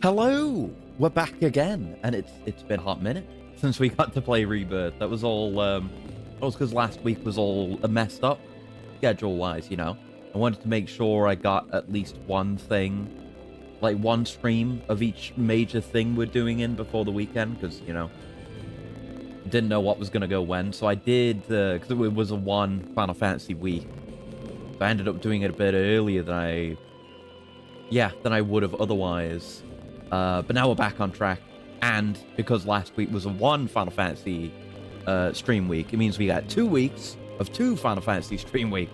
Hello! We're back again, and it's been a hot minute since we got to play Rebirth. That was all, that was because last week was all messed up, schedule-wise, you know? I wanted to make sure I got at least one thing, like one stream of each major thing we're doing in before the weekend, because, you know, didn't know what was going to go when, so I did, because it was a one Final Fantasy week, so I ended up doing it a bit earlier than I would have otherwise. But now we're back on track, and because last week was a one Final Fantasy stream week, it means we got 2 weeks of 2 Final Fantasy stream weeks.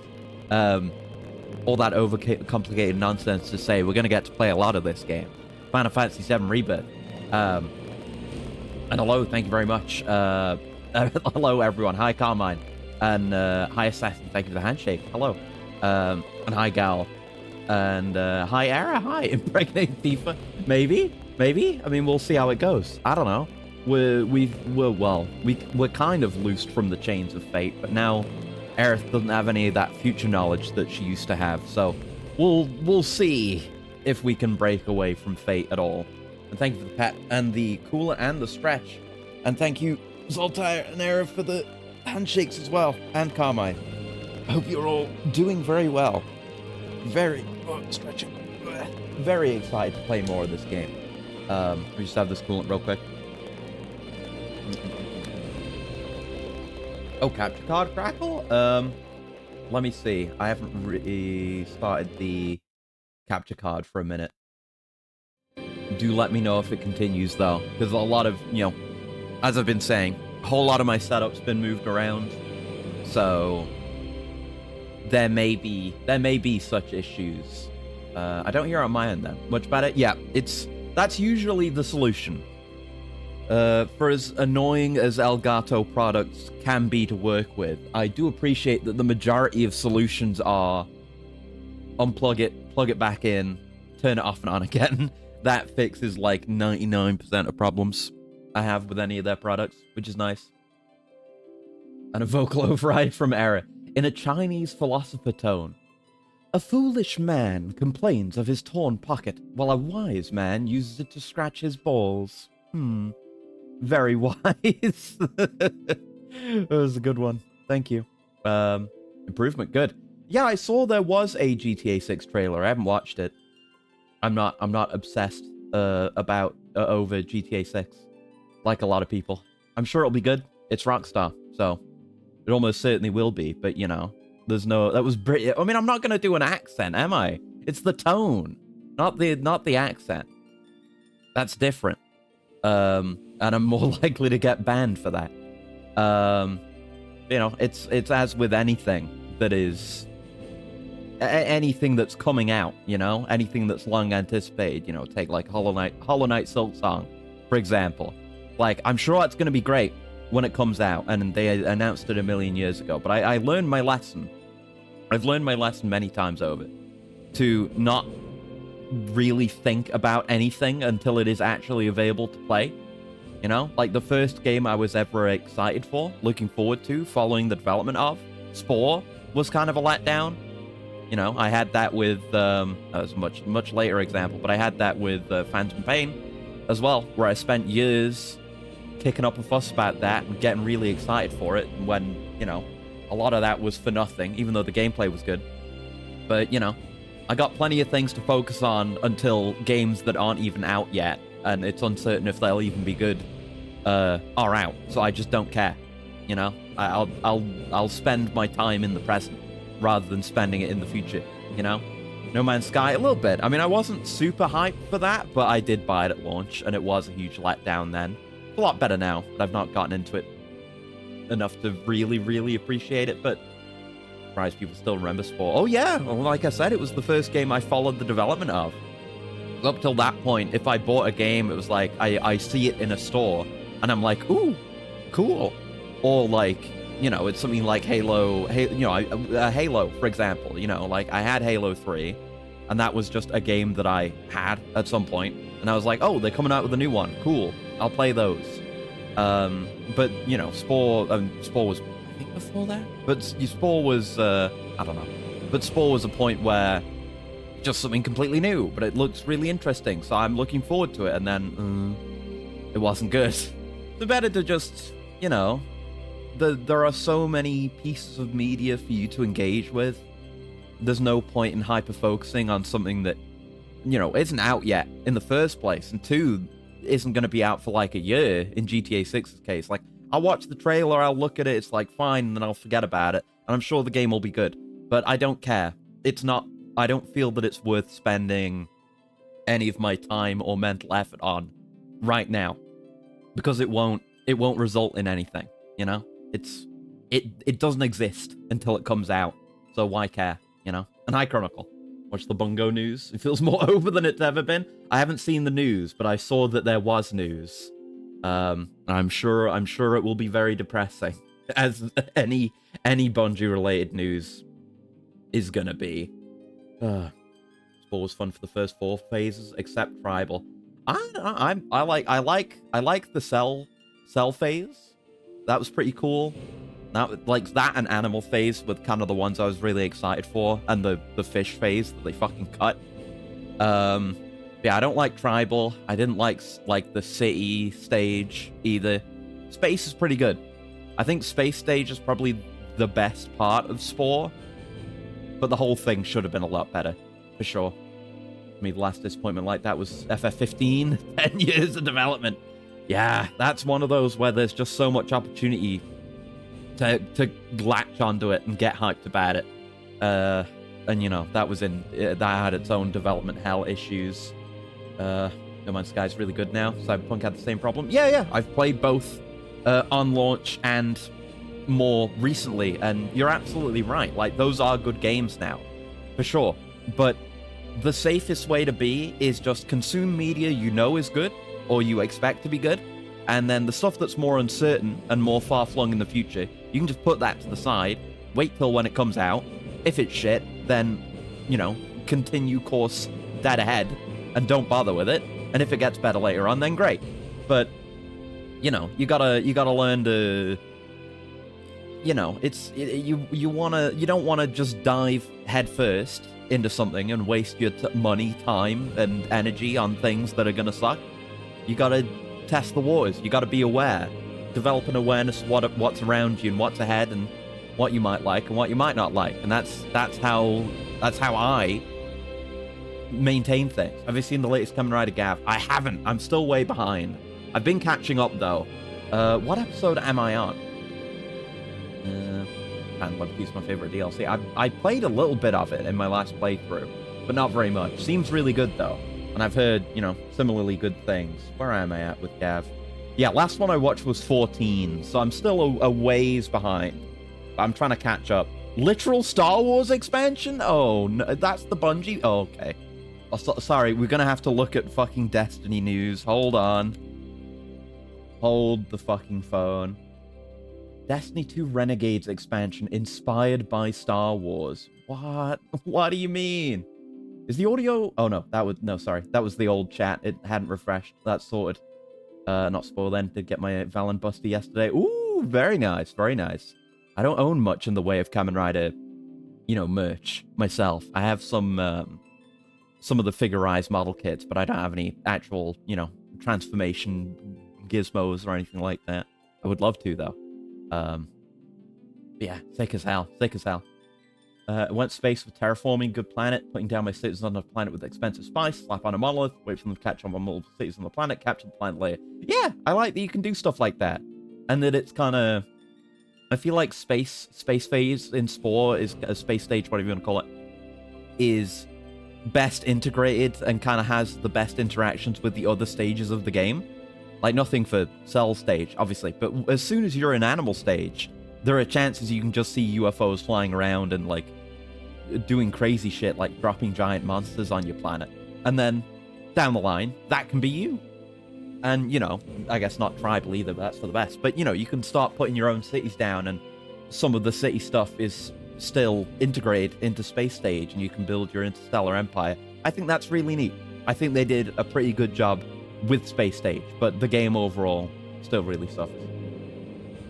All that overcomplicated nonsense to say we're going to get to play a lot of this game. Final Fantasy VII Rebirth. And hello, thank you very much. Hello, everyone. Hi, Carmine. And hi, Assassin. Thank you for the handshake. Hello. And hi, Gal. And hi, Era. Hi, Impregnate Tifa. Maybe. I mean, we'll see how it goes. I don't know. We're kind of loosed from the chains of fate, but now Aerith doesn't have any of that future knowledge that she used to have. So we'll see if we can break away from fate at all. And thank you for the pet and the cooler and the stretch. And thank you, Zoltyre and Aerith, for the handshakes as well. And Carmine. I hope you're all doing very well. Stretching. Very excited to play more of this game. We just have this coolant real quick. Oh, capture card crackle? Let me see. I haven't really started the capture card for a minute. Do let me know if it continues, though. Because a lot of, you know, as I've been saying, a whole lot of my setup's been moved around. So there may be such issues. I don't hear it on my end then. Much better? Yeah, that's usually the solution. For as annoying as Elgato products can be to work with, I do appreciate that the majority of solutions are unplug it, plug it back in, turn it off and on again. That fixes like 99% of problems I have with any of their products, which is nice. And a vocal override from Era. In a Chinese philosopher tone. A foolish man complains of his torn pocket, while a wise man uses it to scratch his balls. Very wise. That was a good one. Thank you. Improvement, good. Yeah, I saw there was a GTA 6 trailer. I haven't watched it. I'm not obsessed about over GTA 6, like a lot of people. I'm sure it'll be good. It's Rockstar, so it almost certainly will be. But you know. There's no, that was British. I mean, I'm not going to do an accent, am I? It's the tone, not the accent. That's different. And I'm more likely to get banned for that. You know, it's as with anything that is, anything that's coming out, you know? Anything that's long anticipated, you know, take like Hollow Knight Silksong, for example. Like, I'm sure that's going to be great when it comes out, and they announced it a million years ago, but I learned my lesson. I've learned my lesson many times over, to not really think about anything until it is actually available to play. You know, like the first game I was ever excited for, looking forward to, following the development of, Spore, was kind of a letdown. You know, I had that with, that was a much later example, but I had that with Phantom Pain as well, where I spent years kicking up a fuss about that and getting really excited for it when, you know, a lot of that was for nothing, even though the gameplay was good. But, you know, I got plenty of things to focus on until games that aren't even out yet, and it's uncertain if they'll even be good, are out. So I just don't care, you know? I'll spend my time in the present rather than spending it in the future, you know? No Man's Sky, a little bit. I mean, I wasn't super hyped for that, but I did buy it at launch, and it was a huge letdown then. A lot better now, but I've not gotten into it enough to really appreciate it, but surprised people still remember Spore. Oh yeah, well, like I said, it was the first game I followed the development of. Up till that point, if I bought a game, it was like, I see it in a store, and I'm like, ooh, cool. Or like, you know, it's something like Halo, you know, Halo, for example, you know, like I had Halo 3, and that was just a game that I had at some point, and I was like, oh, they're coming out with a new one, cool. I'll play those. But, you know, Spore was, I think, before that? But Spore was, I don't know. But Spore was a point where just something completely new, but it looks really interesting, so I'm looking forward to it, and then, it wasn't good. So better to just, you know, there are so many pieces of media for you to engage with. There's no point in hyper-focusing on something that, you know, isn't out yet in the first place, and two, isn't going to be out for like a year in GTA 6's case. Like, I'll watch the trailer, I'll look at it, it's like fine, and then I'll forget about it, and I'm sure the game will be good. But I don't care. I don't feel that it's worth spending any of my time or mental effort on right now, because it won't result in anything, you know? It doesn't exist until it comes out, so why care, you know? And hi, Chronicle. Watch the Bungo news. It feels more over than it's ever been. I haven't seen the news, but I saw that there was news. I'm sure it will be very depressing, as any Bungie related news is gonna be. Spore was fun for the first 4 phases, except Tribal. I like the cell phase. That was pretty cool. That and Animal phase were kind of the ones I was really excited for, and the fish phase that they fucking cut. Yeah, I don't like Tribal. I didn't like the city stage either. Space is pretty good. I think Space stage is probably the best part of Spore, but the whole thing should have been a lot better, for sure. I mean, the last disappointment like that was FF15, 10 years of development. Yeah, that's one of those where there's just so much opportunity to latch onto it and get hyped about it. And, you know, that had its own development hell issues. No Man's Sky's really good now. Cyberpunk had the same problem. Yeah, I've played both on launch and more recently, and you're absolutely right. Like, those are good games now, for sure. But the safest way to be is just consume media you know is good, or you expect to be good, and then the stuff that's more uncertain and more far-flung in the future, you can just put that to the side, wait till when it comes out. If it's shit, then, you know, continue course dead ahead, and don't bother with it. And if it gets better later on, then great. But, you know, you gotta learn to... You know, you don't wanna just dive headfirst into something and waste your money, time, and energy on things that are gonna suck. You gotta test the waters. You gotta be aware, develop an awareness of what's around you and what's ahead and what you might like and what you might not like. And that's how I maintain things. Have you seen the latest Kamen Rider Gav? I haven't. I'm still way behind. I've been catching up though. What episode am I on? And One Piece, my favorite DLC. I played a little bit of it in my last playthrough, but not very much. Seems really good though, and I've heard, you know, similarly good things. Where am I at with Gav? Yeah, last one I watched was 14, so I'm still a ways behind. I'm trying to catch up. Literal Star Wars expansion? Oh, no, that's the Bungie? Oh, okay. Oh, sorry, we're gonna have to look at fucking Destiny news. Hold on. Hold the fucking phone. Destiny 2 Renegades expansion inspired by Star Wars. What? What do you mean? Is the audio... Oh, no. Sorry. That was the old chat. It hadn't refreshed. That's sorted. Not spoil then. Did get my Valen Buster yesterday. Ooh, very nice. Very nice. I don't own much in the way of Kamen Rider, you know, merch myself. I have some of the figurized model kits, but I don't have any actual, you know, transformation gizmos or anything like that. I would love to, though. Yeah, sick as hell. Sick as hell. Went space with terraforming, good planet, putting down my citizens on a planet with expensive spice, slap on a monolith, wait for them to catch on multiple cities on the planet, capture the planet layer. Yeah, I like that you can do stuff like that. And that it's kind of... I feel like space phase in Spore is a space stage, whatever you want to call it, is best integrated and kind of has the best interactions with the other stages of the game. Like, nothing for Cell stage, obviously, but as soon as you're in Animal stage, there are chances you can just see UFOs flying around and, like, doing crazy shit, like dropping giant monsters on your planet. And then, down the line, that can be you. And, you know, I guess not tribal either, but that's for the best. But, you know, you can start putting your own cities down, and some of the city stuff is still integrated into space stage, and you can build your interstellar empire. I think that's really neat. I think they did a pretty good job with space stage, but the game overall still really suffers.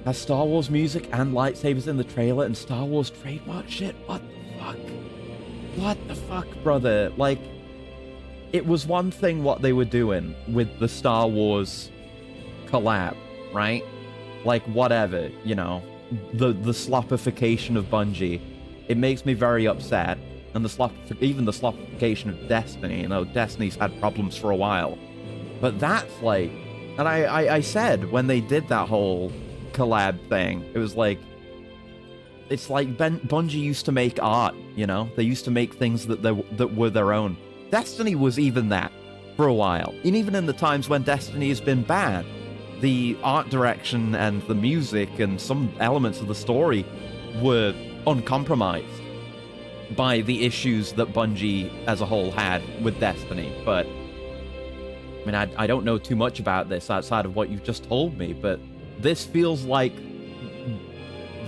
Has Star Wars music and lightsabers in the trailer and Star Wars trademark shit? What the fuck? What the fuck, brother? Like, it was one thing what they were doing with the Star Wars collab, right? Like, whatever, you know, the sloppification of Bungie. It makes me very upset. And even the sloppification of Destiny, you know, Destiny's had problems for a while. But that's like, and I said when they did that whole collab thing, it was like, it's like Bungie used to make art, you know? They used to make things that were their own. Destiny was even that for a while. And even in the times when Destiny has been bad, the art direction and the music and some elements of the story were uncompromised by the issues that Bungie as a whole had with Destiny. But I mean, I don't know too much about this outside of what you've just told me, but this feels like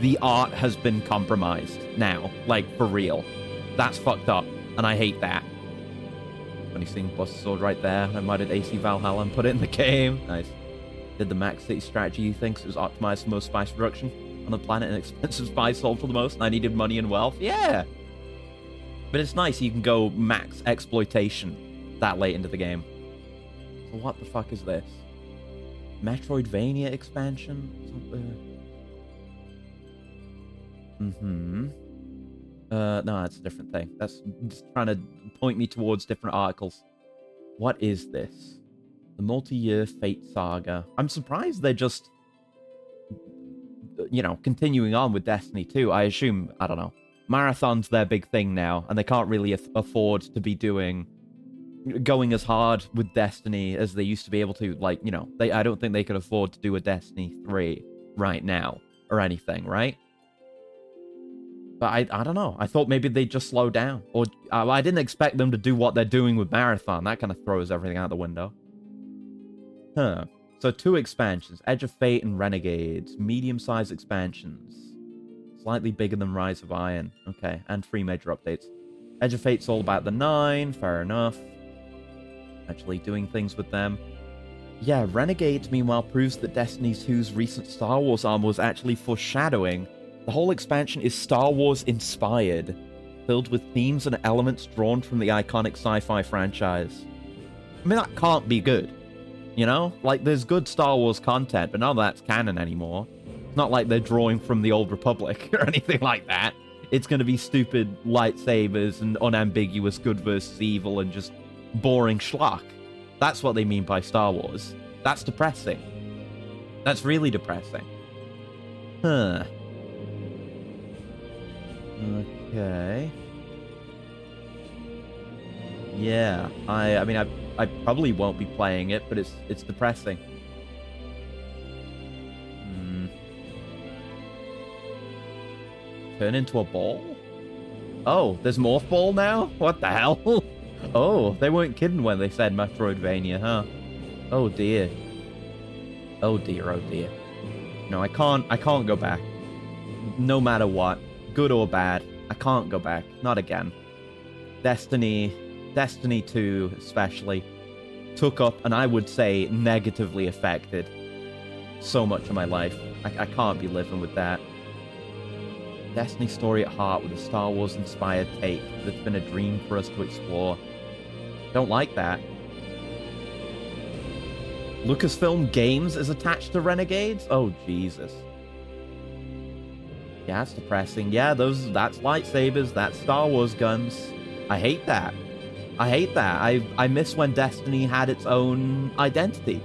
the art has been compromised now, like, for real. That's fucked up, and I hate that. Funny seeing Buster Sword right there. I modded AC Valhalla and put it in the game. Nice. Did the Max City strategy you think it was optimized for most spice production on the planet and expensive spice sold for the most, and I needed money and wealth? Yeah! But it's nice you can go max exploitation that late into the game. So what the fuck is this? Metroidvania expansion? No, that's a different thing. That's just trying to point me towards different articles. What is this? The multi-year Fate Saga. I'm surprised they're just, you know, continuing on with Destiny 2. I assume, I don't know, Marathon's their big thing now, and they can't really afford to be going as hard with Destiny as they used to be able to. Like, you know, I don't think they could afford to do a Destiny 3 right now or anything, right? But I don't know. I thought maybe they'd just slow down. Or I didn't expect them to do what they're doing with Marathon. That kind of throws everything out the window. Huh. So 2 expansions. Edge of Fate and Renegades. Medium-sized expansions. Slightly bigger than Rise of Iron. Okay. And 3 major updates. Edge of Fate's all about the 9. Fair enough. Actually doing things with them. Yeah, Renegades, meanwhile, proves that Destiny 2's recent Star Wars armor was actually foreshadowing. The whole expansion is Star Wars inspired, filled with themes and elements drawn from the iconic sci-fi franchise. I mean, that can't be good, you know? Like, there's good Star Wars content, but none of that's canon anymore. It's not like they're drawing from the Old Republic or anything like that. It's going to be stupid lightsabers and unambiguous good versus evil and just boring schlock. That's what they mean by Star Wars. That's depressing. That's really depressing. Huh. Okay. Yeah, I mean, I probably won't be playing it, but it's depressing. Turn into a ball? Oh, there's Morph Ball now? What the hell? Oh, they weren't kidding when they said Metroidvania, huh? Oh dear. Oh dear, oh dear. No, I can't go back. No matter what. Good or bad, I can't go back. Not again. Destiny 2 especially, took up, and I would say negatively affected, so much of my life. I can't be living with that. Destiny story at heart with a Star Wars-inspired take that's been a dream for us to explore. Don't like that. Lucasfilm Games is attached to Renegades? Oh, Jesus. Yeah, it's depressing. Yeah, that's lightsabers, that's Star Wars guns. I hate that. I hate that. I miss when Destiny had its own identity.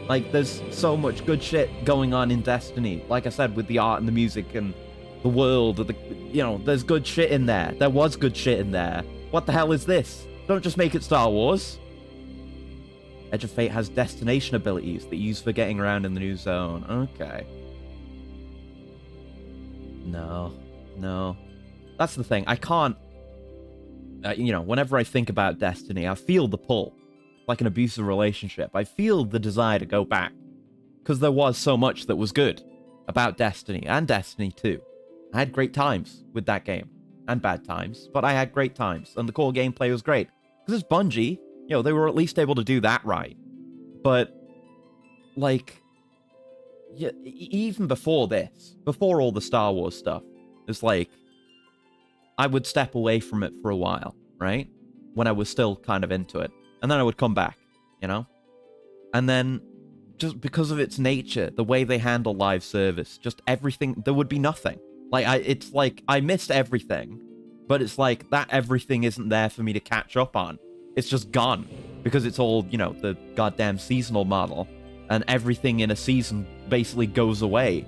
Like, there's so much good shit going on in Destiny. Like I said, with the art and the music and the world, you know, there's good shit in there. There was good shit in there. What the hell is this? Don't just make it Star Wars. Edge of Fate has destination abilities that you use for getting around in the new zone. Okay. No. That's the thing. I can't... you know, whenever I think about Destiny, I feel the pull. Like an abusive relationship. I feel the desire to go back. Because there was so much that was good about Destiny and Destiny 2. I had great times with that game. And bad times. But I had great times. And the core gameplay was great. Because it's Bungie. You know, they were at least able to do that right. But, like... yeah, even before this, before all the Star Wars stuff, it's like, I would step away from it for a while, right? When I was still kind of into it. And then I would come back, you know? And then, just because of its nature, the way they handle live service, just everything, there would be nothing. Like, it's like, I missed everything, but it's like, that everything isn't there for me to catch up on. It's just gone. Because it's all, you know, the goddamn seasonal model. And everything in a season basically goes away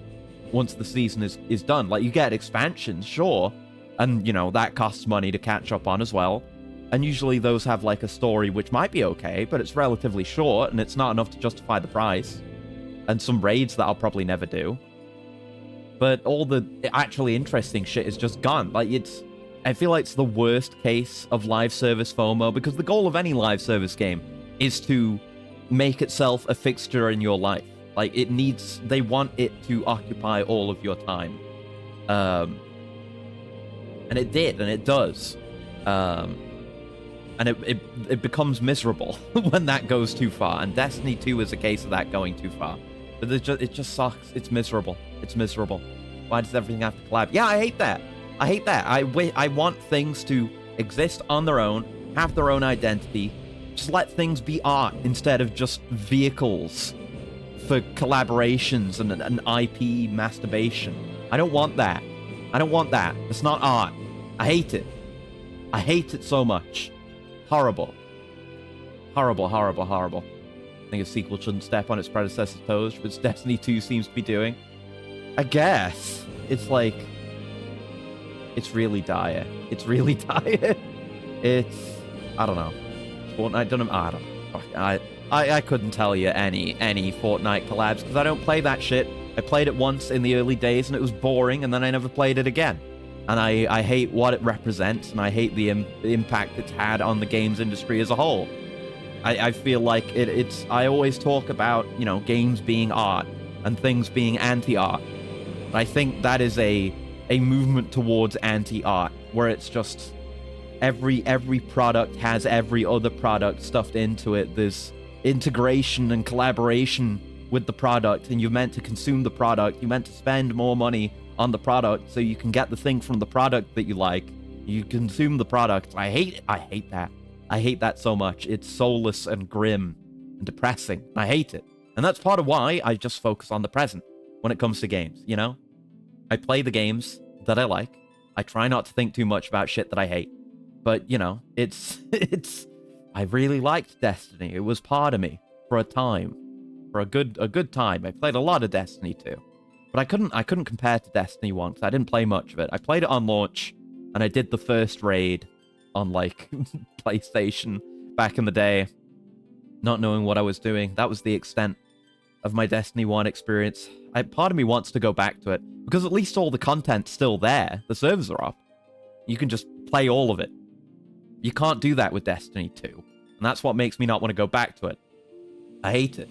once the season is done. Like, you get expansions, sure. And, you know, that costs money to catch up on as well. And usually those have, like, a story which might be okay, but it's relatively short, and it's not enough to justify the price. And some raids that I'll probably never do. But all the actually interesting shit is just gone. Like, I feel like it's the worst case of live service FOMO, because the goal of any live service game is to make itself a fixture in your life. Like, they want it to occupy all of your time. And it did, and it does. And it becomes miserable when that goes too far. And Destiny 2 is a case of that going too far. But it just sucks. It's miserable. It's miserable. Why does everything have to collab? Yeah, I hate that. I hate that. I want things to exist on their own, have their own identity. Just let things be art instead of just vehicles for collaborations and IP masturbation. I don't want that. I don't want that. It's not art. I hate it. I hate it so much. Horrible. Horrible, horrible, horrible. I think a sequel shouldn't step on its predecessor's toes, which Destiny 2 seems to be doing. I guess. It's like... It's really dire. It's really dire. It's... I don't know. Fortnite, I don't know. I couldn't tell you any Fortnite collabs, because I don't play that shit. I played it once in the early days, and it was boring, and then I never played it again. And I hate what it represents, and I hate the impact it's had on the games industry as a whole. I feel like it's... I always talk about, you know, games being art, and things being anti-art. I think that is a movement towards anti-art, where it's just... Every product has every other product stuffed into it. There's integration and collaboration with the product, and you're meant to consume the product. You're meant to spend more money on the product so you can get the thing from the product that you like. You consume the product. I hate it. I hate that. I hate that so much. It's soulless and grim and depressing. I hate it. And that's part of why I just focus on the present when it comes to games, you know? I play the games that I like. I try not to think too much about shit that I hate. But, you know, it's... I really liked Destiny. It was part of me for a time. For a good time. I played a lot of Destiny 2. But I couldn't compare to Destiny 1, because I didn't play much of it. I played it on launch, and I did the first raid on, like, PlayStation back in the day, not knowing what I was doing. That was the extent of my Destiny 1 experience. Part of me wants to go back to it, because at least all the content's still there. The servers are up. You can just play all of it. You can't do that with Destiny 2, and that's what makes me not want to go back to it. I hate it.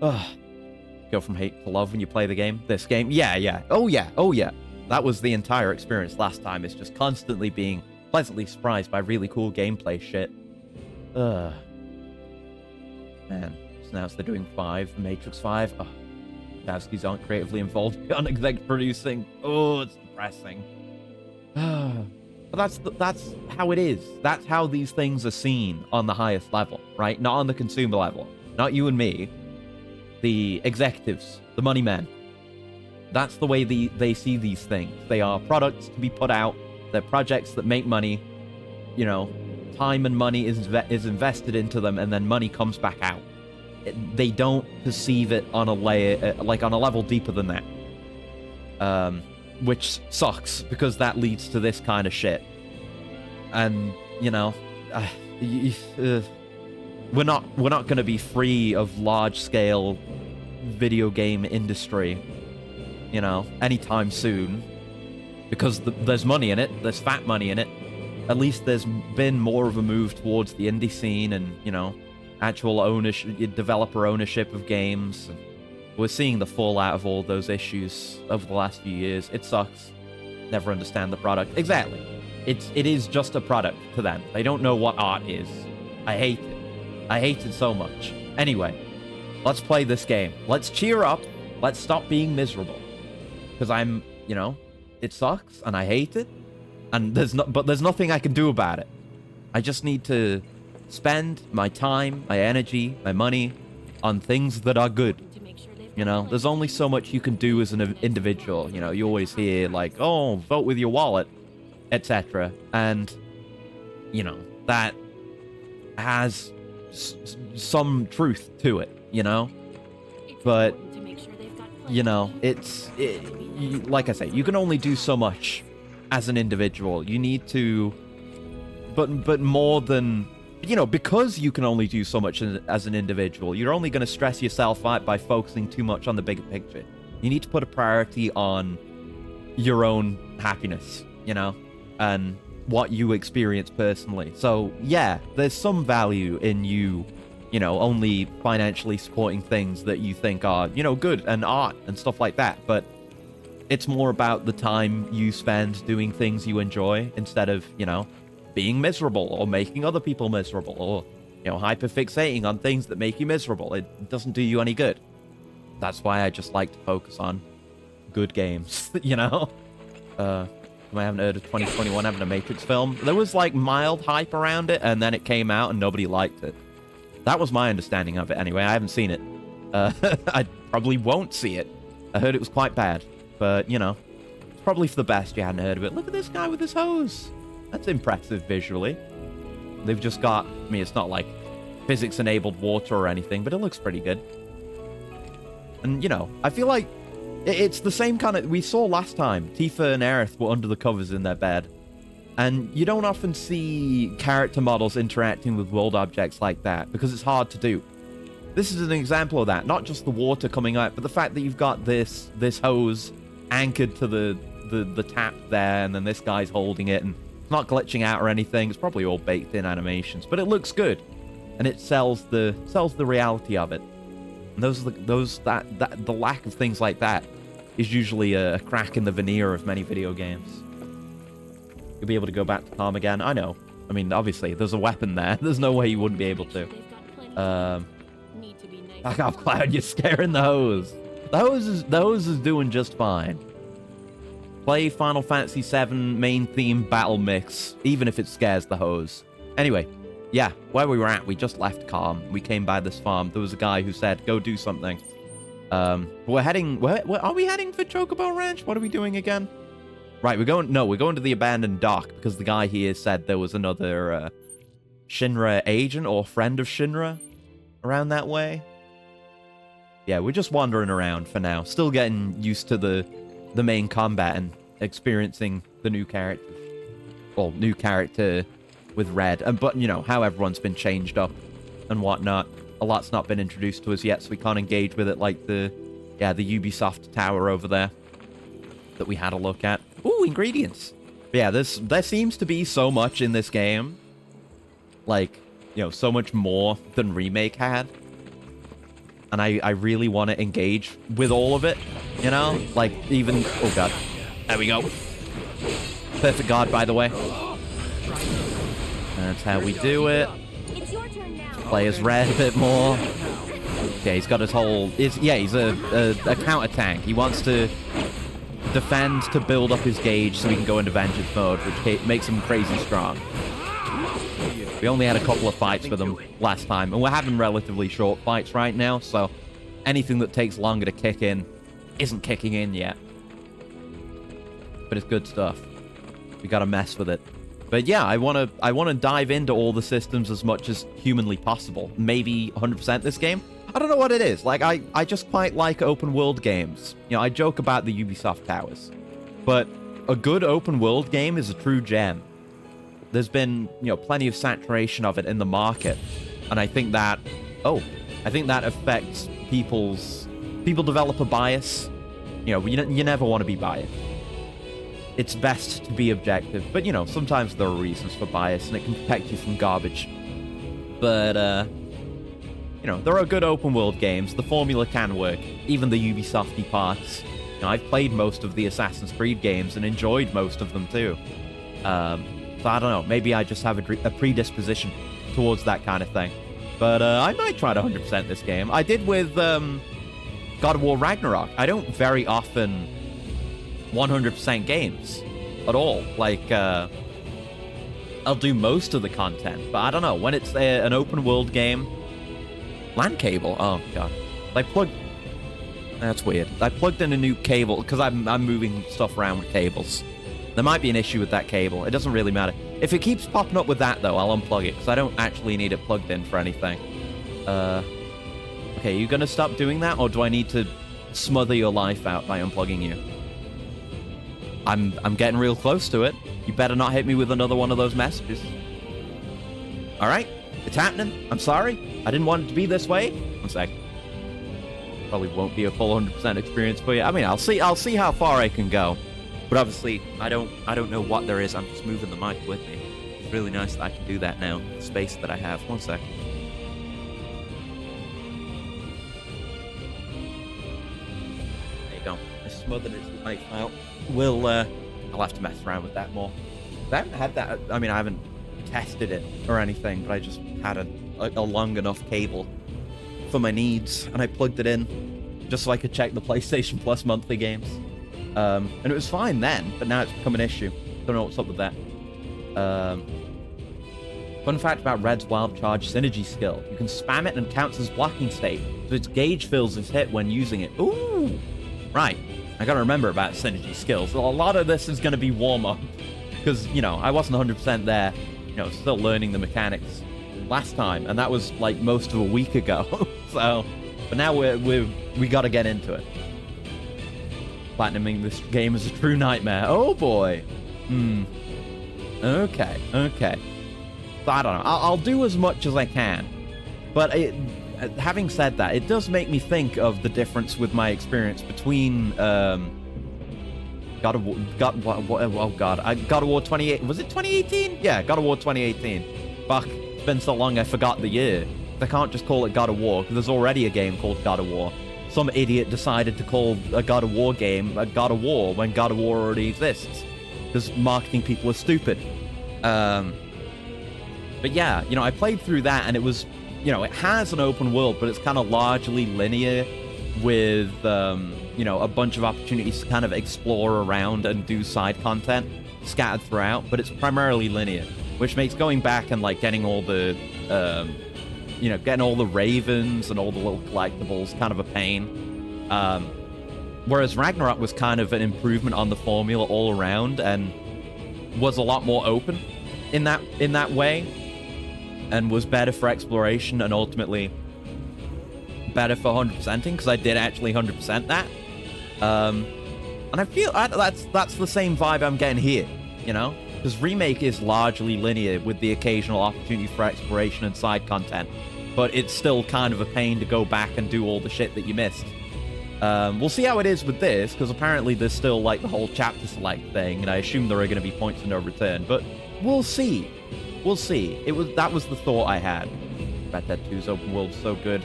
Ugh. Go from hate to love when you play the game. This game, yeah. Oh yeah. That was the entire experience last time. It's just constantly being pleasantly surprised by really cool gameplay shit. Ugh. Man, just announced they're doing 5, Matrix 5. Ugh. Davsky's aren't creatively involved beyond exec producing. Oh, it's depressing. But that's how it is. That's how these things are seen on the highest level, right? Not on the consumer level. Not you and me. The executives, the money men. That's the way they see these things. They are products to be put out. They're projects that make money. You know, time and money is invested into them, and then money comes back out. They don't perceive it on a layer, like on a level deeper than that. Which sucks, because that leads to this kind of shit. And, you know, we're not going to be free of large-scale video game industry, you know, anytime soon, because there's money in it. There's fat money in it. At least there's been more of a move towards the indie scene and, you know, actual ownership, developer ownership of games. We're seeing the fallout of all those issues over the last few years. It sucks. Never understand the product. Exactly. It is just a product to them. They don't know what art is. I hate it. I hate it so much. Anyway, let's play this game. Let's cheer up. Let's stop being miserable. Because I'm, you know, it sucks and I hate it. And there's nothing I can do about it. I just need to spend my time, my energy, my money on things that are good. You know, there's only so much you can do as an individual. You know, you always hear like, oh, vote with your wallet, etc. And, you know, that has some truth to it, you know? But, you know, like I say, you can only do so much as an individual. You need to, but more than, you know, because you can only do so much as an individual, you're only going to stress yourself out by focusing too much on the bigger picture. You need to put a priority on your own happiness, you know, and what you experience personally. So, yeah, there's some value in you know, only financially supporting things that you think are, you know, good and art and stuff like that. But it's more about the time you spend doing things you enjoy instead of, you know, being miserable or making other people miserable or, you know, hyperfixating on things that make you miserable. It doesn't do you any good. That's why I just like to focus on good games, you know? I haven't heard of 2021 having a Matrix film. There was, like, mild hype around it, and then it came out and nobody liked it. That was my understanding of it anyway. I haven't seen it. I probably won't see it. I heard it was quite bad. But, you know, it's probably for the best you hadn't heard of it. Look at this guy with his hose. That's impressive visually. They've just got, I mean, it's not like physics-enabled water or anything, but it looks pretty good. And, you know, I feel like it's the same kind of, we saw last time. Tifa and Aerith were under the covers in their bed. And you don't often see character models interacting with world objects like that, because it's hard to do. This is an example of that. Not just the water coming out, but the fact that you've got this hose anchored to the tap there, and then this guy's holding it, and it's not glitching out or anything. It's probably all baked in animations, but it looks good, and it sells the reality of it. And the lack of things like that is usually a crack in the veneer of many video games. You'll be able to go back to Calm again. I know. I mean, obviously, there's a weapon there. There's no way you wouldn't be able to. Back off, Cloud. You're scaring the hose. The hose is doing just fine. Play Final Fantasy VII main theme battle mix, even if it scares the hose. Anyway, yeah, where we were at, we just left Calm. We came by this farm. There was a guy who said, go do something. We're heading... Where are we heading for Chocobo Ranch? What are we doing again? Right, we're going to the abandoned dock, because the guy here said there was another Shinra agent or friend of Shinra around that way. Yeah, we're just wandering around for now. Still getting used to the main combat and experiencing the new characters. Well, new character with Red. But, you know, how everyone's been changed up and whatnot. A lot's not been introduced to us yet, so we can't engage with it like the Ubisoft tower over there that we had a look at. Ooh, ingredients. But yeah, there seems to be so much in this game. Like, you know, so much more than Remake had. And I really want to engage with all of it, you know? Like, even... Oh, God. There we go. Perfect guard, by the way. That's how we do it. Play as Red a bit more. Yeah, he's got his whole... he's a counter tank. He wants to defend to build up his gauge so he can go into vengeance mode, which makes him crazy strong. We only had a couple of fights with him last time, and we're having relatively short fights right now, so anything that takes longer to kick in isn't kicking in yet. But it's good stuff. We gotta mess with it. But yeah, I wanna dive into all the systems as much as humanly possible. Maybe 100% this game. I don't know what it is. Like, I just quite like open world games. You know, I joke about the Ubisoft towers, but a good open world game is a true gem. There's been, you know, plenty of saturation of it in the market, and I think that affects people develop a bias. You know, you never want to be biased. It's best to be objective, but, you know, sometimes there are reasons for bias, and it can protect you from garbage. But, you know, there are good open world games. The formula can work, even the Ubisofty parts. You know, I've played most of the Assassin's Creed games and enjoyed most of them too. So I don't know, maybe I just have a predisposition towards that kind of thing. But I might try to 100% this game. I did with God of War Ragnarok. I don't very often 100% games. at all. Like, I'll do most of the content, but I don't know, when it's an open world game, LAN cable, oh god. That's weird. I plugged in a new cable, because I'm moving stuff around with cables. There might be an issue with that cable. It doesn't really matter. If it keeps popping up with that, though, I'll unplug it, because I don't actually need it plugged in for anything. Okay, you gonna stop doing that, or do I need to smother your life out by unplugging you? I'm getting real close to it. You better not hit me with another one of those messages. Alright, it's happening. I'm sorry. I didn't want it to be this way. One sec. Probably won't be a full 100% experience for you. I mean, I'll see how far I can go. But obviously, I don't know what there is. I'm just moving the mic with me. It's really nice that I can do that now. The space that I have. One sec. There you go. I smothered his mic out. I'll have to mess around with that more. I haven't had that. I mean, I haven't tested it or anything, but I just had a long enough cable for my needs, and I plugged it in just so I could check the PlayStation Plus monthly games. And it was fine then, but now it's become an issue. Don't know what's up with that. Fun fact about Red's Wild Charge synergy skill. You can spam it and it counts as blocking state, so its gauge fills its hit when using it. Ooh! Right. I gotta remember about synergy skills. A lot of this is gonna be warm-up, because, you know, I wasn't 100% there. You know, still learning the mechanics last time, and that was, like, most of a week ago. So, but now we gotta get into it. Platinuming this game is a true nightmare. Oh boy. Okay. So I don't know. I'll do as much as I can. But having said that, it does make me think of the difference with my experience between God of War 28. Was it 2018? Yeah, God of War 2018. Fuck, it's been so long I forgot the year. They can't just call it God of War, because there's already a game called God of War. Some idiot decided to call a God of War game a God of War when God of War already exists, because marketing people are stupid. But yeah, you know, I played through that, and it was, you know, it has an open world, but it's kind of largely linear with, you know, a bunch of opportunities to kind of explore around and do side content scattered throughout, but it's primarily linear, which makes going back and, like, getting all the, you know, getting all the ravens and all the little collectibles kind of a pain. Whereas Ragnarok was kind of an improvement on the formula all around and was a lot more open in that way, and was better for exploration and ultimately better for 100%ing, because I did actually 100% that. And I feel that's the same vibe I'm getting here, you know? Because Remake is largely linear with the occasional opportunity for exploration and side content, but it's still kind of a pain to go back and do all the shit that you missed. We'll see how it is with this, because apparently there's still, like, the whole chapter select thing, and I assume there are going to be points of no return, but we'll see. We'll see. That was the thought I had. Red Dead 2's open world so good.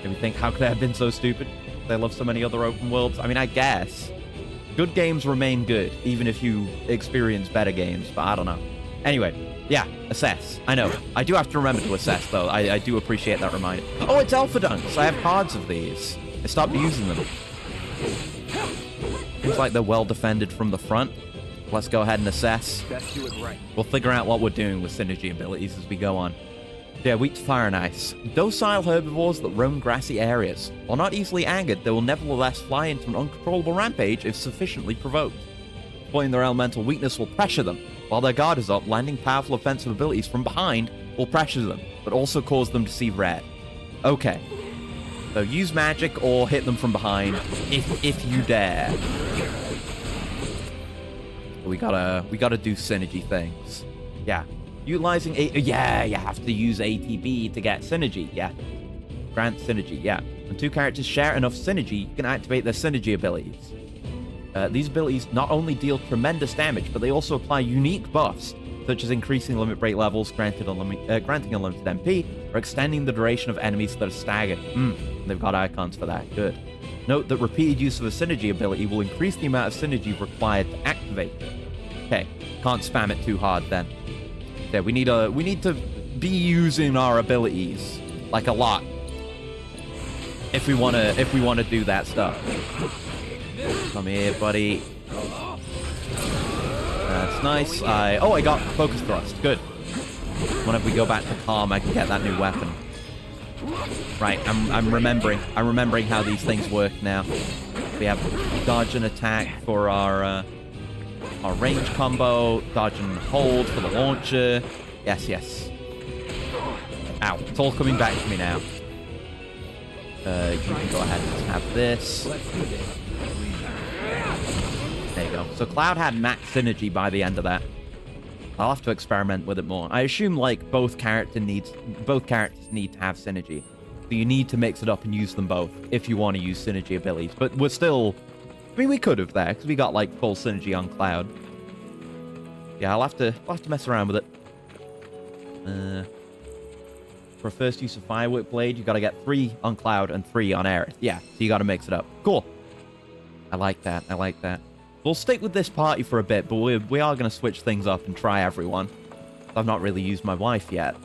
Made me think, how could I have been so stupid? I love so many other open worlds. I mean, I guess good games remain good, even if you experience better games, but I don't know. Anyway, yeah, assess. I know. I do have to remember to assess, though. I do appreciate that reminder. Oh, it's Alpha Dunks. I have cards of these. I stopped using them. Looks like they're well defended from the front. Let's go ahead and assess. We'll figure out what we're doing with synergy abilities as we go on. Yeah, weak to fire and ice. Docile herbivores that roam grassy areas. While not easily angered, they will nevertheless fly into an uncontrollable rampage if sufficiently provoked. Exploiting their elemental weakness will pressure them. While their guard is up, landing powerful offensive abilities from behind will pressure them, but also cause them to see red. Okay. So use magic or hit them from behind if you dare. We gotta do synergy things. Yeah. Utilizing yeah, you have to use ATB to get synergy. Yeah. Grant synergy. Yeah. When two characters share enough synergy, you can activate their synergy abilities. These abilities not only deal tremendous damage, but they also apply unique buffs, such as increasing limit break levels, granting unlimited MP, or extending the duration of enemies that are staggered. They've got icons for that. Good. Note that repeated use of a synergy ability will increase the amount of synergy required to activate it. Okay, can't spam it too hard then. Yeah, we need to be using our abilities like a lot if we wanna do that stuff. Come here, buddy. That's nice. I got focus thrust. Good. Whenever we go back to calm, I can get that new weapon. Right, I'm remembering. I'm remembering how these things work now. We have dodge and attack for our range combo, dodge and hold for the launcher. Yes, yes. Ow, it's all coming back to me now. You can go ahead and have this. There you go. So Cloud had max synergy by the end of that. I'll have to experiment with it more. I assume like both characters need to have synergy. So you need to mix it up and use them both if you want to use synergy abilities. But we're still, I mean, we could have there because we got like full synergy on Cloud. Yeah, I'll have to mess around with it. For first use of Firework Blade, you got to get 3 on Cloud and 3 on Aerith. Yeah, so you got to mix it up. Cool. I like that. I like that. We'll stick with this party for a bit, but we are going to switch things up and try everyone. I've not really used my wife yet.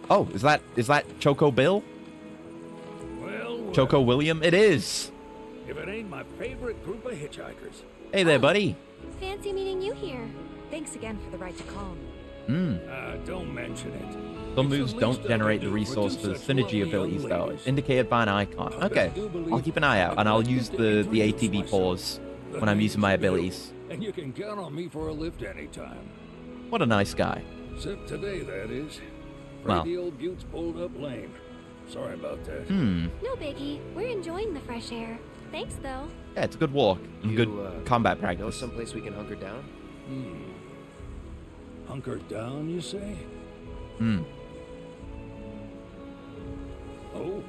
Oh, is that Choco Bill? Well, Choco William? It is! If it ain't my favorite group of hitchhikers. Hey there, buddy. Fancy meeting you here. Thanks again for the right to calm. Don't mention it. Some moves don't generate the resource for the synergy abilities, though. It's indicated by an icon. Okay, I'll keep an eye out, and I'll use the ATB pause when I'm using my abilities. And you can count on me for a lift anytime. What a nice guy. Except today, that is. Well. The old buttes pulled up lame. Sorry about that. No biggie. We're enjoying the fresh air. Thanks, though. Yeah, it's a good walk and good combat practice. Know someplace we can hunker down? Hunker down, you say? Oh.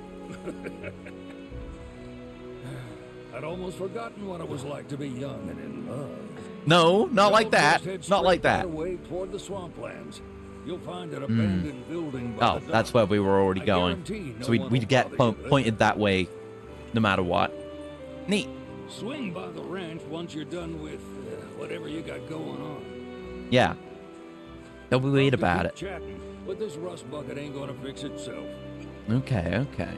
I'd almost forgotten what it was like to be young and in love. No, not like that. Not like that. Away toward the swamplands. You'll find an abandoned building by the that's dock. where we were already going. No So we'd get pointed that way no matter what. Neat. Swing by the ranch once you're done with whatever you got going on. Yeah. Don't be weird about it. Chatting, but this rust bucket ain't gonna fix itself. Okay, okay.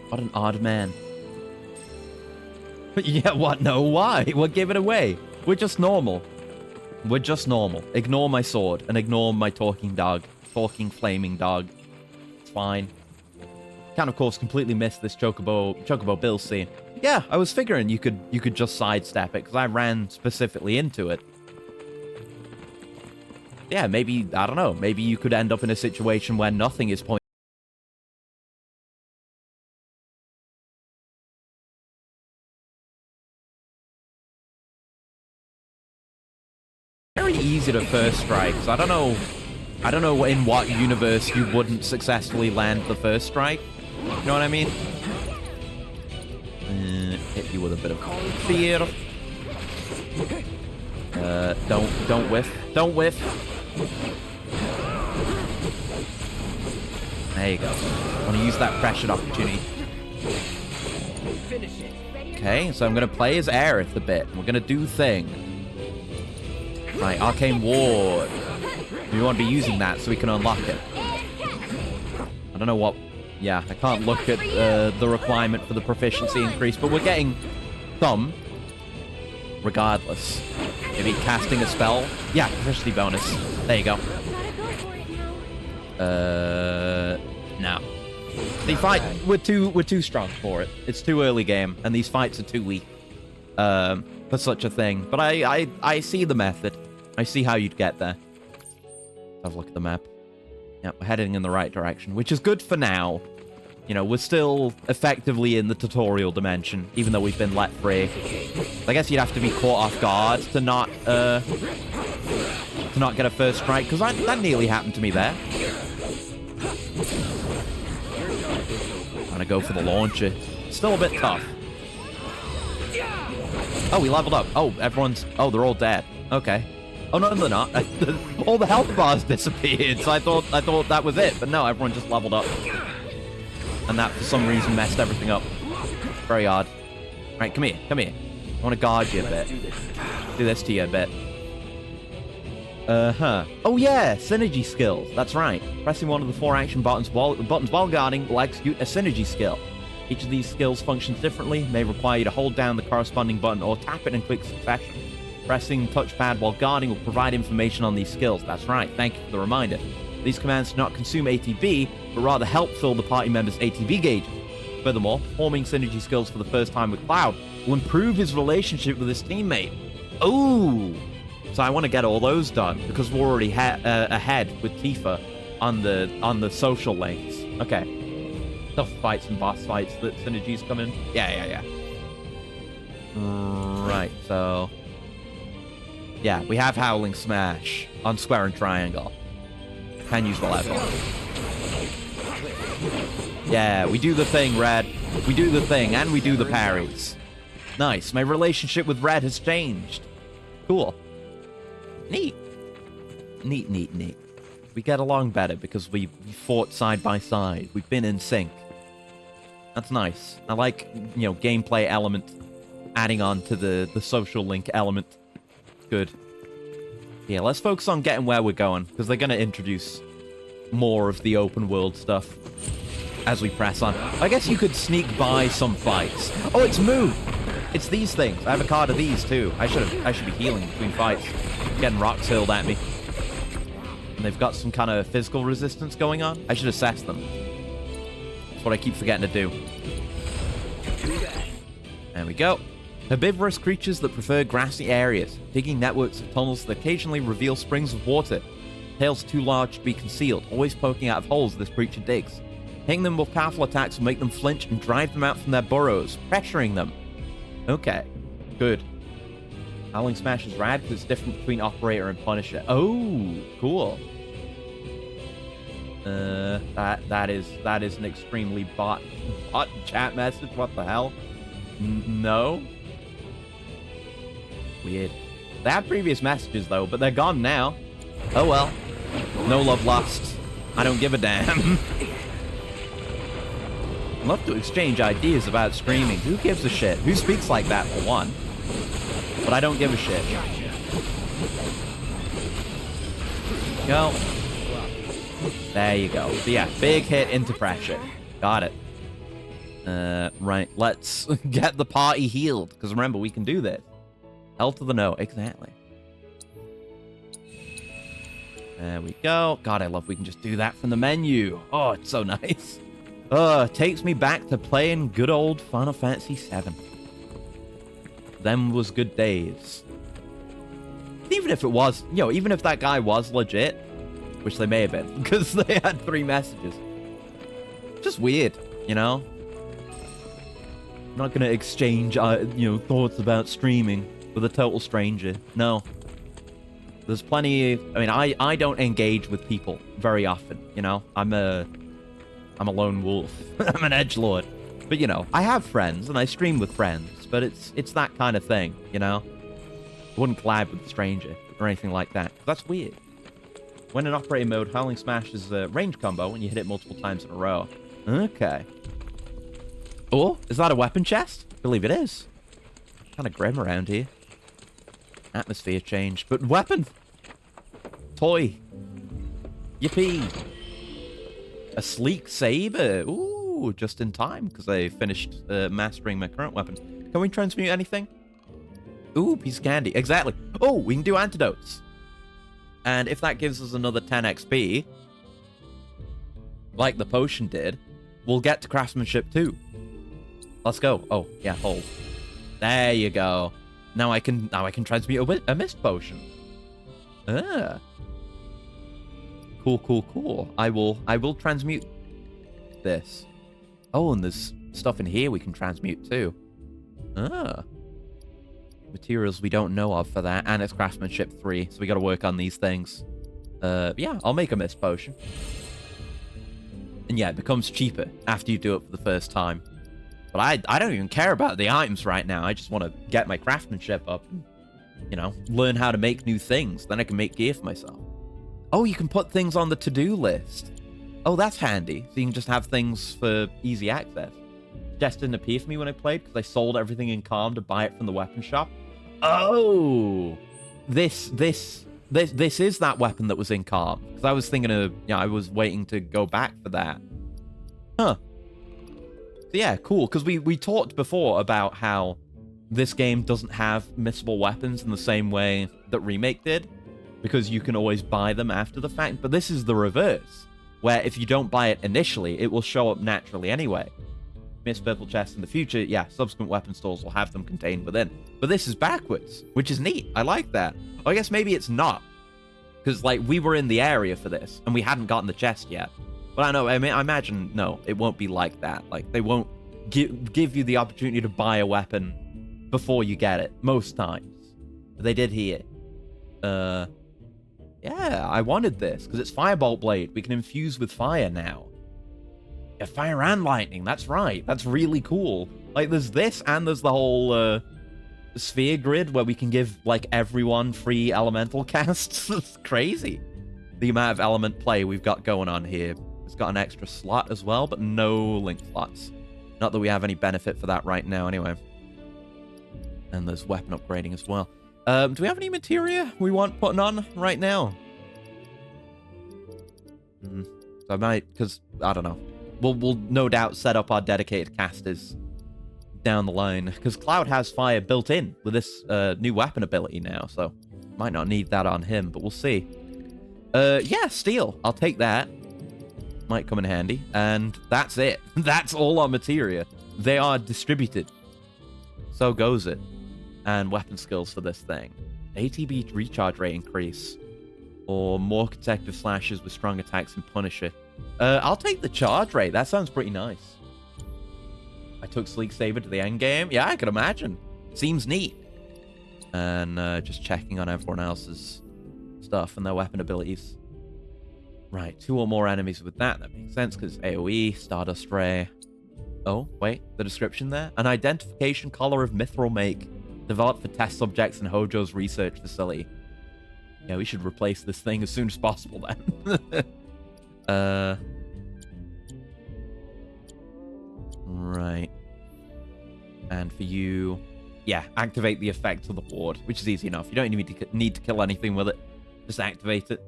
What an odd man. Yeah, what? No, why? What gave it away? We're just normal. We're just normal. Ignore my sword and ignore my talking dog. Talking flaming dog. It's fine. Can of course completely miss this Chocobo Bill scene. Yeah, I was figuring you could just sidestep it because I ran specifically into it. Yeah, maybe, I don't know, maybe you could end up in a situation where nothing is pointed. Very easy to first strike, so I don't know in what universe you wouldn't successfully land the first strike. You know what I mean? Hit you with a bit of fear. Don't whiff. Don't whiff. There you go. I want to use that pressured opportunity. Okay, so I'm going to play as Aerith a bit. We're going to do thing. Right, Arcane Ward. We want to be using that so we can unlock it. I don't know what... Yeah, I can't look at the requirement for the proficiency increase, but we're getting some. Regardless. Maybe casting a spell. Yeah, proficiency bonus. There you go. No. The fight, we're too strong for it. It's too early game, and these fights are too weak for such a thing. But I see the method. I see how you'd get there. Have a look at the map. Yeah, we're heading in the right direction, which is good for now. You know, we're still effectively in the tutorial dimension, even though we've been let free. I guess you'd have to be caught off guard to not get a first strike, because that nearly happened to me there. Trying to go for the launcher. Still a bit tough. Oh, we leveled up. Oh, oh, they're all dead. Okay. Oh, no, they're not. All the health bars disappeared, so I thought that was it. But no, everyone just leveled up. And that, for some reason, messed everything up. Very odd. Right, come here. Come here. I want to guard you a bit. Do this to you a bit. Oh, yeah. Synergy skills. That's right. Pressing one of the 4 action buttons while guarding will execute a synergy skill. Each of these skills functions differently, may require you to hold down the corresponding button or tap it in quick succession. Pressing touchpad while guarding will provide information on these skills. That's right, thank you for the reminder. These commands do not consume ATB, but rather help fill the party member's ATB gauge. Furthermore, performing synergy skills for the first time with Cloud will improve his relationship with his teammate. Ooh! So I want to get all those done, because we're already ahead with Tifa on the social links. Okay. Tough fights and boss fights that synergies come in. Yeah. Right, so... yeah, we have Howling Smash on square and triangle. Can use the level. Yeah, we do the thing, Red. We do the thing, and we do the parries. Nice. My relationship with Red has changed. Cool. Neat. Neat. We get along better because we fought side by side. We've been in sync. That's nice. I like, gameplay element adding on to the social link element. Good. Yeah, let's focus on getting where we're going, because they're going to introduce more of the open world stuff as we press on. I guess you could sneak by some fights. Oh, it's Moo! It's these things. I have a card of these, too. I should be healing between fights. Getting rocks hurled at me. And they've got some kind of physical resistance going on. I should assess them. That's what I keep forgetting to do. There we go. Herbivorous creatures that prefer grassy areas, digging networks of tunnels that occasionally reveal springs of water. Tails too large to be concealed, always poking out of holes this creature digs. Hitting them with powerful attacks will make them flinch and drive them out from their burrows, pressuring them. Okay, good. Howling Smash is rad because it's different between Operator and Punisher. Oh, cool. That is an extremely bot chat message. What the hell? No. Weird. They have previous messages though, but they're gone now. Oh well. No love lost. I don't give a damn. I'd love to exchange ideas about streaming. Who gives a shit? Who speaks like that for one? But I don't give a shit. Go. There you go. So yeah, big hit into pressure. Got it. Right. Let's get the party healed. Because remember, we can do this. L to the no. Exactly. There we go. God, I love we can just do that from the menu. Oh, it's so nice. Takes me back to playing good old Final Fantasy VII. Them was good days. Even if it was, even if that guy was legit, which they may have been, because they had 3 messages. Just weird, I'm not going to exchange, thoughts about streaming with a total stranger. No. There's plenty of, I don't engage with people very often, I'm a lone wolf. I'm an edgelord. But, I have friends, and I stream with friends, but it's that kind of thing, I wouldn't collab with a stranger or anything like that. That's weird. When in operator mode, Howling Smash is a range combo, and you hit it multiple times in a row. Okay. Oh, is that a weapon chest? I believe it is. Kind of grim around here. Atmosphere change, but weapon. Toy. Yippee. A sleek saber. Ooh, just in time, because I finished mastering my current weapon. Can we transmute anything? Ooh, piece of candy. Exactly. Oh, we can do antidotes. And if that gives us another 10 XP, like the potion did, we'll get to craftsmanship too. Let's go. Oh, yeah, hold. There you go. Now I can transmute a mist potion. Ah. Cool. I will transmute this. Oh, and there's stuff in here we can transmute too. Ah. Materials we don't know of for that, and it's craftsmanship 3, so we got to work on these things. Yeah, I'll make a mist potion. And yeah, it becomes cheaper after you do it for the first time. But I don't even care about the items right now. I just want to get my craftsmanship up and, learn how to make new things. Then I can make gear for myself. Oh, you can put things on the to-do list. Oh, that's handy. So you can just have things for easy access. Just didn't appear for me when I played because I sold everything in Calm to buy it from the weapon shop. Oh! This is that weapon that was in Calm. Because I was thinking of, I was waiting to go back for that. Huh. So yeah, cool. Because we talked before about how this game doesn't have missable weapons in the same way that Remake did, because you can always buy them after the fact. But this is the reverse, where if you don't buy it initially, it will show up naturally anyway. Miss Purple Chest in the future, yeah, subsequent weapon stores will have them contained within. But this is backwards, which is neat. I like that. I guess maybe it's not, because, like, we were in the area for this, and we hadn't gotten the chest yet. But I know, I mean, I imagine, no, it won't be like that. Like, they won't give you the opportunity to buy a weapon before you get it, most times. But they did here. Yeah, I wanted this, because it's Firebolt Blade. We can infuse with fire now. Yeah, fire and lightning, that's right. That's really cool. Like, there's this, and there's the whole, sphere grid where we can give, like, everyone free elemental casts. It's crazy. The amount of element play we've got going on here. It's got an extra slot as well, but no link slots. Not that we have any benefit for that right now, anyway. And there's weapon upgrading as well. Do we have any materia we want putting on right now? I might, because, I don't know. We'll no doubt set up our dedicated casters down the line, because Cloud has fire built in with this new weapon ability now, so might not need that on him, but we'll see. Yeah, steel. I'll take that. Might come in handy. And that's it. That's all our materia. They are distributed. So goes it. And weapon skills for this thing. ATB recharge rate increase. Or more consecutive slashes with strong attacks and Punisher. I'll take the charge rate. That sounds pretty nice. I took Sleek Saber to the end game. Yeah, I can imagine. Seems neat. And just checking on everyone else's stuff and their weapon abilities. Right, 2 or more enemies with that. That makes sense, because AoE, Stardust Ray. Oh, wait, the description there? An identification collar of mithril make, developed for test subjects in Hojo's research facility. Yeah, we should replace this thing as soon as possible, then. Right. And for you, yeah, activate the effect of the ward, which is easy enough. You don't need to kill anything with it. Just activate it.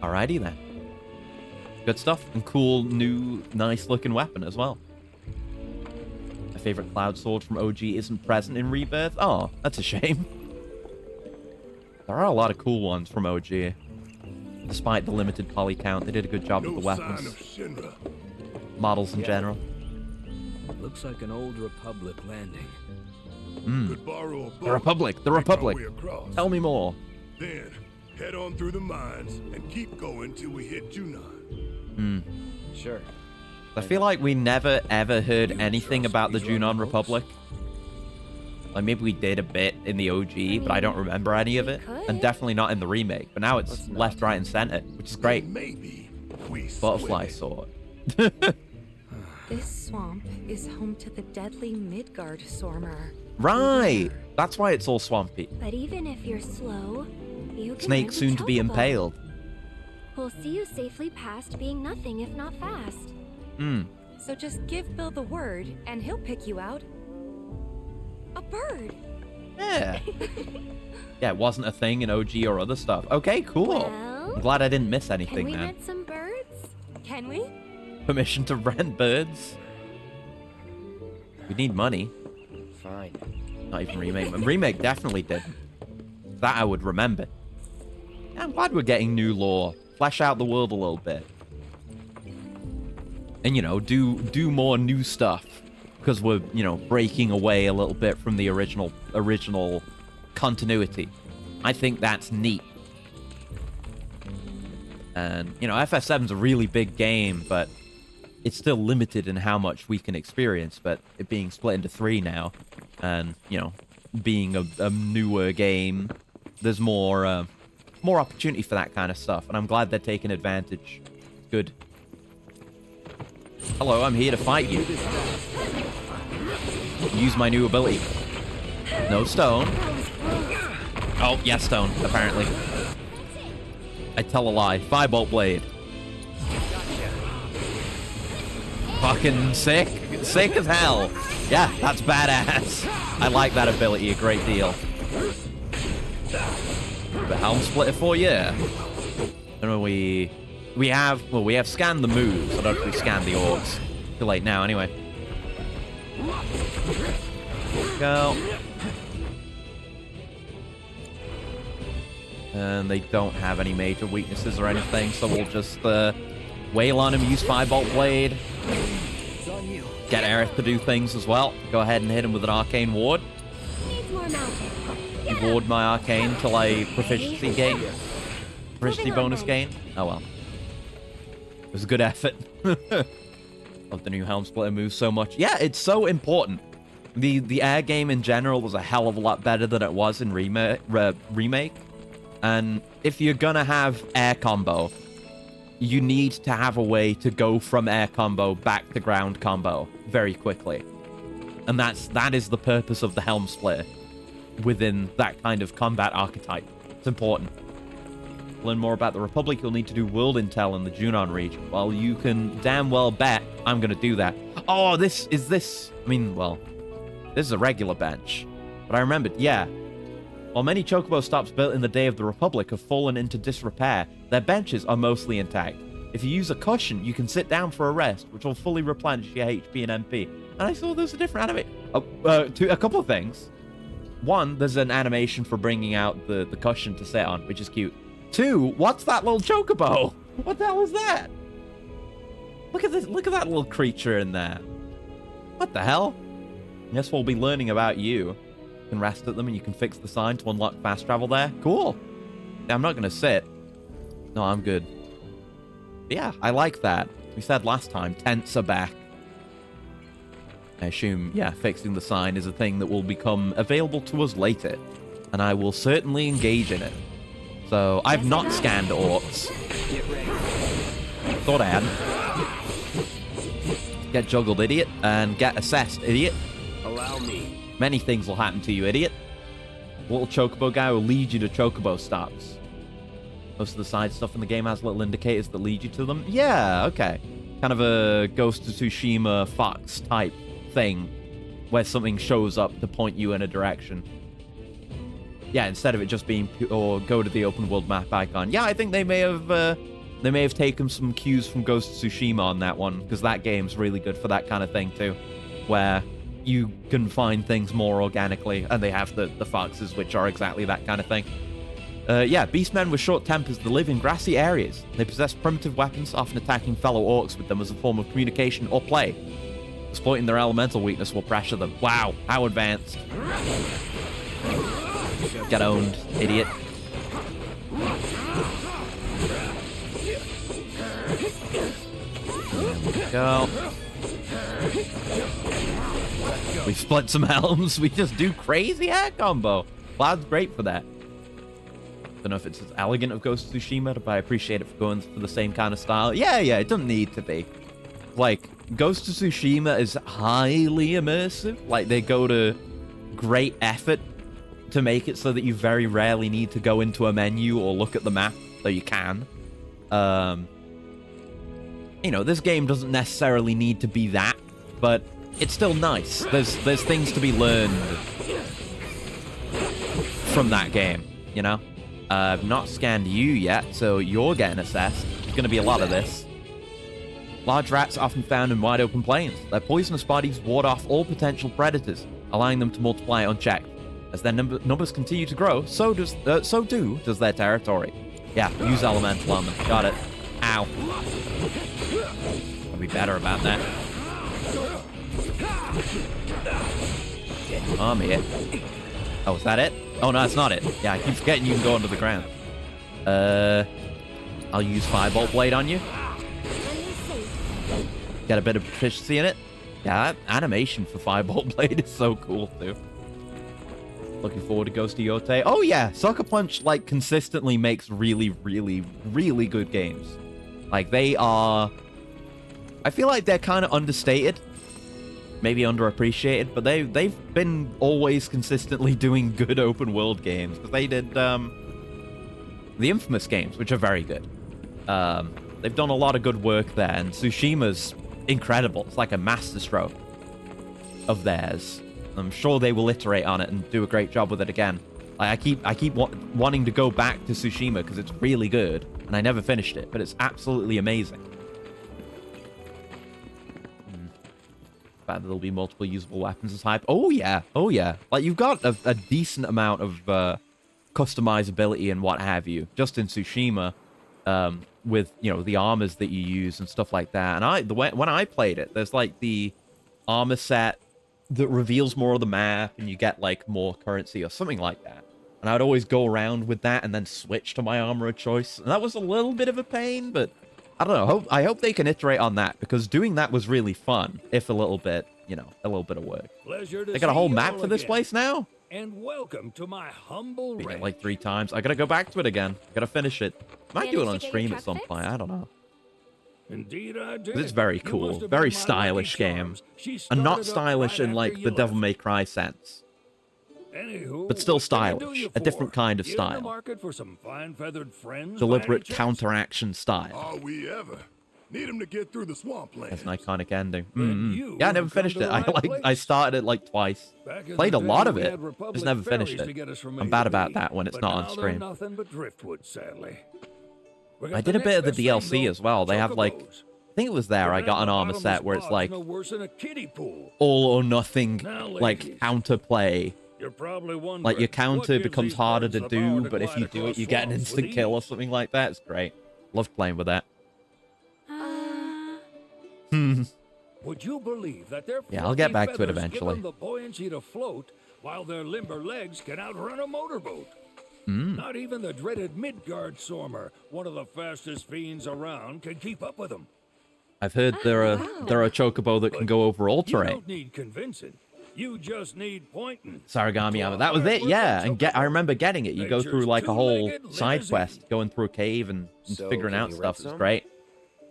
Alrighty then. Good stuff. And cool, new, nice-looking weapon as well. My favorite Cloud Sword from OG isn't present in Rebirth. Oh, that's a shame. There are a lot of cool ones from OG. Despite the limited poly count, they did a good job with the weapons. Models in general. Looks like an old Republic landing. Could borrow a boat. The Republic, the make our Republic. way across. Tell me more. Then head on through the mines and keep going till we hit Junon. Sure. I feel like we never ever heard anything about the Junon Republic. Like, maybe we did a bit in the OG, but I don't remember any of it. And definitely not in the remake. But now it's left, right, and center, which is great. Maybe we Butterfly swim sword. This swamp is home to the deadly Midgard Sormer. Right! That's why it's all swampy. But even if you're slow, you can Snake rent a soon to be chocobo. impaled. We'll see you safely past being nothing if not fast. So just give Bill the word, and he'll pick you out. A bird. Yeah. Yeah, it wasn't a thing in OG or other stuff. Okay, cool. Well, I'm glad I didn't miss can anything we then. rent some birds? Can we? Permission to rent birds. We need money. Fine. Not even remake. Remake definitely didn't. That I would remember. Yeah, I'm glad we're getting new lore. Flesh out the world a little bit. And, you know, do more new stuff. Because we're, you know, breaking away a little bit from the original continuity. I think that's neat. And, you know, FF7's a really big game, but it's still limited in how much we can experience. But it being split into 3 now, and, you know, being a newer game, there's more opportunity for that kind of stuff. And I'm glad they're taking advantage. Good. Hello, I'm here to fight you. Use my new ability. No stone. Oh, yes, stone, apparently. I tell a lie. Firebolt Blade. Fucking sick. Sick as hell. Yeah, that's badass. I like that ability a great deal. The Helm Splitter for you. I don't know, we have scanned the moves. I don't know if we scanned the orcs. Too late now, anyway. Go. And they don't have any major weaknesses or anything, so we'll just wail on him, use Firebolt Blade. Get Aerith to do things as well. Go ahead and hit him with an Arcane Ward. Needs more mountain. You ward my Arcane till I proficiency gain. Proficiency bonus gain. Oh well. It was a good effort. Love the new Helm Splitter move so much. Yeah, it's so important. The air game in general was a hell of a lot better than it was in Remake. And if you're gonna have air combo, you need to have a way to go from air combo back to ground combo very quickly. And that is the purpose of the Helm Splitter within that kind of combat archetype. It's important. To learn more about the Republic, you'll need to do world intel in the Junon region. Well, you can damn well bet I'm gonna do that. Oh, this... I mean, well, this is a regular bench. But I remembered, yeah. While many chocobo stops built in the day of the Republic have fallen into disrepair, their benches are mostly intact. If you use a cushion, you can sit down for a rest, which will fully replenish your HP and MP. And I saw there's a different a couple of things. One, there's an animation for bringing out the cushion to sit on, which is cute. Two, what's that little chocobo? What the hell is that? Look at this! Look at that little creature in there. What the hell? Guess we'll be learning about you. You can rest at them and you can fix the sign to unlock fast travel there. Cool. I'm not gonna sit. No, I'm good. But yeah, I like that. We said last time, tents are back. I assume, yeah, fixing the sign is a thing that will become available to us later. And I will certainly engage in it. So, I've not scanned orcs. Thought I had. Get juggled, idiot. And get assessed, idiot. Allow me. Many things will happen to you, idiot. Little chocobo guy will lead you to chocobo stops. Most of the side stuff in the game has little indicators that lead you to them. Yeah, okay. Kind of a Ghost of Tsushima Fox type thing, where something shows up to point you in a direction. Yeah, instead of it just being or go to the open world map icon. Yeah, I think they may have taken some cues from Ghost of Tsushima on that one, because that game's really good for that kind of thing too, where you can find things more organically, and they have the foxes, which are exactly that kind of thing. Yeah, beastmen with short tempers that live in grassy areas. They possess primitive weapons, often attacking fellow orcs with them as a form of communication or play. Exploiting their elemental weakness will pressure them. Wow, how advanced. Get owned, idiot. There we go. We split some helms. We just do crazy hack combo. Cloud's great for that. Don't know if it's as elegant of Ghost of Tsushima, but I appreciate it for going for the same kind of style. Yeah, it doesn't need to be. Like, Ghost of Tsushima is highly immersive. Like, they go to great effort to make it so that you very rarely need to go into a menu or look at the map, though you can. You know, this game doesn't necessarily need to be that, but it's still nice. There's things to be learned from that game, you know? I've not scanned you yet, so you're getting assessed. There's going to be a lot of this. Large rats are often found in wide open plains. Their poisonous bodies ward off all potential predators, allowing them to multiply unchecked. As their numbers continue to grow, so does their territory. Yeah, use elemental on them. Got it. Ow. Gotta be better about that. I'm here. Oh, is that it? Oh, no, that's not it. Yeah, I keep forgetting you can go under the ground. I'll use Firebolt Blade on you. Get a bit of proficiency in it. Yeah, that animation for Firebolt Blade is so cool, too. Looking forward to Ghost of Yote. Oh, yeah, Sucker Punch, like, consistently makes really, really, really good games. Like, they are... I feel like they're kind of understated. Maybe underappreciated, but they've been always consistently doing good open world games. Because they did the Infamous games, which are very good. They've done a lot of good work there, and Tsushima's incredible. It's like a masterstroke of theirs. I'm sure they will iterate on it and do a great job with it again. Like, I keep wanting to go back to Tsushima because it's really good, and I never finished it, but it's absolutely amazing. The fact that there'll be multiple usable weapons is hype. Oh yeah, oh yeah. Like you've got a decent amount of customizability and what have you, just in Tsushima, with the armors that you use and stuff like that. And when I played it, there's like the armor set that reveals more of the map, and you get like more currency or something like that. And I'd always go around with that and then switch to my armor of choice. And that was a little bit of a pain, but I don't know. I hope they can iterate on that, because doing that was really fun, if a little bit, a little bit of work. They got a whole map for this place now? And welcome to my humble Beat it ranch. like 3 times. I gotta go back to it again. I gotta finish it. Might do it on Managed to get stream your at some truck point. I don't know. Indeed I did. It's very You cool. must have Very been my stylish lucky game. charms. She And not started up stylish right in like after the you Devil left. May Cry sense. Anywho, But still what can I do stylish. you A different for? kind of You in the style. market for some fine-feathered friends, by Deliberate any chance? counteraction style. Are we ever? Need him to get through the swampland. That's an iconic ending. Then you Yeah, I never have come finished to it. the I right I place. started it like twice. Back in Played the a lot day, of we it. had Republic Just never finished ferries it. to get us from I'm A bad to about B, that when it's but not on now they're stream. nothing but driftwood, sadly. We got I the did a next bit of the best thing, DLC though, as well. They have like, chocobos. I think it was there. I Living got in an a armor set bottomless where it's bog's like no worse than a kiddie pool. all or nothing, Now, like ladies, counterplay. You're probably wondering, Like your what counter gives becomes these harder birds to the power do, to but if glide you do it, across you get an swamps instant with kill or ease? something like that. It's great. Love playing with that. Would you believe that their Yeah, I'll get fluffy back to it feathers eventually. give them the buoyancy to float, while their limber legs can outrun a motorboat? Hmm. Not even the dreaded Midgard Sormer, one of the fastest fiends around, can keep up with them. I've heard there are a chocobo that can go over all You terrain. don't need convincing. You just need pointing. Sarigami armor. That was it, yeah. And I remember getting it. You go through like a whole side quest, going through a cave and So, figuring can out you stuff. rent It's some? great.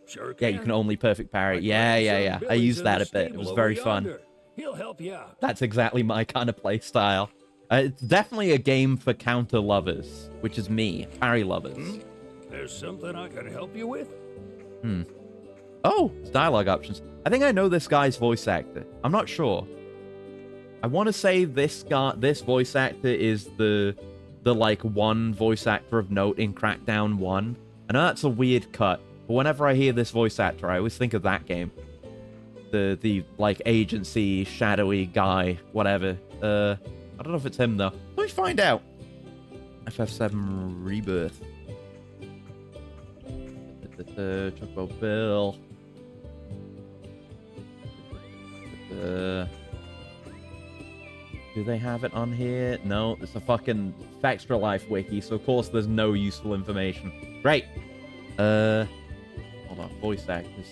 Sure Yeah, can. you can only perfect parry. My Yeah. grandson I Billy's used in that the a bit. It stable was over very fun. yonder. He'll help you out. That's exactly my kind of play style. It's definitely a game for counter lovers, which is me, parry lovers. There's something I can help you with? Oh, it's dialogue options. I think I know this guy's voice actor. I'm not sure. I want to say this voice actor is the like one voice actor of note in Crackdown 1. I know that's a weird cut, but whenever I hear this voice actor, I always think of that game. The like agency shadowy guy, whatever. I don't know if it's him though. Let me find out. FF7 Rebirth. Chocobo Bill. Do they have it on here? No, it's a fucking Extra Life wiki, so of course there's no useful information. Great. Hold on, voice actors.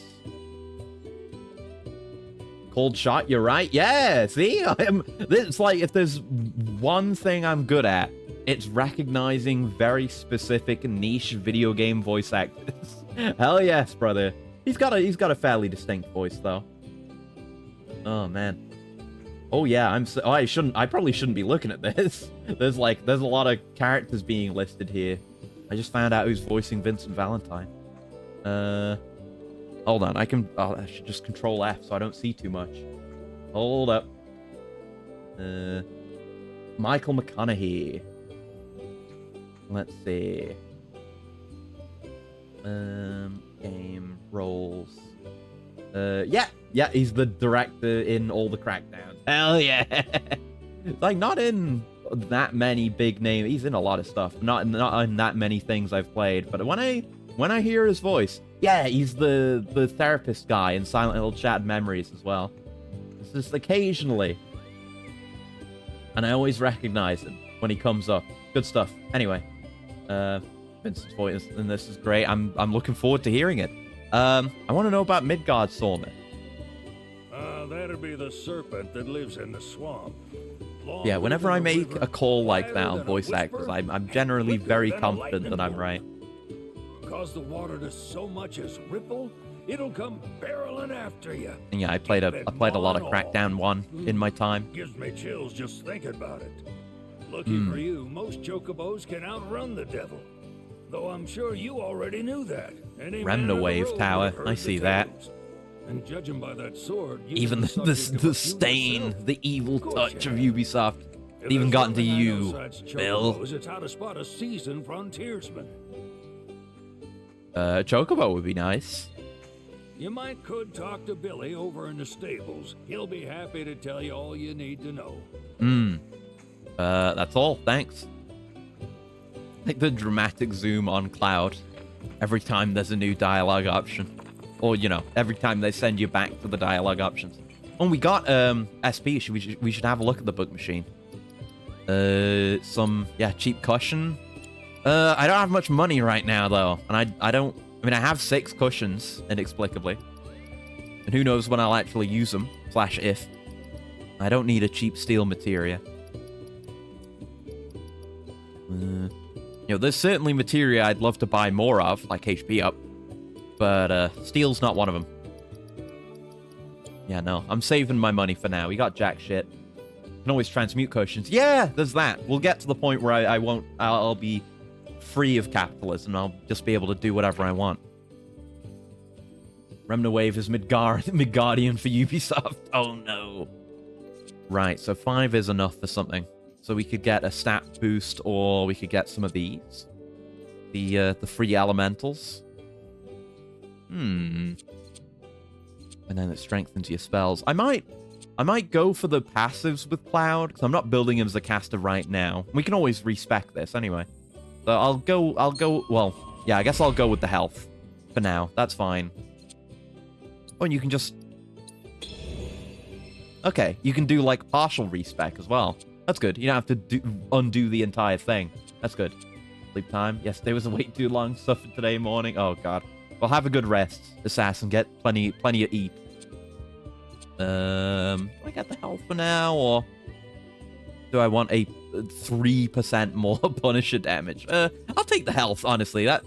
Cold shot, you're right. Yeah, see? It's like if there's one thing I'm good at, it's recognizing very specific niche video game voice actors. Hell yes, brother. He's got a fairly distinct voice though. Oh man. Oh yeah, I probably shouldn't be looking at this. There's a lot of characters being listed here. I just found out who's voicing Vincent Valentine. Hold on, I should just control F so I don't see too much. Hold up. Michael McConaughey. Let's see. Game roles. Yeah, he's the director in all the Crackdowns. Hell yeah! Like, not in that many big names. He's in a lot of stuff. Not in that many things I've played. But when I hear his voice, yeah, he's the therapist guy in Silent Hill Shattered Memories as well. It's just occasionally. And I always recognize him when he comes up. Good stuff. Anyway, Vincent's voice in this is great. I'm looking forward to hearing it. I want to know about Midgard Sormer. That'd be the serpent that lives in the swamp. Yeah, whenever I make a call like that on voice actors, I'm generally very confident that I'm right. Cause the water to so much as ripple, it'll come barreling after you. And yeah, I played a lot of Crackdown 1 in my time. Gives me chills just thinking about it. Lucky for you, most chocobos can outrun the devil. Though I'm sure you already knew that. Any man Remna on the Wave road Tower, would've heard I the see that. tales. And judging by that sword, you Even must have the sucked into a few stain, yourself. the evil Of course touch you of have. Ubisoft. If Even there's gotten to one thing I know you, besides Bill. chocobos, it's how to spot a seasoned frontiersman. Chocobo would be nice. could talk to Billy over in the stables. He'll be happy to tell you all you need to know. That's all. Thanks. Like the dramatic zoom on Cloud every time there's a new dialogue option. Or, you know, every time they send you back to the dialogue options. Oh, we got SP. We should have a look at the book machine. Some cheap cushion. I don't have much money right now though, and I have 6 cushions inexplicably, and who knows when I'll actually use them. / if. I don't need a cheap steel materia. You know, there's certainly materia I'd love to buy more of, like HP up, but steel's not one of them. Yeah, no, I'm saving my money for now. We got jack shit. Can always transmute cushions. Yeah, there's that. We'll get to the point where I'll be free of capitalism. I'll just be able to do whatever I want. Remnant Wave is Midgardian for Ubisoft. Oh no. Right, so 5 is enough for something. So we could get a stat boost, or we could get some of these. The free elementals. And then it strengthens your spells. I might go for the passives with Cloud, because I'm not building him as a caster right now. We can always respec this anyway. So I'll go, well, yeah, I guess I'll go with the health for now. That's fine. Oh, and you can just... Okay, you can do, like, partial respec as well. That's good. You don't have to undo the entire thing. That's good. Sleep time. Yesterday was way too long. Suffered today morning. Oh, God. Well, have a good rest, Assassin. Get plenty of eat. Do I get the health for now, or do I want a 3% more Punisher damage? I'll take the health, honestly. That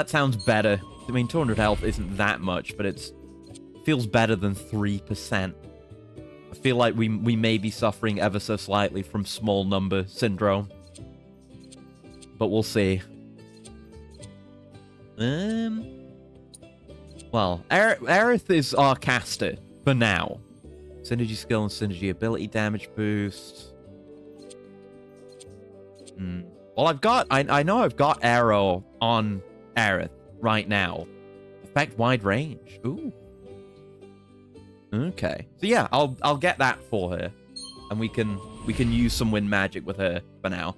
sounds better. I mean, 200 health isn't that much, but it feels better than 3%. I feel like we may be suffering ever so slightly from small number syndrome. But we'll see. Well, Aerith is our caster for now. Synergy skill and synergy ability damage boost. Well, I know I've got Arrow on Aerith right now. Effect wide range. Ooh. Okay. So yeah, I'll get that for her, and we can use some wind magic with her for now.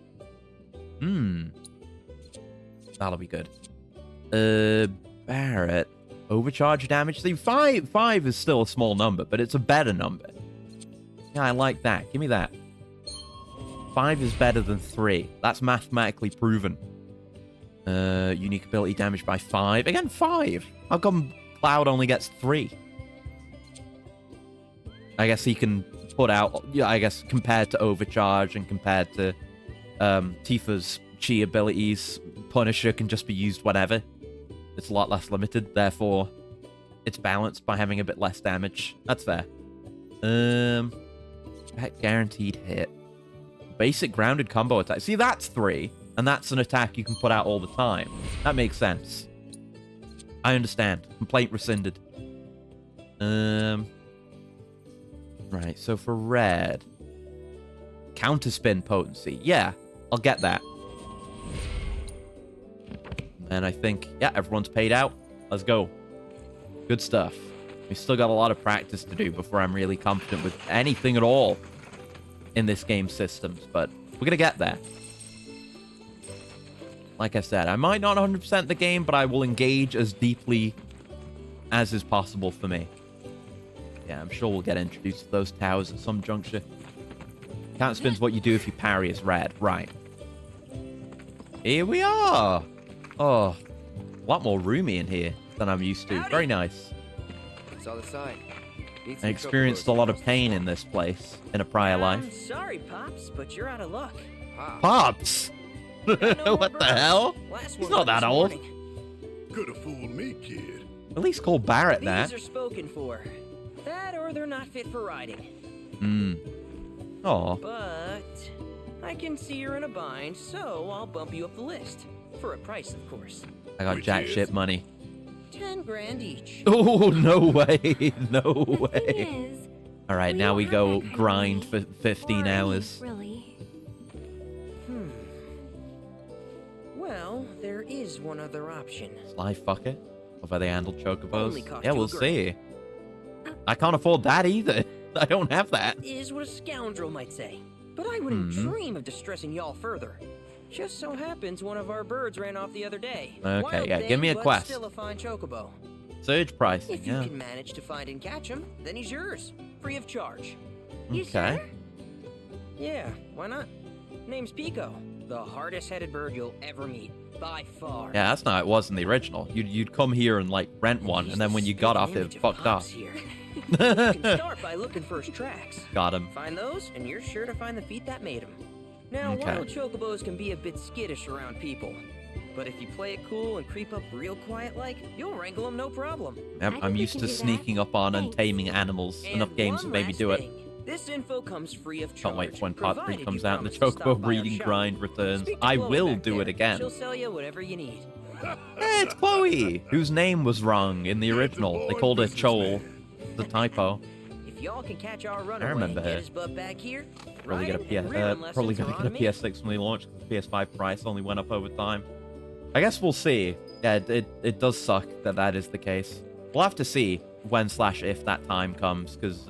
That'll be good. Barret. Overcharge damage. See, 5 is still a small number, but it's a better number. Yeah, I like that. Give me that. 5 is better than 3. That's mathematically proven. Unique ability damage by 5. Again, 5. How come Cloud only gets 3? I guess he can put out... Yeah, I guess compared to Overcharge and compared to Tifa's Chi abilities, Punisher can just be used whenever. It's a lot less limited, therefore it's balanced by having a bit less damage. That's fair. Guaranteed hit. Basic grounded combo attack. See, that's 3, and that's an attack you can put out all the time. That makes sense. I understand. Complaint rescinded. Right, so for red... Counterspin potency. Yeah, I'll get that. And I think, yeah, everyone's paid out. Let's go. Good stuff. We still got a lot of practice to do before I'm really confident with anything at all in this game's systems, but we're going to get there. Like I said, I might not 100% the game, but I will engage as deeply as is possible for me. Yeah, I'm sure we'll get introduced to those towers at some juncture. Counterspin's what you do if you parry as red. Right. Here we are. Oh, a lot more roomy in here than I'm used to. Very nice. Saw the sign. I experienced a lot of pain in this place in a prior life. Sorry, Pops, but you're out of luck. Pops? What the hell? He's not that old. Could have fooled me, kid. At least call Barret that. These are spoken for. That or they're not fit for riding. Aw. But I can see you're in a bind, so I'll bump you up the list. For a price, of course. I got jack shit money. 10 grand each. Oh, no way. No The way. thing is, All right, we now don't we have go that kind of grind money. for 15 Or hours. Really. Well, there is one other option. Sly fucker. of how they handle chocobos. Only cost Yeah, you a we'll grand. see. I can't afford that either. I don't have that. Is what a scoundrel might say. But I wouldn't Hmm. dream of distressing y'all further. Just so happens one of our birds ran off the other day. Okay, Wild yeah, thing, give me a but quest. Still a fine chocobo. Surge pricing, If you yeah. can manage to find and catch him, then he's yours, free of charge. You Okay. sure? Yeah, why not? Name's Pico, the hardest-headed bird you'll ever meet, by far. Yeah, that's not how it was in the original. You'd come here and like rent one, He's and then the when you got off, spitting it image of fucked Pops off. Here. You can start by looking for his tracks. Got him. Find those, and you're sure to find the feet that made him. Now, Okay. wild chocobos can be a bit skittish around people. But if you play it cool and creep up real quiet-like, you'll wrangle them no problem. Yep, I I'm think we used can to do that. sneaking up on and Thanks. taming animals. And Enough games have one made me last do it. thing. This info comes free of charge. Can't wait for when part 3 provided comes you out and the promise to stop chocobo by our breeding shop. grind returns. Speak to I Chloe will back do there. it again. She'll sell you whatever you need. Hey, it's Chloe, whose name was wrong in the original. They called her Chol. The typo. If y'all can catch our runaway remember and get her. his butt back here, Probably get a riding and rearing probably lessons gonna are get a on me. PS6 when they launch. The PS5 price only went up over time. I guess we'll see. Yeah, it does suck that that is the case. We'll have to see when/if that time comes, because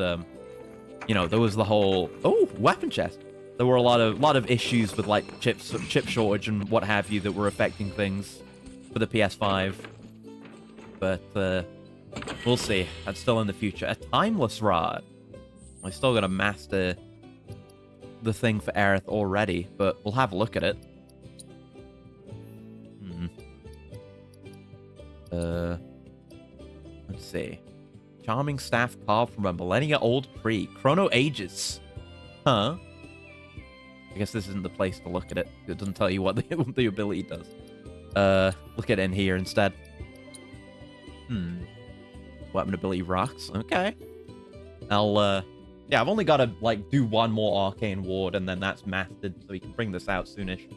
you know, there was the whole weapon chest. There were a lot of issues with like chip shortage and what have you that were affecting things for the PS5. But we'll see. That's still in the future. A timeless rod. I still gotta master the thing for Aerith already, but we'll have a look at it. Let's see. Charming staff carved from a millennia-old tree. Chrono Ages. Huh? I guess this isn't the place to look at it. It doesn't tell you what the ability does. Look at it in here instead. Weapon ability rocks. Okay. Yeah, I've only got to, like, do one more Arcane Ward, and then that's mastered, so we can bring this out soonish.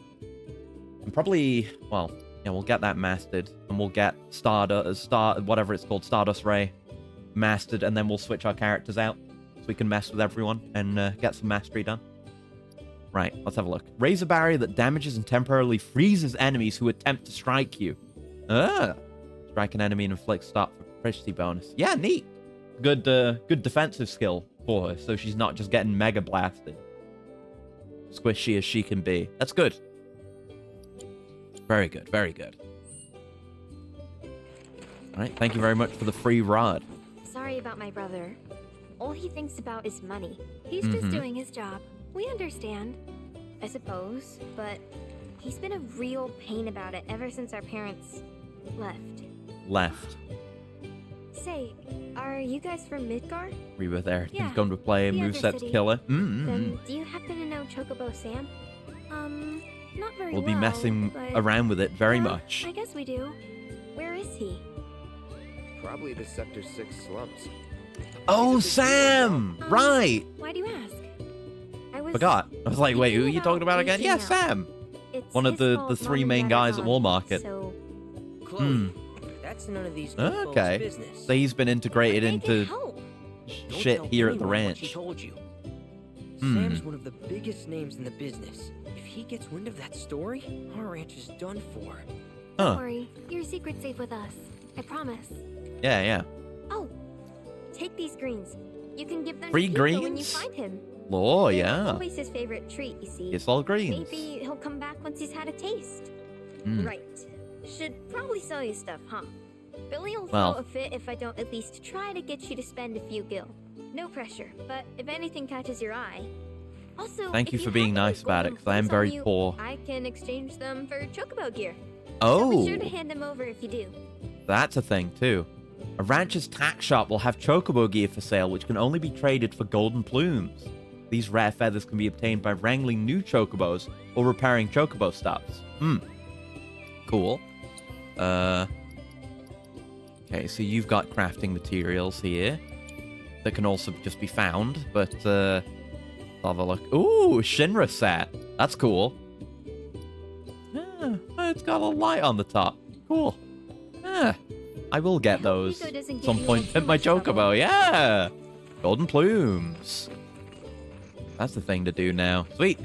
And probably, well, yeah, we'll get that mastered, and we'll get whatever it's called, Stardust Ray, mastered, and then we'll switch our characters out, so we can mess with everyone, and get some mastery done. Right, let's have a look. Raise a barrier that damages and temporarily freezes enemies who attempt to strike you. Strike an enemy and inflict start for proficiency bonus. Yeah, neat. Good defensive skill for her, so she's not just getting mega blasted. Squishy as she can be. That's good. Very good, very good. Alright, thank you very much for the free rod. Sorry about my brother. All he thinks about is money. He's just doing his job. We understand, I suppose, but he's been a real pain about it ever since our parents left. Say, are you guys from Midgar? Rebirth Aerith Yeah, going to play a the other moveset to city. kill her. Then do you happen to know Chocobo Sam? Not very We'll well. be messing but, around with it very yeah, much. I guess we do. Where is he? Probably the Sector 6 slums. Oh, Sam! Right! Why do you ask? I was Forgot. I was like, wait, who are thinking you talking about again? reaching Yeah, out. Sam! It's One of his the fault three Mom main and Dad are guys at gone, Market. So Chloe, that's none of these goofballs' Okay. business. So he's been integrated they can into help. Don't shit tell here at the anyone what she ranch. told you. Hmm. Sam's one of the biggest names in the business. If he gets wind of that story, our ranch is done for. Don't Huh. worry, your secret's safe with us. I promise. Yeah, yeah. Oh, take these greens. You can give them Free to Pico when you greens? find him. Oh, They're yeah. always his favorite treat, you see. It's all greens. Maybe he'll come back once he's had a taste. Mm. Right. Should probably sell you stuff, huh? Billy will Well. throw a fit if I don't at least try to get you to spend a few gil. No pressure, but if anything catches your eye. Also, Thank if you for being have any nice about it, golden 'cause I am fleece on very you, poor. I can exchange them for Chocobo gear. So Oh, be sure to hand them over if you do. that's a thing too. A rancher's tack shop will have chocobo gear for sale, which can only be traded for golden plumes. These rare feathers can be obtained by wrangling new chocobos or repairing chocobo stops. Cool. Okay, so you've got crafting materials here that can also just be found, but let's have a look. Ooh, Shinra set. That's cool. Yeah, it's got a light on the top. Cool. Yeah, I will get I hope those Pico doesn't at give some you point too in my much trouble. chocobo. Yeah, golden plumes. That's the thing to do now. Sweet.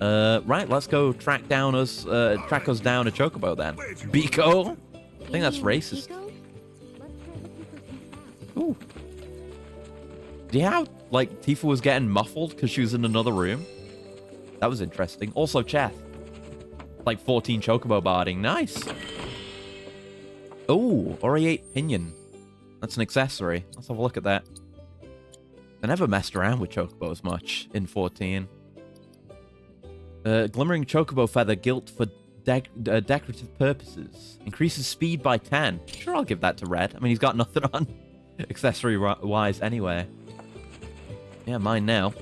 Right, let's go track us down a chocobo then. Biko? I think that's You mean racist. Pico? Ooh. Yeah, like, Tifa was getting muffled because she was in another room. That was interesting. Also, Cheth. Like 14 Chocobo barding. Nice. Oh, Aureate Pinion. That's an accessory. Let's have a look at that. I never messed around with Chocobos much in 14. Glimmering Chocobo Feather, gilt for decorative purposes. Increases speed by 10. Sure, I'll give that to Red. I mean, he's got nothing on accessory-wise anyway. Yeah, mine now.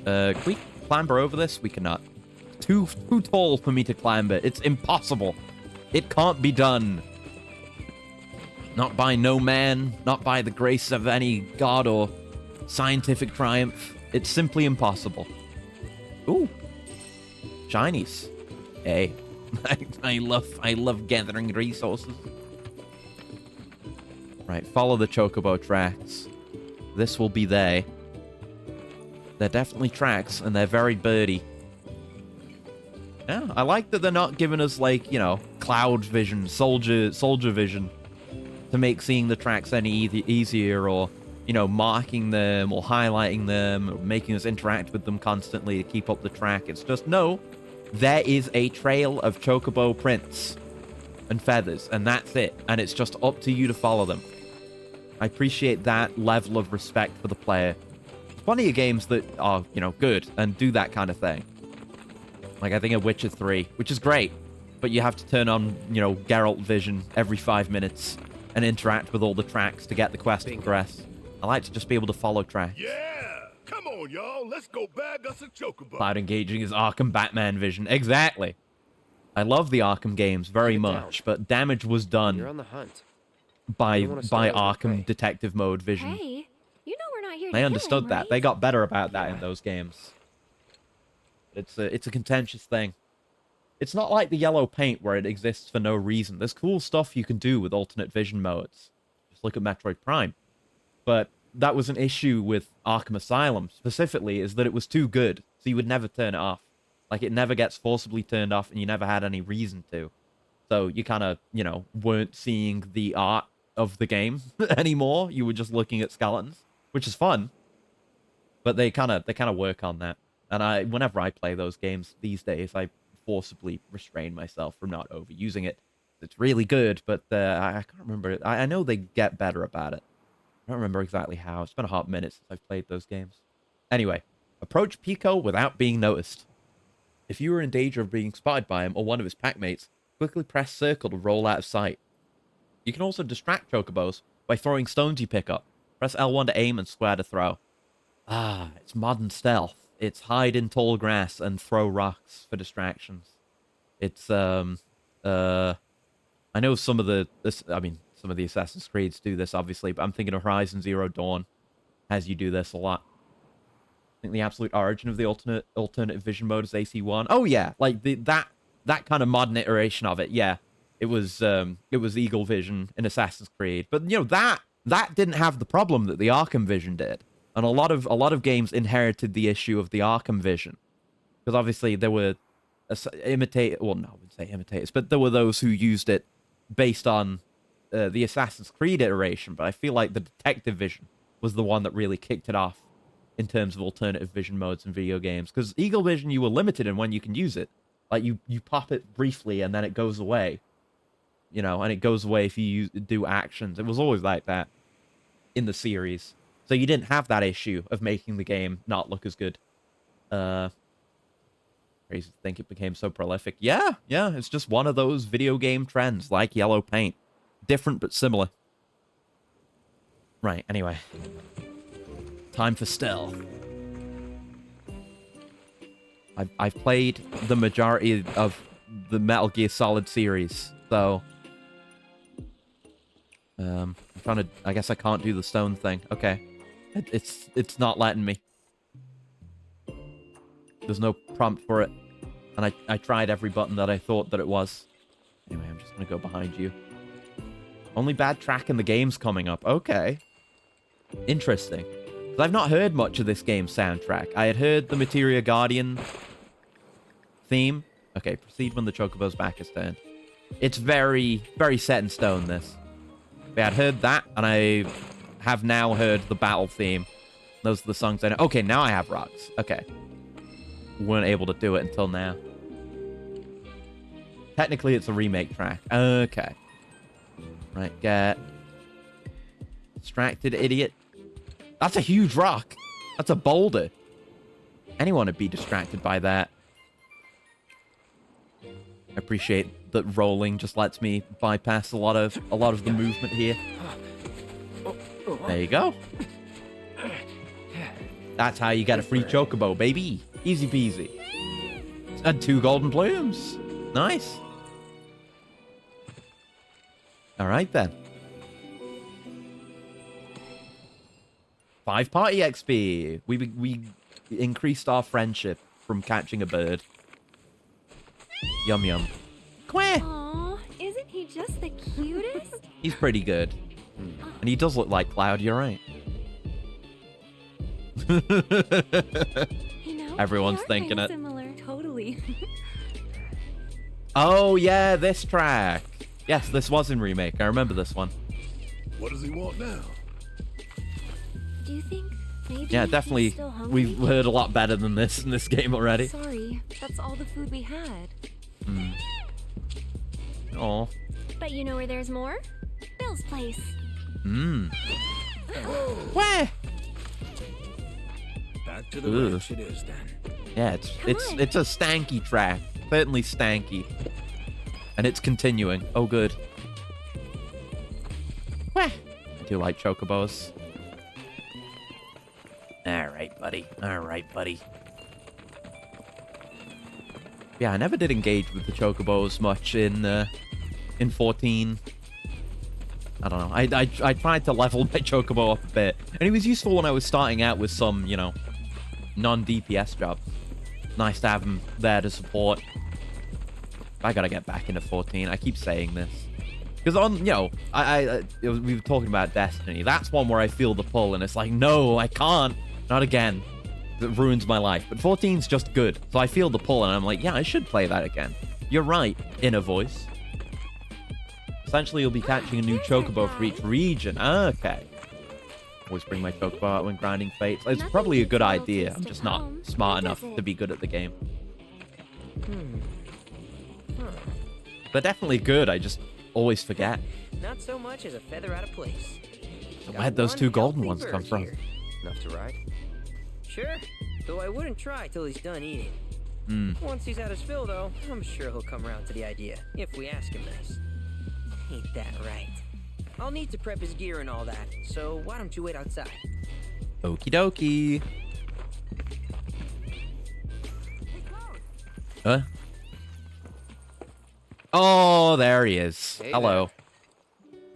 Can we clamber over this? We cannot. Too tall for me to climb it. It's impossible. It can't be done. Not by no man, not by the grace of any god or scientific triumph. It's simply impossible. Ooh. Shinies. Hey. I love gathering resources. Right, follow the Chocobo tracks. This will be they. They're definitely tracks, and they're very birdy. Yeah, I like that they're not giving us, like, you know, cloud vision, soldier vision to make seeing the tracks any easier, or, you know, marking them or highlighting them, or making us interact with them constantly to keep up the track. It's just, no, there is a trail of Chocobo prints and feathers, and that's it. And it's just up to you to follow them. I appreciate that level of respect for the player. There's plenty of games that are, you know, good and do that kind of thing. Like, I think of Witcher 3, which is great, but you have to turn on, you know, Geralt vision every 5 minutes and interact with all the tracks to get the quest to progress. I like to just be able to follow tracks. Yeah! Come on, y'all. Let's go bag us a Chocobo. Cloud engaging is Arkham Batman vision. Exactly. I love the Arkham games very much, but damage was done You're on the hunt. by Arkham Detective Mode vision. Hey, you know we're not here to They kill understood him, that. right? They got better about that in those games. It's a contentious thing. It's not like the yellow paint where it exists for no reason. There's cool stuff you can do with alternate vision modes. Just look at Metroid Prime. But that was an issue with Arkham Asylum, specifically, is that it was too good, so you would never turn it off. Like, it never gets forcibly turned off, and you never had any reason to. So you kind of, you know, weren't seeing the art of the game anymore. You were just looking at skeletons, which is fun. But they kind of work on that. And whenever I play those games these days, I forcibly restrain myself from not overusing it. It's really good, but I can't remember it. I know they get better about it. I don't remember exactly how. It's been a hot minute since I've played those games. Anyway, approach Pico without being noticed. If you are in danger of being spotted by him or one of his packmates, quickly press circle to roll out of sight. You can also distract Chocobos by throwing stones you pick up. Press L1 to aim and square to throw. Ah, it's modern stealth. It's hide in tall grass and throw rocks for distractions. It's, I know some of the Assassin's Creeds do this, obviously, but I'm thinking of Horizon Zero Dawn has you do this a lot. I think the absolute origin of the alternate vision mode is AC1. Oh, yeah, like, that kind of modern iteration of it, yeah. It was Eagle Vision in Assassin's Creed. But, you know, that didn't have the problem that the Arkham Vision did. And a lot of games inherited the issue of the Arkham Vision. Because obviously there were imitators, well, no, I wouldn't say imitators, but there were those who used it based on the Assassin's Creed iteration. But I feel like the Detective Vision was the one that really kicked it off in terms of alternative vision modes in video games. Because Eagle Vision, you were limited in when you can use it. Like, you pop it briefly and then it goes away. You know, and it goes away if you do actions. It was always like that in the series. So you didn't have that issue of making the game not look as good. Crazy to think it became so prolific. Yeah, it's just one of those video game trends, like yellow paint. Different but similar. Right, anyway. Time for stealth. I've played the majority of the Metal Gear Solid series, so... I'm trying to... I guess I can't do the stone thing. Okay. It's not letting me. There's no prompt for it. And I tried every button that I thought that it was. Anyway, I'm just going to go behind you. Only bad track in the game's coming up. Okay. Interesting. 'Cause I've not heard much of this game's soundtrack. I had heard the Materia Guardian theme. Okay, proceed when the Chocobo's back is turned. It's very, very set in stone, this. But I'd heard that, and I have now heard the battle theme. Those are the songs I know. Okay, now I have rocks. Okay. Weren't able to do it until now. Technically, it's a remake track. Okay. Right, get... Distracted idiot. That's a huge rock. That's a boulder. Anyone would be distracted by that. I appreciate that rolling just lets me bypass a lot of the movement here. There you go. That's how you get a free chocobo, baby. Easy peasy. And 2 golden plumes. Nice. All right, then. 5 party XP. We increased our friendship from catching a bird. Yum yum. Quack. Aw, isn't he just the cutest? He's pretty good. And he does look like Cloud, you're right. You know, Everyone's they are thinking kinda it. Similar. Totally. Oh, yeah, this track. Yes, this was in Remake. I remember this one. What does he want now? Do you think maybe Yeah, he's definitely. still hungry? We've heard a lot better than this in this game already. Sorry, that's all the food we had. Oh. But you know where there's more? Bill's place. Where? Back to the Ugh. ranch it is then. Yeah, on. it's a stanky track. Certainly stanky. And it's continuing. Oh, good. Where? I do like chocobos. All right, buddy. All right, buddy. Yeah, I never did engage with the chocobos much in 14. I don't know. I tried to level my chocobo up a bit, and it was useful when I was starting out with some, you know, non-DPS jobs. Nice to have them there to support. I gotta get back into 14. I keep saying this because on, you know, we were talking about Destiny. That's one where I feel the pull, and it's like, no, I can't. Not again. It ruins my life. But 14's just good, so I feel the pull, and I'm like, yeah, I should play that again. You're right, inner voice. Essentially, you'll be catching a new chocobo for each region. Okay. Always bring my chocobo out when grinding fates. It's probably a good idea. I'm just not smart enough to be good at the game. They're definitely good. I just always forget. Not so much as a feather out of place. So Got where'd those one 2 golden healthy ones come bird from? here. Enough to ride? Sure, though I wouldn't try till he's done eating. Once he's had his fill, though, I'm sure he'll come around to the idea, if we ask him nice. Ain't that right? I'll need to prep his gear and all that, so why don't you wait outside? Okie dokie. Huh? Oh, there he is. Hey Hello.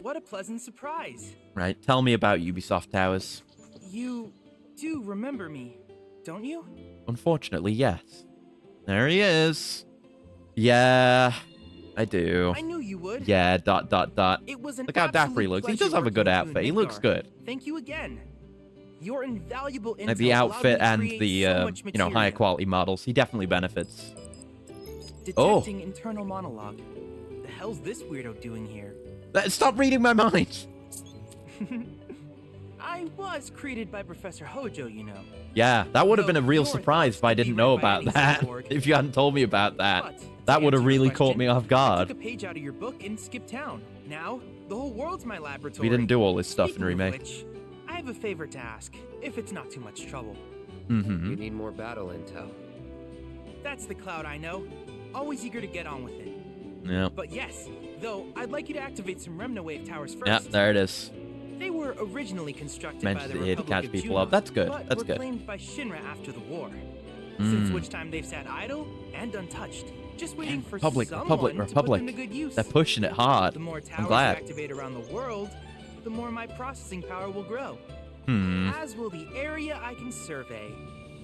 What a pleasant surprise. Right, tell me about Ubisoft Towers. You do remember me, don't you? Unfortunately, yes. There he is. Yeah, I do. I knew you would. Yeah, ... It was an Look how dapper he absolute looks. He pleasure does have a working good with you outfit. in He looks Midgar. good. Thank you again. Your invaluable intel Like the allowed me outfit to and create the, so much you know, higher material. quality models. He definitely benefits. Detecting internal monologue. The hell's this weirdo doing here? Stop reading my mind. I was created by Professor Hojo, you know. Yeah, that would have been a Though real your surprise if I thoughts could didn't be know read by about any that. cyborg. If you hadn't told me about that. But, to That would have answer your really caught question, me off I guard. took a page out of your book and skipped town. Now, the whole world's my laboratory. We didn't do all this stuff in Speaking of Remake. which, I have a favor to ask, if it's not too much trouble. We need more battle intel. That's the Cloud I know. Always eager to get on with it. Yeah. But yes, though, I'd like you to activate some Remna Wave towers first. Yeah, there it is. They were originally constructed Mentions by the it here to Republic catch of people up. Junon, That's good. but That's were good. claimed by Shinra after the war. Since Mm. which time they've sat idle and untouched, just waiting for Republic, someone Republic, to Republic. put them to good use. They're pushing it hard. The more I'm towers glad. you activate around the world, the more my processing power will grow. Hmm. As will the area I can survey.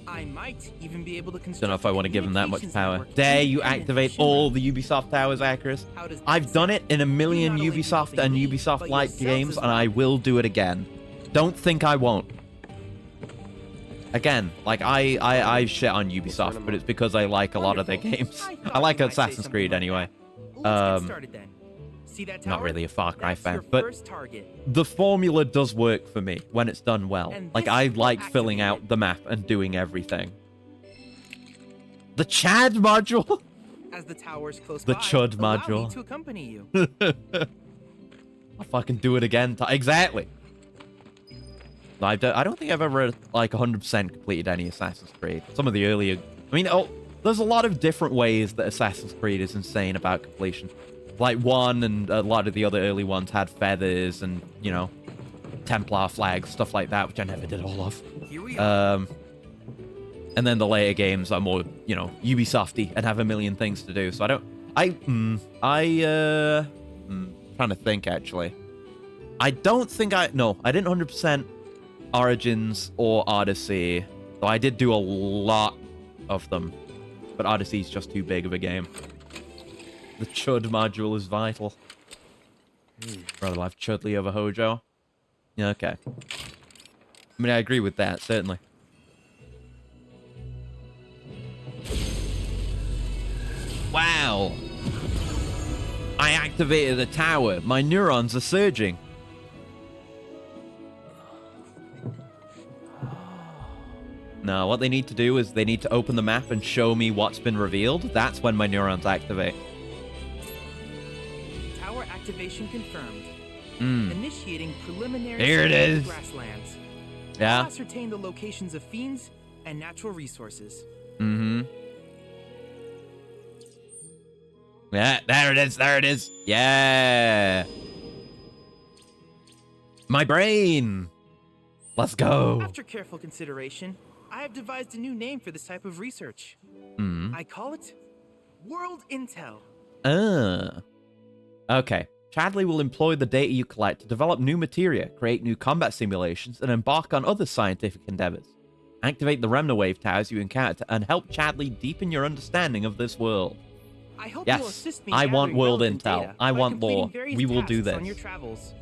I might even be able to construct. Don't know if I want to give them that much communications power. network Dare you independent of activate Shinra. all the Ubisoft Towers, Acris? How does that I've done sound? it in a million You not only do Ubisoft what and they need, Ubisoft but like yourselves games, as and I well. will do it again. Don't think I won't. Again, like I shit on Ubisoft, but it's because I like a lot of their Wonderful. games. I thought I like you might say Assassin's something Creed like anyway. that. Let's get started then. See that tower? Not really a Far Cry That's fan, your but first target. the formula does work for me when it's done well. And Like, this I will like filling activate out the map and doing everything. The Chad module? As the tower's close The by, Chud allow module. me to accompany you. I'll fucking do it again. Exactly. I don't think I've ever, like, 100% completed any Assassin's Creed. Some of the earlier... I mean, there's a lot of different ways that Assassin's Creed is insane about completion. Like, 1 and a lot of the other early ones had feathers and, you know, Templar flags, stuff like that, which I never did all of. Here we are. And then the later games are more, you know, Ubisofty and have a million things to do. So I don't... trying to think, actually. I don't think No, I didn't 100% Origins or Odyssey. Though I did do a lot of them. But Odyssey's just too big of a game. The Chud module is vital. Rather have Chudley over Hojo. Yeah, okay. I mean, I agree with that, certainly. Wow. I activated the tower. My neurons are surging. Now, what they need to do is they need to open the map and show me what's been revealed. That's when my neurons activate. Tower activation confirmed. Hmm. Initiating preliminary Here it scan of is. grasslands. Yeah? I'll ascertain the locations of fiends and natural resources. Mm-hmm. Yeah, there it is. There it is. Yeah. My brain. Let's go. After careful consideration, I have devised a new name for this type of research. I call it World Intel. Okay. Chadley will employ the data you collect to develop new materia, create new combat simulations, and embark on other scientific endeavors. Activate the Remna Wave towers you encounter and help Chadley deepen your understanding of this world. I hope Yes, you'll assist me I in want gathering world relevant intel. data I by want completing lore. various We will do tasks on this. your travels.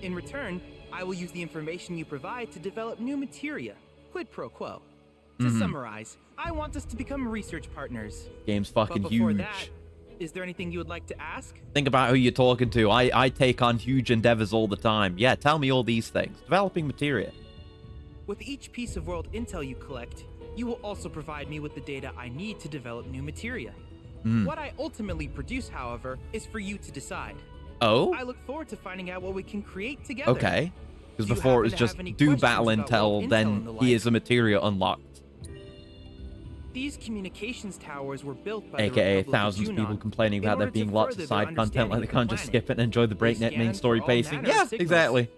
In return, I will use the information you provide to develop new materia. Quid pro quo. To summarize, I want us to become research partners. Game's But fucking before huge. that, is there anything you would like to ask? Think about who you're talking to. I take on huge endeavors all the time. Yeah, tell me all these things. Developing materia. With each piece of world intel you collect, you will also provide me with the data I need to develop new materia. What I ultimately produce, however, is for you to decide. Oh? I look forward to finding out what we can create together. Okay. Because Do you before it was happen to just have any do questions battle about intel, world intel then and the here's like? a materia unlocked. These communications towers were built by AKA the Republic of thousands of people Junon complaining in about there order to being lots of further side their content, like they understanding can't of the just skip it and planet. enjoy the breakneck They main scan story for all pacing. manner of Yeah, signals, exactly.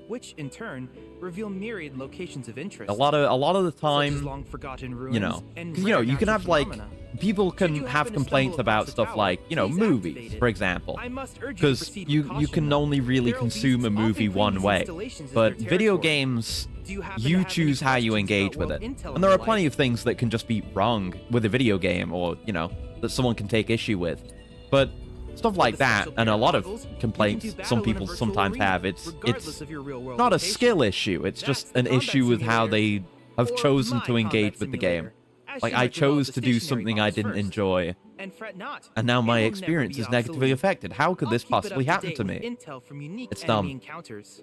Which in turn reveal myriad locations of interest. A lot of the such as time, long-forgotten ruins you know, and because you know rare you can natural have like phenomena. people Should can you have happen to complaints stumble about across a stuff tower, like, you know, please movies, activate it. for example. I must urge you to Because proceed you with you caution, can though. only really Feral consume a beasts movie often claim one these way, installations as but their video territory. games, Do you happen you to have any choose how you questions engage about with it. world intel And there are the plenty like? of things that can just be wrong with a video game, or you know, that someone can take issue with. But stuff like With that, special and a pair lot of goggles, you can complaints do battle some in a people virtual sometimes arena, have, it's regardless of your real-world not a location. skill issue, it's That's just the an combat issue with how simulator, they have or chosen my to engage combat with the game. simulator, as Like, you I might develop chose the to do stationary something I models didn't first. enjoy, And fret not, and now it my will experience never is be negatively obsolete. affected. How could I'll this keep it up possibly to happen date to with me? Intel from unique It's enemy dumb. encounters.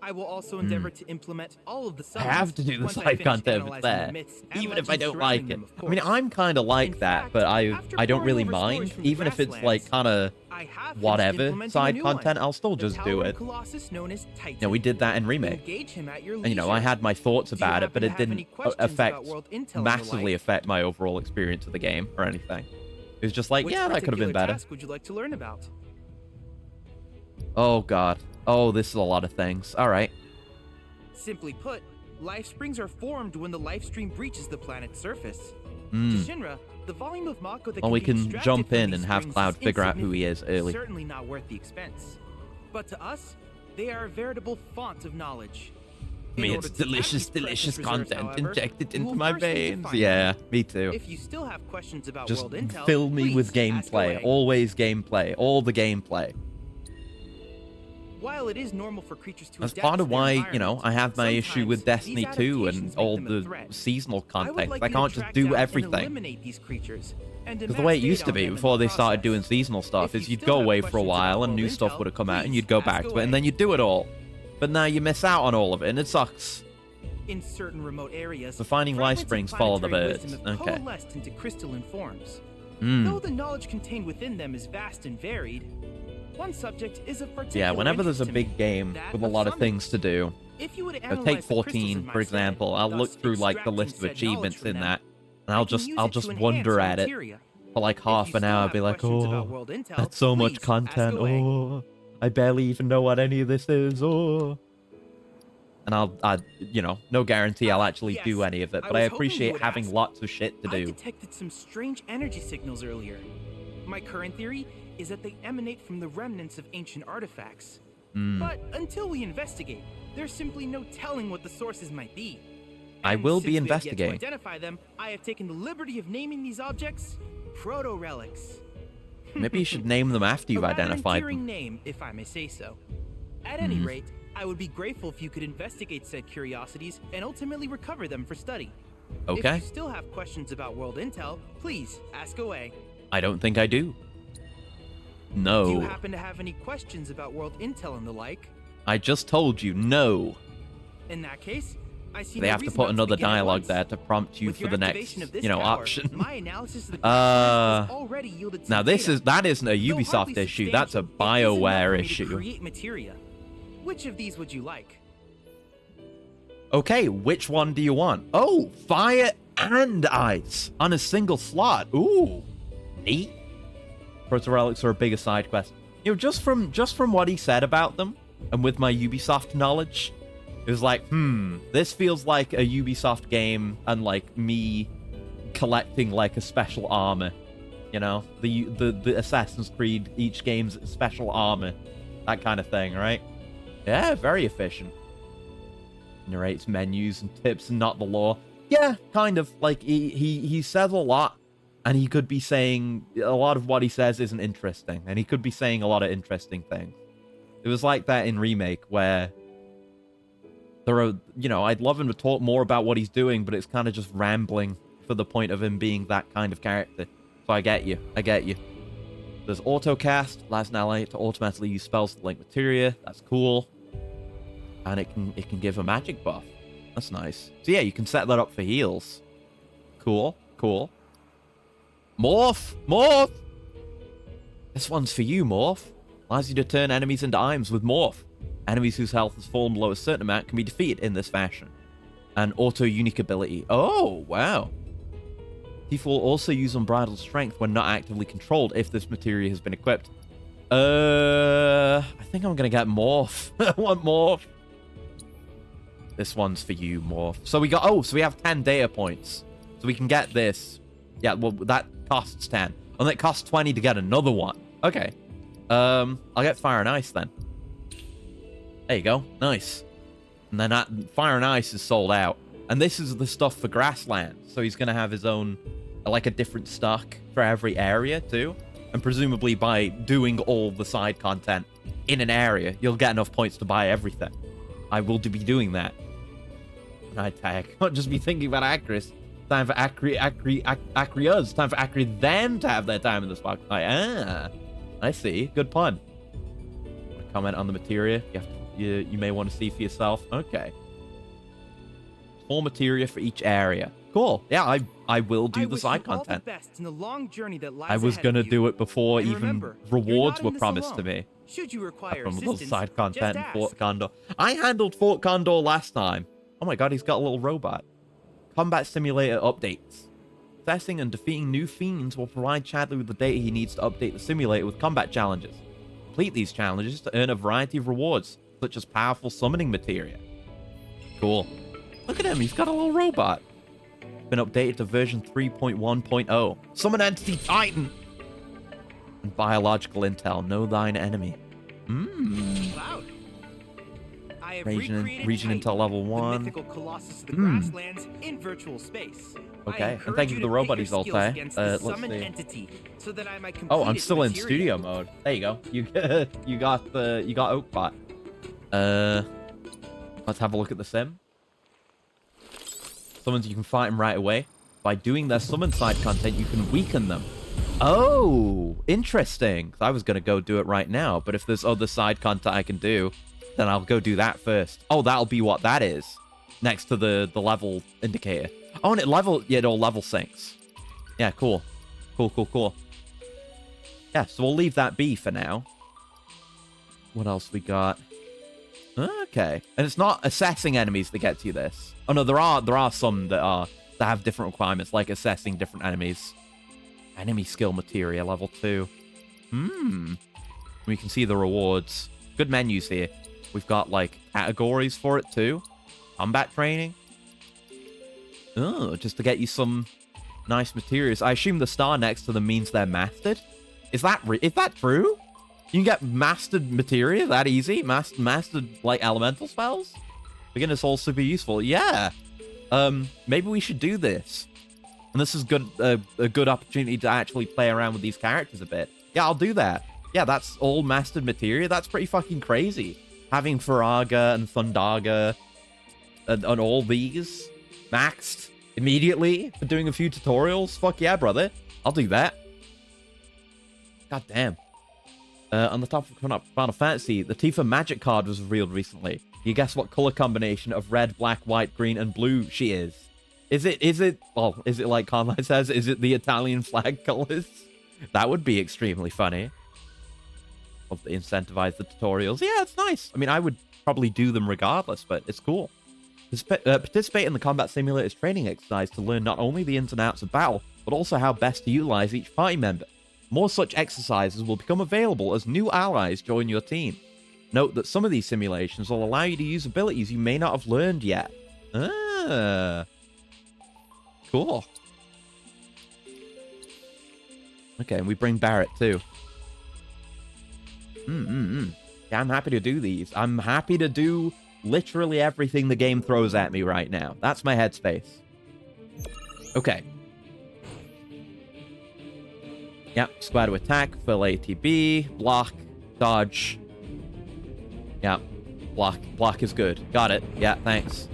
I will also endeavor to implement all of the I have to do the once I side finish content analyzing there, the myths and even if I legends don't like surrounding it. them, of I mean, course. I'm kind of like In that, fact, but after I don't poring really over stories mind, from the even if it's like grasslands, kind of I have finished whatever implementing a side new one, content, I'll still the just do Tower of it. Colossus known as Titan. You know, we did that in Remake. Engage him at your And, you know, I leisure. had my thoughts Do you about it, but happen to it have any didn't questions affect, about world intel and the massively like? affect my overall experience of the game or anything. It was just like, Which yeah, that could have been particular better. task would you like to learn about? Oh, God. Oh, this is a lot of things. All right. Simply put, life springs are formed when the life stream breaches the planet's surface. To Mm. Shinra, the volume of Mako that Well, we be can extracted jump from in these and have springs Cloud is figure out who he is insignificant, early. Certainly not worth the expense. But to us, they are a veritable font of knowledge. I mean, In it's order to tap delicious, these precious delicious reserves, content however, injected you into will my first need to veins. find Yeah, them. me too. If you still have questions about Just world intel, fill me with please ask gameplay. away. Always gameplay. All the gameplay. While it is normal for creatures to That's adapt part to of their why, environment, I have my issue with sometimes Destiny these 2 and adaptations all make them a the threat. seasonal I would content. like I you to can't just track do down and everything. eliminate these creatures, and Because the amass way it data used to on be them in before the they started doing process. seasonal stuff If is you you'd still go have away for a questions while about and new World stuff Intel, would have come out and please you'd go ask back to it away. and then you'd do it all. But now you miss out on all of it and it sucks. In certain remote areas, The Finding Life fragments of Springs follow the planetary birds. wisdom have Okay. coalesced into crystalline forms. Hmm. Though the knowledge contained within them is vast and varied, one subject is of particular Yeah, whenever there's a interest to me, big game that with a of lot of summoning. things to do, If you would take analyze the crystals 14 in my for set, example, I'll thus look through like the extracting list of said knowledge achievements from in them, that, and I I'll can just use I'll it just to wonder enhance at our it materia. for like If half you an still hour, have be like, questions about oh, World Intel, that's so much please ask content. away. Oh, I barely even know what any of this is. Oh. And I, no guarantee I'll actually do Yes, any of it, I but I was hoping you appreciate would having ask. lots of shit to I do. detected some strange energy signals earlier. My current theory is that they emanate from the remnants of ancient artifacts. Hmm. But until we investigate, there's simply no telling what the sources might be. I And will since be we have yet investigating. to identify them, I have taken the liberty of naming these objects proto-relics. Maybe you should name them after you've A rather identified endearing them. name, if I may say so. At any Mhm. rate, I would be grateful if you could investigate said curiosities and ultimately recover them for study. Okay. If you still have questions about World Intel, please ask away. I don't think I do. Do you No. happen to have any questions about World Intel and the like? I just told you, no. In that case, I see They no have to reason put not another begin at dialogue once. there to prompt you With for your the next, activation of this power, option. My analysis of the grasslands has already yielded some Now that data, isn't a though Ubisoft hardly issue, that's a substantial, it is enough BioWare for me to issue. create materia. Which of these would you like? Okay, which one do you want? Oh, fire and ice on a single slot. Ooh, neat. Proto-relics are a bigger side quest. Just from what he said about them, and with my Ubisoft knowledge, it was like, this feels like a Ubisoft game, and like me collecting like a special armor. The Assassin's Creed, each game's special armor, that kind of thing, right? Yeah, very efficient. Narrates menus and tips and not the lore. Yeah, kind of. Like, he says a lot, and he could be saying a lot of what he says isn't interesting, and he could be saying a lot of interesting things. It was like that in Remake, where there are, I'd love him to talk more about what he's doing, but it's kind of just rambling for the point of him being that kind of character. So I get you. There's autocast, allows an ally to automatically use spells to link materia. That's cool. And it can give a magic buff. That's nice. So yeah, you can set that up for heals. Cool. Morph! This one's for you, Morph. Allows you to turn enemies into items with Morph. Enemies whose health has fallen below a certain amount can be defeated in this fashion. An auto-unique ability. Oh, wow. Thief will also use Unbridled Strength when not actively controlled if this materia has been equipped. I think I'm gonna get Morph. I want Morph. This one's for you, Morph. So we have 10 data points. So we can get this. Yeah, well, that costs 10. And it costs 20 to get another one. Okay. I'll get Fire and Ice then. There you go. Nice. And then Fire and Ice is sold out. And this is the stuff for Grasslands. So he's going to have his own, like a different stock for every area too. And presumably by doing all the side content in an area, you'll get enough points to buy everything. I will be doing that. And I can't just be thinking about Acris. Time for Acrius. Time for Acri them to have their time in the spotlight. I see. Good pun. Comment on the materia. You may want to see for yourself. Okay. 4 materia for each area. Cool. Yeah, I will do the side content. I was gonna do it before even rewards were promised to me. Should you require From a little assistance, side content just in Fort ask. Condor. I handled Fort Condor last time. Oh my god, he's got a little robot. Combat simulator updates. Assessing and defeating new fiends will provide Chadley with the data he needs to update the simulator with combat challenges. Complete these challenges to earn a variety of rewards, such as powerful summoning materia. Cool. Look at him, he's got a little robot. Been updated to version 3.1.0. Summon Entity Titan! And biological intel, know thine enemy. Cloud. I have Region recreated intel level the 1. mythical colossus of the grasslands in virtual space. I Okay, and encourage thank you you for the to robot pit your he's all skills day. against the Let's summoned see. entity so that I might Oh, complete I'm its still in materia. studio mode. There you go. You got Oakbot. Let's have a look at the sim. Summons, you can fight them right away. By doing their summon side content, you can weaken them. Oh, interesting. I was going to go do it right now, but if there's other side content I can do, then I'll go do that first. Oh, that'll be what that is. Next to the level indicator. Oh, and it all level syncs. Yeah, cool. Cool. Yeah, so we'll leave that be for now. What else we got? Okay. And it's not assessing enemies that gets you this. Oh no, there are some that have different requirements, like assessing different enemies. Enemy skill materia, level 2. We can see the rewards. Good menus here. We've got, like, categories for it, too. Combat training. Oh, just to get you some nice materials. I assume the star next to them means they're mastered? Is that true? You can get mastered materia that easy? Mastered, like, elemental spells? Beginner's all super useful. Yeah. Maybe we should do this. And this is a good opportunity to actually play around with these characters a bit. Yeah, I'll do that. Yeah, that's all mastered materia. That's pretty fucking crazy. Having Faraga and Thundaga and all these maxed immediately for doing a few tutorials. Fuck yeah, brother. I'll do that. God damn. On the top of Final Fantasy, the Tifa magic card was revealed recently. You guess what color combination of red, black, white, green, and blue she is? Is it like Conline says, is it the Italian flag colors? That would be extremely funny. Hope they incentivize the tutorials. Yeah, it's nice. I mean, I would probably do them regardless, but it's cool. Participate in the Combat Simulator's training exercise to learn not only the ins and outs of battle, but also how best to utilize each party member. More such exercises will become available as new allies join your team. Note that some of these simulations will allow you to use abilities you may not have learned yet. Cool. Okay, and we bring Barrett too. Yeah, I'm happy to do these. I'm happy to do literally everything the game throws at me right now. That's my headspace. Okay. Yep, square to attack, fill ATB, block, dodge. Yep, block. Block is good. Got it. Yeah, thanks.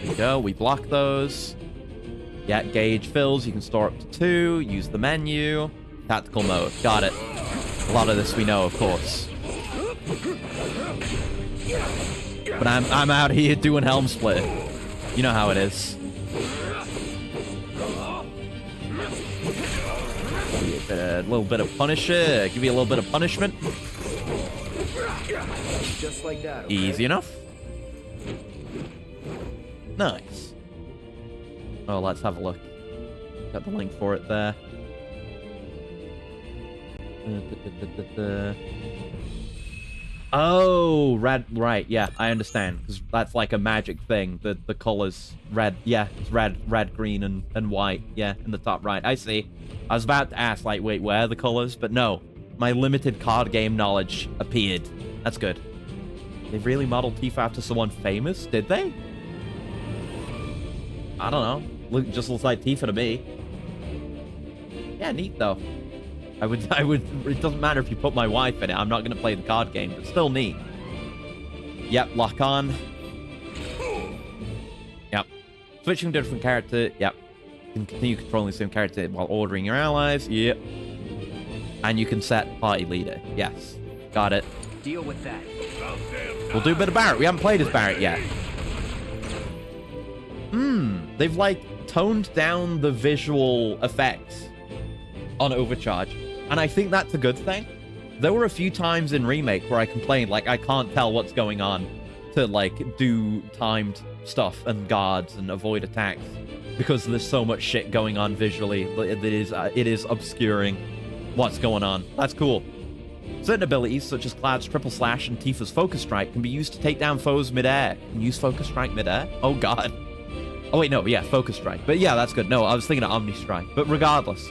There we go, we block those. Yeah, gauge fills, you can store up to 2, use the menu. Tactical mode, got it. A lot of this we know, of course. But I'm out here doing Helm Split. You know how it is. A little bit of Punisher, give you a little bit of punishment. Just like that. Okay? Easy enough. Nice. Oh, let's have a look. Got the link for it there. Oh, red, right, yeah, I understand. Because that's like a magic thing. The colors, red, yeah, it's red, green, and white, yeah, in the top right. I see. I was about to ask, like, wait, where are the colors? But no, my limited card game knowledge appeared. That's good. They really modeled Tifa after someone famous, did they? I don't know. Just looks like Tifa to me. Yeah, neat though. I would, it doesn't matter if you put my wife in it. I'm not going to play the card game, but still neat. Yep, lock on. Yep. Switching to a different character. Yep. You can continue controlling the same character while ordering your allies. Yep. And you can set party leader. Yes. Got it. Deal with that. We'll do a bit of Barrett. We haven't played as Barrett yet. They've, like, toned down the visual effects on Overcharge. And I think that's a good thing. There were a few times in Remake where I complained, like, I can't tell what's going on to, like, do timed stuff and guards and avoid attacks because there's so much shit going on visually that it is obscuring what's going on. That's cool. Certain abilities, such as Cloud's Triple Slash and Tifa's Focus Strike, can be used to take down foes mid-air. Can you use Focus Strike mid-air? Oh, God. Oh, wait, no, yeah, Focus Strike. But yeah, that's good. No, I was thinking of Omni Strike. But regardless.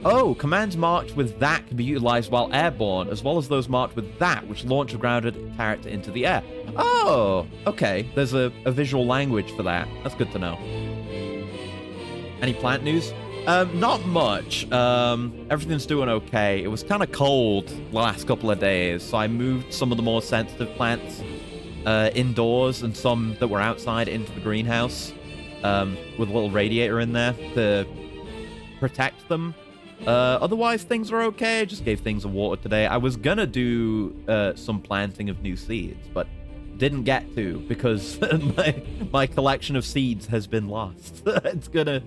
Oh, commands marked with that can be utilized while airborne, as well as those marked with that, which launch a grounded character into the air. Oh, okay. There's a visual language for that. That's good to know. Any plant news? Not much. Everything's doing okay. It was kind of cold the last couple of days, so I moved some of the more sensitive plants indoors and some that were outside into the greenhouse with a little radiator in there to protect them. Otherwise, things are okay. I just gave things a water today. I was gonna do some planting of new seeds, but didn't get to because my collection of seeds has been lost. it's gonna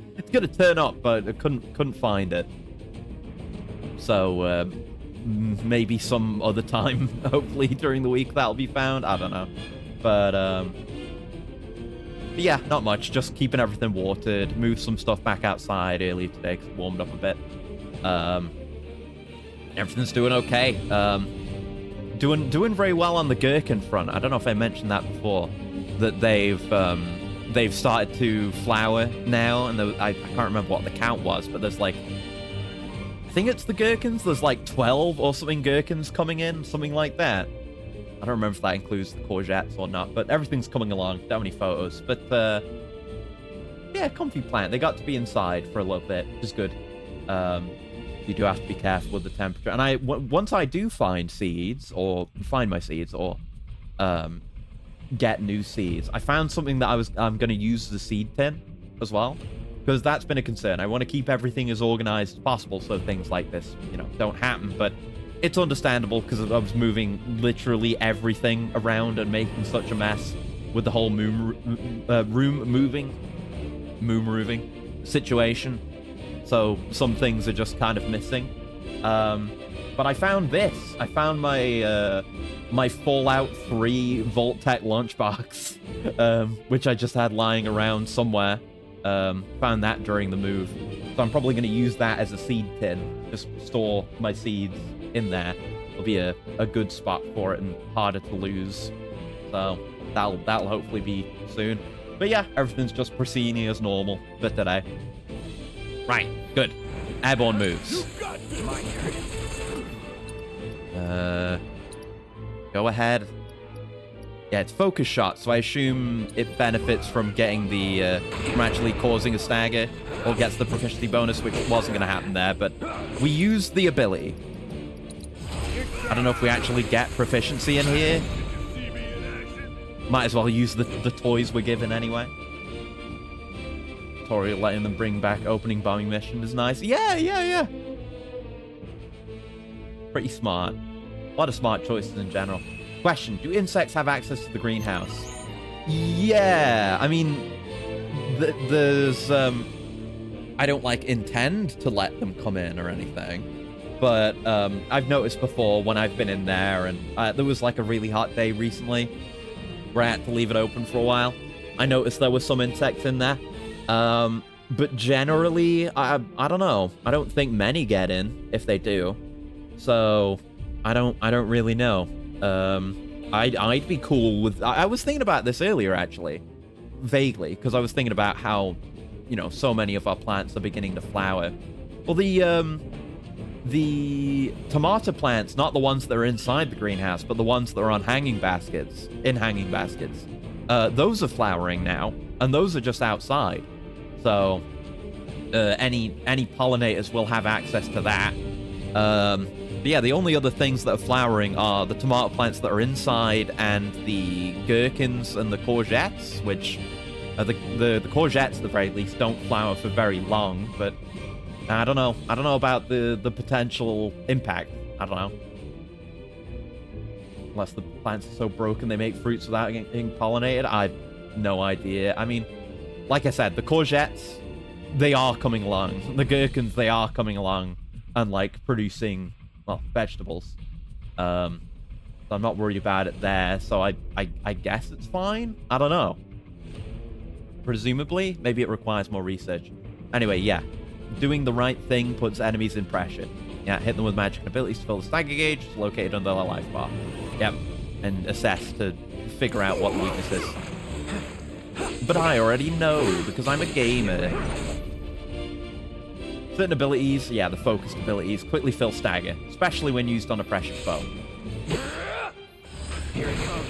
turn up, but I couldn't find it. So maybe some other time, hopefully during the week, that'll be found. I don't know, but yeah, not much. Just keeping everything watered. Moved some stuff back outside earlier today because it warmed up a bit. Everything's doing okay. Doing very well on the gherkin front. I don't know if I mentioned that before, that they've started to flower now, and I can't remember what the count was, but there's like, I think it's the gherkins. There's like 12 or something gherkins coming in, something like that. I don't remember if that includes the courgettes or not, but everything's coming along. Don't have any photos, but yeah, comfy plant. They got to be inside for a little bit, which is good. You do have to be careful with the temperature. And once I do find seeds, or find my seeds, or get new seeds, I found something that I'm going to use as a seed tin as well, because that's been a concern. I want to keep everything as organized as possible so things like this, don't happen. But it's understandable because I was moving literally everything around and making such a mess with the whole room moving situation. So some things are just kind of missing. But I found this. I found my Fallout 3 Vault-Tec lunchbox, which I just had lying around somewhere. Found that during the move. So I'm probably going to use that as a seed tin. Just store my seeds in there. It'll be a good spot for it and harder to lose. So that'll hopefully be soon. But yeah, everything's just proceeding as normal for today. Right, good. Airborne moves. Go ahead. Yeah, it's focus shot, so I assume it benefits from getting from actually causing a stagger, or gets the proficiency bonus, which wasn't going to happen there, but we used the ability. I don't know if we actually get proficiency in here. Might as well use the toys we're given anyway. Tutorial letting them bring back opening bombing mission is nice. Yeah. Pretty smart. A lot of smart choices in general. Question, do insects have access to the greenhouse? Yeah, I mean, there's, I don't, intend to let them come in or anything, but I've noticed before when I've been in there, and there was, a really hot day recently where I had to leave it open for a while. I noticed there were some insects in there. But generally, I don't know. I don't think many get in if they do. So I don't really know. I'd be cool with. I was thinking about this earlier, actually, vaguely, because I was thinking about how, so many of our plants are beginning to flower. Well, the tomato plants, not the ones that are inside the greenhouse, but the ones that are on hanging baskets, those are flowering now, and those are just outside. So any pollinators will have access to that. But yeah, the only other things that are flowering are the tomato plants that are inside, and the gherkins and the courgettes, which the courgettes at the very least don't flower for very long. But I don't know. I don't know about the potential impact. I don't know. Unless the plants are so broken they make fruits without getting pollinated. I've no idea. I mean, like I said, the courgettes, they are coming along. The gherkins, they are coming along and, producing, well, vegetables. So I'm not worried about it there. So I guess it's fine. I don't know. Presumably. Maybe it requires more research. Anyway, yeah. Doing the right thing puts enemies in pressure. Yeah, hit them with magic abilities to fill the stagger gauge. It's located under their life bar. Yep. And assess to figure out what the weakness is. But I already know, because I'm a gamer. Certain abilities, yeah, the focused abilities, quickly fill stagger, especially when used on a pressured foe. Here it comes.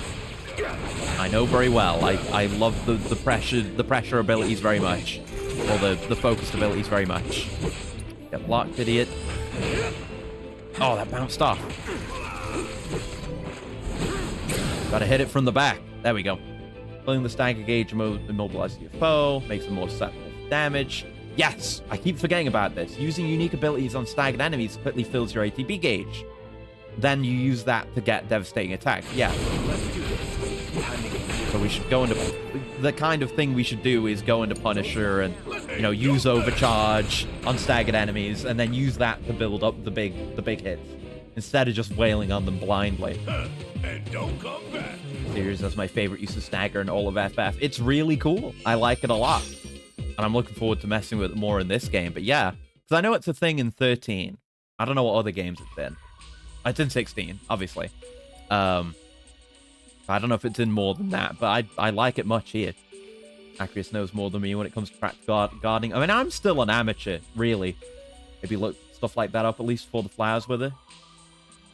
I know very well. I love the pressure abilities very much. or the focused abilities very much. Get blocked, idiot. Oh, that bounced off. Gotta hit it from the back. There we go. Filling the stagger gauge immobilizes your foe, makes them more susceptible to damage. Yes! I keep forgetting about this. Using unique abilities on staggered enemies quickly fills your ATB gauge. Then you use that to get devastating attacks. Yeah. So we should go into... The kind of thing we should do is go into Punisher and, you know, use overcharge on staggered enemies, and then use that to build up the big hits, instead of just wailing on them blindly. And don't come back. Series as my favorite use of stagger in all of FF. It's really cool. I like it a lot. And I'm looking forward to messing with it more in this game. But yeah, because I know it's a thing in 13. I don't know what other games it's in. It's in 16, obviously. I don't know if it's in more than that, but I like it much here. Acreus knows more than me when it comes to practical gardening. I mean, I'm still an amateur, really. Maybe look stuff like that up, at least for the flowers with it.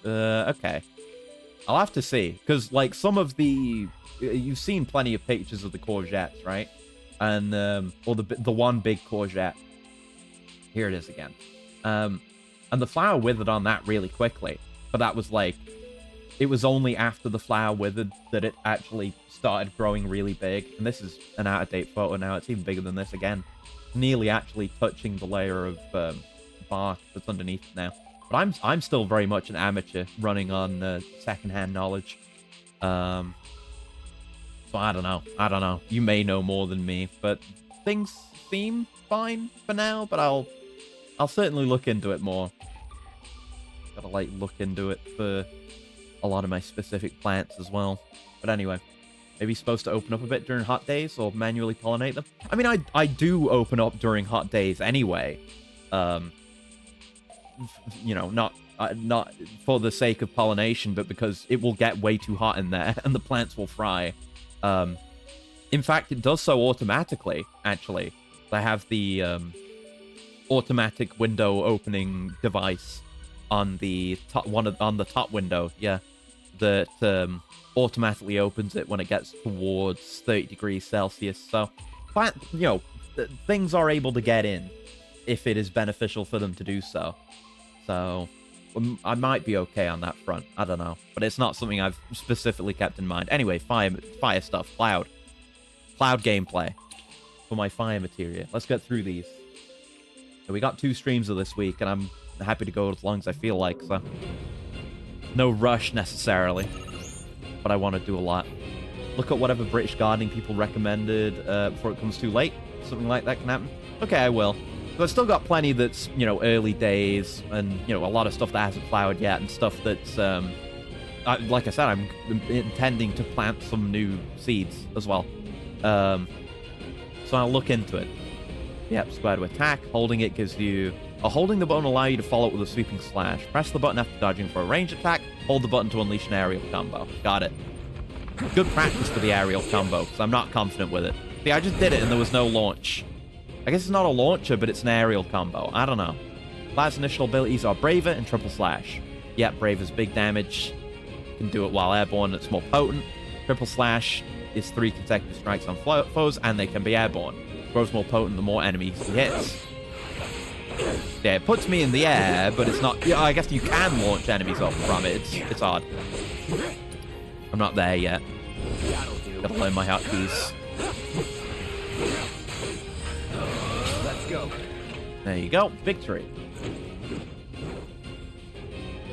Okay. I'll have to see, because, like, some of the... You've seen plenty of pictures of the courgettes, right? And, or the one big courgette. Here it is again. And the flower withered on that really quickly. But that was, like... It was only after the flower withered that it actually started growing really big. And this is an out-of-date photo now. It's even bigger than this again. Nearly actually touching the layer of bark that's underneath it now. But I'm still very much an amateur running on secondhand knowledge. So I don't know. You may know more than me, but things seem fine for now. But I'll certainly look into it more. Gotta like look into it for a lot of my specific plants as well. But anyway, maybe supposed to open up a bit during hot days or manually pollinate them. I mean, I do open up during hot days anyway. You know, not for the sake of pollination, but because it will get way too hot in there and the plants will fry. In fact, it does so automatically, actually. I have the automatic window opening device on the top on the top window, yeah, that automatically opens it when it gets towards 30 degrees Celsius. So, you know, things are able to get in if it is beneficial for them to do so. So, I might be okay on that front. I don't know. But it's not something I've specifically kept in mind. Anyway, fire stuff. Cloud gameplay for my fire materia. Let's get through these. So we got 2 streams of this week, and I'm happy to go as long as I feel like, so... No rush, necessarily. But I want to do a lot. Look at whatever British gardening people recommended before it comes too late. Something like that can happen. Okay, I will. But I've still got plenty that's, you know, early days, and, you know, a lot of stuff that hasn't flowered yet, and stuff that's, like I said, I'm intending to plant some new seeds as well. So I'll look into it. Yep, square to attack. Holding it gives you... holding the button will allow you to follow it with a sweeping slash. Press the button after dodging for a ranged attack. Hold the button to unleash an aerial combo. Got it. Good practice for the aerial combo, because I'm not confident with it. See, I just did it and there was no launch. I guess it's not a launcher, but it's an aerial combo. I don't know. Cloud's initial abilities are Braver and Triple Slash. Yep, Braver's big damage. Can do it while airborne, it's more potent. Triple Slash is 3 consecutive strikes on foes, and they can be airborne. Grows more potent the more enemies he hits. Yeah, it puts me in the air, but it's not... Yeah, I guess you can launch enemies up from it. It's odd. I'm not there yet. Gotta learn my hotkeys. Let's go. There you go. Victory.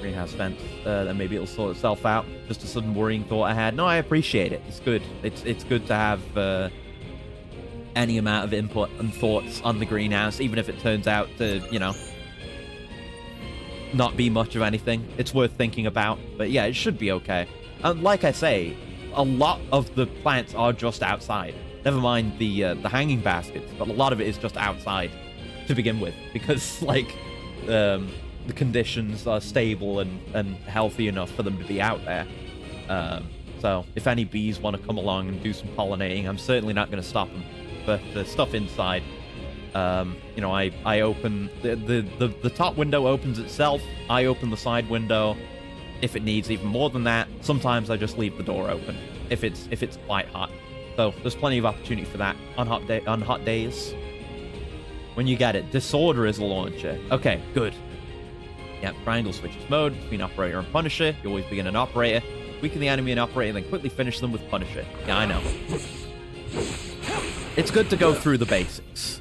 Greenhouse fence. Then maybe it'll sort itself out. Just a sudden worrying thought I had. No, I appreciate it. It's good. It's good to have... any amount of input and thoughts on the greenhouse, even if it turns out to, you know, not be much of anything. It's worth thinking about. But yeah, it should be okay. And like I say, a lot of the plants are just outside. Never mind the hanging baskets, but a lot of it is just outside to begin with, because like the conditions are stable and healthy enough for them to be out there. So if any bees want to come along and do some pollinating, I'm certainly not going to stop them. But the stuff inside, you know, I open the top window opens itself. I open the side window if it needs even more than that. Sometimes I just leave the door open if it's quite hot. So there's plenty of opportunity for that on hot days. When you get it, Disorder is a launcher. Okay, good. Yep, triangle switches mode between Operator and Punisher. You always begin an Operator, weaken the enemy and Operator, then quickly finish them with Punisher. Yeah, I know. It's good to go through the basics.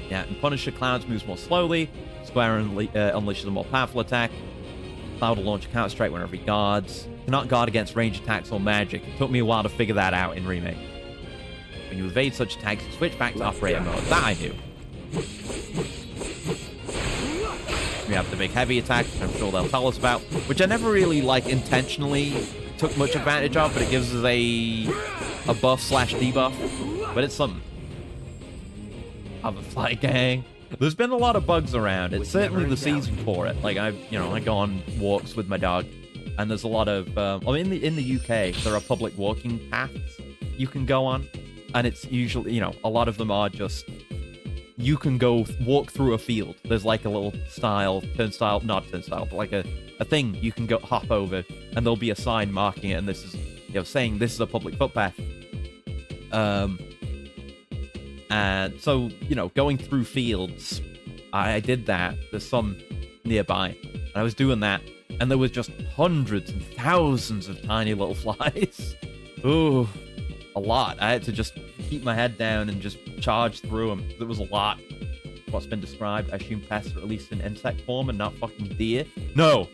Yeah, and Punisher Clouds moves more slowly. Square unleashes a more powerful attack. Cloud will launch a counter-strike whenever he guards. Cannot guard against range attacks or magic. It took me a while to figure that out in Remake. When you evade such attacks, you switch back to Operator mode. That I knew. We have the big heavy attack, which I'm sure they'll tell us about, which I never really, like, intentionally took much advantage of, but it gives us a buff/debuff. But it's something. Other Flight Gang. There's been a lot of bugs around. It's certainly the season for it. Like, I go on walks with my dog, and there's a lot of... in the UK, there are public walking paths you can go on, and it's usually, a lot of them are just... You can go walk through a field. There's like a little turnstile, not turnstile, but like a thing you can go hop over, and there'll be a sign marking it, and this is, saying this is a public footpath. And so, going through fields, I did that. There's some nearby, and I was doing that, and there was just hundreds and thousands of tiny little flies. Ooh, a lot. I had to just keep my head down and just charge through them. There was a lot. What's been described, I assume pests are at least in insect form and not fucking deer. No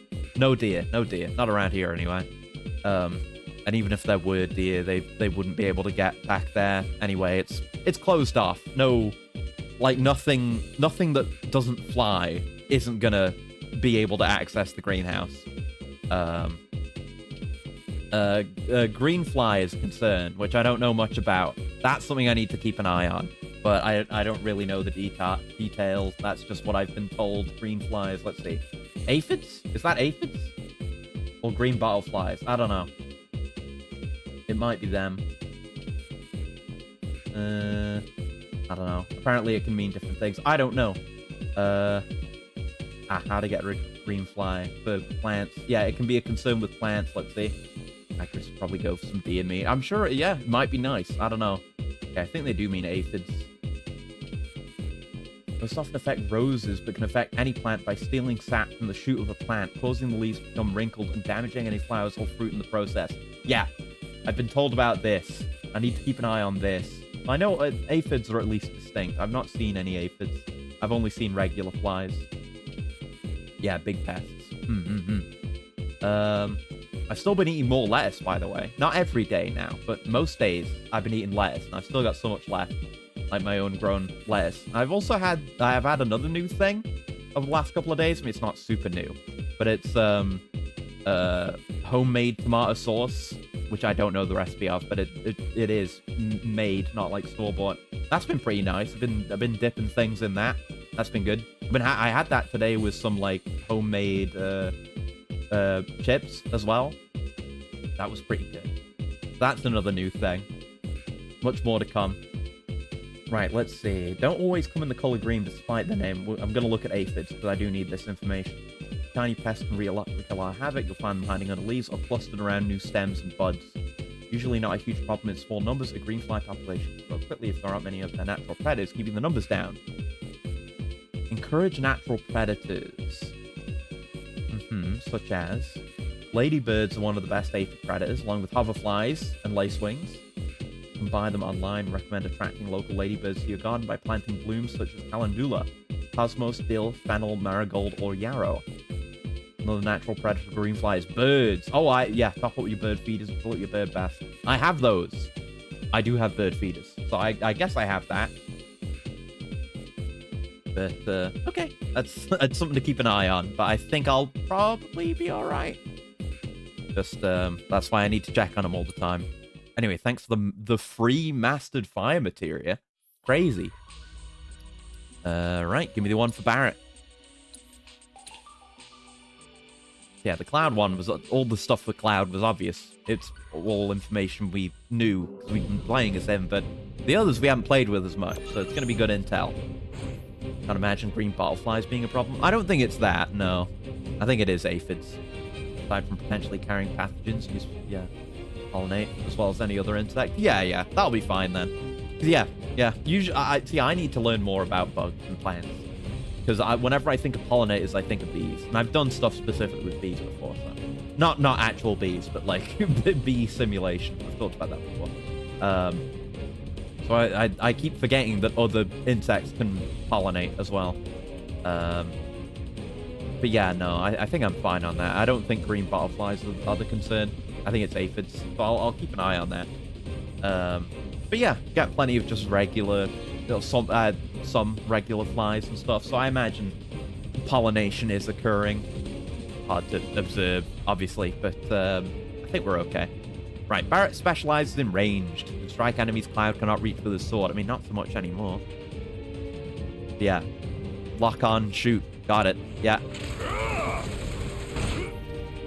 deer, not around here anyway. And even if there were deer, they wouldn't be able to get back there anyway. It's closed off. No, like nothing that doesn't fly isn't gonna be able to access the greenhouse. Green fly is concerned, which I don't know much about. That's something I need to keep an eye on, but I don't really know the details. That's just what I've been told. Green flies, let's see. Aphids? Is that aphids? Or green butterflies? I don't know. It might be them. I don't know. Apparently it can mean different things. I don't know. How to get rid of green fly for plants. Yeah, it can be a concern with plants. Let's see. I could probably go for some deer meat. I'm sure, yeah, it might be nice. I don't know. Okay, I think they do mean aphids. Most often affect roses, but can affect any plant by stealing sap from the shoot of a plant, causing the leaves to become wrinkled and damaging any flowers or fruit in the process. Yeah, I've been told about this. I need to keep an eye on this. I know aphids are at least distinct. I've not seen any aphids. I've only seen regular flies. Yeah, big pests. I've still been eating more lettuce, by the way. Not every day now, but most days I've been eating lettuce, and I've still got so much left. Like my own grown lettuce. I have had another new thing over the last couple of days. I mean, it's not super new, but it's homemade tomato sauce, which I don't know the recipe of, but it is made, not like store-bought. That's been pretty nice. I've been dipping things in that. That's been good. I had that today with some like homemade chips as well. That was pretty good. That's another new thing. Much more to come. Right, let's see. Don't always come in the color green despite the name. I'm going to look at aphids because I do need this information. Tiny pests can wreak a lot of havoc. You'll find them hiding under leaves or clustered around new stems and buds. Usually not a huge problem in small numbers. A green fly population can grow quickly if there aren't many of their natural predators, keeping the numbers down. Encourage natural predators. Such as... Ladybirds are one of the best aphid predators, along with hoverflies and lacewings. You can buy them online. Recommend attracting local ladybirds to your garden by planting blooms such as calendula, cosmos, dill, fennel, marigold, or yarrow. Another natural predator for greenfly is birds. Oh, yeah, top up your bird feeders and fill up your bird bath. I have those. I do have bird feeders, so I guess I have that. But, okay, that's something to keep an eye on, but I think I'll probably be alright. Just, that's why I need to check on them all the time. Anyway, thanks for the free mastered fire materia. Crazy. Right, give me the one for Barrett. Yeah, the Cloud one was... All the stuff for Cloud was obvious. It's all information we knew, because we've been playing as him, but the others we haven't played with as much, so it's going to be good intel. Can't imagine green butterflies being a problem. I don't think it's that, no. I think it is aphids. Aside from potentially carrying pathogens, pollinate, as well as any other insect. Yeah, that'll be fine then. Yeah, Yeah, usually, I need to learn more about bugs and plants. Because whenever I think of pollinators, I think of bees. And I've done stuff specifically with bees before, so. Not actual bees, but like bee simulation. I've talked about that before. So I keep forgetting that other insects can pollinate as well. But yeah, no, I think I'm fine on that. I don't think green butterflies are the concern. I think it's aphids, so I'll keep an eye on that. But yeah, got plenty of just regular, some regular flies and stuff. So I imagine pollination is occurring. Hard to observe, obviously, but I think we're okay. Right, Barrett specializes in ranged. To strike enemies Cloud cannot reach with his sword. I mean, not so much anymore. Yeah. Lock on, shoot. Got it. Yeah.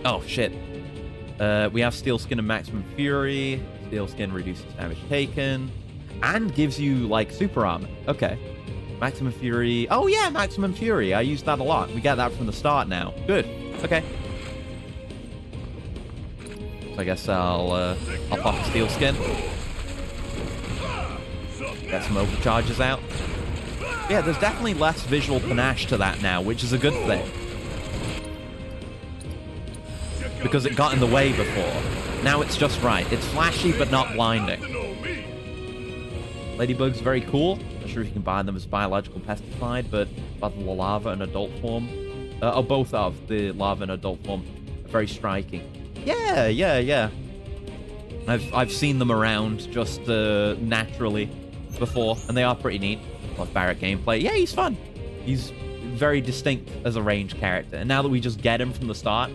Oh, shit. We have Steel Skin and Maximum Fury. Steel Skin reduces damage taken. And gives you, like, super armor. Okay. Maximum Fury. Oh, yeah, Maximum Fury. I use that a lot. We get that from the start now. Good. Okay. So I guess I'll pop a Steel Skin. Get some overcharges out. Yeah, there's definitely less visual panache to that now, which is a good thing. Because it got in the way before. Now it's just right. It's flashy, but not blinding. Ladybug's very cool. Not sure if you can buy them as biological pesticide, but both the larva and adult form, or both of the larva and adult form, are very striking. Yeah. I've seen them around just naturally before, and they are pretty neat. Love Barrett gameplay. Yeah, he's fun. He's very distinct as a ranged character, and now that we just get him from the start,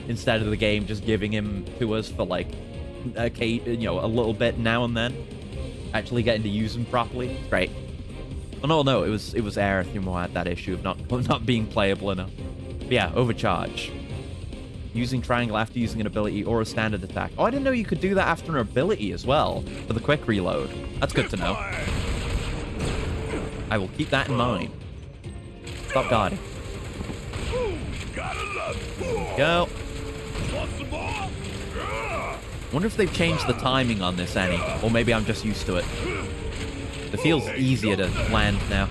instead of the game just giving him to us for like a little bit now and then, actually getting to use him properly, it's great. Oh no, it was Aerith who had that issue of not being playable enough. But yeah, overcharge. Using triangle after using an ability or a standard attack. Oh, I didn't know you could do that after an ability as well for the quick reload. That's good to know. I will keep that in mind. Stop guarding. Go. Wonder if they've changed the timing on this any, or maybe I'm just used to it. It feels easier to land now.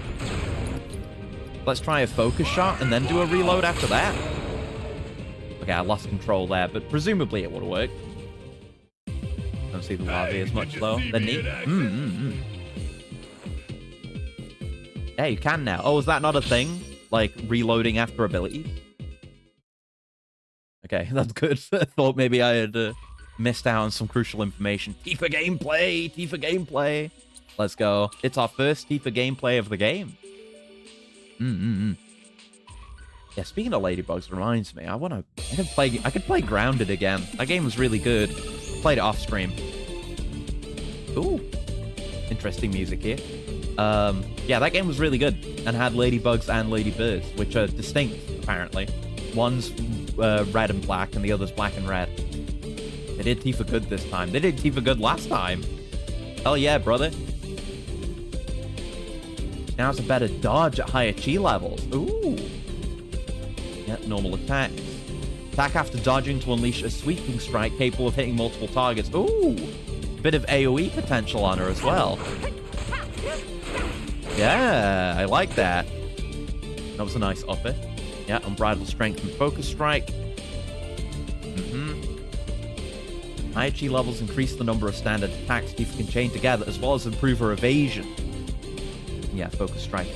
Let's try a focus shot and then do a reload after that. Okay, I lost control there, but presumably it would have worked. Don't see the larvae as much though. They're neat. Yeah, you can now. Oh, is that not a thing? Like reloading after abilities? Okay, that's good. I thought maybe I had missed out on some crucial information. Tifa gameplay. Let's go. It's our first Tifa gameplay of the game. Yeah, speaking of ladybugs reminds me, I could play Grounded again. That game was really good. Played it off stream. Ooh. Interesting music here. Yeah, that game was really good and had ladybugs and ladybirds, which are distinct, apparently. One's red and black, and the other's black and red. They did Tifa good this time. They did Tifa good last time. Hell yeah, brother. Now it's a better dodge at higher chi levels. Ooh. Yep, normal attacks. Attack after dodging to unleash a sweeping strike capable of hitting multiple targets. Ooh. Bit of AoE potential on her as well. Yeah, I like that. That was a nice upper. Yeah, unbridled strength and focus strike. Higher chi levels increase the number of standard attacks Tifa can chain together, as well as improve her evasion. Yeah, focus strike.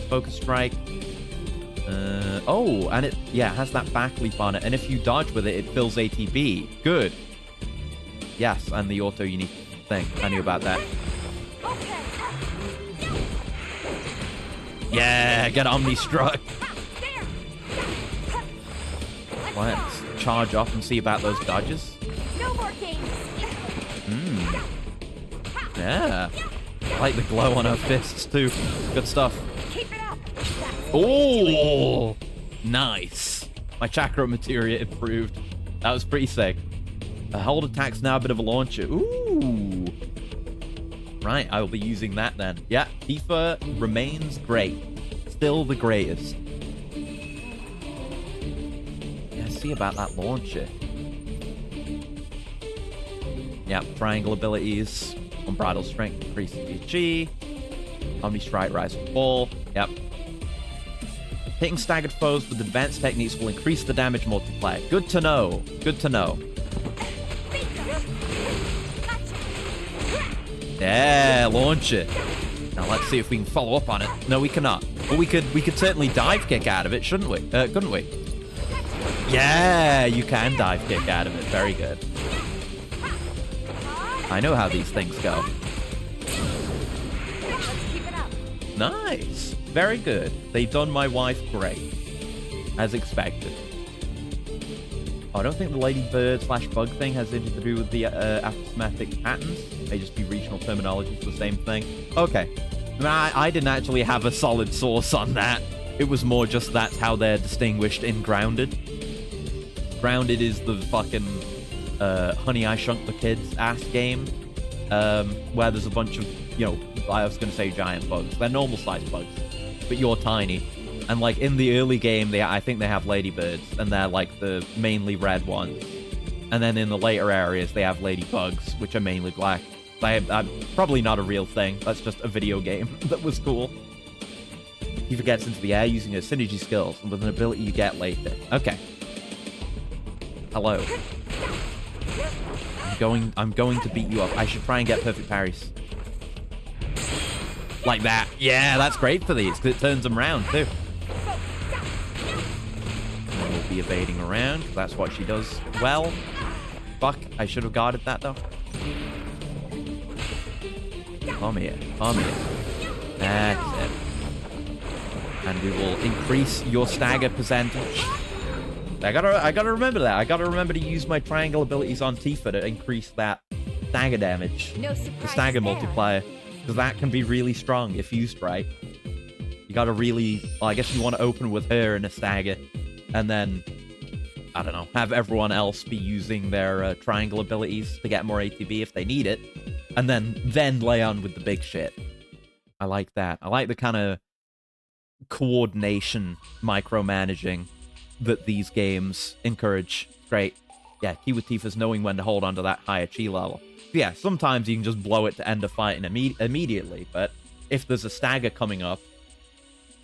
Oh, and it has that back leap on it, and if you dodge with it, it fills ATB. Good. Yes, and the auto unique thing. I knew about that. Yeah, get Omni struck. Let's charge off and see about those dodges. No more games. Yeah. I like the glow on her fists too. Good stuff. Keep it up. Oh, nice. My chakra materia improved. That was pretty sick. Hold attack's now a bit of a launcher. Ooh. Right, I will be using that then. Yeah, Tifa remains great. Still the greatest. Yeah, see about that launcher. Yeah, triangle abilities. Unbridled strength increases your chi. Omni Strike, Rise and Fall. Yep. Hitting staggered foes with advanced techniques will increase the damage multiplier. Good to know. Good to know. Yeah, launch it. Now let's see if we can follow up on it. No, we cannot. But we could certainly dive kick out of it, shouldn't we? Couldn't we? Yeah, you can dive kick out of it. Very good. I know how these things go. Nice. Very good. They've done my wife great. As expected. Oh, I don't think the ladybird / bug thing has anything to do with the aposematic patterns. May just be regional terminology for the same thing. Okay. I didn't actually have a solid source on that. It was more just that's how they're distinguished in Grounded. Grounded is the fucking Honey, I Shrunk the Kids ass game. Where there's a bunch of, you know, I was going to say giant bugs. They're normal-sized bugs. But you're tiny. And, like, in the early game, I think they have ladybirds. And they're, like, the mainly red ones. And then in the later areas, they have ladybugs, which are mainly black. Probably not a real thing. That's just a video game that was cool. He gets into the air using her synergy skills and with an ability you get later. Okay. Hello. I'm going to beat you up. I should try and get perfect parries. Like that. Yeah, that's great for these, because it turns them around, too. And we'll be evading around, because that's what she does well. Fuck, I should have guarded that, though. Come here. Come here. That's it. And we will increase your stagger percentage. I gotta remember that. I gotta remember to use my triangle abilities on Tifa to increase that stagger damage. No surprise the stagger there. multiplier. Because that can be really strong if used right. You gotta really... Well, I guess you want to open with her in a stagger. And then, I don't know, have everyone else be using their triangle abilities to get more ATB if they need it. And then lay on with the big shit. I like that. I like the kind of coordination micromanaging that these games encourage. Great. Yeah, key with Tifa's knowing when to hold on to that higher chi level. Yeah, sometimes you can just blow it to end a fight immediately, but if there's a stagger coming up,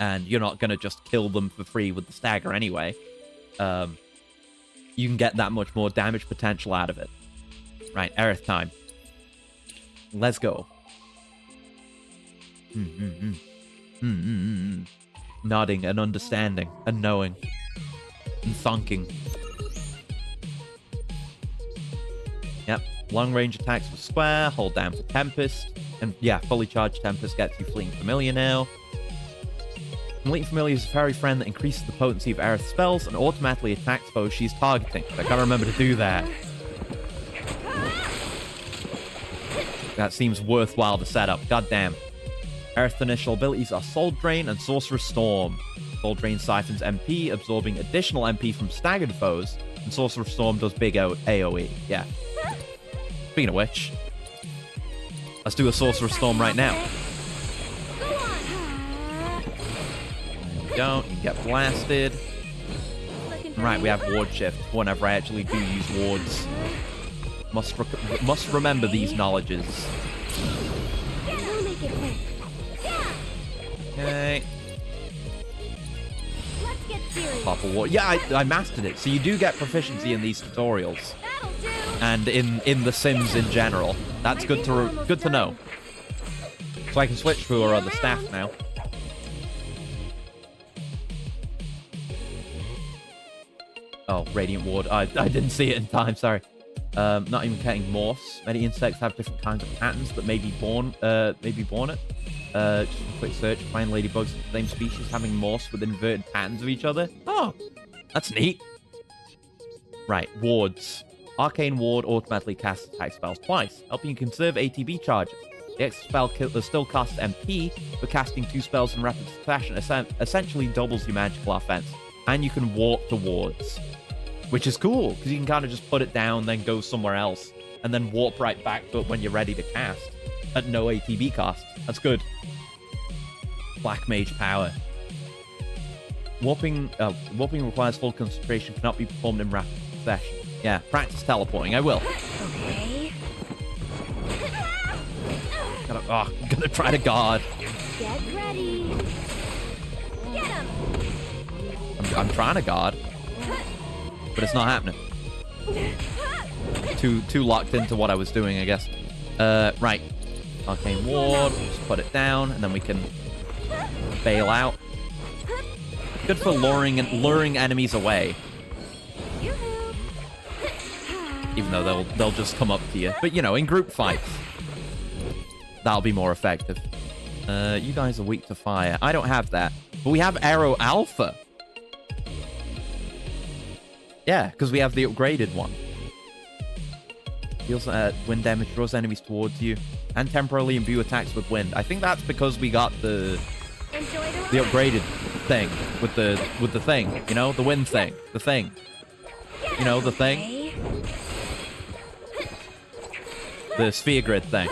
and you're not going to just kill them for free with the stagger anyway, you can get that much more damage potential out of it. Right, Aerith time. Let's go. Nodding and understanding and knowing and thunking. Yep, long-range attacks with Square, hold down for Tempest, and yeah, fully charged Tempest gets you Fleeting Familiar now. Fleeting Familiar is a fairy friend that increases the potency of Aerith's spells and automatically attacks foes she's targeting. I gotta remember to do that. That seems worthwhile to set up, goddamn. Aerith's initial abilities are Soul Drain and Sorcerer's Storm. Soul Drain siphons MP, absorbing additional MP from staggered foes, and Sorcerer's Storm does big AoE. Yeah. Speaking of which, let's do a Sorcerer's Storm right now. There you go, you get blasted. Right, we have Ward Shift whenever I actually do use wards. Must remember these knowledges. Okay. Pop a ward. Yeah, I mastered it. So you do get proficiency in these tutorials. And in The Sims in general. That's good to know. So I can switch to our other staff now. Oh, Radiant Ward. I didn't see it in time, sorry. Not even counting morphs. Many insects have different kinds of patterns that may be born it. Just a quick search, find ladybugs of the same species having morphs with inverted patterns of each other. Oh, that's neat. Right, wards. Arcane Ward automatically casts attack spells twice, helping you conserve ATB charges. The extra spell still costs MP, but casting 2 spells in rapid succession essentially doubles your magical offense. And you can warp to wards, which is cool, because you can kind of just put it down, then go somewhere else, and then warp right back to it when you're ready to cast, at no ATB cost. That's good. Black Mage power. Warping requires full concentration, cannot be performed in rapid succession. Yeah, practice teleporting, I will. Okay. I'm gonna try to guard. Get ready. Get him. I'm trying to guard, but it's not happening. Too locked into what I was doing, I guess. Right. Arcane Ward. Just put it down, and then we can bail out. Good for luring enemies away. Even though they'll just come up to you. But, you know, in group fights, that'll be more effective. You guys are weak to fire. I don't have that. But we have Arrow Alpha. Yeah, because we have the upgraded one. Deals wind damage, draws enemies towards you, and temporarily imbue attacks with wind. I think that's because we got the upgraded thing with the thing. You know, the wind thing. The thing. You know, the thing. The sphere grid thing.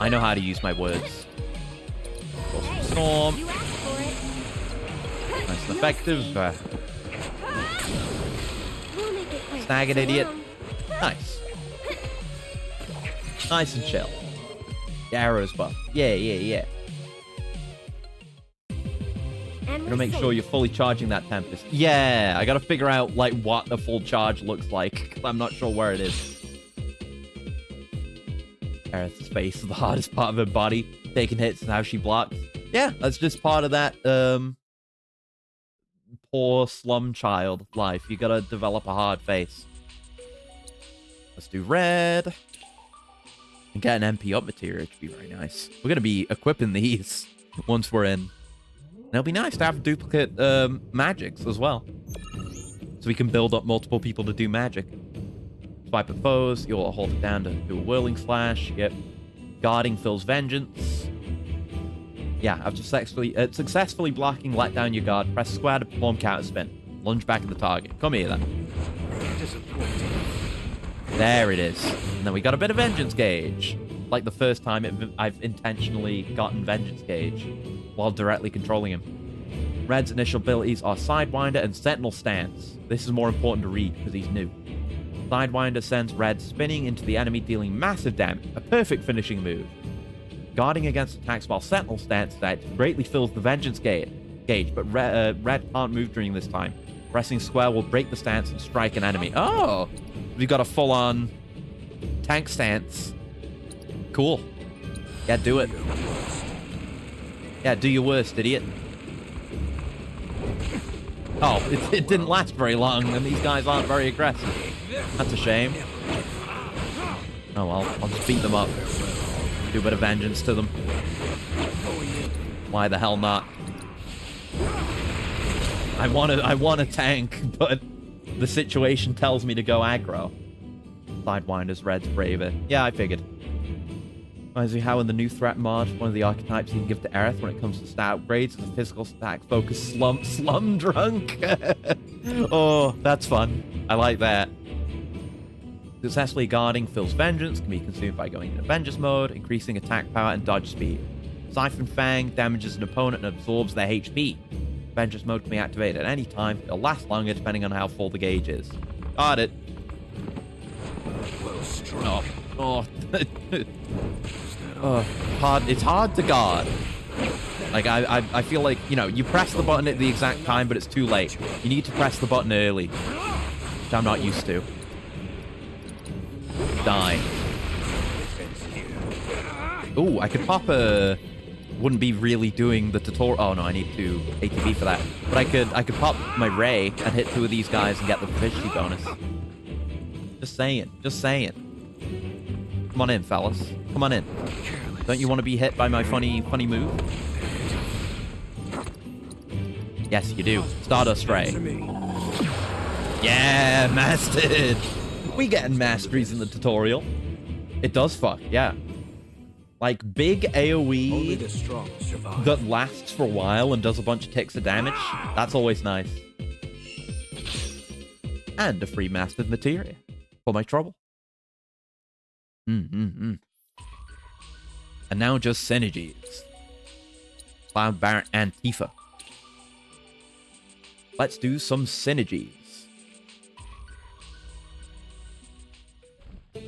I know how to use my words. Storm. Nice and effective. Staggered idiot. Nice. Nice and chill. The arrows buff. Yeah. Gotta make sure you're fully charging that Tempest. Yeah, I gotta figure out, like, what a full charge looks like. I'm not sure where it is. Aerith's face is the hardest part of her body. Taking hits and how she blocks. Yeah, that's just part of that, poor slum child life. You gotta develop a hard face. Let's do red. And get an MP up material, which would be very nice. We're gonna be equipping these once we're in. And it'll be nice to have duplicate magics as well. So we can build up multiple people to do magic. Swipe at foes, you'll hold it down to do a whirling slash. Yep. Guarding fills vengeance. Yeah, after successfully blocking, let down your guard. Press square to perform counter spin. Lunge back at the target. Come here then. There it is. And then we got a bit of vengeance gauge. Like the first time I've intentionally gotten vengeance gauge while directly controlling him. Red's initial abilities are Sidewinder and Sentinel Stance. This is more important to read because he's new. Sidewinder sends Red spinning into the enemy, dealing massive damage. A perfect finishing move. Guarding against attacks while Sentinel Stance greatly fills the vengeance gauge, but Red can't move during this time. Pressing square will break the stance and strike an enemy. Oh! We've got a full-on tank stance. Cool. Yeah, do it. Yeah, do your worst, idiot. Oh, it didn't last very long, and these guys aren't very aggressive. That's a shame. Oh well, I'll just beat them up. Do a bit of vengeance to them. Why the hell not? I want a tank, but the situation tells me to go aggro. Sidewinder's Red's braver. Yeah, I figured. Reminds me how in the new threat mod, one of the archetypes you can give to Aerith when it comes to stat upgrades is a physical stack focused slum drunk. Oh, that's fun. I like that. Successfully guarding fills vengeance, can be consumed by going into vengeance mode, increasing attack power and dodge speed. Siphon Fang damages an opponent and absorbs their HP. Vengeance mode can be activated at any time. It'll last longer depending on how full the gauge is. Got it. Oh. Oh. Hard. It's hard to guard. Like, I feel like, you know, you press the button at the exact time, but it's too late. You need to press the button early, which I'm not used to. Die. Ooh, I could pop a... Wouldn't be really doing the tutorial. Oh no, I need to ATB for that. But I could pop my Ray and hit 2 of these guys and get the proficiency bonus. Just saying. Come on in, fellas. Come on in. Don't you want to be hit by my funny move? Yes, you do. Stardust Ray. Yeah, mastered. We getting masteries in the tutorial. It does fuck, yeah. Like, big AoE that lasts for a while and does a bunch of ticks of damage. That's always nice. And a free mastered materia for my trouble. And now just synergies. Cloud Barret and Tifa. Let's do some synergies.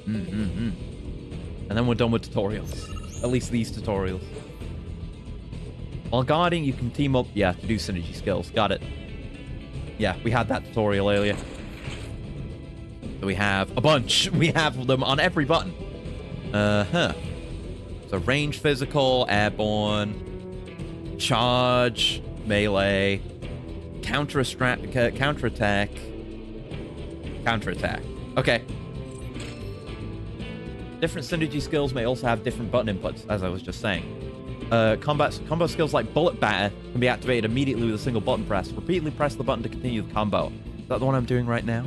And then we're done with tutorials. At least these tutorials. While guarding, you can team up, yeah, to do synergy skills. Got it. Yeah, we had that tutorial earlier. So we have a bunch. We have them on every button. So range physical, airborne, charge, melee, counterattack. Okay. Different synergy skills may also have different button inputs, as I was just saying. Combo skills like bullet batter can be activated immediately with a single button press. Repeatedly press the button to continue the combo. Is that the one I'm doing right now?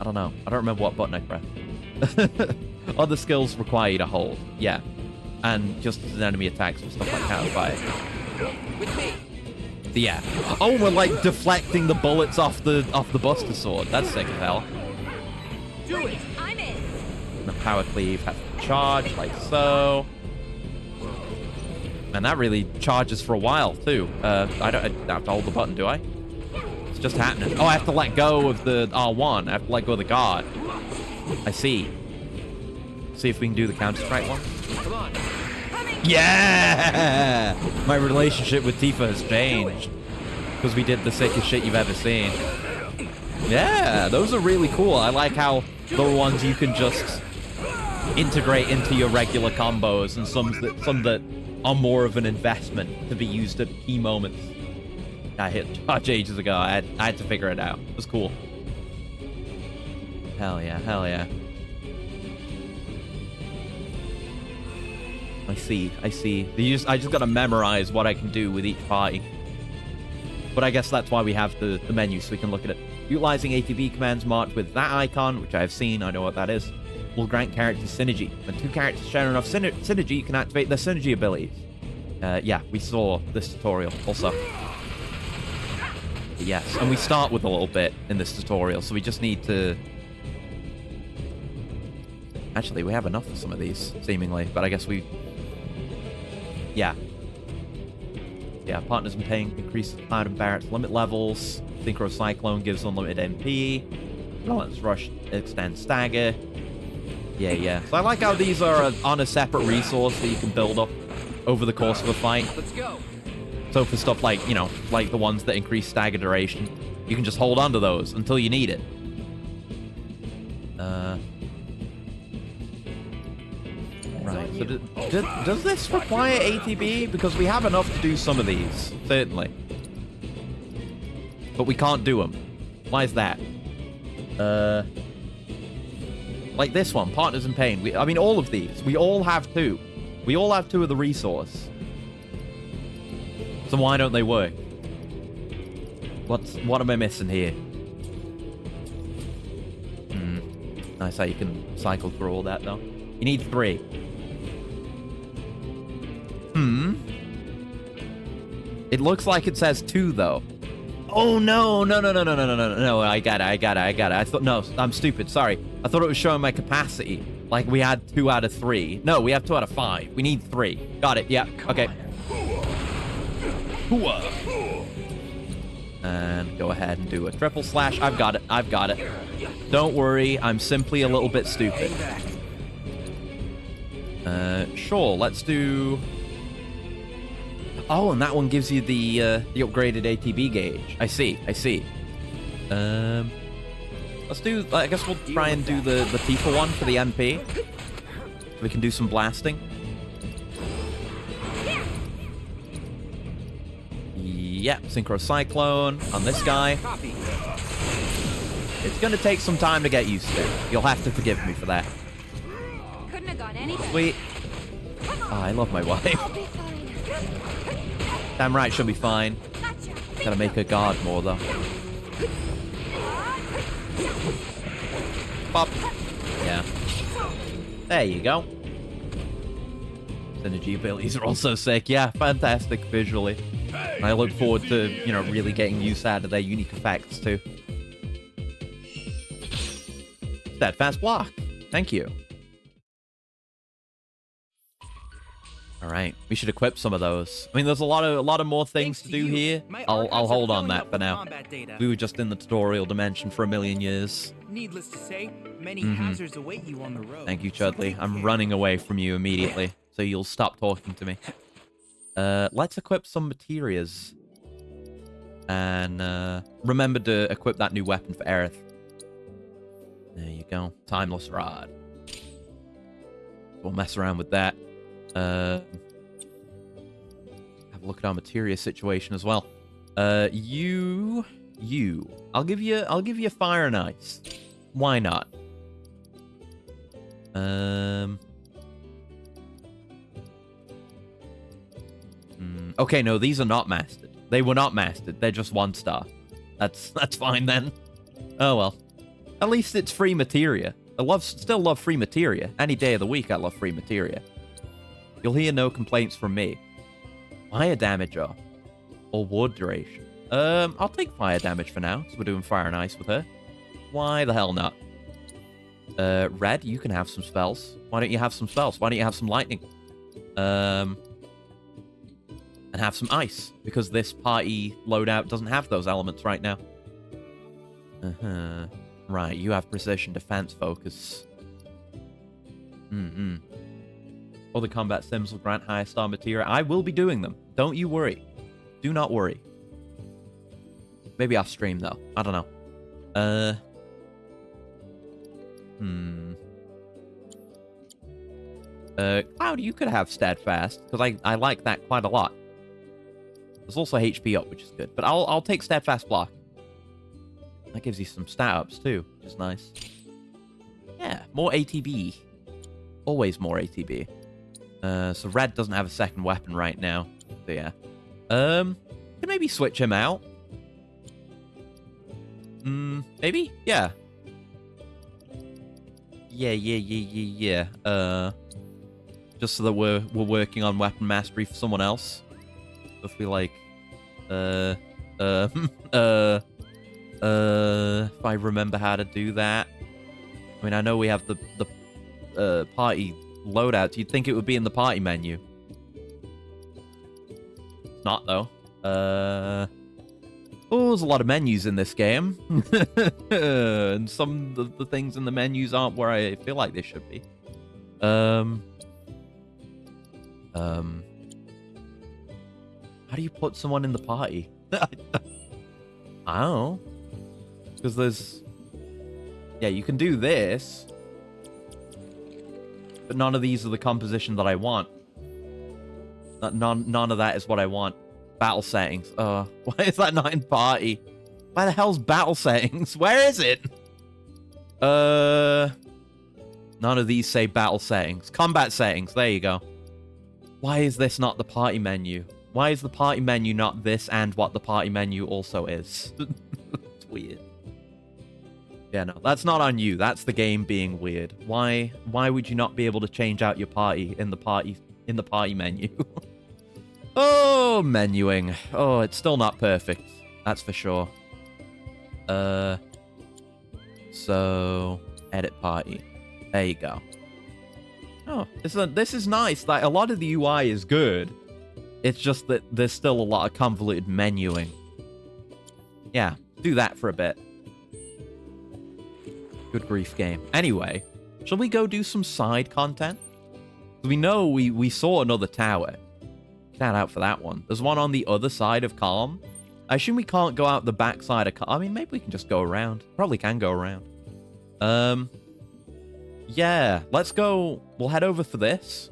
I don't know. I don't remember what button I pressed. Other skills require you to hold. Yeah. And just as an enemy attacks with stuff like counterfire. Yeah. Oh, we're like deflecting the bullets off the Buster Sword. That's sick as hell. Do it! I'm in! And the power cleave has to charge, like so. And that really charges for a while, too. I don't have to hold the button, do I? It's just happening. Oh, I have to let go of the R1. I have to let go of the guard. I see. See if we can do the Counter-Strike one. Come on. Yeah! My relationship with Tifa has changed. Because we did the sickest shit you've ever seen. Yeah, those are really cool. I like how the ones you can just integrate into your regular combos and some that are more of an investment to be used at key moments. I hit charge ages ago. I had to figure it out. It was cool. Hell yeah, hell yeah. I see. I just gotta memorize what I can do with each party. But I guess that's why we have the menu, so we can look at it. Utilizing ATB commands marked with that icon, which I have seen, I know what that is, will grant characters synergy. When two characters share enough synergy, you can activate their synergy abilities. Yeah, we saw this tutorial also. Yes, and we start with a little bit in this tutorial, so we just need to... Actually, we have enough for some of these, seemingly, but I guess we... Yeah. Yeah, partners in pain increases Cloud and Barrett's limit levels. Synchro Cyclone gives unlimited MP. Relentless Rush extends stagger. Yeah. So I like how these are on a separate resource that you can build up over the course of a fight. Let's go. So for stuff like, you know, like the ones that increase stagger duration, you can just hold on to those until you need it. Right, so does this require ATB? Because we have enough to do some of these, certainly. But we can't do them. Why is that? Like this one, Partners in Pain. I mean, all of these. We all have two. We all have two of the resource. So why don't they work? What am I missing here? Nice how you can cycle through all that, though. You need 3. It looks like it says 2, though. Oh, no. I got it. I thought, no, I'm stupid. Sorry. I thought it was showing my capacity. Like we had 2 out of 3. No, we have 2 out of 5. We need 3. Got it. Yeah. Okay. And go ahead and do a triple slash. I've got it. Don't worry. I'm simply a little bit stupid. Sure. Let's do... Oh, and that one gives you the upgraded ATB gauge. I see. Let's do... I guess we'll try and do the Tifa one for the MP. So we can do some blasting. Yep, Synchro Cyclone on this guy. It's gonna take some time to get used to. You'll have to forgive me for that. Couldn't have gone any better. Sweet. Oh, I love my wife. Damn right, she'll be fine. Gotta make her guard more, though. Pop. Yeah. There you go. Synergy abilities are also sick. Yeah, fantastic visually. And I look forward to, you know, really getting use out of their unique effects, too. Steadfast block. Thank you. All right, we should equip some of those. I mean, there's a lot of more things to do here. I'll hold on that for now. We were just in the tutorial dimension for a million years. Needless to say, many hazards await you on the road. Thank you, Chudley. I'm running away from you immediately, so you'll stop talking to me. Let's equip some materias. And remember to equip that new weapon for Aerith. There you go. Timeless Rod. We'll mess around with that. Have a look at our materia situation as well. You. I'll give you fire and ice. Why not? Okay, no, these are not mastered. They were not mastered. They're just 1 star. That's fine then. Oh well. At least it's free materia. Still love free materia. Any day of the week, I love free materia. You'll hear no complaints from me. Fire damage or ward duration. I'll take fire damage for now, so we're doing fire and ice with her. Why the hell not? Red, you can have some spells. Why don't you have some spells? Why don't you have some lightning? And have some ice, because this party loadout doesn't have those elements right now. Right, you have precision, defense, focus. Other combat sims will grant higher star materia. I will be doing them. Don't you worry. Do not worry. Maybe off stream, though. I don't know. Cloud, you could have steadfast, because I like that quite a lot. There's also HP up, which is good. But I'll take steadfast block. That gives you some stat ups too, which is nice. Yeah, more ATB. Always more ATB. So Red doesn't have a second weapon right now. So yeah. Can maybe switch him out. Maybe? Yeah. Yeah. Just so that we're working on weapon mastery for someone else. If we like, if I remember how to do that. I mean, I know we have the party loadouts. You'd think it would be in the party menu. It's not, though. Oh, there's a lot of menus in this game. And some of the things in the menus aren't where I feel like they should be. How do you put someone in the party? I don't know. Because there's... Yeah, you can do this. But none of these are the composition that I want. None of that is what I want. Battle settings. Why is that not in party? Why the hell's battle settings? Where is it? None of these say battle settings. Combat settings. There you go. Why is this not the party menu? Why is the party menu not this and what the party menu also is? It's weird. Yeah, no, that's not on you. That's the game being weird. Why would you not be able to change out your party in the party menu? Oh, menuing. Oh, it's still not perfect. That's for sure. So edit party. There you go. Oh, this is nice. Like, a lot of the UI is good. It's just that there's still a lot of convoluted menuing. Yeah, do that for a bit. Good grief game. Anyway, shall we go do some side content? We know we saw another tower. Shout out for that one. There's one on the other side of Calm. I assume we can't go out the back side of Calm. I mean, maybe we can just go around. Probably can go around. Yeah, let's go. We'll head over for this.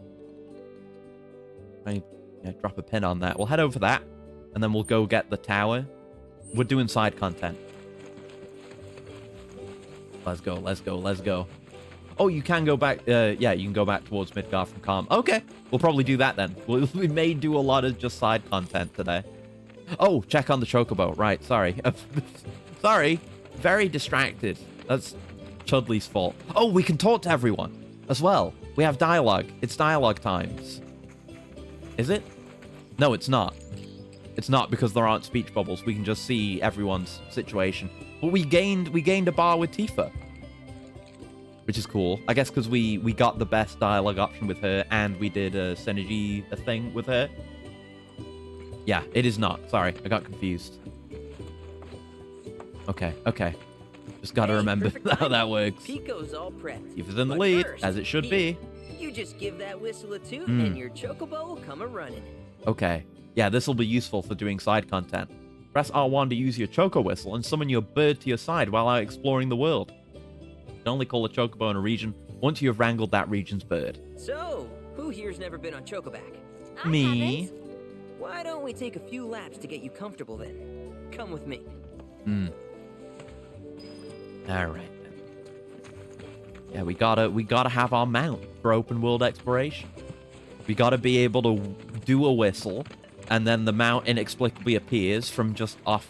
Drop a pin on that. We'll head over for that, and then we'll go get the tower. We're doing side content. Let's go, let's go, let's go. Oh, you can go back. Yeah, you can go back towards Midgar from Calm. Okay, we'll probably do that then. We may do a lot of just side content today. Oh, check on the Chocobo. Right, sorry. Sorry. Very distracted. That's Chudley's fault. Oh, we can talk to everyone as well. We have dialogue. It's dialogue times. Is it? No, it's not. It's not because there aren't speech bubbles. We can just see everyone's situation. But we gained a bar with Tifa, which is cool. I guess because we got the best dialogue option with her, and we did a synergy thing with her. Yeah, it is not. Sorry, I got confused. Okay. Just gotta remember how that works. Pico's all prepped. Tifa's in the lead, as it should be. You just give that whistle a toot, and your Chocobo will come a-running. Okay. Yeah, this will be useful for doing side content. Press R1 to use your choco whistle and summon your bird to your side while out exploring the world. You can only call a chocobo in a region once you have wrangled that region's bird. So, who here's never been on Chocoback? Me. Haven't. Why don't we take a few laps to get you comfortable then? Come with me. Alright then. Yeah, we gotta have our mount for open world exploration. We gotta be able to do a whistle, and then the mount inexplicably appears from just off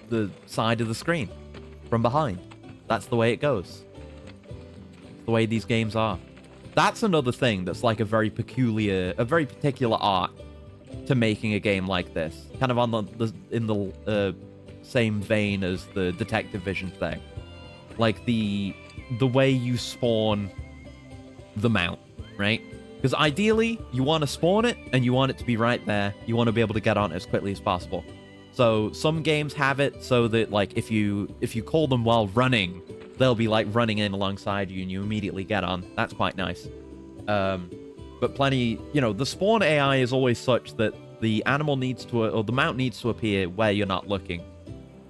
the side of the screen. From behind. That's the way it goes. The way these games are. That's another thing that's like a very particular art to making a game like this. Kind of on the same vein as the Detective Vision thing. Like the way you spawn the mount, right? Because ideally, you want to spawn it, and you want it to be right there. You want to be able to get on it as quickly as possible. So some games have it so that, like, if you call them while running, they'll be, like, running in alongside you, and you immediately get on. That's quite nice. But plenty, the spawn AI is always such that the animal needs to, or the mount needs to appear where you're not looking,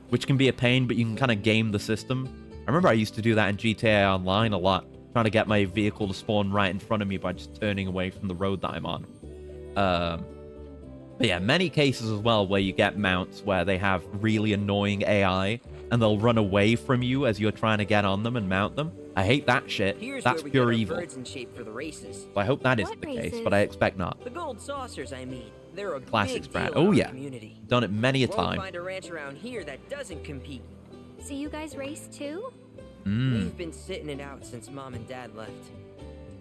which can be a pain, but you can kind of game the system. I remember I used to do that in GTA Online a lot, trying to get my vehicle to spawn right in front of me by just turning away from the road that I'm on. But yeah, many cases as well where you get mounts where they have really annoying AI and they'll run away from you as you're trying to get on them and mount them. I hate that shit. That's pure evil. Birds in shape for the races. Well, I hope that isn't the case, but I expect not. The gold saucers, I mean. They're a Classics big brand. deal in Oh our yeah. community. Done it many a Won't time. find a ranch around here that doesn't compete. So you guys race too? We've been sitting it out since Mom and Dad left.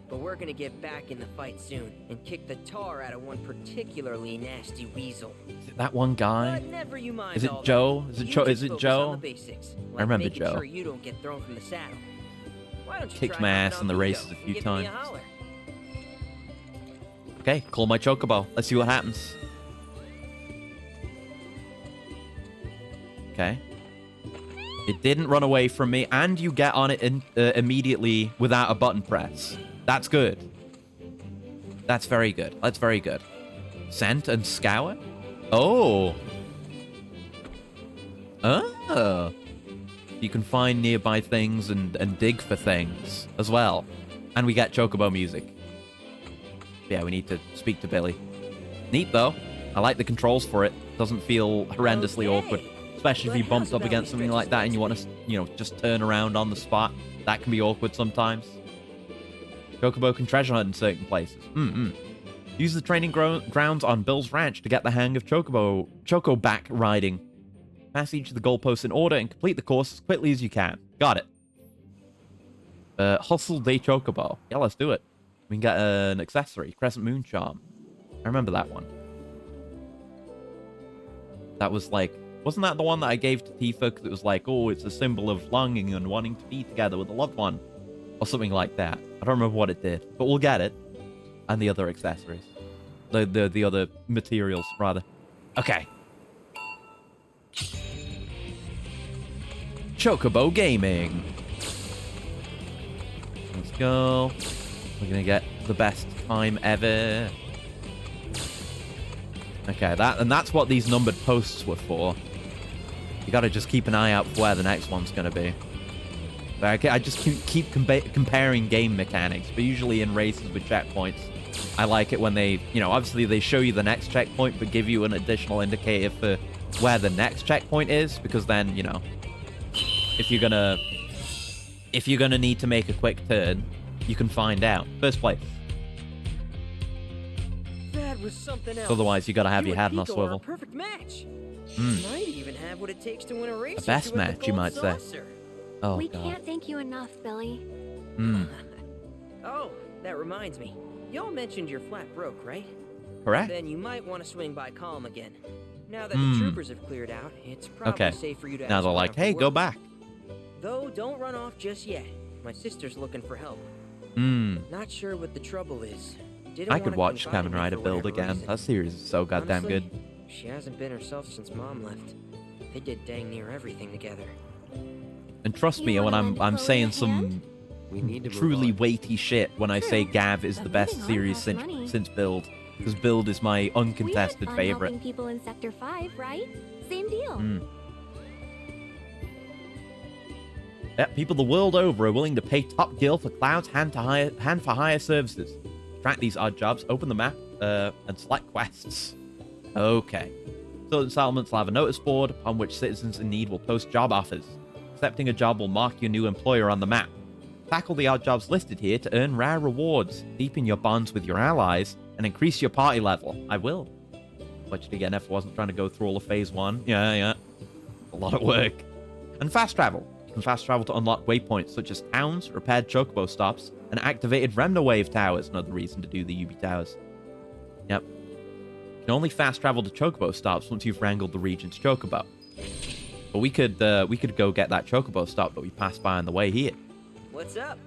But we're gonna get back in the fight soon and kick the tar out of one particularly nasty weasel. Is it that one guy? But never you mind Is it all Joe? that. Is it You Joe? just Is it focus Joe? on the basics, like I remember making Joe. Sure you don't get thrown from the saddle. Why don't you Kicked try my hopping ass on in the Vito races a and few giving me times. a holler? Okay, call my chocobo. Let's see what happens. Okay. It didn't run away from me, and you get on it immediately without a button press. That's good. That's very good. That's very good. Scent and scour? Oh. Oh. You can find nearby things and dig for things as well. And we get chocobo music. Yeah, we need to speak to Billy. Neat, though. I like the controls for it. Doesn't feel horrendously awkward. Especially if you bumped up against something like that and you want to, just turn around on the spot. That can be awkward sometimes. Chocobo can treasure hunt in certain places. Use the training grounds on Bill's ranch to get the hang of chocoback riding. Pass each of the goalposts in order and complete the course as quickly as you can. Got it. Hustle de Chocobo. Yeah, let's do it. We can get an accessory. Crescent Moon Charm. I remember that one. That was like... Wasn't that the one that I gave to Tifa because it was like, oh, it's a symbol of longing and wanting to be together with a loved one? Or something like that. I don't remember what it did, but we'll get it. And the other accessories. The other materials, rather. Okay. Chocobo Gaming. Let's go. We're gonna get the best time ever. Okay, that's what these numbered posts were for. You gotta just keep an eye out for where the next one's gonna be. But I just keep comparing game mechanics, but usually in races with checkpoints, I like it when they, obviously they show you the next checkpoint, but give you an additional indicator for where the next checkpoint is, because then, if you're gonna need to make a quick turn, you can find out. First place. That was something else. Otherwise, you gotta have You your and head on a Pico are swivel. Perfect match. Mm. Might even have what it takes to win a race. A best match, you might say. Oh, we God. can't thank you enough, Billy. Oh, that reminds me. Y'all mentioned your flat broke, right? Correct. Then you might want to swing by Calm again. Now that the troopers have cleared out, it's probably safe for you to Now ask they're around like, for hey, go work. back. Though, don't run off just yet. My sister's looking for help. Not sure what the trouble is. Didn't I could wanna watch confide Kamen in me Rider for build whatever again. reason. That series is so goddamn Honestly, good. She hasn't been herself since Mom left. They did dang near everything together. And trust You me when wanna lend I'm Chloe saying a some We need to move truly on. weighty shit when I say True, Gav is but the best moving on series costs money. since Build. Because build is my uncontested we had fun favorite. helping people in Sector 5, right? Same deal. Yeah, people the world over are willing to pay top gil for Cloud's hand for hire services. Track these odd jobs, open the map, and select quests. Okay. Certain settlements will have a notice board upon which citizens in need will post job offers. Accepting a job will mark your new employer on the map. Tackle the odd jobs listed here to earn rare rewards, deepen your bonds with your allies, and increase your party level. I will. Watch it again if I wasn't trying to go through all of Phase 1. Yeah. A lot of work. And fast travel. You can fast travel to unlock waypoints such as towns, repaired chocobo stops, and activated Remna Wave towers. Another reason to do the UB towers. Yep. You can only fast travel to chocobo stops once you've wrangled the region's chocobo. But we could go get that chocobo stop that we passed by on the way here. What's up?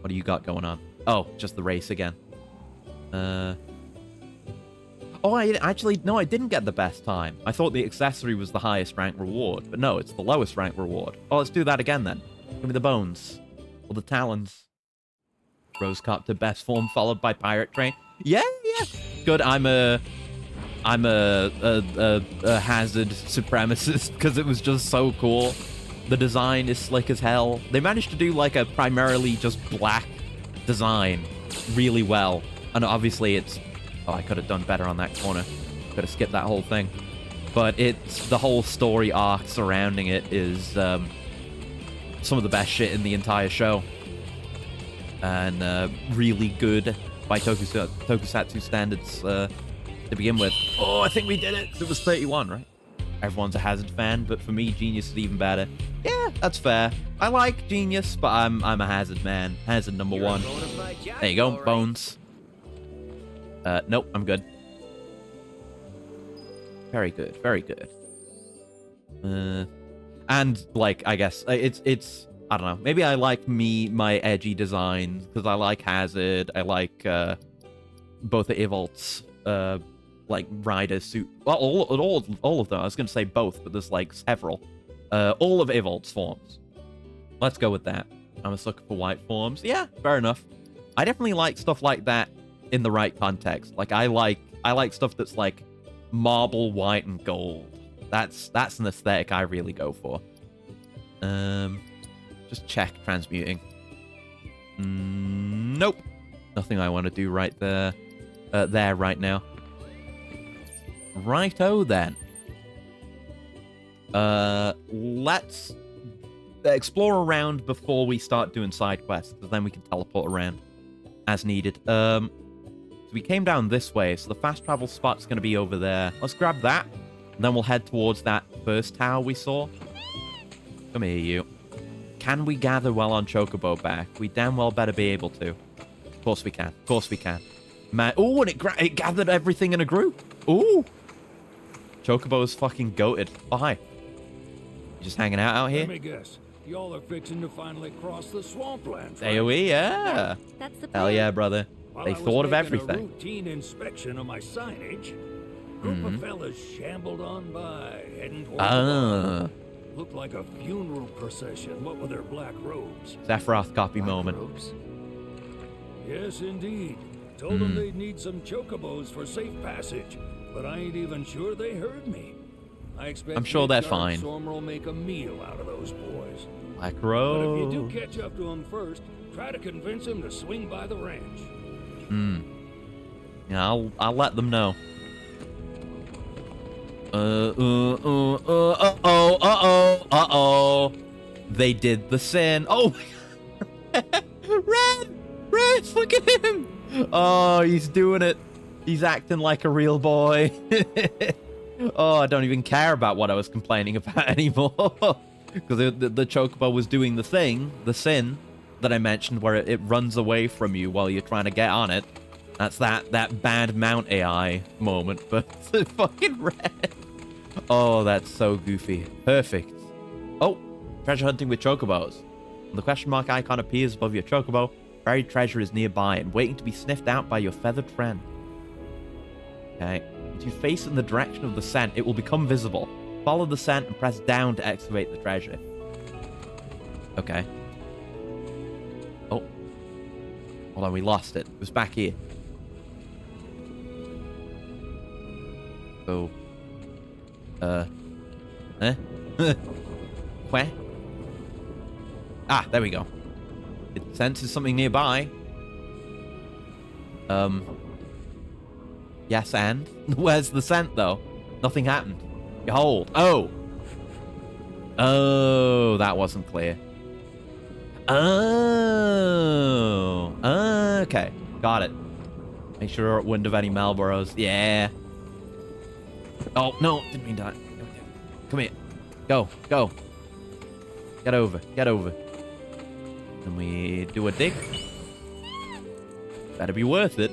What do you got going on? Oh, just the race again. Oh, I didn't get the best time. I thought the accessory was the highest rank reward, but no, it's the lowest rank reward. Oh, let's do that again then. Give me the bones. Or the talons. Rosecopter best form followed by pirate train. Yeah. Good, I'm a hazard supremacist because it was just so cool. The design is slick as hell. They managed to do like a primarily just black design really well. And obviously it's... Oh, I could have done better on that corner. Could have skipped that whole thing. But it's... The whole story arc surrounding it is some of the best shit in the entire show. And really good by Tokusatsu standards to begin with. Oh, I think we did it. It was 31, right? Everyone's a Hazard fan, but for me, Genius is even better. Yeah, that's fair. I like Genius, but I'm a Hazard man. Hazard number one. There you go, right. Bones. Nope, I'm good. Very good, very good. And like, I guess it's I don't know. Maybe I like my edgy designs because I like Hazard. I like both the Evolts. Like rider suit, well, all of them. I was gonna say both, but there's like several. All of Evolt's forms. Let's go with that. I'm a sucker for white forms. Yeah, fair enough. I definitely like stuff like that in the right context. Like I like stuff that's like marble white and gold. That's an aesthetic I really go for. Just check transmuting. Nope. Nothing I want to do right there right now. Righto then. Let's explore around before we start doing side quests, because then we can teleport around as needed. So we came down this way, so the fast travel spot's going to be over there. Let's grab that, and then we'll head towards that first tower we saw. Come here, you. Can we gather well on Chocobo back? We damn well better be able to. Of course we can. Of course we can. Man, ooh, and it gathered everything in a group. Ooh. Chocobo is fucking goated. Oh, hi. You just hanging out here? Let me guess. Y'all are fixing to finally cross the swampland. AoE, yeah. That's the plan. Hell yeah, brother. While They I was thought of making everything. A routine inspection of my signage. Group of fellas shambled on by, heading toward the bar. Looked like a funeral procession, what with their black robes. Sephiroth copy Black moment. robes? Yes, indeed. Told them they'd need some chocobos for safe passage, but I ain't even sure they heard me. I expect I'm sure they're Midgard fine. Stormer will make a meal out of those boys. Black But if you do Rose. catch up to them first, try to convince them to swing by the ranch. Yeah, I'll let them know. They did the sin. Oh, Red, look at him. Oh, he's doing it. He's acting like a real boy. Oh, I don't even care about what I was complaining about anymore. Because the Chocobo was doing the sin that I mentioned, where it runs away from you while you're trying to get on it. That's that bad mount AI moment, but fucking Red. Oh, that's so goofy. Perfect. Oh, treasure hunting with Chocobos. When the question mark icon appears above your Chocobo, buried treasure is nearby and waiting to be sniffed out by your feathered friend. Okay. If you face in the direction of the scent, it will become visible. Follow the scent and press down to excavate the treasure. Okay. Oh. Hold on, we lost it. It was back here. So, where? Ah, there we go. It senses something nearby. Yes, and? Where's the scent, though? Nothing happened. Behold. Oh! Oh, that wasn't clear. Oh. Okay. Got it. Make sure we're at wind of any Marlboros. Yeah. Oh, no. Didn't mean that. Come here. Go. Go. Get over. Get over. Can we do a dig? Better be worth it.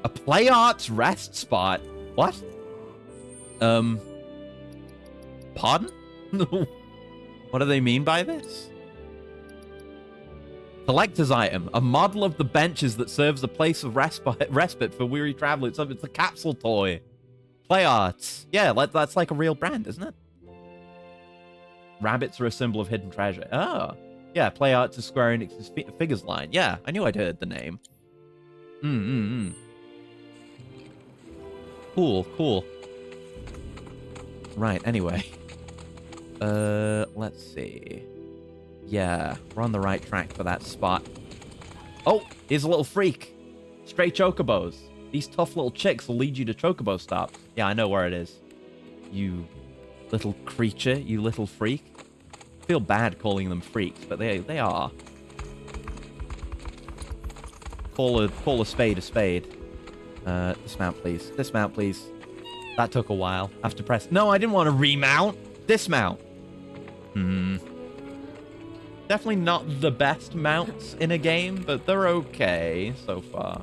A play arts rest spot? What? Pardon? What do they mean by this? Collector's item. A model of the benches that serves a place of respite for weary travelers. It's a capsule toy. Play arts. Yeah, that's like a real brand, isn't it? Rabbits are a symbol of hidden treasure. Oh. Yeah, Play Arts is Square Enix's figures line. Yeah, I knew I'd heard the name. Cool, cool. Right, anyway. Let's see. Yeah, we're on the right track for that spot. Oh, here's a little freak. Stray chocobos. These tough little chicks will lead you to chocobo stops. Yeah, I know where it is. You little creature, you little freak. I feel bad calling them freaks, but they are. Call a spade a spade. Dismount, please. Dismount, please. That took a while. I have to press... No, I didn't want to remount. Dismount. Definitely not the best mounts in a game, but they're okay so far.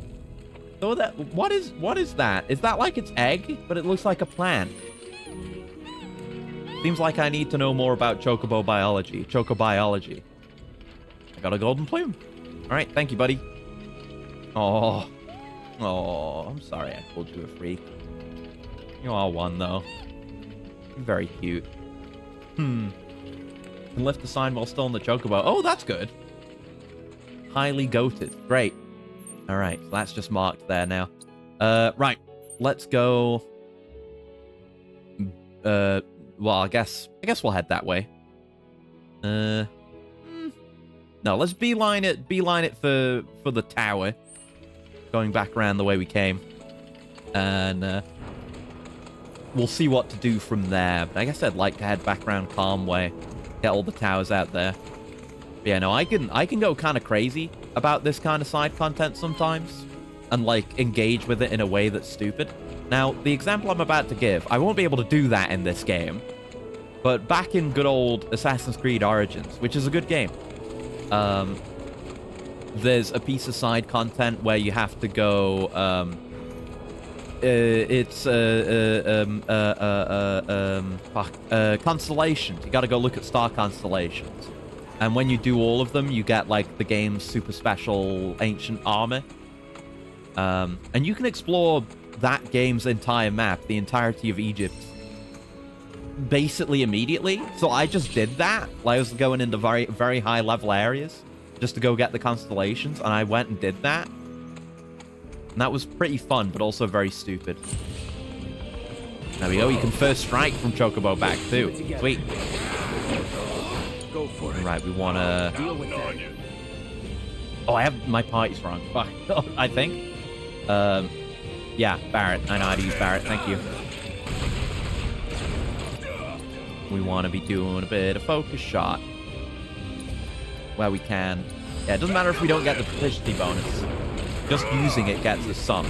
So what is that? Is that like its egg? But it looks like a plant. Seems like I need to know more about chocobo biology. Chocobiology. I got a golden plume. All right, thank you, buddy. Oh, I'm sorry I called you a freak. You are one, though. You're very cute. Can lift the sign while still in the chocobo. Oh, that's good. Highly goated. Great. All right, so that's just marked there now. Right, let's go. Well, I guess we'll head that way. No, let's beeline it for the tower. Going back around the way we came. And we'll see what to do from there. But I guess I'd like to head back around Calm Way. Get all the towers out there. But yeah, no, I can go kind of crazy about this kind of side content sometimes. And, like, engage with it in a way that's stupid. Now, the example I'm about to give, I won't be able to do that in this game. But back in good old Assassin's Creed Origins, which is a good game, there's a piece of side content where you have to go, constellations. You gotta go look at star constellations. And when you do all of them, you get, like, the game's super special ancient armor. And you can explore that game's entire map, the entirety of Egypt, basically immediately. So I just did that. I was going into very, very high level areas just to go get the constellations, and I went and did that. And that was pretty fun, but also very stupid. There we go. You can first strike from Chocobo back, too. Sweet. Go for it. Right, we want to... Deal with that. Oh, I have my parties wrong. Fuck. I think. Yeah, Barret. I know how to use Barret. Thank you. We want to be doing a bit of focus shot. Where we can. Yeah, it doesn't matter if we don't get the proficiency bonus. Just using it gets us some.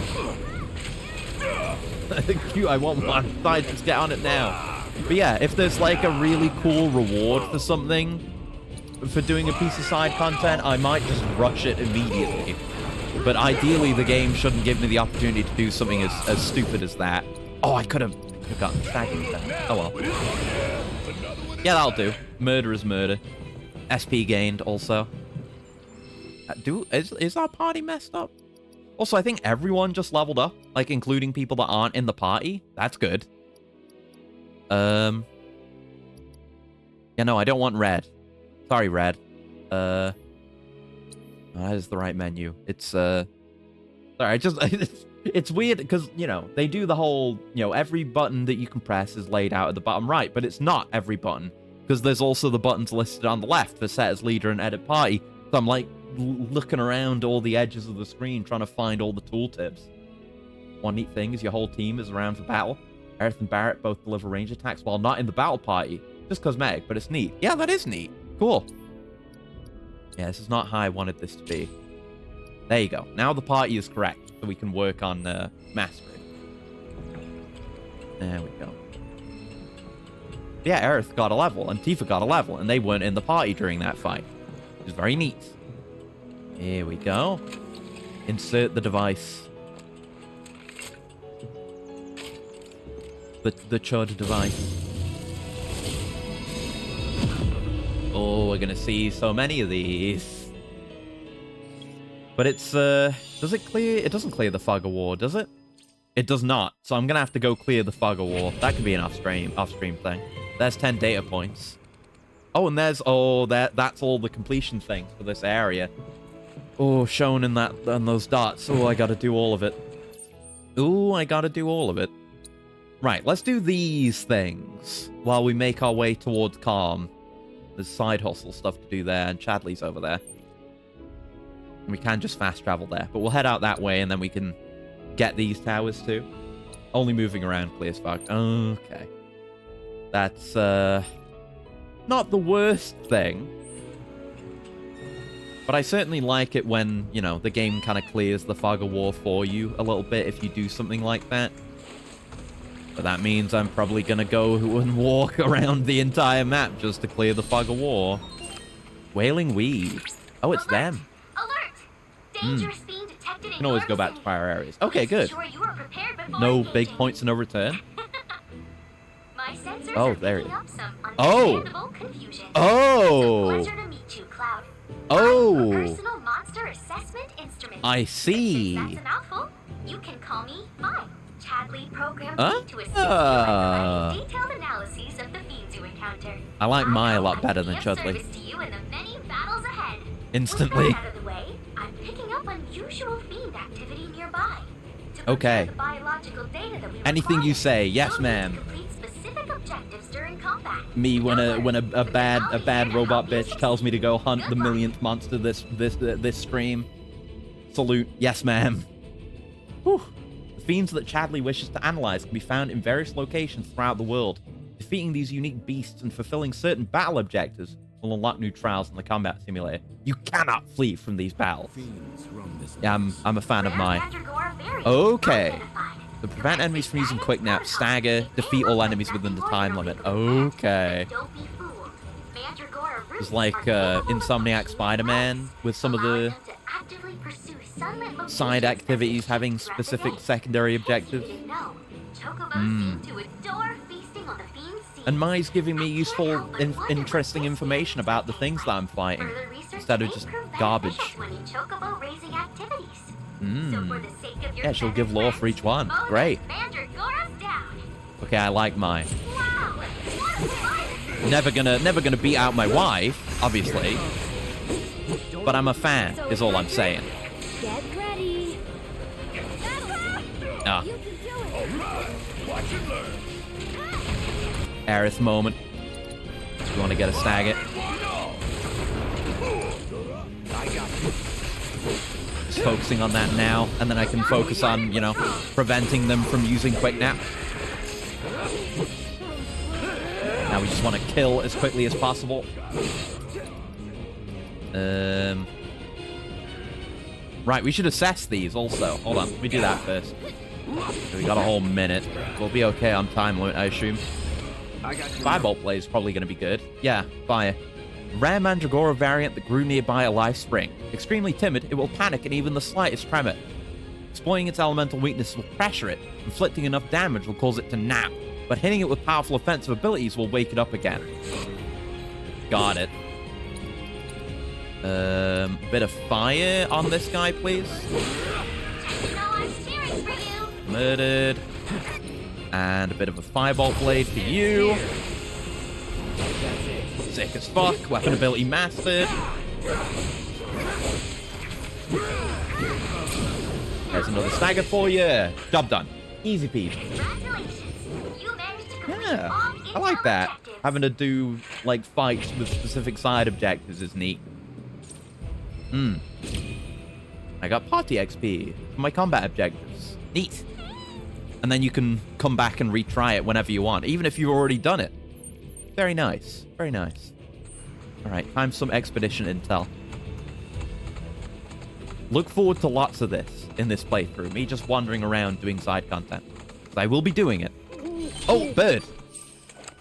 Cute, I want one. Let's just get on it now. But yeah, if there's like a really cool reward for something, for doing a piece of side content, I might just rush it immediately. But ideally, the game shouldn't give me the opportunity to do something as stupid as that. Oh, I could have gotten staggering there. Oh well. Yeah, that'll do. Murder is murder. SP gained also. Is our party messed up? Also, I think everyone just leveled up, like including people that aren't in the party. That's good. Yeah, no, I don't want red. Sorry, red. That is the right menu. It's sorry, I just It's weird because, you know, they do the whole, you know, every button that you can press is laid out at the bottom right, but it's not every button because there's also the buttons listed on the left for set as leader and edit party. So I'm like looking around all the edges of the screen trying to find all the tooltips. One neat thing is your whole team is around for battle. Aerith and Barret both deliver range attacks while not in the battle party. Just cosmetic, but it's neat. Yeah, that is neat. Cool. Yeah, this is not how I wanted this to be. There you go. Now the party is correct, so we can work on mastering. There we go. Yeah, Aerith got a level, and Tifa got a level, and they weren't in the party during that fight. Which is very neat. Here we go. Insert the device. The Chud device. Oh, we're gonna see so many of these. But it's, does it clear? It doesn't clear the fog of war, does it? It does not. So I'm gonna have to go clear the fog of war. That could be an off-stream thing. There's 10 data points. Oh, and there's, that's all the completion things for this area. Oh, shown in those dots. Oh, I gotta do all of it. Oh, I gotta do all of it. Right, let's do these things while we make our way towards Calm. There's side hustle stuff to do there, and Chadley's over there. And we can just fast travel there, but we'll head out that way, and then we can get these towers too. Only moving around, clear as fuck. Okay. That's, not the worst thing. But I certainly like it when, you know, the game kind of clears the fog of war for you a little bit if you do something like that. But that means I'm probably going to go and walk around the entire map just to clear the fog of war. Wailing Weed. Oh, it's them. Alert! Dangerous fiend detected in Can always your go back to vicinity. prior areas. Okay, good. Ensure you are prepared before No engaging. big points of no return. My sensors Oh, are there picking it up some Oh. understandable confusion. Oh. It's a pleasure to meet you, Cloud. Oh. I'm your personal monster assessment instrument. I see. Since that's a mouthful, you can call me Vii. Chadley programmed Huh? me to assist you in providing detailed analyses of the fiends you encounter. I like Mai a lot I better can than be of Chudley. service to you in the many battles ahead. Instantly. With that out of the way, I'm picking up unusual fiend activity nearby. To Okay. prepare the biological data that we Anything you require, say, yes, you'll need to ma'am. complete specific objectives during combat. Me when Don't a worry, bad I'll be bad here to robot help you bitch tells me to go hunt Good the luck. millionth monster this stream. Salute, yes, ma'am. Whew. The fiends that Chadley wishes to analyze can be found in various locations throughout the world. Defeating these unique beasts and fulfilling certain battle objectives will unlock new trials in the combat simulator. You cannot flee from these battles. Yeah, I'm a fan of mine. Okay. To prevent enemies from using quick naps, stagger, defeat all enemies within the time limit. Okay. It's like Insomniac Spider-Man with some of the side activities having specific secondary objectives. And Mai's giving me useful, interesting information about the things that I'm fighting, instead of just garbage. Yeah, she'll give lore for each one. Great. Okay, I like Mai. Never gonna beat out my wife, obviously. But I'm a fan, is all I'm saying. Get ready. Ah. Aerith moment. You want to get a stagger? Just focusing on that now, and then I can focus on, you know, preventing them from using quick nap. Now we just want to kill as quickly as possible. Right, we should assess these also. Hold on, let me do that first. We got a whole minute. We'll be okay on time limit, I assume. Firebolt Blaze is probably going to be good. Yeah, fire. Rare Mandragora variant that grew nearby a life spring. Extremely timid, it will panic at even the slightest tremor. Exploiting its elemental weakness will pressure it. Inflicting enough damage will cause it to nap. But hitting it with powerful offensive abilities will wake it up again. Got it. Bit of fire on this guy, please. Murdered. And a bit of a Firebolt Blade for you. Sick as fuck. Weapon ability mastered. There's another stagger for you. Job done. Easy peasy. Congratulations. You managed to complete Yeah, all I like that. objectives. Having to do, like, fights with specific side objectives is neat. I got party XP for my combat objectives. Neat. And then you can come back and retry it whenever you want, even if you've already done it. Very nice. Very nice. Alright, time for some expedition intel. Look forward to lots of this in this playthrough. Me just wandering around doing side content. I will be doing it. Oh, bird!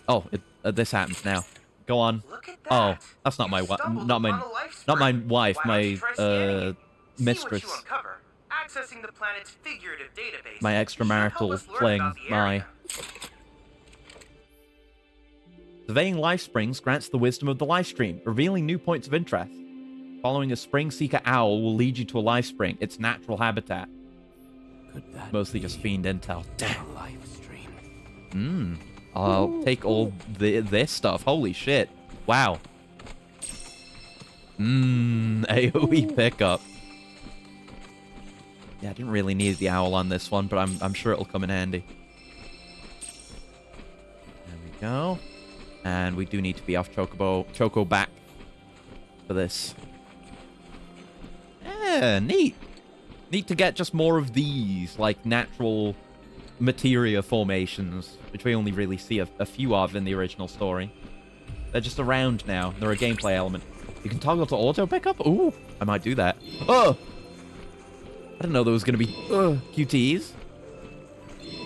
Oh, this happens now. Go on. Oh, that's not my wife. Not my wife. My mistress. Accessing the planet's figurative database. My extramarital fling. My. Surveying life springs grants the wisdom of the life stream, revealing new points of interest. Following a spring seeker owl will lead you to a life spring, its natural habitat. Mostly just fiend intel. Damn. I'll take all this stuff. Holy shit. Wow. AoE pickup. Yeah, I didn't really need the owl on this one, but I'm sure it'll come in handy. There we go. And we do need to be off Choco back for this. Yeah, neat. Neat to get just more of these, like, natural materia formations, which we only really see a few of in the original story. They're just around now. They're a gameplay element. You can toggle to auto pickup? Ooh, I might do that. Oh! I didn't know there was going to be QTs.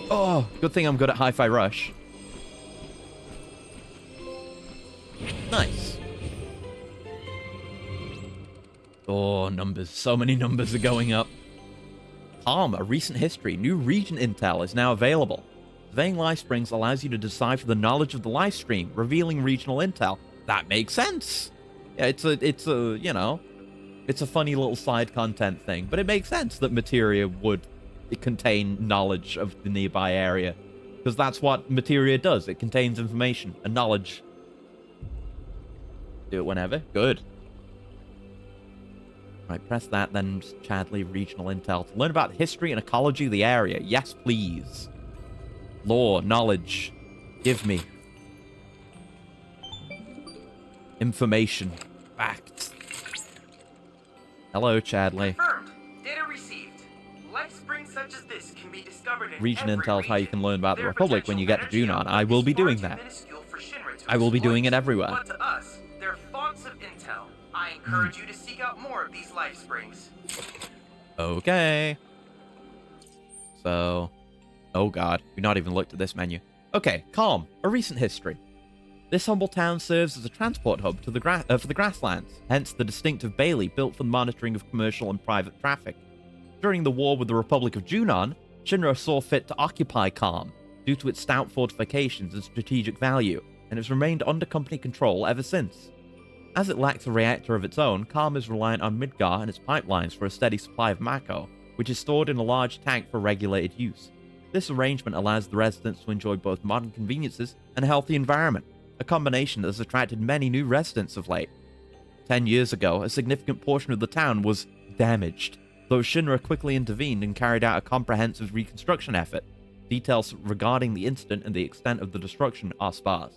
Oh, good thing I'm good at Hi-Fi Rush. Nice. Oh, numbers. So many numbers are going up. Palm, a recent history. New region intel is now available. Surveying life springs allows you to decipher the knowledge of the life stream, revealing regional intel. That makes sense. Yeah, it's a, you know, it's a funny little side content thing, but it makes sense that materia would contain knowledge of the nearby area, because that's what materia does. It contains information and knowledge. Do it whenever. Good. Right, press that, then Chadley Regional Intel to learn about the history and ecology of the area. Yes, please. Lore, knowledge. Give me. Information. Facts. Hello, Chadley. Confirmed. Data received. Life springs such as this can be discovered in Region every Intel is how you region. can learn about the Their Republic when you get to potential Junon. energy I will be is far doing too that. minuscule for Shinra to I will be doing it exploit. everywhere. But to us, they're fonts of intel. I encourage you to seek out more of these life springs. Okay. So, oh god, we've not even looked at this menu. Okay, Calm, a recent history. This humble town serves as a transport hub to the for the grasslands, hence the distinctive Bailey built for the monitoring of commercial and private traffic. During the war with the Republic of Junon, Shinra saw fit to occupy Calm due to its stout fortifications and strategic value, and has remained under company control ever since. As it lacks a reactor of its own, Calm is reliant on Midgar and its pipelines for a steady supply of Mako, which is stored in a large tank for regulated use. This arrangement allows the residents to enjoy both modern conveniences and a healthy environment, a combination that has attracted many new residents of late. 10 years ago, a significant portion of the town was damaged, though Shinra quickly intervened and carried out a comprehensive reconstruction effort. Details regarding the incident and the extent of the destruction are sparse.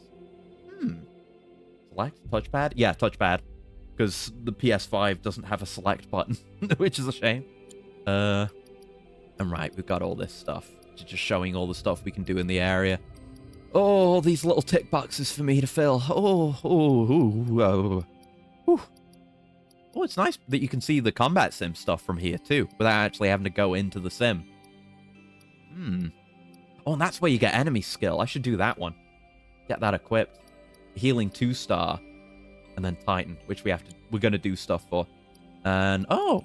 Select? Touchpad? Yeah, touchpad. Because the PS5 doesn't have a select button, which is a shame. And right, we've got all this stuff. Just showing all the stuff we can do in the area. Oh, these little tick boxes for me to fill. Oh, it's nice that you can see the combat sim stuff from here too, without actually having to go into the sim. Oh, and that's where you get enemy skill. I should do that one. Get that equipped. Healing 2-star. And then Titan, which we're gonna do stuff for. And oh,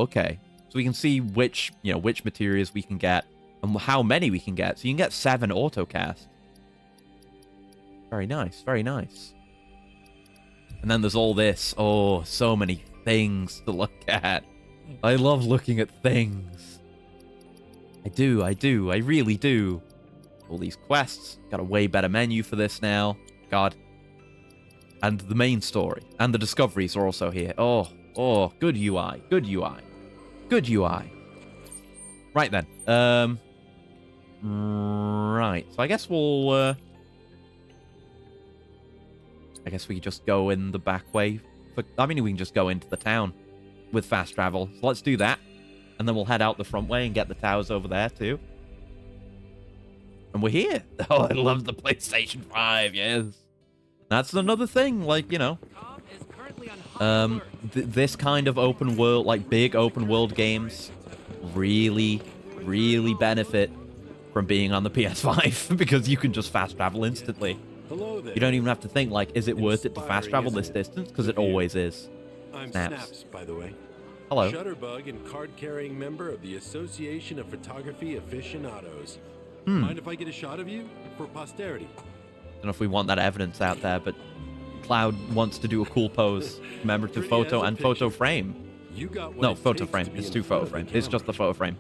okay. So we can see which materials we can get and how many we can get. So you can get 7 autocast. Very nice, very nice. And then there's all this. Oh, so many things to look at. I love looking at things. I do, I really do. All these quests. Got a way better menu for this now. God. And the main story. And the discoveries are also here. Oh, good UI, good UI. Good UI. Right then. Right. So I guess we'll... I guess we could just go in the back way. I mean, we can just go into the town with fast travel. So let's do that. And then we'll head out the front way and get the towers over there, too. And we're here. Oh, I love the PlayStation 5, yes. That's another thing, like, you know. This kind of open world, like big open world games, really, really benefit from being on the PS5 because you can just fast travel instantly. Hello there. You don't even have to think, like, is it worth it to fast travel this distance? Because it always is. I'm Snaps. Snaps, by the way. Hello. Shutterbug and card-carrying member of the Association of Photography Aficionados. Hmm. Mind if I get a shot of you? For posterity. Don't know if we want that evidence out there, but Cloud wants to do a cool pose. Remember to Pretty photo as a and photo picture. frame. You got what No, it photo takes frame. to be It's in two front photo of the frames. It's just the camera. photo frame.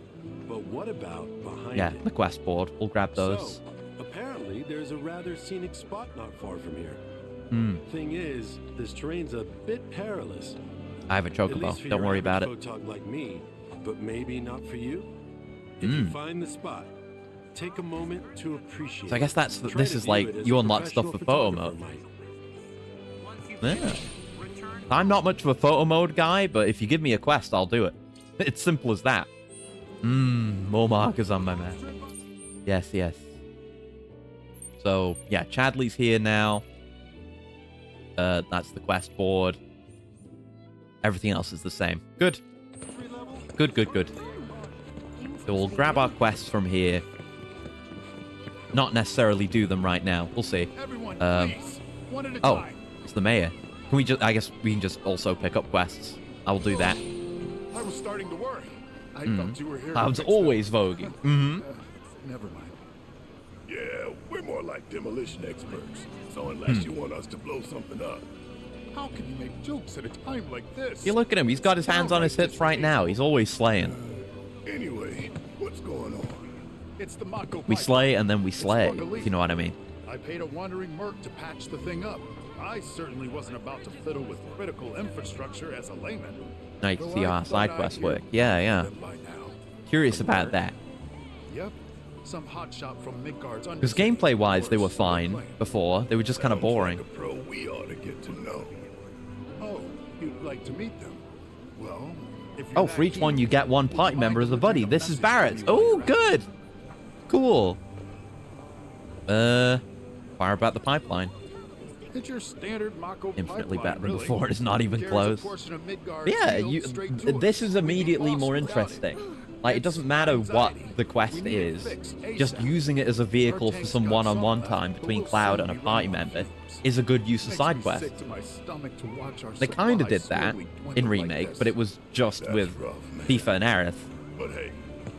But what about behind Yeah, it? the quest board. We'll grab those. So, apparently there's a rather scenic spot not far from here. Hmm. Thing is, this terrain's a bit perilous. I have a At least for chocobo. Don't your worry about it. average photog like me, but maybe not for you. If you find the spot, take a moment to appreciate. So I guess that's Try this to is view like it as you a unlock stuff for professional photo photographer mode. might. Yeah. I'm not much of a photo mode guy, but if you give me a quest, I'll do it. It's simple as that. More markers on my map. Yes, yes. So, yeah, Chadley's here now. That's the quest board. Everything else is the same. Good. Good, good, good. So we'll grab our quests from here. Not necessarily do them right now. We'll see. Oh, it's the mayor. Can we just... I guess we can just also pick up quests. I will do that. I was starting to worry. I thought you were here. Cloud's always voguing. Never mind. Yeah, we're more like demolition experts. So unless you want us to blow something up, how can you make jokes at a time like this? You look at him. He's got his hands on his hips right now. He's always slaying. Anyway, what's going on? It's the Mako We pipe. slay and then we It's slay, sprung a leak. if you know what I mean. I paid a wandering merc to patch the thing up. I certainly wasn't about to fiddle with critical infrastructure as a layman. Now you can Though see I our thought side I'd quest hear work. Yeah, yeah. them by now. Curious about that. Yep. Some hotshot from Midgard's Because gameplay-wise, they were fine before. They were just kind of boring. Like a pro we ought to get to know. Oh, you'd like to meet them? Well, if you're Oh, for each one, you get one party member as a buddy. This is Barrett's. Oh, good. Cool. Fire about the pipeline. It's your standard Mako Infinitely pipeline, better than really. before. It's not even Carries a close. portion of Midgard's Yeah, field straight to this us. is We immediately can more cross without it. interesting. Like, it doesn't matter what the quest is. Just using it as a vehicle for some one-on-one time between Cloud and a party member is a good use of Makes side me quest. sick to my stomach to watch our They kind of supply did that slowly in dwindle like Remake, this. but it was just That's with rough, man. Tifa and Aerith, But hey,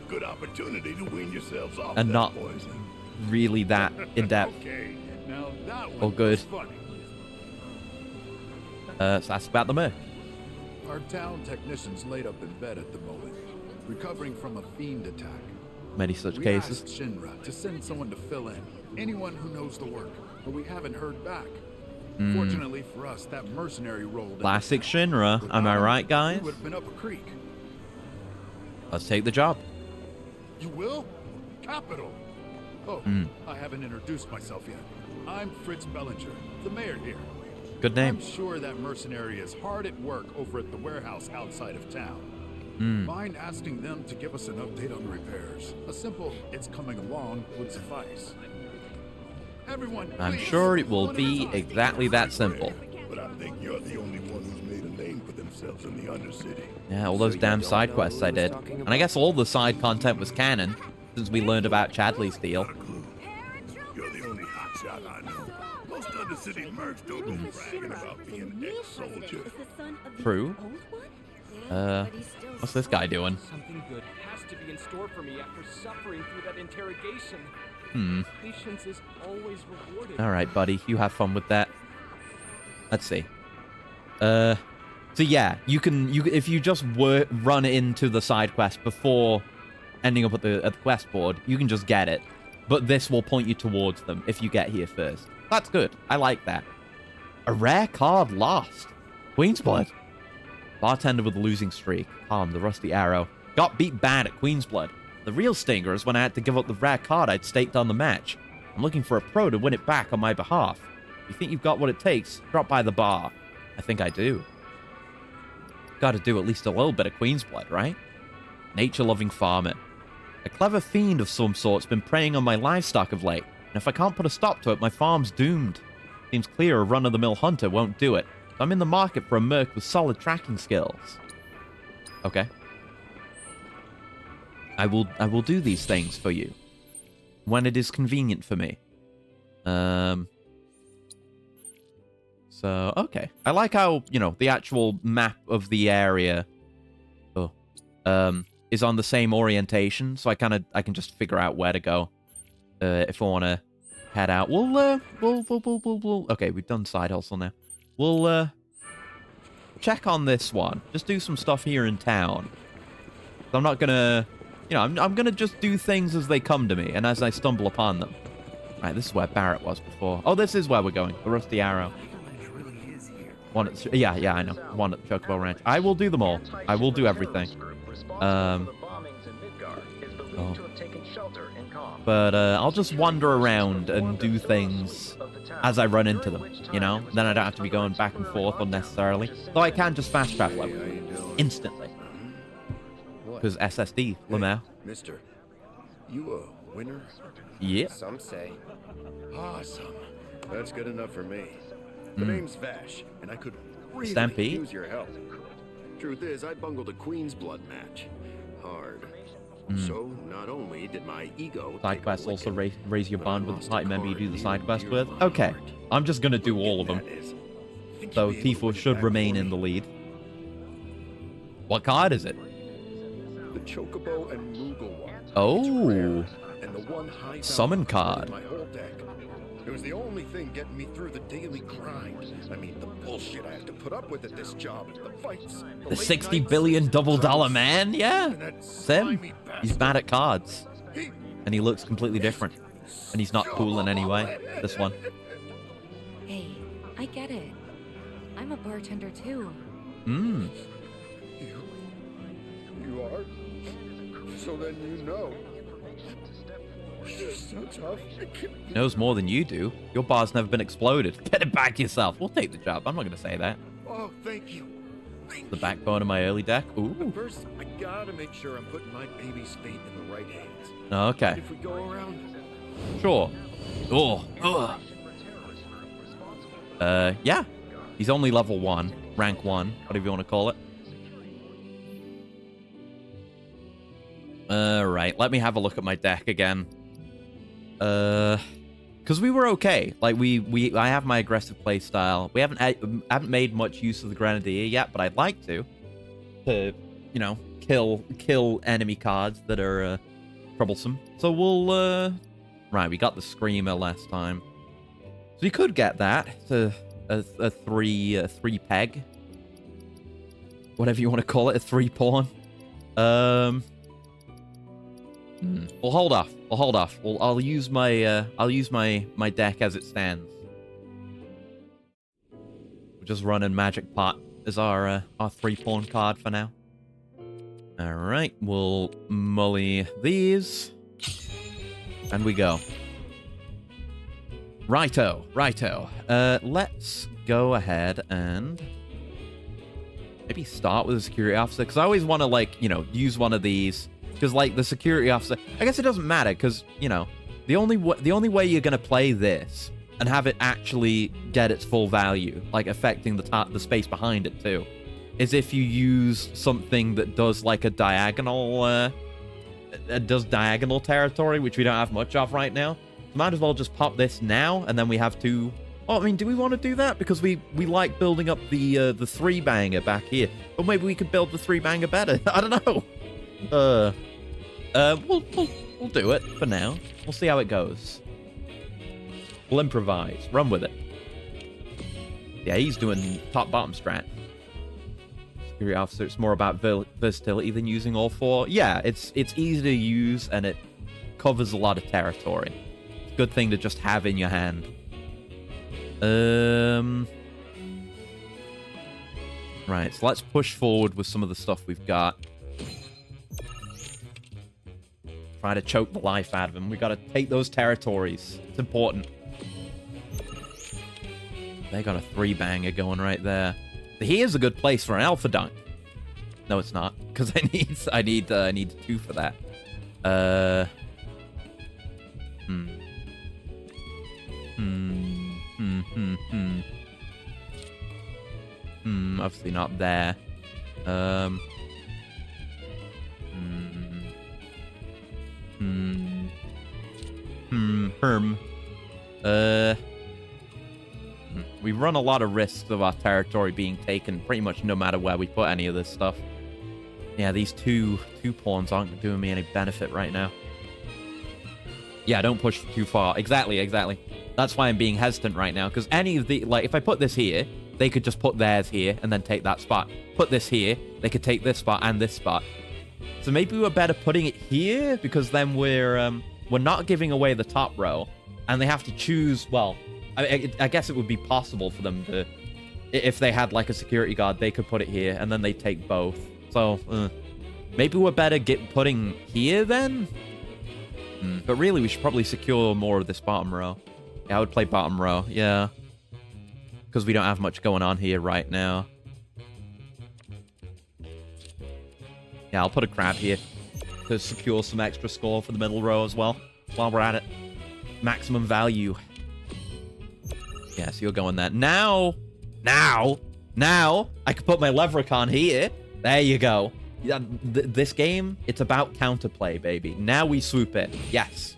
good opportunity to wean yourselves off and that not poison. really that in-depth. Okay, now that one Or good. was funny. So that's about the Merc. Our town technician's laid up in bed at the moment, recovering from a fiend attack. Many such We cases. asked Shinra to send someone to fill in, anyone who knows the work, but we haven't heard back. Fortunately for us, that mercenary rolled in. Classic Shinra. Am I right, guys? We would have been up a creek. Let's take the job. You will? Capital. Oh, I haven't introduced myself yet. I'm Fritz Bellinger, the mayor here. Good name. I'm sure that mercenary is hard at work over at the warehouse outside of town. Mind asking them to give us an update on the repairs? A simple "it's coming along" would suffice. Everyone, I'm please, sure it will one at a be time. exactly that simple. But I think you're the only one who's made a name for themselves in the Undercity. Yeah, all those damn side quests I did. And I guess all the side content was canon, since we learned about Chadley's deal. Not a clue. You're the only hotshot I know. Most Undercity mercs don't go bragging about being ex-soldier. True. What's this guy doing? Something good has to be in store for me after suffering through that interrogation. Patience is always rewarded. Alright, buddy. You have fun with that. Let's see. So yeah, you can if you just run into the side quest before ending up at the quest board, you can just get it. But this will point you towards them if you get here first. That's good. I like that. A rare card lost. Queen's Blood. Bartender with a losing streak. Calm, the rusty arrow. Got beat bad at Queen's Blood. The real stinger is when I had to give up the rare card I'd staked on the match. I'm looking for a pro to win it back on my behalf. If you think you've got what it takes, drop by the bar. I think I do. Gotta do at least a little bit of Queen's blood, right? Nature-loving farmer. A clever fiend of some sort's been preying on my livestock of late, and if I can't put a stop to it, my farm's doomed. Seems clear a run-of-the-mill hunter won't do it. So I'm in the market for a merc with solid tracking skills. Okay. I will do these things for you. When it is convenient for me. So, okay. I like how, you know, the actual map of the area is on the same orientation, so I can just figure out where to go if I want to head out. We'll okay, we've done side hustle now. We'll check on this one. Just do some stuff here in town. I'm not gonna, you know, I'm gonna just do things as they come to me and as I stumble upon them. Right, this is where Barrett was before. Oh, this is where we're going. The Rusty Arrow. One at the, yeah, I know. One at the Chocobo Ranch. I will do them all. I will do everything. But I'll just wander around and do things as I run into them, you know? Then I don't have to be going back and forth unnecessarily. Though I can just fast travel everything instantly. Because SSD, Lamau. Mister, you a winner? Yep. Some say. Awesome. That's good enough for me. The name's Vash, and I could really Stampede? use your help. Truth is, I bungled a Queen's Blood match. Hard. So, not only did my ego... Side quests also raise your bond with the party member you do the side quest with. Okay. I'm just going to do all of them. So, Tifa should remain in the lead. What card is it? The Chocobo and Moogle one. Oh. And the one high Summon card. My whole deck. It was the only thing getting me through the daily grind. I mean, the bullshit I have to put up with at this job, the fights, The 60 billion double-dollar man? Yeah. Sim. He's bad at cards. And he looks completely different. And he's not cool in any way. This one. Hey, I get it. I'm a bartender too. You are? So then you know. You're so tough. Knows more than you do. Your bar's never been exploded. Get it back yourself. We'll take the job. I'm not going to say that. Oh, thank you. The backbone of my early deck. Ooh. But first, I gotta make sure I'm putting my baby's fate in the right hands. Okay. If we go around. Sure. Oh. Yeah. He's only level 1. Rank 1. Whatever you want to call it. Right. Let me have a look at my deck again. Because we were okay. Like, I have my aggressive play style. We haven't made much use of the Grenadier yet, but I'd like to, you know, kill enemy cards that are troublesome. So we'll right. We got the Screamer last time, so we could get that to a three peg, whatever you want to call it, a 3-pawn. We'll hold off. I'll use my deck as it stands. We're just running Magic Pot as our 3-pawn card for now. All right, we'll mully these, and we go. Righto. Let's go ahead and maybe start with a security officer, because I always want to, like, you know, use one of these. Because, like, the security officer, I guess it doesn't matter, because, you know, the only way you're going to play this and have it actually get its full value, like, affecting the space behind it, too, is if you use something that does, like, a diagonal, does diagonal territory, which we don't have much of right now. Might as well just pop this now, and then we have to... Oh, I mean, do we want to do that? Because we like building up the 3-banger back here. But maybe we could build the 3-banger better. I don't know. We'll do it for now. We'll see how it goes. We'll improvise. Run with it. Yeah, he's doing top-bottom strat. Security officer, it's more about versatility than using all 4. Yeah, it's easy to use, and it covers a lot of territory. It's a good thing to just have in your hand. Right, so let's push forward with some of the stuff we've got. Try to choke the life out of him. We gotta take those territories. It's important. They got a 3-banger going right there. Here's a good place for an alpha dunk. No, it's not, because I need 2 for that. Obviously not there. We run a lot of risks of our territory being taken pretty much no matter where we put any of this stuff. Yeah, these two pawns aren't doing me any benefit right now. Yeah, don't push too far. Exactly. That's why I'm being hesitant right now, because any of the, like, if I put this here, they could just put theirs here and then take that spot. Put this here, they could take this spot and this spot. So maybe we're better putting it here, because then we're not giving away the top row, and they have to choose, well, I guess it would be possible for them to, if they had like a security guard, they could put it here, and then they take both. So, maybe we're better putting here then? But really, we should probably secure more of this bottom row. Yeah, I would play bottom row, yeah. Because we don't have much going on here right now. Yeah, I'll put a crab here to secure some extra score for the middle row as well, while we're at it. Maximum value. Yeah, so you're going there. Now, I can put my Leprechaun here. There you go. Yeah, this game, it's about counterplay, baby. Now we swoop in. Yes.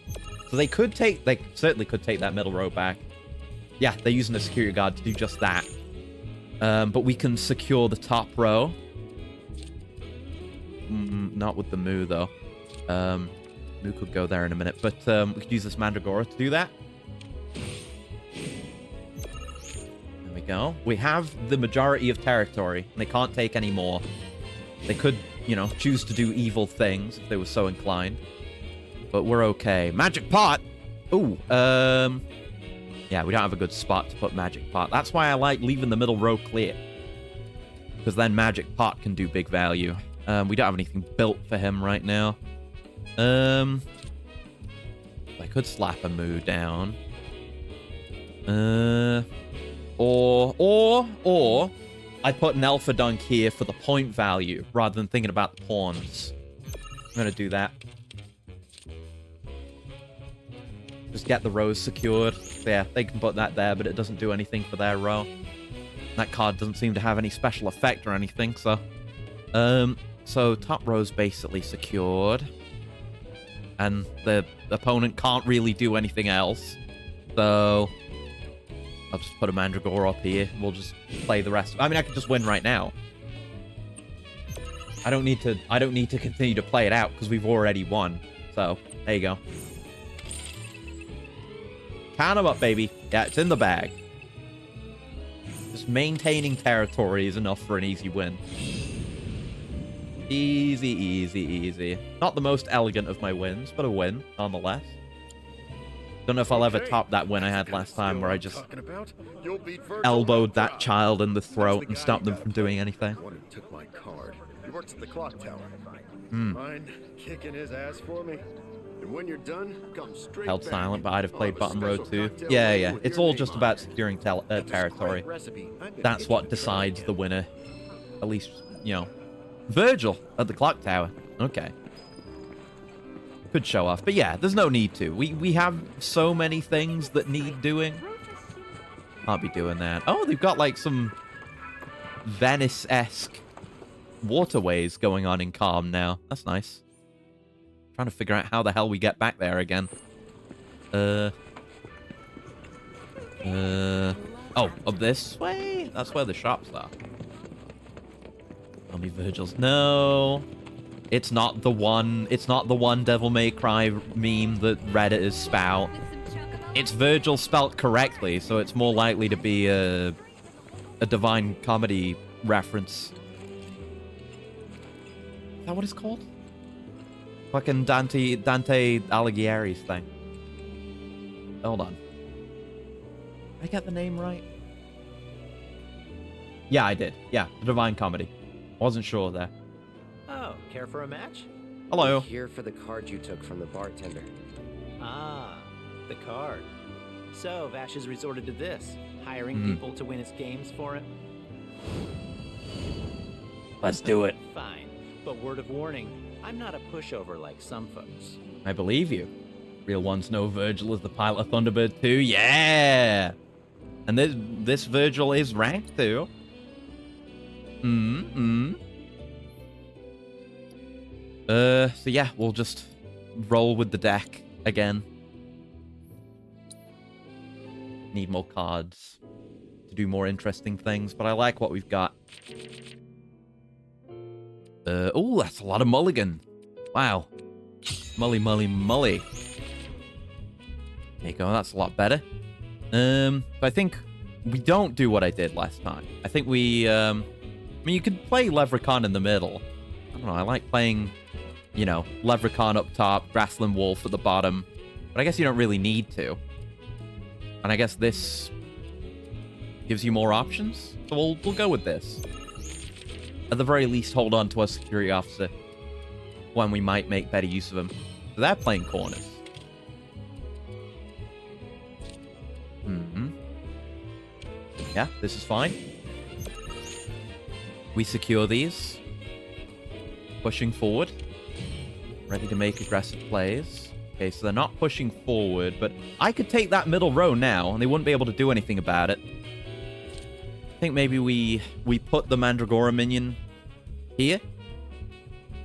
So they certainly could take that middle row back. Yeah, they're using a security guard to do just that. But we can secure the top row. Not with the Moo, though. Moo could go there in a minute. But we could use this Mandragora to do that. There we go. We have the majority of territory, and they can't take any more. They could, you know, choose to do evil things if they were so inclined. But we're okay. Magic Pot! Ooh, yeah, we don't have a good spot to put Magic Pot. That's why I like leaving the middle row clear. Because then Magic Pot can do big value. We don't have anything built for him right now. I could slap a Moo down. Or I put an Alpha Dunk here for the point value, rather than thinking about the pawns. I'm gonna do that. Just get the rows secured. Yeah, they can put that there, but it doesn't do anything for their row. That card doesn't seem to have any special effect or anything, so... So top row's basically secured. And the opponent can't really do anything else. So... I'll just put a Mandragora up here. We'll just play the rest. I mean, I could just win right now. I don't need to continue to play it out, because we've already won. So, there you go. Count them up, baby. Yeah, it's in the bag. Just maintaining territory is enough for an easy win. Easy, easy, easy. Not the most elegant of my wins, but a win, nonetheless. Don't know if I'll ever top that win I had last time, where I just elbowed that child in the throat and stopped them from doing anything. Took my card. He works at the clock tower. Mind kicking his ass for me? And when you're done, come straight Held back. silent, but I'd have played bottom row too. Yeah. It's all just about securing territory. That's what decides the winner. At least, you know. Virgil at the clock tower. Okay. Could show off. But yeah, there's no need to. We have so many things that need doing. Can't be doing that. Oh, they've got like some Venice-esque waterways going on in Calm now. That's nice. Trying to figure out how the hell we get back there again. Oh, up this way? That's where the shops are. Tell me Virgil's. No. It's not the one Devil May Cry meme that Redditors spout. It's Virgil spelt correctly, so it's more likely to be a Divine Comedy reference. Is that what it's called? Fucking Dante Alighieri's thing. Hold on. Did I get the name right? Yeah, I did. Yeah, the Divine Comedy. Wasn't sure there. Oh, care for a match? Hello. I'm here for the card you took from the bartender. Ah, the card. So, Vash has resorted to this, hiring people to win his games for him? Let's do it. Fine, but word of warning, I'm not a pushover like some folks. I believe you. Real ones know Virgil is the pilot of Thunderbird 2. Yeah! And this Virgil is ranked too. So yeah, we'll just roll with the deck again. Need more cards to do more interesting things, but I like what we've got. Oh, that's a lot of mulligan. Wow. Mully, mully, mully. There you go, that's a lot better. But I think we don't do what I did last time. I think we, I mean, you could play Leprechaun in the middle. I don't know, I like playing, you know, Leprechaun up top, Grassland Wolf at the bottom. But I guess you don't really need to. And I guess this gives you more options. So we'll go with this. At the very least, hold on to our security officer when we might make better use of him. So they're playing corners. Yeah, this is fine. We secure these. Pushing forward. Ready to make aggressive plays. Okay, so they're not pushing forward, but I could take that middle row now, and they wouldn't be able to do anything about it. I think maybe we put the Mandragora minion here.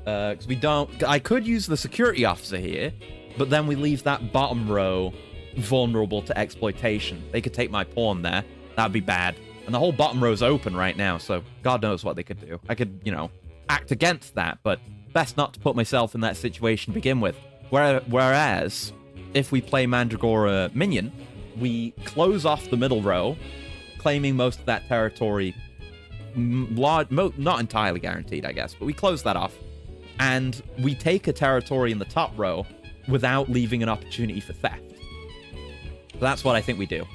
Because we don't... I could use the security officer here, but then we leave that bottom row vulnerable to exploitation. They could take my pawn there. That'd be bad. And the whole bottom row's open right now, so God knows what they could do. I could, you know, act against that, but best not to put myself in that situation to begin with. Whereas, if we play Mandragora minion, we close off the middle row, claiming most of that territory. Not entirely guaranteed, I guess, but we close that off. And we take a territory in the top row without leaving an opportunity for theft. So that's what I think we do.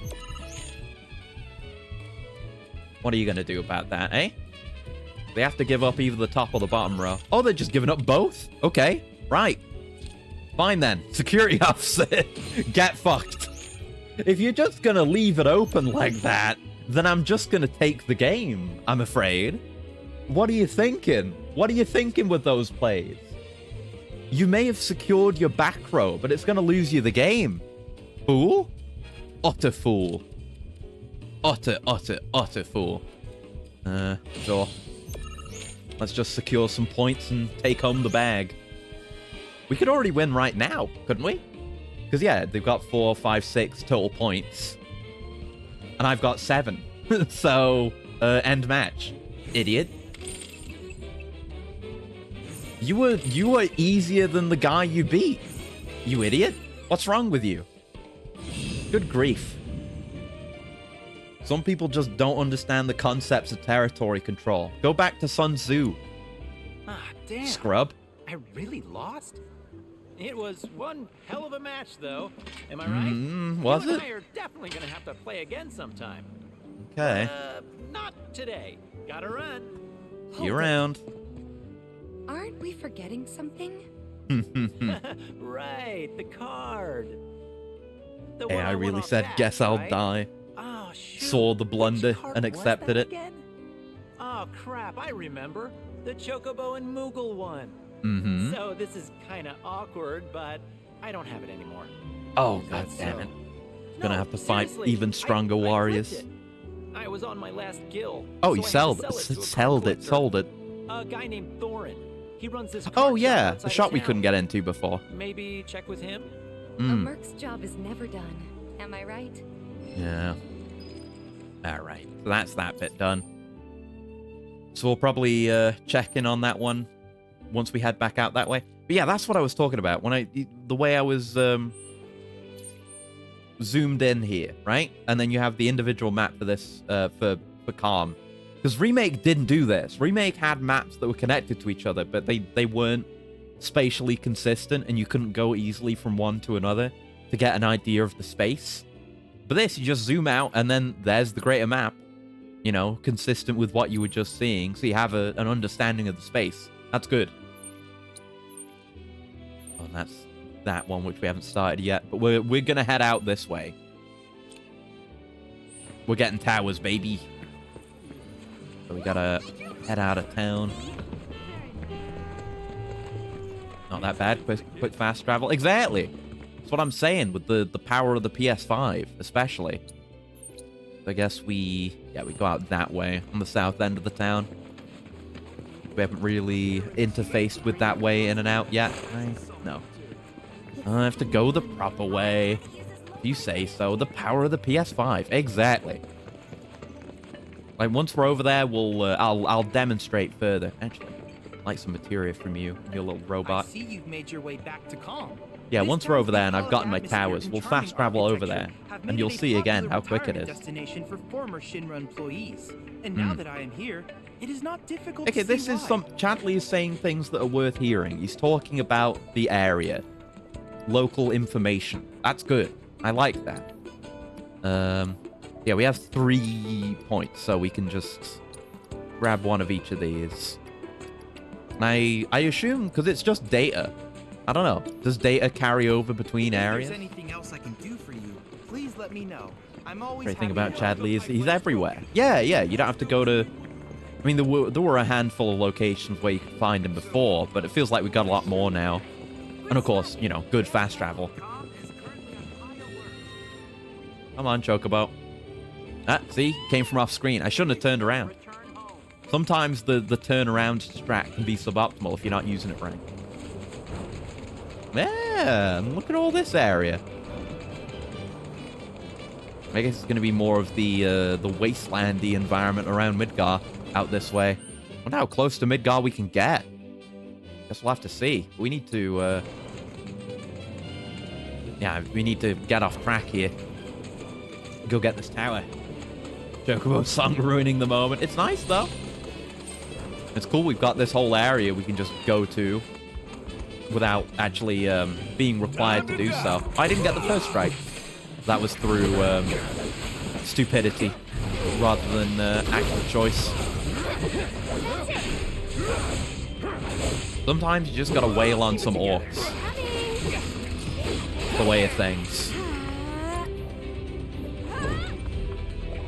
What are you going to do about that, eh? They have to give up either the top or the bottom row. Oh, they're just giving up both? Okay, right. Fine then. Security officer, get fucked. If you're just going to leave it open like that, then I'm just going to take the game, I'm afraid. What are you thinking? What are you thinking with those plays? You may have secured your back row, but it's going to lose you the game. Fool? Utter fool. Utter fool. Sure. Let's just secure some points and take home the bag. We could already win right now, couldn't we? Because, yeah, they've got 4, 5, 6 total points. And I've got 7. So, end match. Idiot. You were easier than the guy you beat. You idiot. What's wrong with you? Good grief. Some people just don't understand the concepts of territory control. Go back to Sun Tzu. Ah, damn. Scrub. I really lost? It was one hell of a match, though. Am I right? Was you it? and I are definitely going to have to play again sometime. Okay. Not today. Gotta run. See you around. Aren't we forgetting something? Right, the card. The Hey, one I won really off said, Vash, guess I'll right? die. Oh, shoot. Saw the Which blunder card and was accepted that it. again? Oh, crap, I remember. The Chocobo and Moogle one. So this is kind of awkward, but I don't have it anymore. Oh, god damn it. Gonna have to fight even stronger warriors. I was on my last gill. Oh, so you I had to sold sell it. to a Sold card it. Sold it. collector. A guy named Thorin. He runs this Oh, card yeah. shop The outside shop we town. couldn't get into before. Maybe check with him? A merc's job is never done. Am I right? Yeah. Alright. So that's that bit done. So we'll probably check in on that one once we head back out that way. But yeah, that's what I was talking about. When the way I was zoomed in here, right? And then you have the individual map for this, for Calm. Because Remake didn't do this. Remake had maps that were connected to each other, but they weren't spatially consistent, and you couldn't go easily from one to another to get an idea of the space. But this, you just zoom out, and then there's the greater map, you know, consistent with what you were just seeing, so you have an understanding of the space. That's good. And that's that one, which we haven't started yet. But we're going to head out this way. We're getting towers, baby. So we got to head out of town. Not that bad. Quick fast travel. Exactly. That's what I'm saying with the power of the PS5, especially. I guess we go out that way on the south end of the town. We haven't really interfaced with that way in and out yet. No. I have to go the proper way. If you say so. The power of the PS5. Exactly. Like, once we're over there, I'll demonstrate further. Actually, I'd like some materia from you, your little robot. I see you've made your way back to Calm. Yeah, once we're over there and I've gotten my towers, we'll fast travel over there, and you'll see again how quick it is. Destination for former Shinra employees. And now that I am here, it is not difficult Okay, to see this is some... Chadley is saying things that are worth hearing. He's talking about the area. Local information. That's good. I like that. Yeah, we have 3 points, so we can just grab one of each of these. And I assume, because it's just data. I don't know. Does data carry over between areas? If there's anything else I can do for you, please let me know. I'm always Great thing about Chadley is he's everywhere. Yeah, you don't have to go to... I mean, there were a handful of locations where you could find him before, but it feels like we've got a lot more now. And of course, you know, good fast travel. Come on, Chocobo. Ah, see? Came from off screen. I shouldn't have turned around. Sometimes the turnaround strat can be suboptimal if you're not using it right. Man, look at all this area. I guess it's going to be more of the wastelandy environment around Midgar out this way. I wonder how close to Midgar we can get. Guess we'll have to see. We need to... yeah, we need to get off track here. Go get this tower. Chocobo's song ruining the moment. It's nice, though. It's cool we've got this whole area we can just go to without actually being required to do so. I didn't get the first strike. That was through stupidity rather than actual choice. Sometimes you just gotta wail on some orcs. It's the way of things.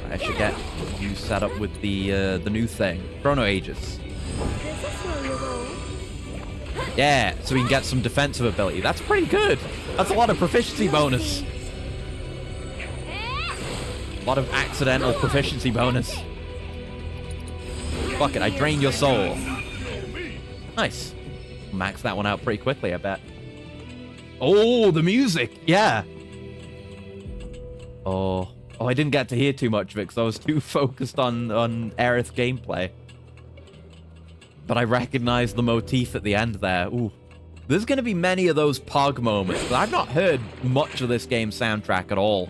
I should get you set up with the new thing. Chrono Aegis. Yeah, so we can get some defensive ability. That's pretty good. That's a lot of proficiency bonus. A lot of accidental proficiency bonus. Fuck it, I drained your soul. Nice. Max that one out pretty quickly, I bet. Oh, the music. Yeah. Oh, I didn't get to hear too much of it because I was too focused on Aerith gameplay. But I recognized the motif at the end there. Ooh. There's going to be many of those Pog moments, but I've not heard much of this game's soundtrack at all.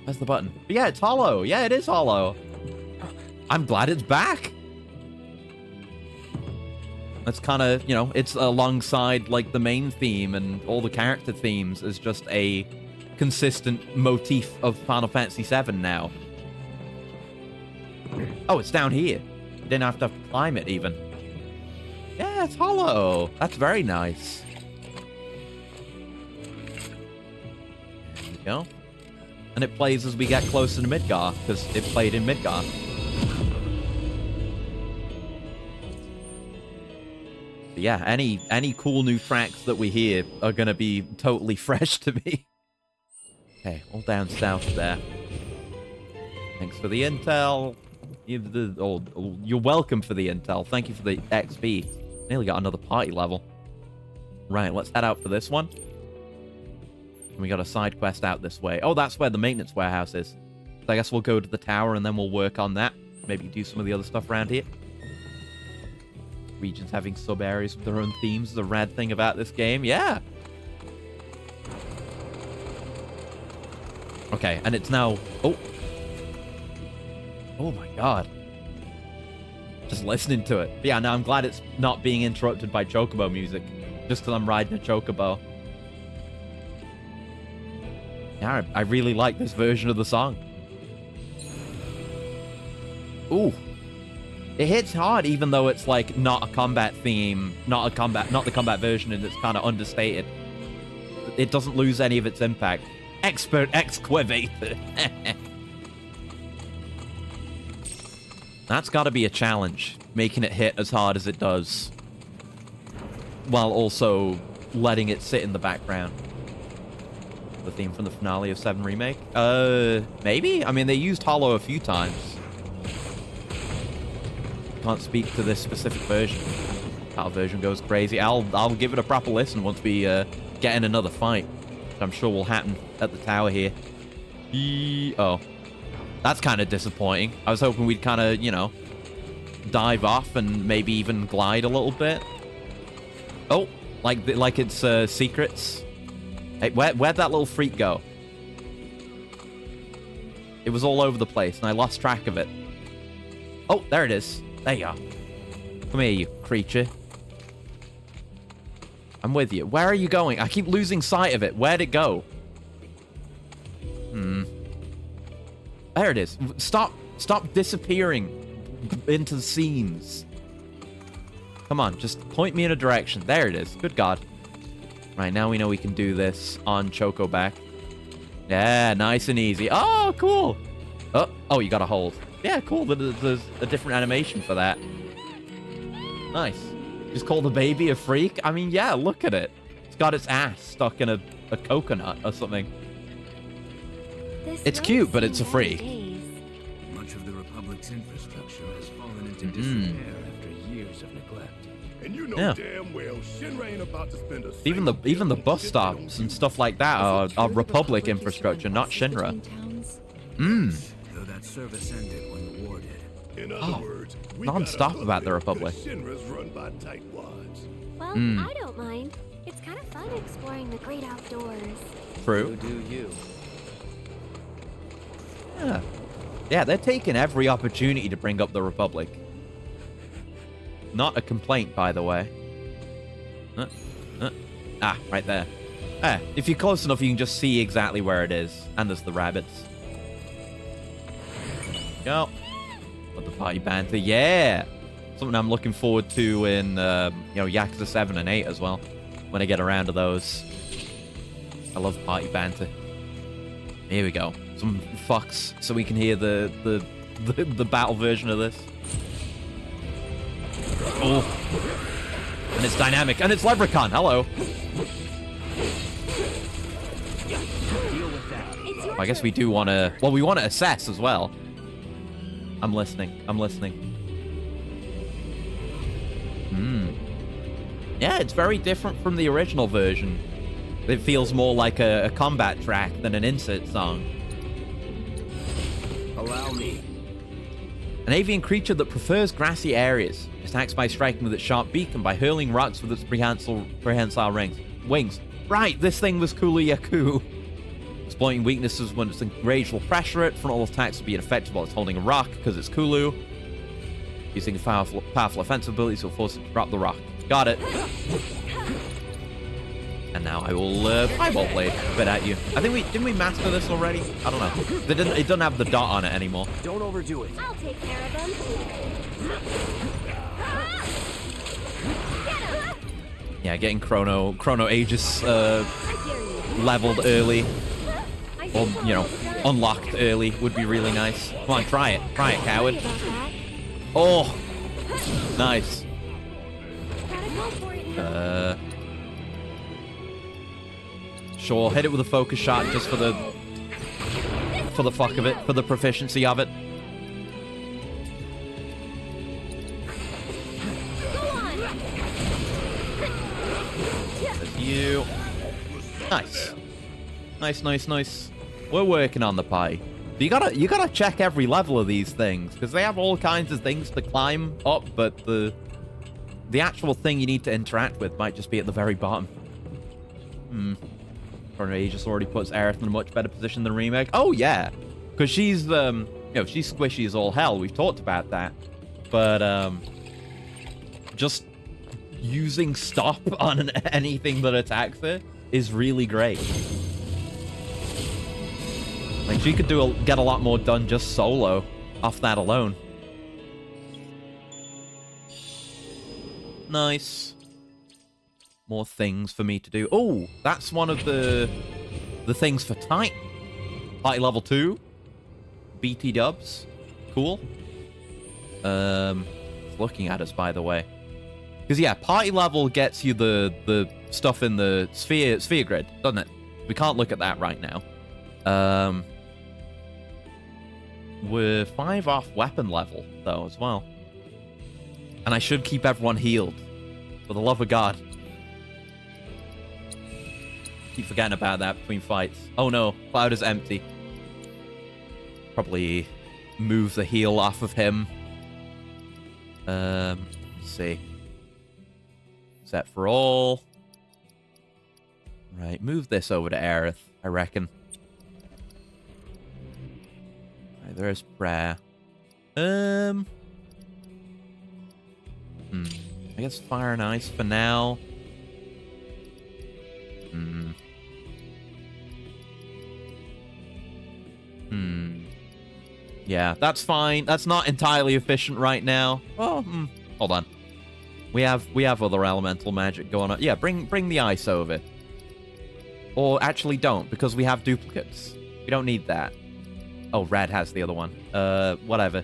Where's the button? But yeah, it's hollow. Yeah, it is hollow. I'm glad it's back. That's kind of, you know, it's alongside, like, the main theme and all the character themes as just a consistent motif of Final Fantasy VII now. Oh, it's down here. You didn't have to climb it, even. Yeah, it's hollow. That's very nice. There we go. And it plays as we get closer to Midgar, because it played in Midgar. But yeah, any cool new tracks that we hear are going to be totally fresh to me. Okay, all down south there. Thanks for the intel. You're welcome for the intel. Thank you for the XP. Nearly got another party level. Right, let's head out for this one. And we got a side quest out this way. Oh, that's where the maintenance warehouse is. So I guess we'll go to the tower and then we'll work on that. Maybe do some of the other stuff around here. Regions having sub-areas with their own themes is a rad thing about this game. Yeah. Okay, and it's now... Oh my god. Just listening to it. But yeah, now I'm glad it's not being interrupted by Chocobo music. Just because I'm riding a Chocobo. Yeah, I really like this version of the song. Ooh. It hits hard, even though it's like not a combat theme, not the combat version, and it's kind of understated. It doesn't lose any of its impact. Expert excavator. That's got to be a challenge, making it hit as hard as it does, while also letting it sit in the background. The theme from the finale of 7 Remake? Maybe? I mean, they used Hollow a few times. Can't speak to this specific version. That version goes crazy. I'll give it a proper listen once we get in another fight, which I'm sure will happen at the tower here. Oh. That's kind of disappointing. I was hoping we'd kind of, you know, dive off and maybe even glide a little bit. Oh, like it's secrets. Hey, where'd that little freak go? It was all over the place, and I lost track of it. Oh, there it is. There you are. Come here, you creature. I'm with you. Where are you going? I keep losing sight of it. Where'd it go? There it is. Stop disappearing into the scenes. Come on, just point me in a direction. There it is. Good God. Right, now we know we can do this on Chocoback. Yeah, nice and easy. Oh, cool. Oh, you got to hold. Yeah, cool. There's a different animation for that. Nice. Just call the baby a freak? I mean, yeah, look at it. It's got its ass stuck in a coconut or something. It's cute, but it's a freak. Much of the Republic's infrastructure has fallen into disrepair after years of neglect. And you know damn well Shinra ain't about to spend a Even the bus stops and stuff like that are Republic infrastructure, not Shinra. Though that service ended when the war did. In other words, non-stop about the Republic. Shinra's run by tightwads. Well, I don't mind. It's kind of fun exploring the great outdoors. True. Do you? Yeah, they're taking every opportunity to bring up the Republic. Not a complaint, by the way. Right there. If you're close enough, you can just see exactly where it is. And there's the rabbits. Go. But the party banter, yeah! Something I'm looking forward to in, Yakuza 7 and 8 as well. When I get around to those. I love party banter. Here we go. Some fucks, so we can hear the battle version of this. Oh. And it's dynamic. And it's Leprechaun. Hello. I guess we do want to... Well, we want to assess as well. I'm listening. Yeah, it's very different from the original version. It feels more like a combat track than an insert song. Allow me. An avian creature that prefers grassy areas. It attacks by striking with its sharp beak and by hurling rocks with its prehensile wings. Right, this thing was Kulu-Yaku. Exploiting weaknesses when it's enraged will pressure it. Frontal attacks will be ineffective while it's holding a rock because it's Kulu. Using powerful offensive abilities will force it to drop the rock. Got it. And now I will Fireball Blade a bit at you. I think didn't we master this already? I don't know. It doesn't have the dot on it anymore. Don't overdo it. I'll take care of them. Yeah, getting Chrono Aegis leveled early. Or, unlocked early would be really nice. Come on, try it. Try it, coward. Oh! Nice. Sure, hit it with a focus shot just for the fuck of it, for the proficiency of it. There's you. Nice. Nice. We're working on the pie. You gotta check every level of these things, because they have all kinds of things to climb up, but the actual thing you need to interact with might just be at the very bottom. Chrono Aegis already puts Aerith in a much better position than Remake. Oh yeah, because she's she's squishy as all hell. We've talked about that, but just using stop on anything that attacks her is really great. Like, she could get a lot more done just solo off that alone. Nice. More things for me to do. Oh, that's one of the things for Titan. Party level 2. BT dubs. Cool. It's looking at us, by the way. Because, yeah, party level gets you the stuff in the sphere grid, doesn't it? We can't look at that right now. We're 5 off weapon level, though, as well. And I should keep everyone healed. For the love of God. Keep forgetting about that between fights. Oh no, Cloud is empty. Probably move the heal off of him. Let's see. Set for all. Right, move this over to Aerith, I reckon. Right, there's prayer. I guess fire and ice for now. Yeah, that's fine. That's not entirely efficient right now. Oh, hold on. We have other elemental magic going on. Yeah, bring the ice over. Or actually don't, because we have duplicates. We don't need that. Oh, Red has the other one. Whatever.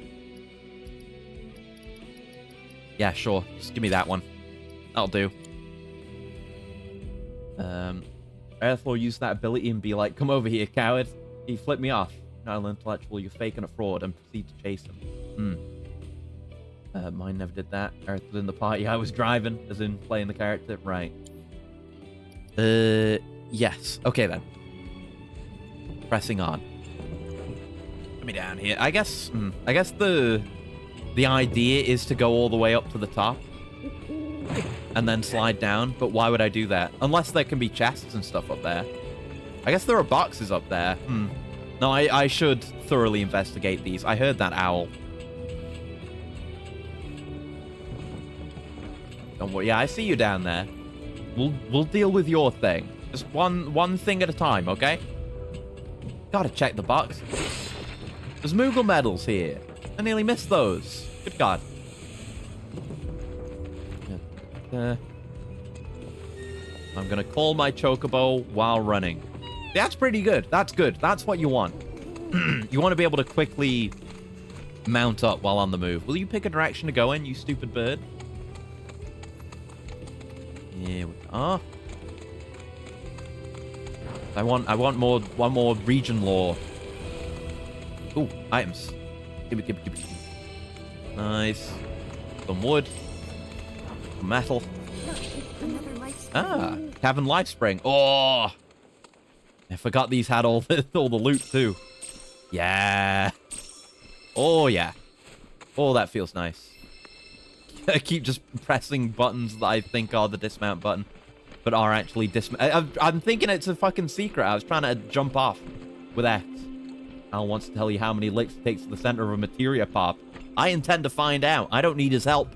Yeah, sure. Just give me that one. That'll do. Aerith will use that ability and be like, come over here, coward. He flipped me off. Not an intellectual, you're faking a fraud, and proceed to chase him. Mine never did that. Aerith was in the party. I was driving, as in playing the character. Right. Yes. Okay, then. Pressing on. Get me down here. I guess the idea is to go all the way up to the top and then slide down, but why would I do that? Unless there can be chests and stuff up there. I guess there are boxes up there. No, I should thoroughly investigate these. I heard that owl. Don't worry. Yeah, I see you down there. We'll deal with your thing. Just one thing at a time, okay? Gotta check the box. There's Moogle medals here. I nearly missed those. Good God. I'm gonna call my chocobo while running. That's pretty good. That's good. That's what you want. You want to be able to quickly mount up while on the move. Will you pick a direction to go in, you stupid bird? Here we are. I want one more region lore. Ooh, items. Give me. Nice. Some wood. Some metal. Ah, Cavern Life Spring. Oh, I forgot these had all the loot too. Yeah. Oh yeah. Oh, that feels nice. I keep just pressing buttons that I think are the dismount button, but are actually dismount. I'm thinking it's a fucking secret. I was trying to jump off with X. Al wants to tell you how many licks it takes to the center of a materia pop. I intend to find out. I don't need his help.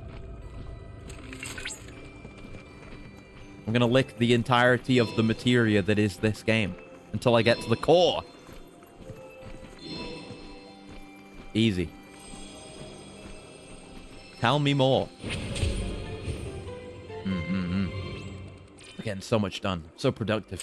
I'm gonna lick the entirety of the materia that is this game until I get to the core. Easy. Tell me more. We're getting so much done. So productive.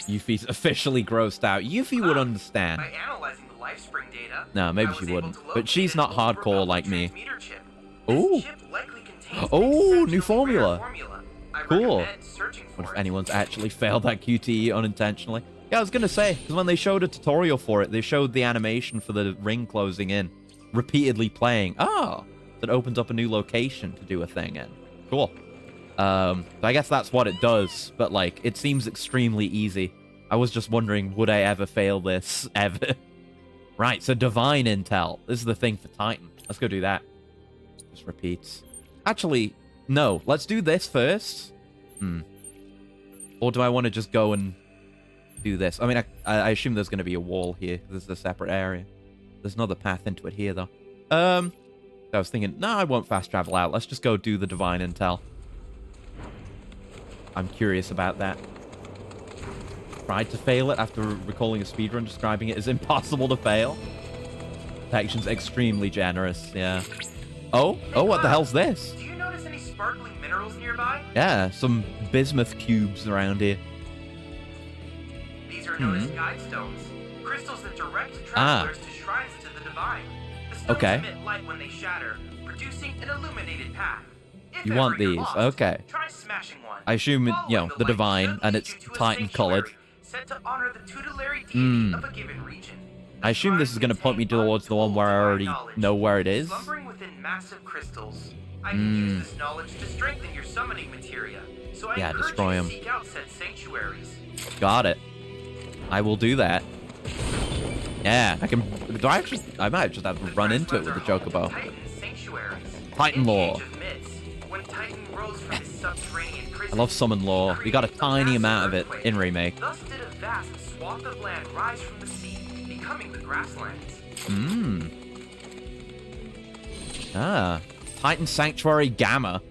Yuffie's officially grossed out. Yuffie would understand. By analyzing the life spring data, No, maybe she wouldn't. But she's not hardcore like me. Ooh. Oh, new formula. Cool. What if anyone's actually failed that QTE unintentionally? Yeah, I was gonna say, because when they showed a tutorial for it, they showed the animation for the ring closing in, repeatedly playing. Oh, that opens up a new location to do a thing in. Cool. So I guess that's what it does, but like, it seems extremely easy. I was just wondering, would I ever fail this? Ever? Right, so Divine Intel. This is the thing for Titan. Let's go do that. Just repeats. Actually, no. Let's do this first. Or do I want to just go and do this? I mean, I assume there's going to be a wall here. This is a separate area. There's another path into it here, though. I was thinking, no, I won't fast travel out. Let's just go do the Divine Intel. I'm curious about that. Tried to fail it after recalling a speedrun describing it as impossible to fail. protection's extremely generous, yeah. Oh, what the hell's this? Do you notice any sparkling minerals nearby? Yeah, some bismuth cubes around here. These are known as guide stones, crystals that direct travelers to shrines to the divine. The stones emit light when they shatter, producing an illuminated path. You want these? Okay. Try smashing one. I assume, the divine, and it's Titan-colored. Said to honor the tutelary deity of a given region. I assume this is going to point me towards the one where I already know where it is. Slumbering within massive crystals. I can use this knowledge to strengthen your summoning materia. So I encourage destroy you them. to seek out said sanctuaries. Got it. I will do that. Yeah, I can. I might just have to run into it with the chocobo. Titan lore. I love summon lore. We got a tiny amount of it in remake. Thus did a vast swath of land rise from the sea, becoming the grasslands. Titan Sanctuary Gamma.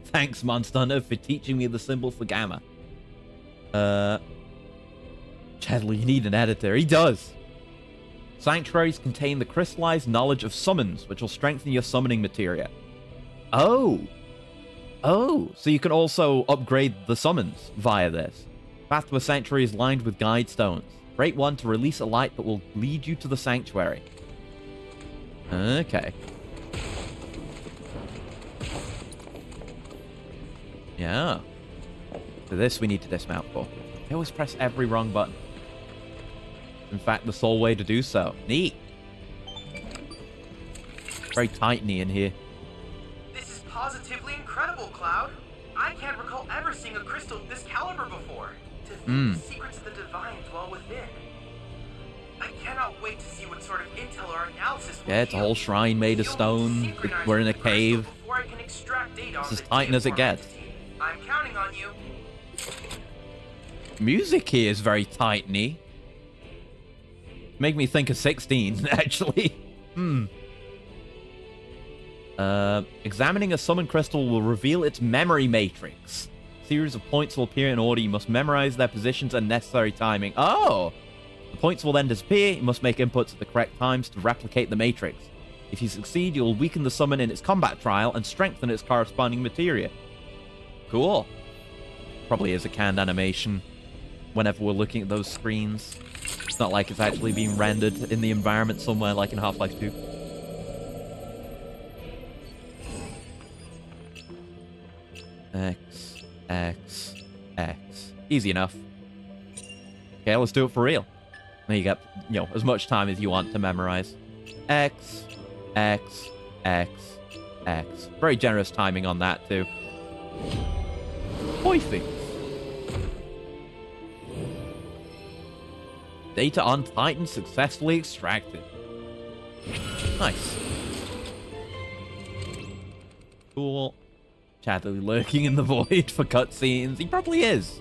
Thanks, Monster Hunter, for teaching me the symbol for Gamma. Chadley, you need an editor. He does. Sanctuaries contain the crystallized knowledge of summons, which will strengthen your summoning materia. Oh, so you can also upgrade the summons via this. Path to a sanctuary is lined with guide stones. Break one to release a light that will lead you to the sanctuary. Okay. Yeah. For this, we need to dismount for. I always press every wrong button. In fact, the sole way to do so. Neat. Very tightny in here. This is positively incredible, Cloud. I can't recall ever seeing a crystal of this caliber before. To think the secrets of the divine dwell within. I cannot wait to see what sort of intel our analysis will Yeah, it's a whole shrine made of stone. We're in a cave. I can extract data It's as Titan as it gets. I'm counting on you. Music here is very tightny. Make me think of 16, actually. Examining a summon crystal will reveal its memory matrix. A series of points will appear in order. You must memorize their positions and necessary timing. Oh! The points will then disappear. You must make inputs at the correct times to replicate the matrix. If you succeed, you'll weaken the summon in its combat trial and strengthen its corresponding materia. Cool. Probably is a canned animation whenever we're looking at those screens. It's not like it's actually being rendered in the environment somewhere like in Half-Life 2. X, X, X. Easy enough. Okay, let's do it for real. Now you get, as much time as you want to memorize. X, X, X, X. Very generous timing on that, too. Perfect. Data on Titan successfully extracted. Nice. Cool. Chadley lurking in the void for cutscenes. He probably is.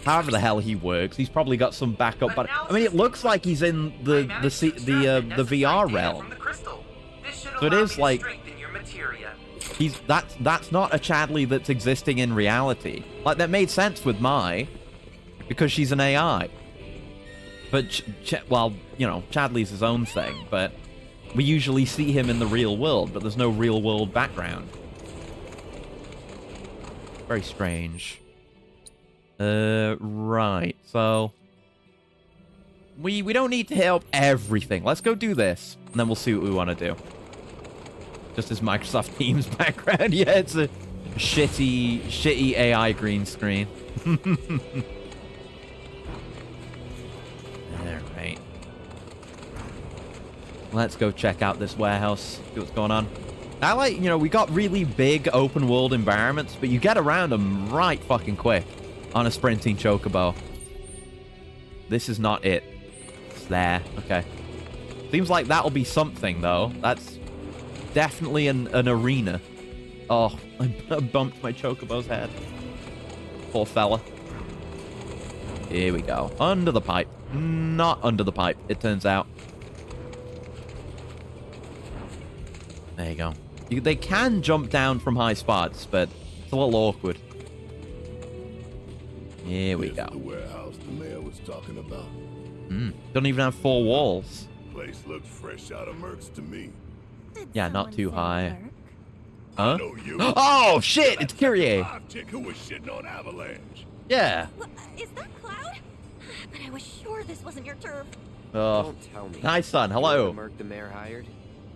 However the hell he works, he's probably got some backup. But I mean, it looks like he's in the VR realm. So it is like that's not a Chadley that's existing in reality. Like that made sense with Mai because she's an AI. But Chadley's his own thing. But we usually see him in the real world, but there's no real world background. Very strange. Right. So we don't need to hit up everything. Let's go do this, and then we'll see what we want to do. Just as Microsoft Teams background. Yeah, it's a shitty AI green screen. Alright. Let's go check out this warehouse, see what's going on. I like, we got really big open world environments, but you get around them right fucking quick on a sprinting chocobo. This is not it. It's there. Okay. Seems like that'll be something, though. That's definitely an arena. Oh, I bumped my chocobo's head. Poor fella. Here we go. Under the pipe. Not under the pipe, it turns out. There you go. They can jump down from high spots, but it's a little awkward. Here we go. The warehouse the mayor was talking about. Don't even have 4 walls. Place looks fresh out of Mercs to me. Yeah, not too high. I Huh? know you. Oh, shit! It's Kyrie! Chick who was shitting on Avalanche. Yeah. Is that Cloud? But I was sure this wasn't your turf. Oh. Don't tell me. Hi, son. Hello. Merc the mayor hired.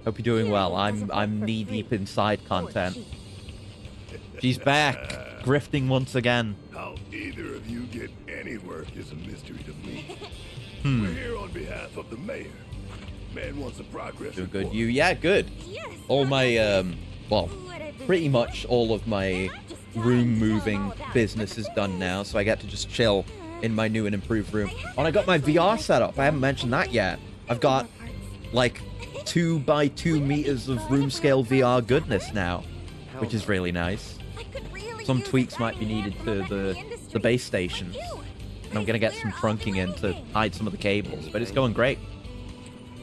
Hope you're doing well. I'm knee deep in side content. She's back, grifting once again. How either of you get any work is a mystery to me. Hmm. We're here on behalf of the mayor. Man wants a progress Doing report. good. You? Yeah, good. All my well, pretty much all of my room moving business is done now, so I get to just chill in my new and improved room. And I got my VR set up. I haven't mentioned that yet. I've got like 2 by 2 meters of room scale VR goodness now, which is really nice. Some tweaks might be needed to the base stations, and I'm gonna get some trunking in to hide some of the cables, but it's going great.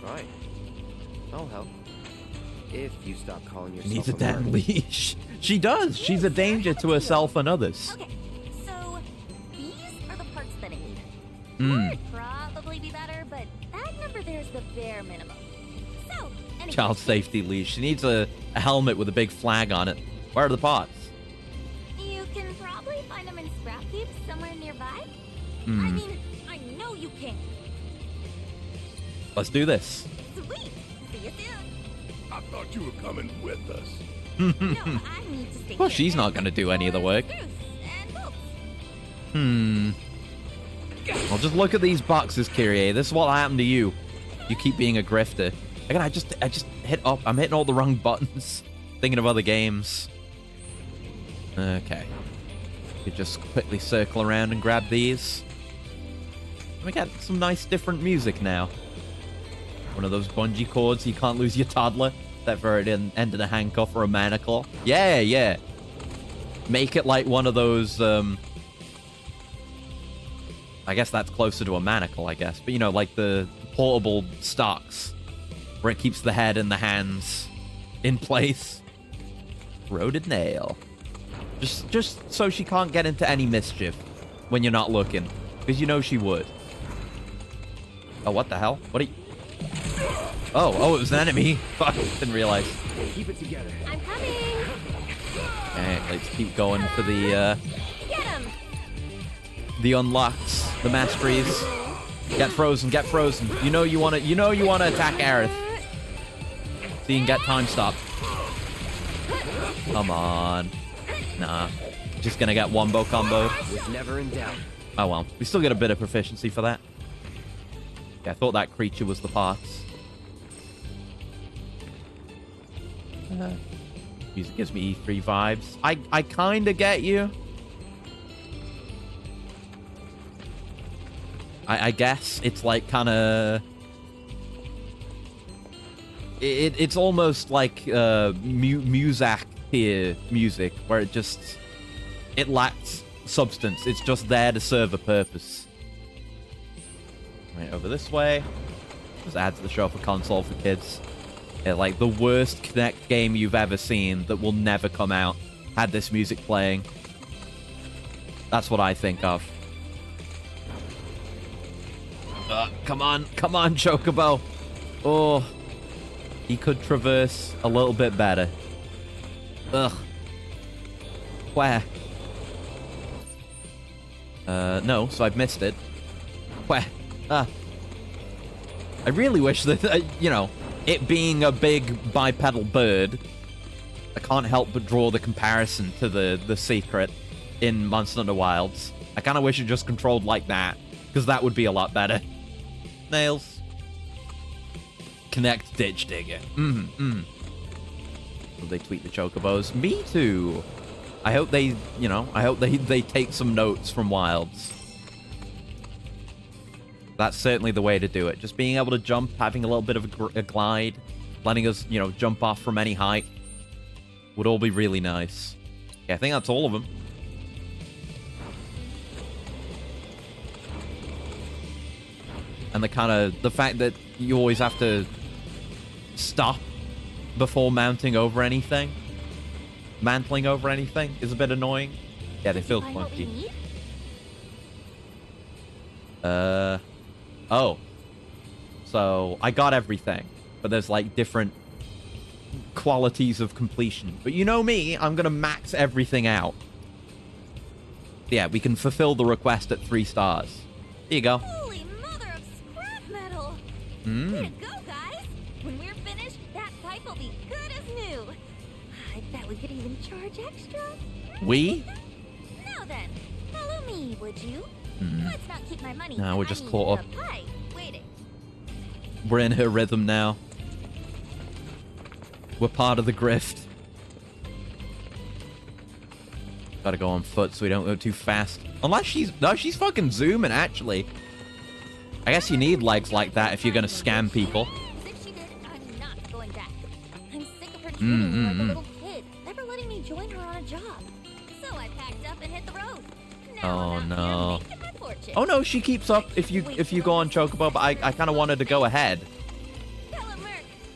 Right. I'll help. If you stop calling yourself Needs a damn leash. She does. She's a danger to herself and others. Okay, so these are the parts that I need. Hmm. Would probably be better, but that number there's the bare minimum. So, anyway, Child safety leash. She needs a helmet with a big flag on it. Where are the pots? you can probably find them in scrap heaps somewhere nearby. Hmm. I mean, I know you can. Let's do this. Sweet. See you soon. I thought you were coming with us. No, I need to stay Well, here. she's not going to do any of the work. Screws and bolts. Well, just look at these boxes, Kyrie. This is what happened to you. You keep being a grifter. Again, I just hit up. I'm hitting all the wrong buttons. Thinking of other games. Okay. You just quickly circle around and grab these. We got some nice different music now. One of those bungee cords you can't lose your toddler. That for an end of a handcuff or a manacle. Yeah, yeah. Make it like one of those, I guess that's closer to a manacle, I guess. But, you know, like the portable stocks. Where it keeps the head and the hands in place. Roded nail. Just so she can't get into any mischief when you're not looking. Because you know she would. Oh, what the hell? What are you... Oh, it was an enemy. Fuck, didn't realize. Keep it together. I'm coming. Alright, let's keep going for the, Get him. the unlocks, the masteries. Get frozen, get frozen. You know you wanna attack Aerith. So you can get time stop. Come on. Nah. Just gonna get wombo combo. Was never in doubt. Oh well. We still get a bit of proficiency for that. Yeah, I thought that creature was the parts. Music gives me E3 vibes. I kinda get you. I guess it's like kinda... It's almost like Muzak tier music, where it lacks substance. It's just there to serve a purpose. Right, over this way. Just add to the show for console for kids. Yeah, like the worst Kinect game you've ever seen that will never come out had this music playing. That's what I think of. Come on, Chocobo. Oh, he could traverse a little bit better. Ugh. Where? No, so I've missed it. Where? I really wish that, you know, it being a big bipedal bird, I can't help but draw the comparison to the secret in Monster Hunter Wilds. I kind of wish it just controlled like that, because that would be a lot better. Nails. Connect Ditch Digger. Will they tweet the Chocobos? Me too. I hope they, you know, they take some notes from Wilds. That's certainly the way to do it. Just being able to jump, having a little bit of a glide, letting us, you know, jump off from any height would all be really nice. Yeah, I think that's all of them. And the fact that you always have to stop before mounting over anything, mantling over anything, is a bit annoying. Yeah, they feel clunky. So I got everything, but there's like different qualities of completion. But you know me, I'm gonna max everything out. Yeah, we can fulfill the request at 3 stars. Here you go. Holy mother of scrap metal! Way to go, guys! When we're finished, that pipe will be good as new. I bet we could even charge extra. We? Now then, follow me, would you? Let's not keep my money. No, we're just caught up. The pipe. Waiting. We're in her rhythm now. We're part of the grift. Gotta go on foot so we don't go too fast. Unless she's... No, she's fucking zooming, actually. I guess you need legs like that if you're gonna scam people. Since she did, I'm not going back. I'm sick of her treating me like a little kid, never letting me join her on a job. So I packed up and hit the road. Oh no. Oh no, she keeps up if you go on Chocobo, but I kind of wanted to go ahead.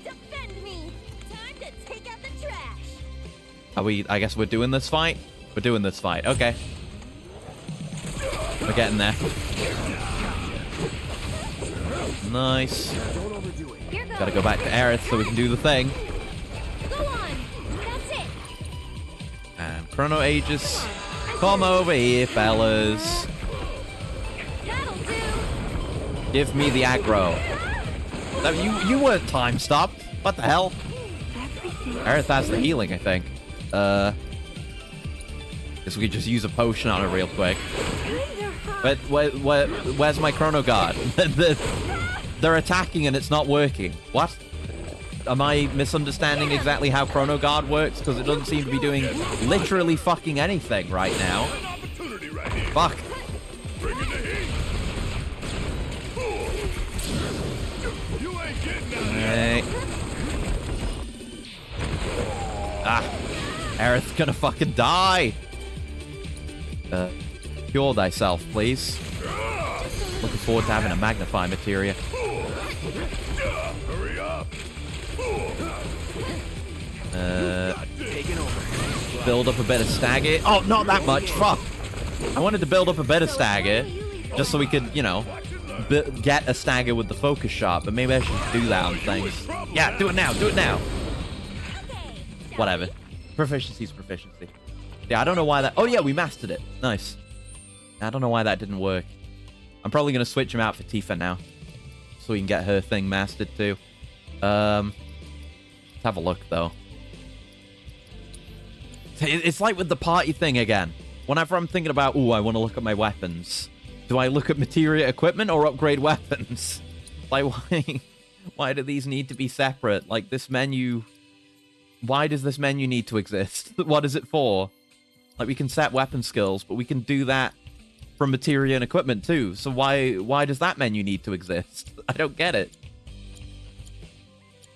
Defend me. Time to take out the trash. Are we? I guess we're doing this fight. We're doing this fight. Okay. We're getting there. Nice. Gotta go back to Aerith so we can do the thing. Go on. That's it. And Chrono Aegis. Come over here, fellas. That'll do. Give me the aggro. No, you weren't time stopped. What the hell? Aerith has the healing, I think. Guess we could just use a potion on it real quick. But where's my Chrono Guard? They're attacking and it's not working. What? Am I misunderstanding exactly how Chrono Guard works? Because it doesn't seem to be doing literally fucking anything right now. Fuck. Right. Ah. Aerith's gonna fucking die. Cure thyself, please. Looking forward to having a magnify materia. Hurry up. Build up a bit of stagger. Oh, not that much. Fuck. I wanted to build up a bit of stagger just so we could, you know, get a stagger with the focus shot, but maybe I should do that on things. Yeah, do it now. Do it now. Whatever. Proficiency's proficiency. Yeah, I don't know why that... Oh, yeah, we mastered it. Nice. I don't know why that didn't work. I'm probably going to switch him out for Tifa now. So we can get her thing mastered, too. Let's have a look, though. It's like with the party thing again. Whenever I'm thinking about, ooh, I want to look at my weapons. Do I look at materia equipment or upgrade weapons? Like, why do these need to be separate? Like, this menu... Why does this menu need to exist? What is it for? Like, we can set weapon skills, but we can do that from materia and equipment too. So why does that menu need to exist? I don't get it.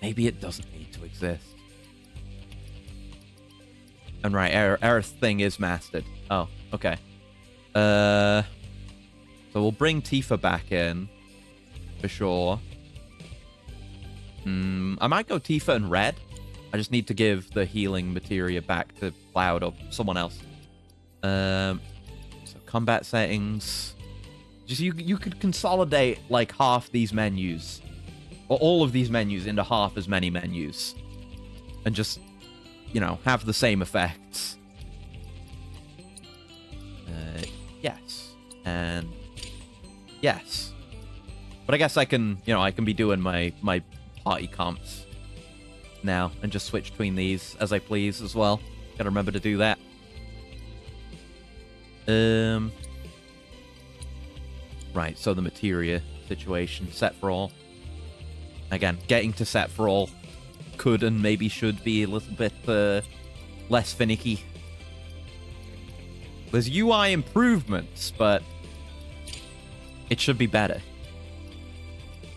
Maybe it doesn't need to exist. And right, Aerith's thing is mastered. Oh, okay. So we'll bring Tifa back in for sure. I might go Tifa and Red. I just need to give the healing materia back to Cloud or someone else. So combat settings. Just you could consolidate like half these menus, or all of these menus into half as many menus, and just, you know, have the same effects. Yes, and yes. But I guess I can, you know, I can be doing my party comps now and just switch between these as I please as well. Gotta remember to do that. Right, so the materia situation, set for all. Again, getting to set for all could and maybe should be a little bit less finicky. There's UI improvements, but it should be better.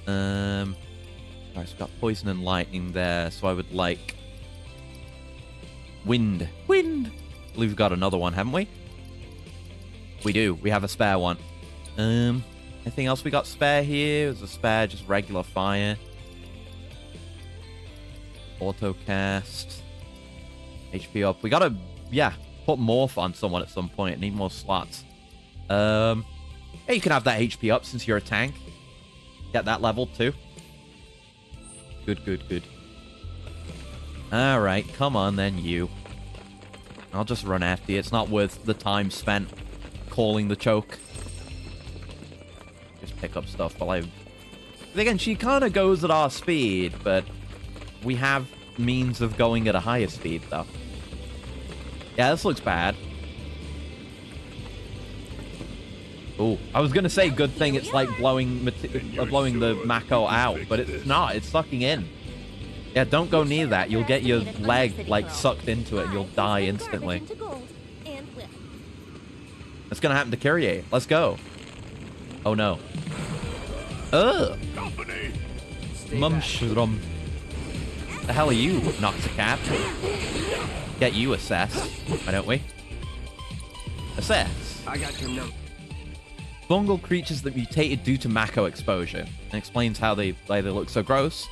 Alright, so we've got poison and lightning there, so I would like wind. Wind! I believe we've got another one, haven't we? We do. We have a spare one. Anything else we got spare here? Is a spare just regular fire? Auto cast. HP up. We gotta, yeah, put morph on someone at some point. Need more slots. Yeah, you can have that HP up since you're a tank. Get that level too. Good, good, good. Alright, come on then, you. I'll just run after you. It's not worth the time spent calling the choke. Just pick up stuff while I... Again, she kind of goes at our speed, but we have means of going at a higher speed, though. Yeah, this looks bad. Oh, I was gonna say good thing it's like blowing the Mako out, but it's not. It's sucking in. Yeah, don't go near that. You'll get your leg like sucked into it and you'll die instantly. That's gonna happen to Kyrie. Let's go. Oh no. Ugh. Mumshrum. The hell are you, Noxicap? Get you assessed, why don't we? Assess. I got your number. Fungal creatures that mutated due to Mako exposure. And explains how they look so gross.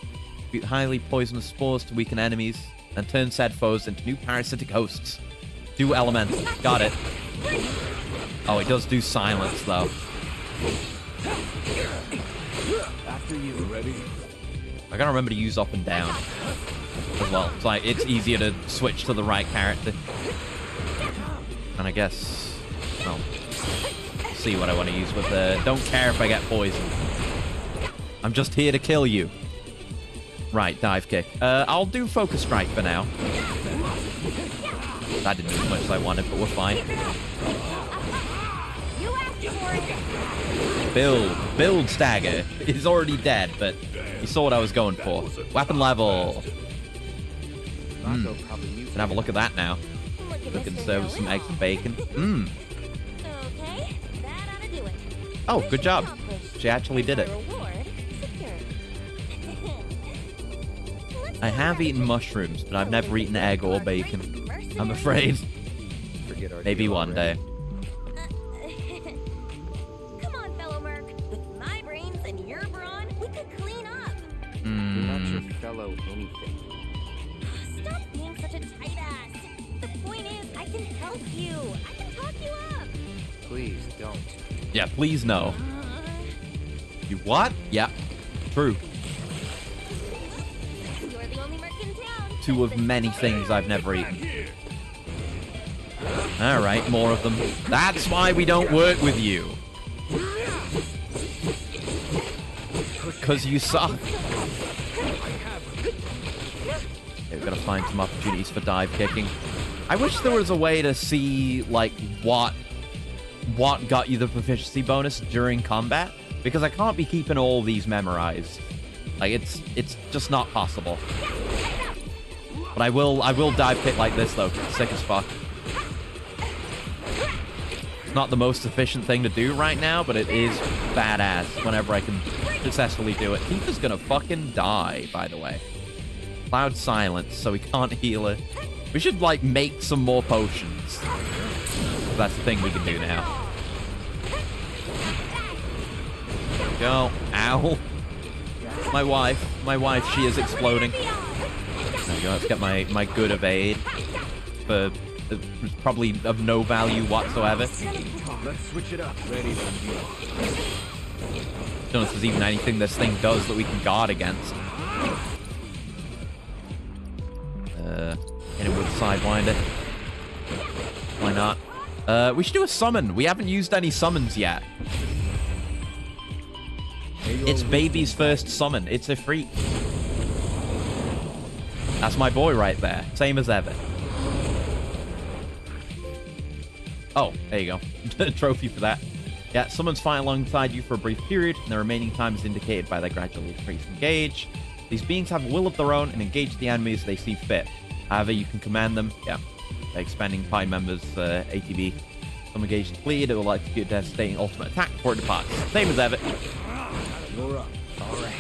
Shoot highly poisonous spores to weaken enemies. And turn said foes into new parasitic hosts. Do elemental. Got it. Oh, it does do silence, though. After you, ready? I gotta remember to use up and down as well. It's like, it's easier to switch to the right character. And I guess... Oh. See what I want to use with the... Don't care if I get poisoned. I'm just here to kill you. Right, dive kick. I'll do focus strike for now. That didn't do as much as I wanted, but we're fine. Build stagger. He's already dead, but you saw what I was going for. Weapon level. Can have a look at that now. Looking to serve with some eggs and bacon. Oh, good job. She actually did it. I have eaten mushrooms, but I've never eaten egg or bacon. I'm afraid. Maybe one day. Come on, fellow Merc. With my brains and your brawn, we could clean up. You're not your fellow anything. Stop being such a tight ass. The point is, I can help you. I can talk you up. Please don't. Yeah, please no. You what? Yeah, true. You're the only Merc in town. Two of many things I've never eaten. Alright, more of them. That's why we don't work with you. Because you suck. Okay, we've got to find some opportunities for dive kicking. I wish there was a way to see, like, what got you the proficiency bonus during combat. Because I can't be keeping all these memorized. Like, it's just not possible. But I will dive kick like this, though, 'cause it's sick as fuck. It's not the most efficient thing to do right now, but it is badass whenever I can successfully do it. Tifa's gonna fucking die, by the way. Cloud silence, so we can't heal her. We should, like, make some more potions. That's the thing we can do now. There we go. Ow. My wife, she is exploding. There we go, let's get my good evade. For probably of no value whatsoever. Let's switch it up. Ready to Don't know if there's even anything this thing does that we can guard against. Hit him with a Sidewinder. Why not? We should do a summon. We haven't used any summons yet. It's baby's first summon. It's a freak. That's my boy right there. Same as ever. Oh, there you go. Trophy for that. Yeah, summons fight alongside you for a brief period, and the remaining time is indicated by their gradually increasing gauge. These beings have a will of their own and engage the enemies they see fit. However, you can command them, by expanding party members' ATB. Some engage completed, it will execute a devastating ultimate attack before it departs. Same as ever. You're up. All right.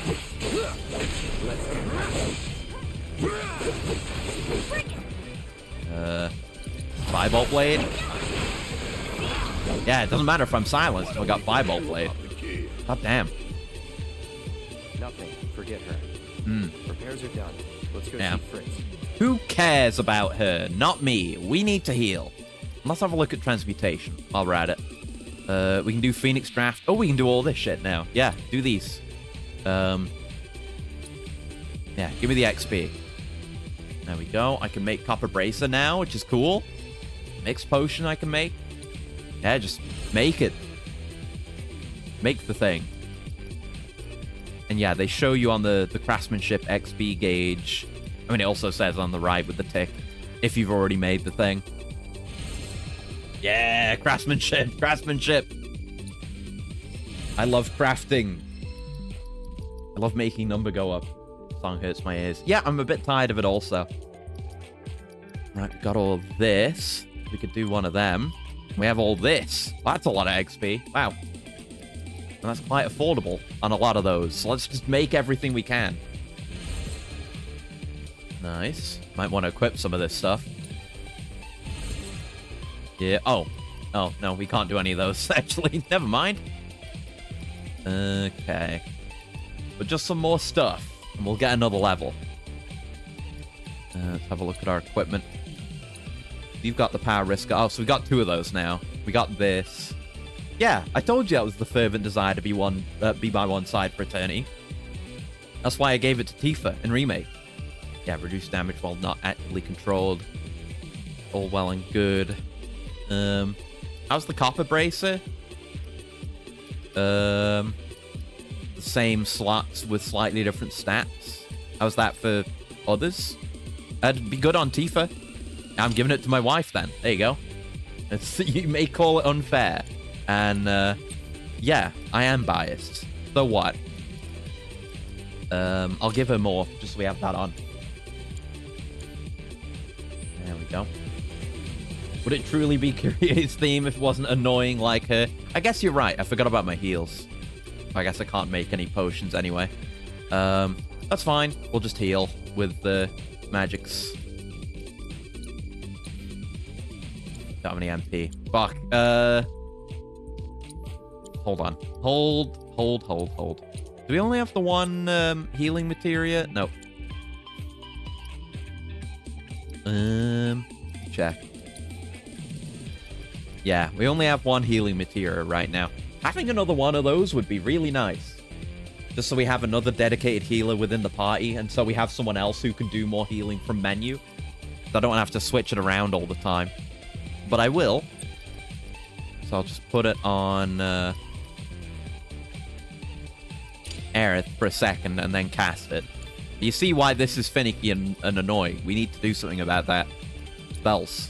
Firebolt Blade. Yeah, it doesn't matter if I'm silenced. I got Firebolt Blade. God damn. Nothing. Forget her. Repairs are done. Let's go see Fritz. Who cares about her? Not me. We need to heal. Let's have a look at transmutation while we're at it. We can do Phoenix Draft. Oh, we can do all this shit now. Yeah, do these. Yeah, give me the XP. There we go. I can make Copper Bracer now, which is cool. Mixed Potion I can make. Yeah, just make it. Make the thing. And yeah, they show you on the craftsmanship XP gauge. I mean, it also says on the right with the tick, if you've already made the thing. Yeah, craftsmanship, craftsmanship. I love crafting. I love making number go up. Song hurts my ears. Yeah, I'm a bit tired of it also. Right, we got all of this. We could do one of them. We have all this. That's a lot of XP. Wow. And that's quite affordable on a lot of those. So let's just make everything we can. Nice. Might want to equip some of this stuff. Yeah. Oh. Oh, no, we can't do any of those, actually. Never mind. Okay. But just some more stuff, and we'll get another level. Let's have a look at our equipment. You've got the Power Risker. Oh, so we got 2 of those now. We got this. Yeah, I told you that was the fervent desire to be by one side for eternity. That's why I gave it to Tifa in Remake. Yeah, reduce damage while not actively controlled. All well and good. How's the Copper Bracer? The same slots with slightly different stats. How's that for others? That'd be good on Tifa. I'm giving it to my wife then. There you go. You may call it unfair. And, yeah, I am biased. So what? I'll give her more, just so we have that on. There we go. Would it truly be Kyrie's theme if it wasn't annoying like her? I guess you're right. I forgot about my heals. I guess I can't make any potions anyway. That's fine. We'll just heal with the magics. Don't have any MP. Fuck. Hold on. Hold. Do we only have the one healing materia? No. Check. Yeah, we only have one healing materia right now. Having another one of those would be really nice. Just so we have another dedicated healer within the party, and so we have someone else who can do more healing from menu. So I don't have to switch it around all the time. But I will. So I'll just put it on Aerith for a second and then cast it. You see why this is finicky and annoying. We need to do something about that. Spells.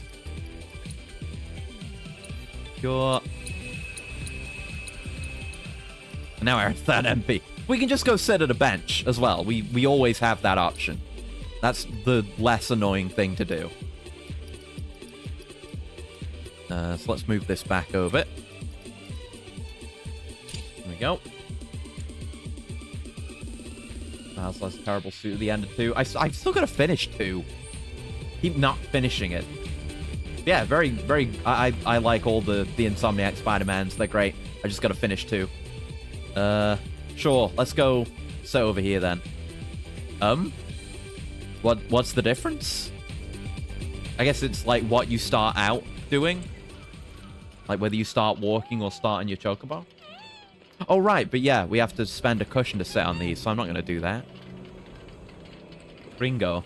Sure. And now Aerith's that MP. We can just go sit at a bench as well. We always have that option. That's the less annoying thing to do. So let's move this back over. There we go. That's a terrible suit at the end of 2. I've still got to finish 2. Keep not finishing it. Yeah, very, very... I like all the Insomniac Spider-Mans. They're great. I just got to finish 2. Sure. Let's go sit over here then. What's the difference? I guess it's like what you start out doing. Like whether you start walking or start on your chocobo. Oh, right. But yeah, we have to spend a cushion to sit on these, so I'm not going to do that. Ringo.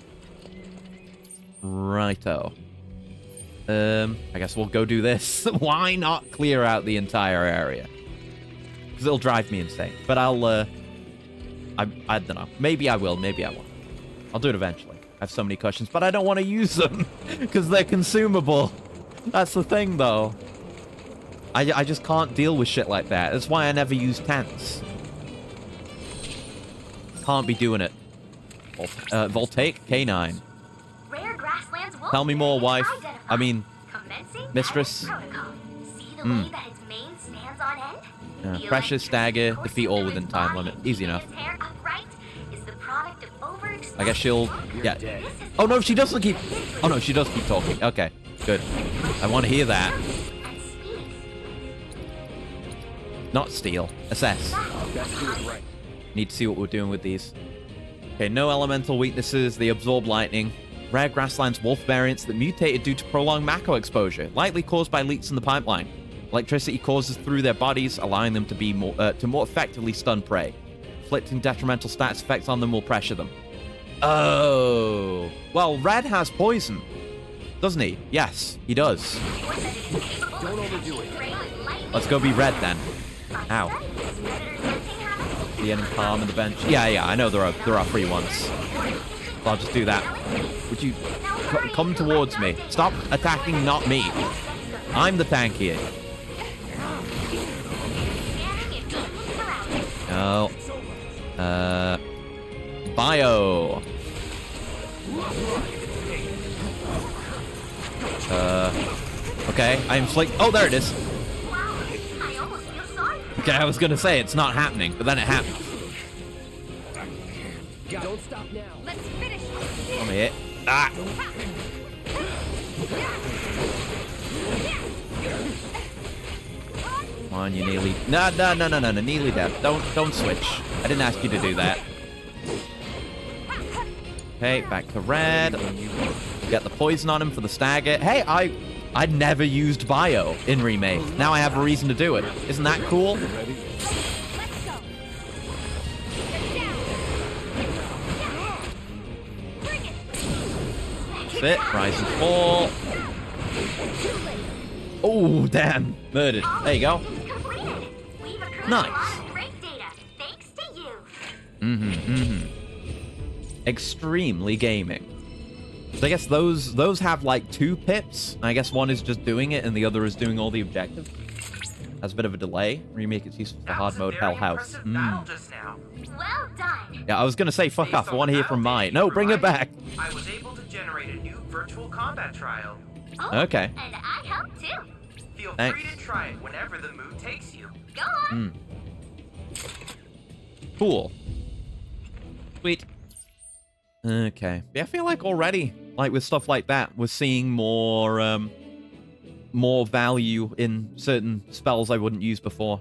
Righto. I guess we'll go do this. Why not clear out the entire area? Because it'll drive me insane. But I'll, I don't know. Maybe I will, maybe I won't. I'll do it eventually. I have so many cushions, but I don't want to use them because they're consumable. That's the thing, though. I just can't deal with shit like that. That's why I never use tents. Can't be doing it. Voltaic K9. Rare grasslands wolf Tell me more, wife. identified. I mean, Commencing mistress. protocol. See the way that its mane stands on end? The Precious, Dagger, defeat all within time limit. Easy enough. his hair upright is the product of overexposure. I guess she'll... Yeah. Oh, no, she doesn't keep... Oh, no, she does keep talking. Okay, good. I want to hear that. Not steal. Assess. Need to see what we're doing with these. Okay, no elemental weaknesses. They absorb lightning. Rare grasslands wolf variants that mutated due to prolonged Mako exposure, likely caused by leaks in the pipeline. Electricity courses through their bodies, allowing them to be more effectively stun prey. Inflicting detrimental stats effects on them will pressure them. Oh. Well, red has poison, doesn't he? Yes, he does. Don't overdo it. Let's go be red then. Ow. The enemy palm and the bench. Yeah, I know there are free ones. So I'll just do that. Would you come towards me? Stop attacking, not me. I'm the tank here. No. Bio. Okay, I inflict. Oh, there it is. Okay, I was gonna say it's not happening, but then it happened. Don't stop now. Let's finish. Come here. Ah. Come on, you nearly. No, nearly dead. Don't switch. I didn't ask you to do that. Okay, back to red. Get the poison on him for the stagger. Hey, I'd never used bio in remake. Now I have a reason to do it. Isn't that cool? That's it. Rise and fall. Oh, damn. Murdered. There you go. Nice. Extremely gaming. So I guess those have like 2 pips. I guess one is just doing it and the other is doing all the objectives. Has a bit of a delay. Remake is useful for hard mode Hell House. Well done. Yeah, I was gonna say fuck off. I want to hear from mine. No, bring it back. I was able to generate a new virtual combat trial. Oh, okay. And I helped too. Feel Thanks. free to try it whenever the mood takes you. Go on. Cool. Sweet. Okay. Yeah, I feel like already, like with stuff like that, we're seeing more value in certain spells I wouldn't use before.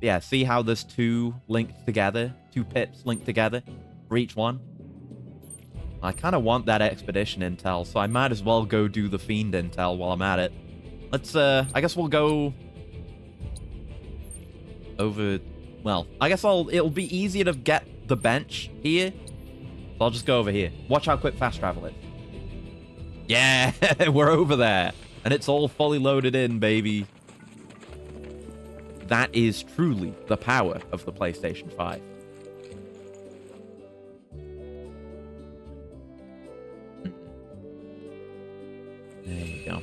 Yeah, see how there's 2 linked together? 2 pips linked together for each one? I kind of want that expedition intel, so I might as well go do the fiend intel while I'm at it. Let's, I guess we'll go over... Well, I guess it'll be easier to get the bench here. So I'll just go over here. Watch how quick fast travel is. Yeah, we're over there. And it's all fully loaded in, baby. That is truly the power of the PlayStation 5. There you go.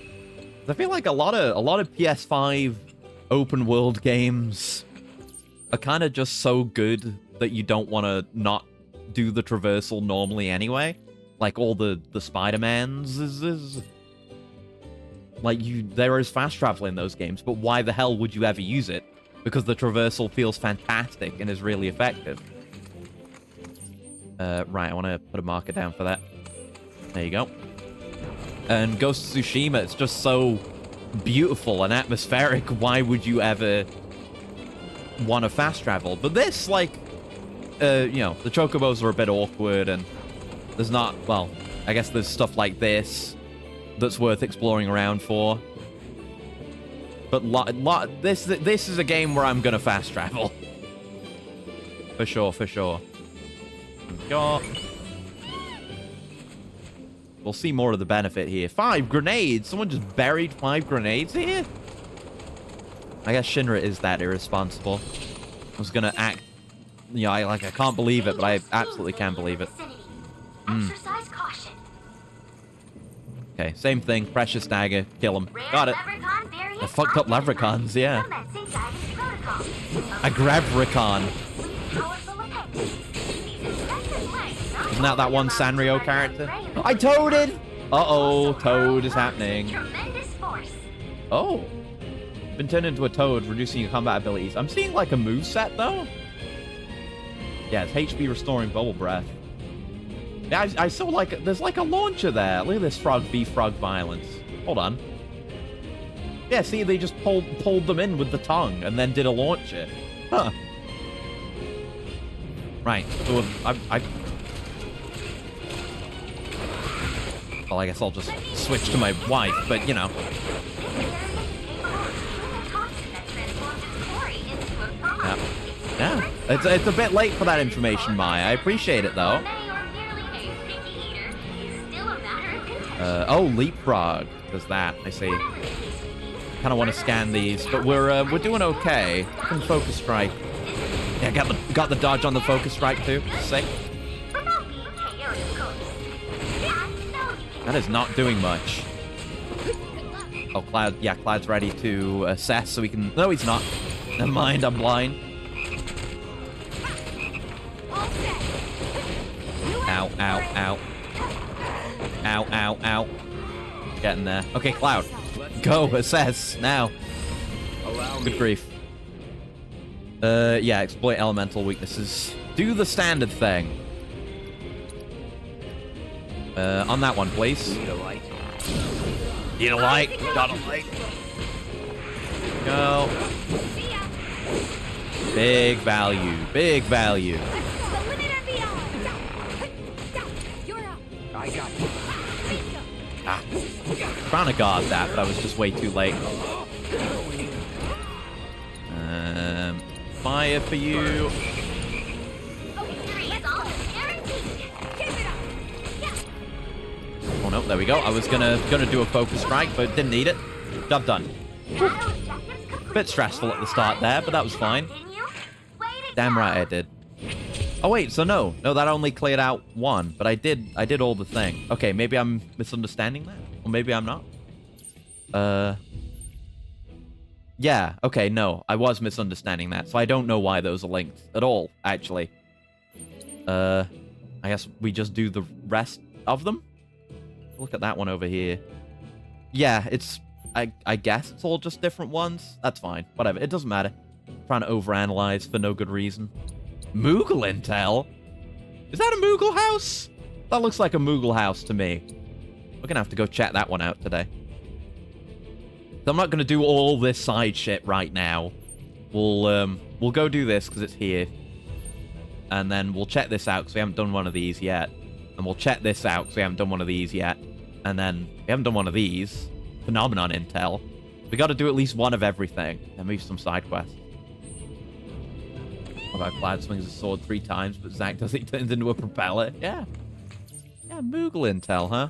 I feel like a lot of PS5 open world games are kind of just so good that you don't want to not do the traversal normally anyway. Like all the Spider-Mans. Like there is fast travel in those games, but why the hell would you ever use it? Because the traversal feels fantastic and is really effective. Right, I want to put a marker down for that. There you go. And Ghost of Tsushima, it's just so beautiful and atmospheric. Why would you ever want to fast travel? But this, like, you know, the chocobos are a bit awkward, and there's not, well, I guess there's stuff like this that's worth exploring around for. But this is a game where I'm gonna fast travel. For sure, for sure. Go. We'll see more of the benefit here. 5 grenades! Someone just buried 5 grenades here? I guess Shinra is that irresponsible. I was gonna act... You know, I can't believe it, but I absolutely can believe it. Exercise caution. Okay, same thing. Precious dagger. Kill him. Got it. The fucked up leprechauns, yeah. A Gravricon. Isn't that one Sanrio character? I toaded! Uh-oh, Toad is happening. Oh. Been turned into a toad, reducing your combat abilities. I'm seeing like a moveset though. Yeah, it's HP restoring bubble breath. Yeah, I saw like, there's like a launcher there. Look at this frog v frog violence. Hold on. Yeah, see, they just pulled them in with the tongue and then did a launcher. Huh. Right, so well, I guess I'll just switch to my wife, but you know. Yeah. Yeah. It's a bit late for that information, Maya. I appreciate it, though. Oh, leapfrog does that. I see. Kind of want to scan these, but we're doing okay. Can focus strike. Yeah, got the dodge on the focus strike too. Sick. That is not doing much. Oh, Cloud. Yeah, Cloud's ready to assess, so we can. No, he's not. Never mind. I'm blind. Ow! Ow! Ow! Ow! Ow! Ow! Getting there. Okay, Cloud. Go, assess, now. Good grief. Yeah, exploit elemental weaknesses. Do the standard thing. On that one, please. Need a light. Need a light. Got a light. Go. Big value. Big value. I got you. Ah. Trying to guard that, but I was just way too late. Fire for you. Oh no, there we go. I was gonna do a focus strike, but didn't need it. Job done. Bit stressful at the start there, but that was fine. Damn right I did. Oh wait, so no, that only cleared out one, but I did all the thing. Okay, maybe I'm misunderstanding that, or maybe I'm not. Yeah, okay, no, I was misunderstanding that, so I don't know why those are linked at all, actually. I guess we just do the rest of them? Look at that one over here. Yeah, I guess it's all just different ones. That's fine, whatever, it doesn't matter. I'm trying to overanalyze for no good reason. Moogle intel? Is that a Moogle house? That looks like a Moogle house to me. We're gonna have to go check that one out today. I'm not gonna do all this side shit right now. We'll go do this because it's here. And then we'll check this out because we haven't done one of these yet. And we'll check this out because we haven't done one of these yet. And then we haven't done one of these. Phenomenon intel. We gotta do at least one of everything. And move some side quests. About Cloud swings his sword 3 times, but Zack does it turns into a propeller. Yeah. Yeah, Moogle intel, huh?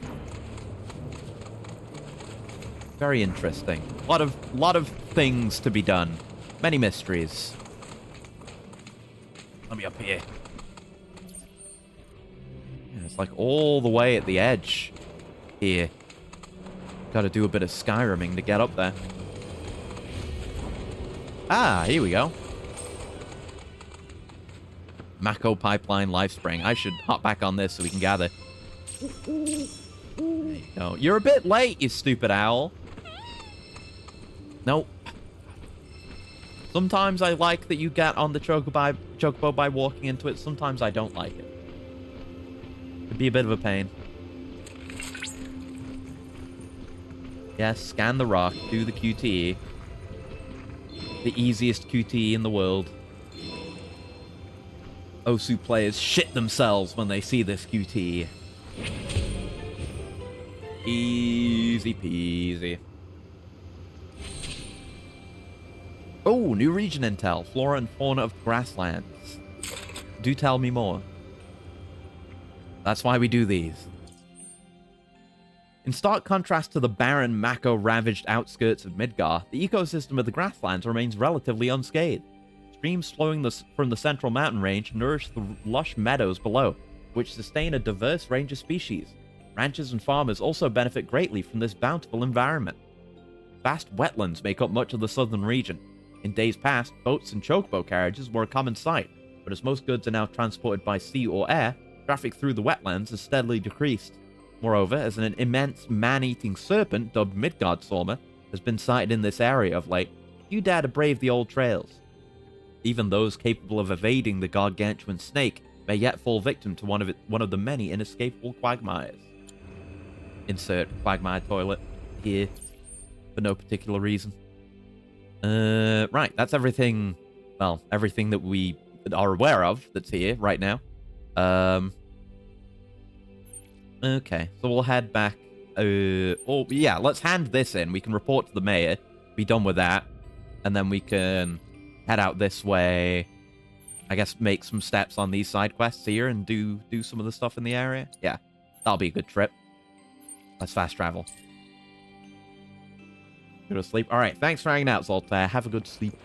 Very interesting. Lot of things to be done. Many mysteries. Let me up here. Yeah, it's like all the way at the edge here. Gotta do a bit of Skyriming to get up there. Ah, here we go. Mako Pipeline Life Spring. I should hop back on this so we can gather. There you go. You're a bit late, you stupid owl. Nope. Sometimes I like that you get on the chocobo by walking into it. Sometimes I don't like it. It'd be a bit of a pain. Yes, scan the rock. Do the QTE. The easiest QTE in the world. Osu players shit themselves when they see this QTE. Easy peasy. Oh, new region intel. Flora and fauna of grasslands. Do tell me more. That's why we do these. In stark contrast to the barren, Mako-ravaged outskirts of Midgar, the ecosystem of the grasslands remains relatively unscathed. Streams flowing from the central mountain range nourish the lush meadows below, which sustain a diverse range of species. Ranchers and farmers also benefit greatly from this bountiful environment. Vast wetlands make up much of the southern region. In days past, boats and chocobo carriages were a common sight, but as most goods are now transported by sea or air, traffic through the wetlands has steadily decreased. Moreover, as an immense man-eating serpent dubbed Midgardsormr has been sighted in this area of late, few dare to brave the old trails. Even those capable of evading the gargantuan snake may yet fall victim to one of the many inescapable quagmires. Insert quagmire toilet here for no particular reason. Right, that's everything, well, everything that we are aware of that's here right now. Okay, so we'll head back. Oh, yeah, let's hand this in. We can report to the mayor, be done with that, and then we can head out this way. I guess make some steps on these side quests here and do some of the stuff in the area. Yeah, that'll be a good trip. Let's fast travel. Go to sleep. All right, thanks for hanging out, Zoltaire. Have a good sleep.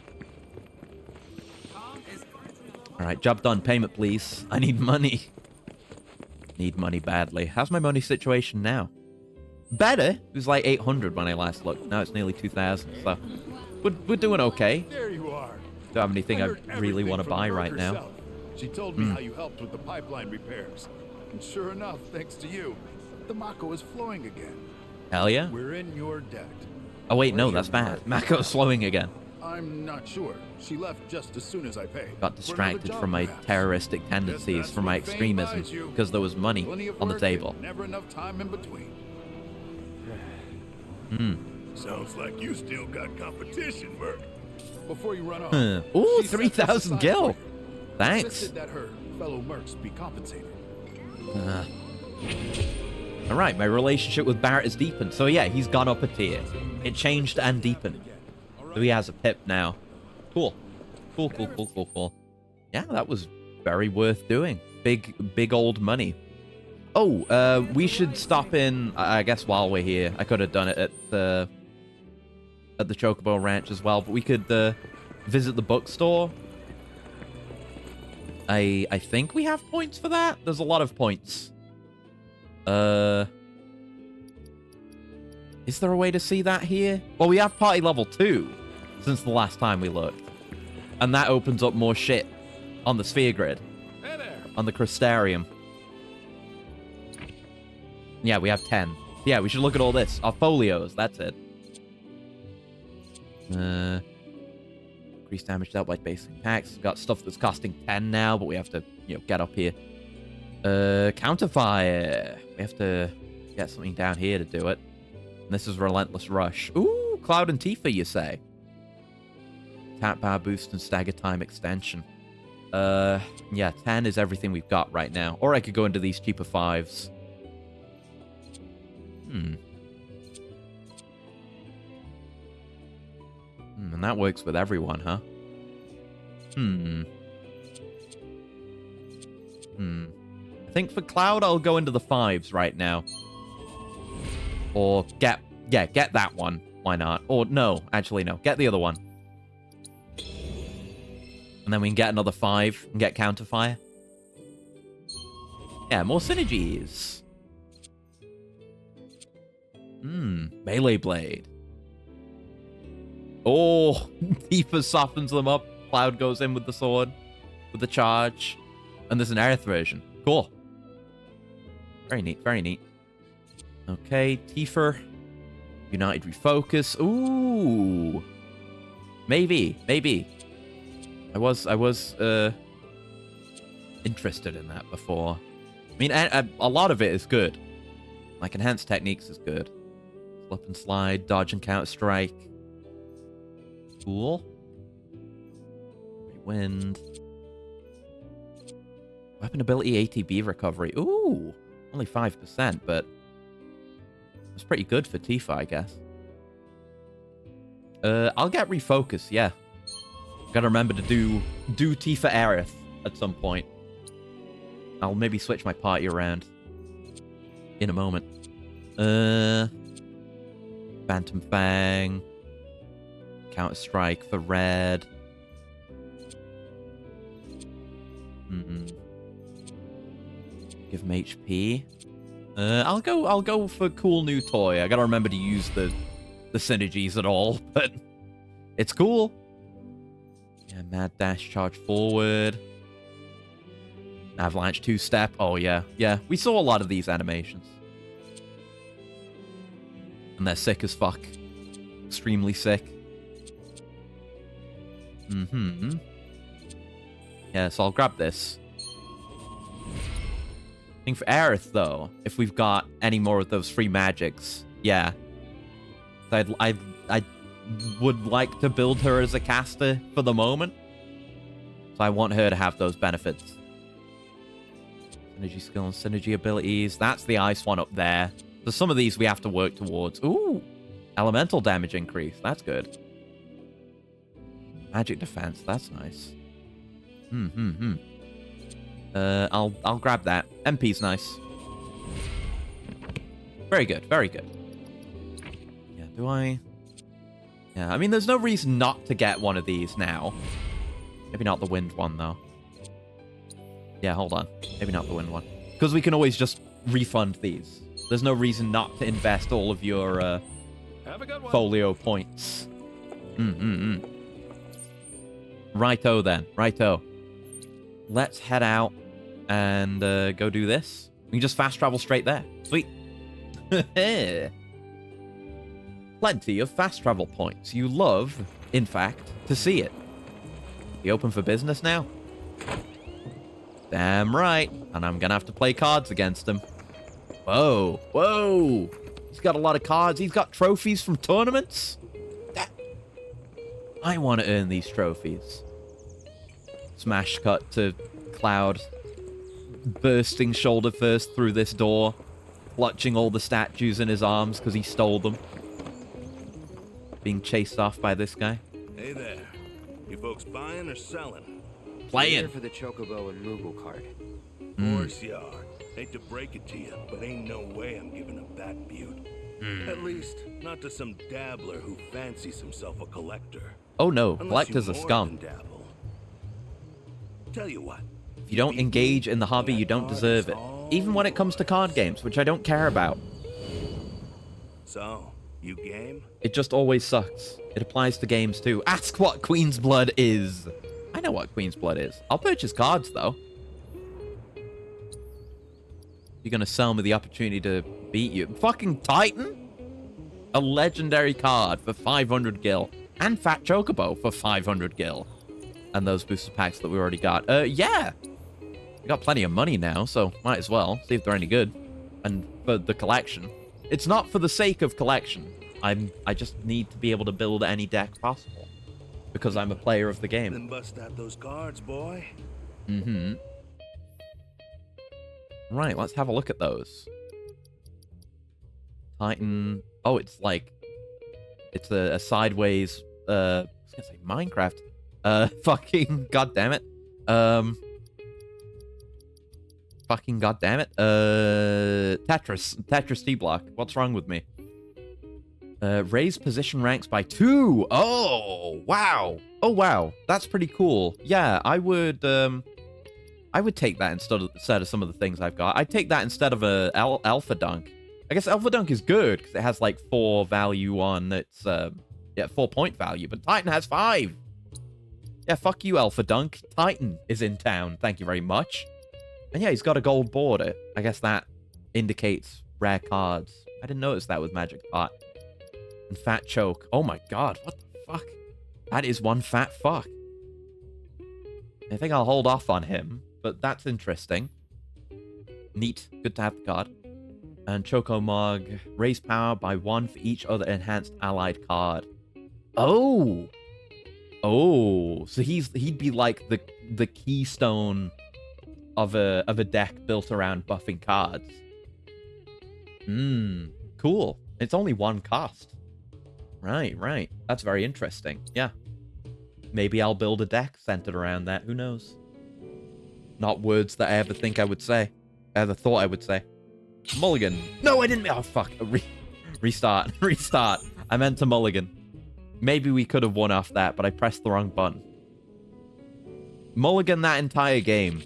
All right, job done. Payment, please. I need money. Need money badly. How's my money situation now? Better. It was like 800 when I last looked. Now it's nearly 2,000. So we're doing okay. There you are. Don't have anything I really want to buy right now. Herself. She told me how you helped with the pipeline repairs. And sure enough, thanks to you, the Mako is flowing again. Hell yeah. We're in your debt. Oh wait, no, that's bad. Mako's flowing again. I'm not sure. She left just as soon as I paid. Got distracted from my terroristic tendencies, from my extremism, because there was money on the table. Never enough time in between. Sounds like you still got competition, Merc. Before you run off. Ooh, 3,000 gil. Thanks. Insisted that her fellow mercs be compensated. All right, my relationship with Barrett is deepened. So yeah, he's gone up a tier. It changed and deepened. So he has a pip now. Cool. Cool. Yeah, that was very worth doing. Big old money. Oh, we should stop in, I guess, while we're here. I could have done it at the Chocobo Ranch as well, but we could visit the bookstore. I think we have points for that. There's a lot of points. Is there a way to see that here? Well, we have party level 2 since the last time we looked. And that opens up more shit on the sphere grid. Hey there. On the Crystarium. Yeah, we have 10. Yeah, we should look at all this. Our folios, that's it. Increased damage dealt by basic attacks. Got stuff that's costing 10 now, but we have to, get up here. Counterfire. We have to get something down here to do it. And this is Relentless Rush. Ooh, Cloud and Tifa, you say? Tap bar boost and stagger time extension. Yeah, 10 is everything we've got right now. Or I could go into these cheaper 5s. And that works with everyone, huh? I think for Cloud, I'll go into the 5s right now. Or get that one. Why not? Or no, actually no. Get the other one. And then we can get another 5 and get Counterfire. Yeah, more synergies. Melee Blade. Oh, Tifa softens them up. Cloud goes in with the sword, with the charge. And there's an Aerith version. Cool. Very neat, very neat. Okay, Tifa. United Refocus. Ooh. Maybe. I was interested in that before. I mean, a lot of it is good. Like, Enhanced Techniques is good. Slip and slide, dodge and counter strike. Cool. Wind. Weapon ability ATB recovery. Ooh, only 5%, but it's pretty good for Tifa, I guess. I'll get Refocus, yeah. Gotta remember to do Tifa Aerith at some point. I'll maybe switch my party around in a moment. Phantom Fang. Counter Strike for red. Give him HP. I'll go for cool new toy. I gotta remember to use the synergies at all, but it's cool. Yeah, Mad Dash, charge forward. Avalanche 2-step. Oh yeah, we saw a lot of these animations. And they're sick as fuck. Extremely sick. Yeah, so I'll grab this. I think for Aerith, though, if we've got any more of those free magics, yeah. I would like to build her as a caster for the moment. So I want her to have those benefits. Synergy skill and synergy abilities. That's the ice one up there. So some of these we have to work towards. Ooh, elemental damage increase. That's good. Magic defense. That's nice. I'll grab that. MP's nice. Very good, very good. Yeah, do I? Yeah, I mean, there's no reason not to get one of these now. Maybe not the wind one, though. Yeah, hold on. Maybe not the wind one. Because we can always just refund these. There's no reason not to invest all of your Have a good one. folio points. Righto, then. Righto. Let's head out and go do this. We can just fast travel straight there. Sweet. Plenty of fast travel points. You love, in fact, to see it. You open for business now? Damn right. And I'm gonna have to play cards against him. Whoa. Whoa. He's got a lot of cards. He's got trophies from tournaments. I want to earn these trophies. Smash cut to Cloud bursting shoulder first through this door, clutching all the statues in his arms because he stole them. Being chased off by this guy. Hey there. You folks buying or selling? Playing. Here for the Chocobo and Moogle card. Of course you are. Hate to break it to you, but ain't no way I'm giving up that beaut. At least, not to some dabbler who fancies himself a collector. Oh no, Unless collector's you a more scum. than dabble. Tell you what. If you don't engage in the hobby, you don't deserve it. Even when it comes to card games, which I don't care about. So, you game? It just always sucks. It applies to games too. Ask what Queen's Blood is. I know what Queen's Blood is. I'll purchase cards though. You're gonna sell me the opportunity to beat you. Fucking Titan? A legendary card for 500 gil. And Fat Chocobo for 500 gil. And those booster packs that we already got. Yeah. We got plenty of money now, so might as well. See if they're any good. And for the collection. It's not for the sake of collection. I just need to be able to build any deck possible. Because I'm a player of the game. Then bust out those cards, boy. Right, let's have a look at those. Titan. Oh, it's like... It's a sideways... I was gonna say Minecraft. Fucking... God damn it. Fucking god damn it. Tetris T-block. What's wrong with me? Raise position ranks by 2. Oh, wow. Oh, wow. That's pretty cool. Yeah, I would take that instead of some of the things I've got. I'd take that instead of a Alpha Dunk. I guess Alpha Dunk is good because it has like 4 value on its 4-point value, but Titan has 5. Yeah, fuck you, Alpha Dunk. Titan is in town. Thank you very much. And yeah, he's got a gold border. I guess that indicates rare cards. I didn't notice that with Magic Pot. And Fat Choke. Oh my god, what the fuck? That is one fat fuck. I think I'll hold off on him, but that's interesting. Neat. Good to have the card. And Chocomog. Raise power by 1 for each other enhanced allied card. Oh! Oh, so he'd be like the keystone of a deck built around buffing cards. Cool. It's only 1 cost. Right. That's very interesting. Yeah. Maybe I'll build a deck centered around that. Who knows? Not words that I ever think I would say. I ever thought I would say. Mulligan. No, I didn't. Oh, fuck. Restart. I meant to mulligan. Maybe we could have won off that, but I pressed the wrong button. Mulligan that entire game.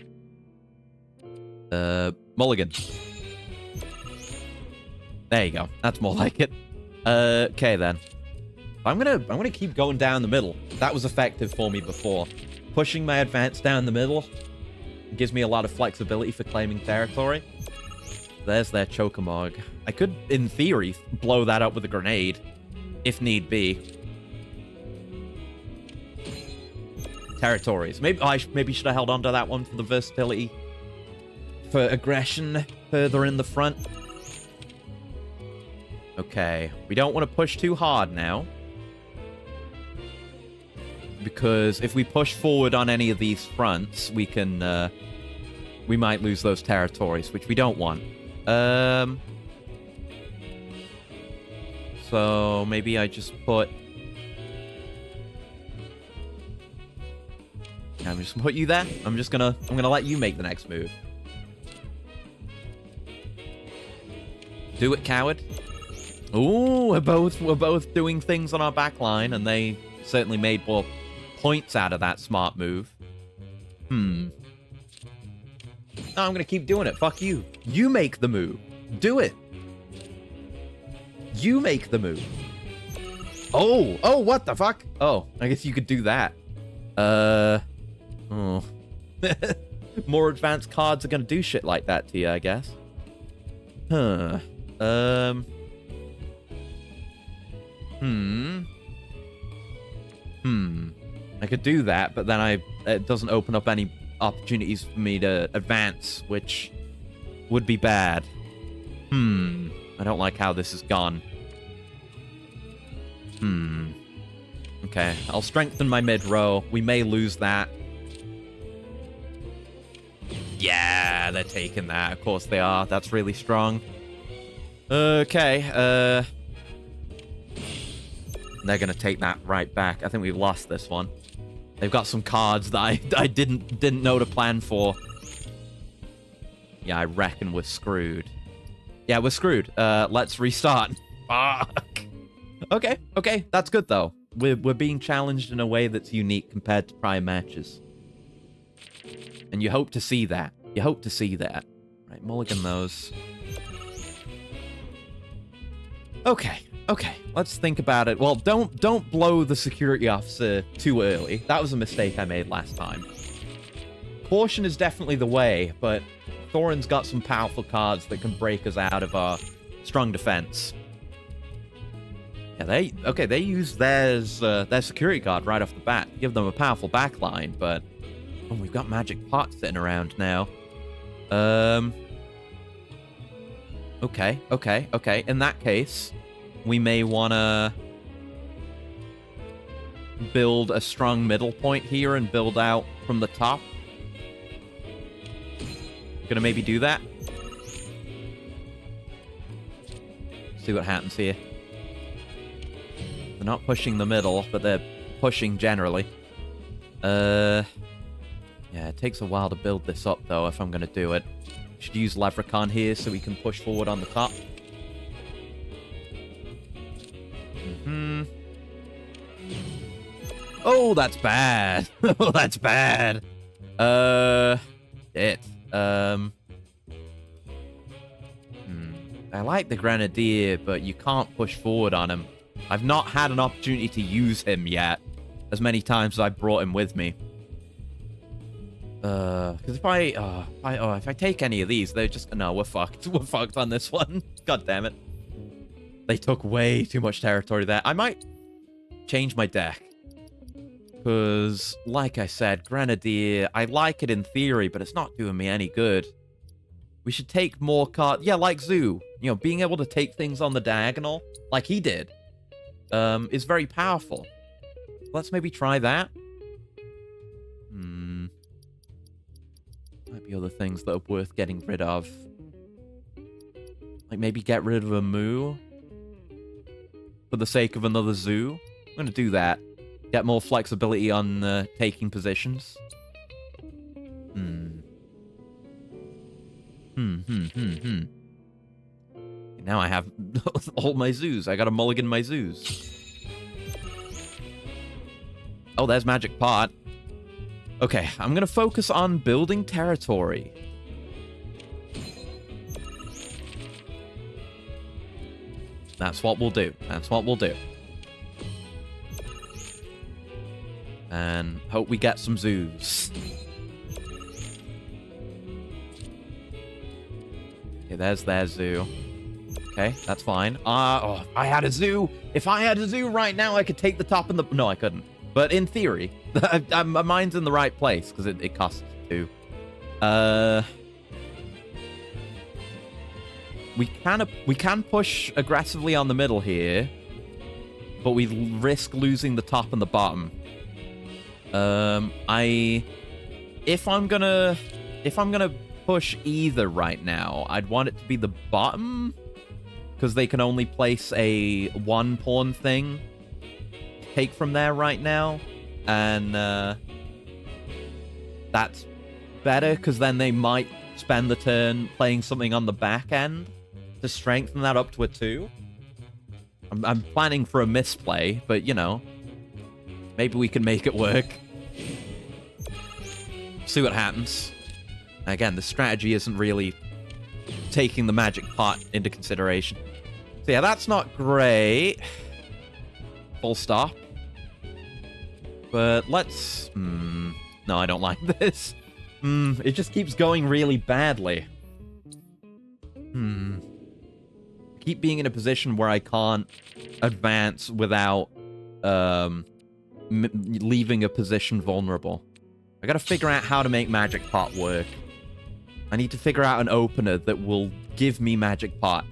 Mulligan. There you go. That's more like it. Okay then. I'm gonna keep going down the middle. That was effective for me before. Pushing my advance down the middle gives me a lot of flexibility for claiming territory. There's their Chocomog. I could, in theory, blow that up with a grenade, if need be. Territories. Maybe should have held on to that one for the versatility. For aggression further in the front. Okay. We don't want to push too hard now. Because if we push forward on any of these fronts, we can, we might lose those territories, which we don't want. So maybe I just put... I'm just gonna put you there. I'm gonna let you make the next move. Do it, coward. Ooh, we're both doing things on our back line, and they certainly made more points out of that smart move. No, I'm gonna keep doing it. Fuck you. You make the move. Do it. You make the move. Oh, what the fuck? Oh, I guess you could do that. Oh. More advanced cards are gonna do shit like that to you, I guess. Huh. I could do that, but then it doesn't open up any opportunities for me to advance, which would be bad. I don't like how this has gone. Okay, I'll strengthen my mid row. We may lose that. Yeah, they're taking that. Of course they are. That's really strong. Okay, they're gonna take that right back. I think we've lost this one. They've got some cards that I didn't know to plan for. Yeah, I reckon we're screwed. Yeah, we're screwed. Let's restart. Fuck. Okay, that's good though. We're being challenged in a way that's unique compared to prior matches. And you hope to see that. Right, mulligan those. Okay, let's think about it. Well, don't blow the security officer too early. That was a mistake I made last time. Caution is definitely the way, but Thorin's got some powerful cards that can break us out of our strong defense. Yeah, they use their security guard right off the bat to give them a powerful backline, but oh, we've got magic pot sitting around now. Okay. In that case, we may want to build a strong middle point here and build out from the top. Gonna maybe do that. See what happens here. They're not pushing the middle, but they're pushing generally. Yeah, it takes a while to build this up, though, if I'm gonna do it. Should use Leprechaun here so we can push forward on the top. Oh, that's bad. Oh, that's bad. I like the Grenadier, but you can't push forward on him. I've not had an opportunity to use him yet, as many times as I brought him with me. Because if I take any of these, they're just... No, we're fucked. We're fucked on this one. God damn it. They took way too much territory there. I might change my deck. Because, like I said, Grenadier, I like it in theory, but it's not doing me any good. We should take more cards. Yeah, like Zoo. You know, being able to take things on the diagonal, like he did, is very powerful. Let's maybe try that. Might be other things that are worth getting rid of. Like maybe get rid of a Moo for the sake of another Zoo. I'm going to do that. Get more flexibility on taking positions. Now I have all my Zoos. I gotta mulligan my Zoos. Oh, there's Magic Pot. Okay, I'm gonna focus on building territory. That's what we'll do. And hope we get some Zoos. Okay, there's their Zoo. Okay, that's fine. If I had a Zoo. If I had a Zoo right now, I could take the top and the... No, I couldn't. But in theory, my mind's in the right place, because it costs 2. We can push aggressively on the middle here, but we risk losing the top and the bottom. If I'm gonna push either right now, I'd want it to be the bottom, because they can only place a 1-pawn thing. Take from there right now, and that's better, because then they might spend the turn playing something on the back end to strengthen that up to a 2. I'm planning for a misplay, but, you know, maybe we can make it work. See what happens. Again, the strategy isn't really taking the magic pot into consideration. So yeah, that's not great. Full stop. But let's... No, I don't like this. It just keeps going really badly. Keep being in a position where I can't advance without leaving a position vulnerable. I gotta figure out how to make Magic Pot work. I need to figure out an opener that will give me Magic Pot.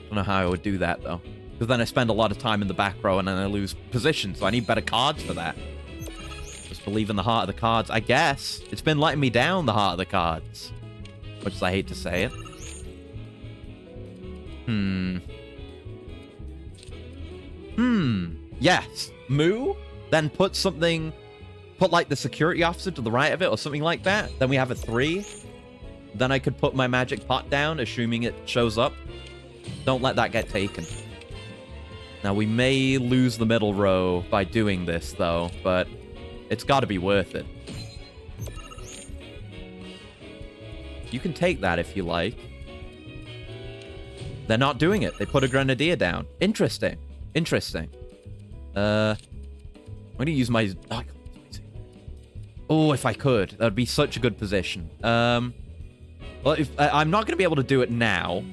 Don't know how I would do that, though. Because then I spend a lot of time in the back row and then I lose position, so I need better cards for that. Just believe in the heart of the cards, I guess. It's been letting me down, the heart of the cards. Much as I hate to say it. Yes. Moo. Then put like the security officer to the right of it or something like that. Then we have a 3. Then I could put my magic pot down, assuming it shows up. Don't let that get taken. Now, we may lose the middle row by doing this, though, but it's got to be worth it. You can take that if you like. They're not doing it. They put a grenadier down. Interesting. Interesting. I'm going to use my... Oh, if I could. That would be such a good position. Well, I'm not going to be able to do it now.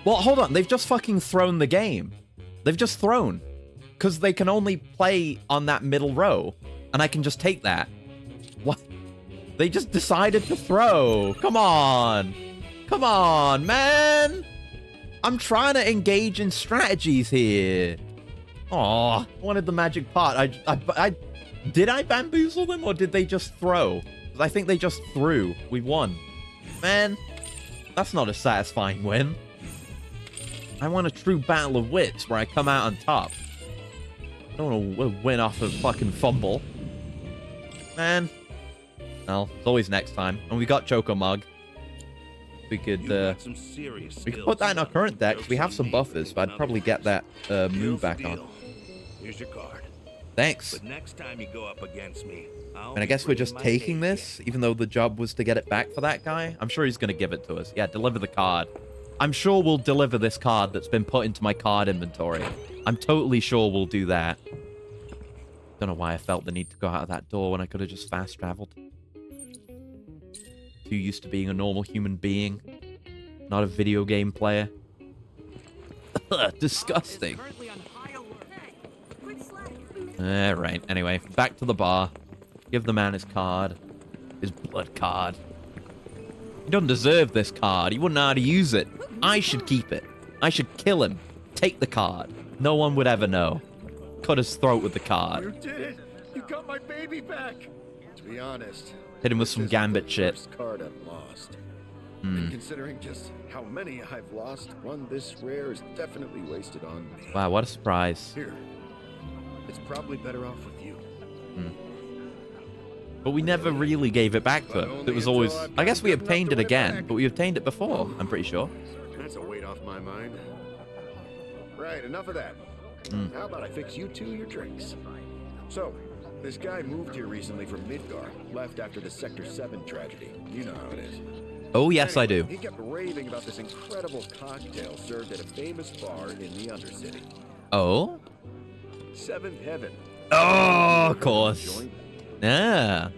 Well, hold on. They've just fucking thrown the game. They've just thrown. Because they can only play on that middle row. And I can just take that. What? They just decided to throw. Come on. Come on, man. I'm trying to engage in strategies here. Aw, I wanted the magic pot. Did I bamboozle them or did they just throw? I think they just threw. We won. Man, that's not a satisfying win. I want a true battle of wits where I come out on top. I don't want to win off a fucking fumble. Man. Well, it's always next time. And we got Choco Mug. We could put that in our current deck. We have some buffers, but I'd probably get that move back on. Here's your card. Thanks. But next time you go up against me, and I guess we're just taking this, even though the job was to get it back for that guy. I'm sure he's going to give it to us. Yeah, deliver the card. I'm sure we'll deliver this card that's been put into my card inventory. I'm totally sure we'll do that. Don't know why I felt the need to go out of that door when I could have just fast traveled. Too used to being a normal human being, not a video game player. Disgusting. Alright, anyway, back to the bar. Give the man his card. His blood card. He doesn't deserve this card. He wouldn't know how to use it. I should keep it. I should kill him. Take the card. No one would ever know. Cut his throat with the card. You did it! You got my baby back! To be honest... Hit him with some gambit shit. First card I've lost. And considering just how many I've lost, one this rare is definitely wasted on me. Wow, what a surprise. Here. It's probably better off with you. But we never really gave it back to him. It was always... I guess we obtained it again, but we obtained it before, I'm pretty sure. That's a weight off my mind. Right, enough of that. How about I fix you two your drinks? So, this guy moved here recently from Midgar, left after the Sector 7 tragedy. You know how it is. Oh, yes, I do. He kept raving about this incredible cocktail served at a famous bar in the Undercity. Oh? Seventh Heaven. Oh, of course. Yeah.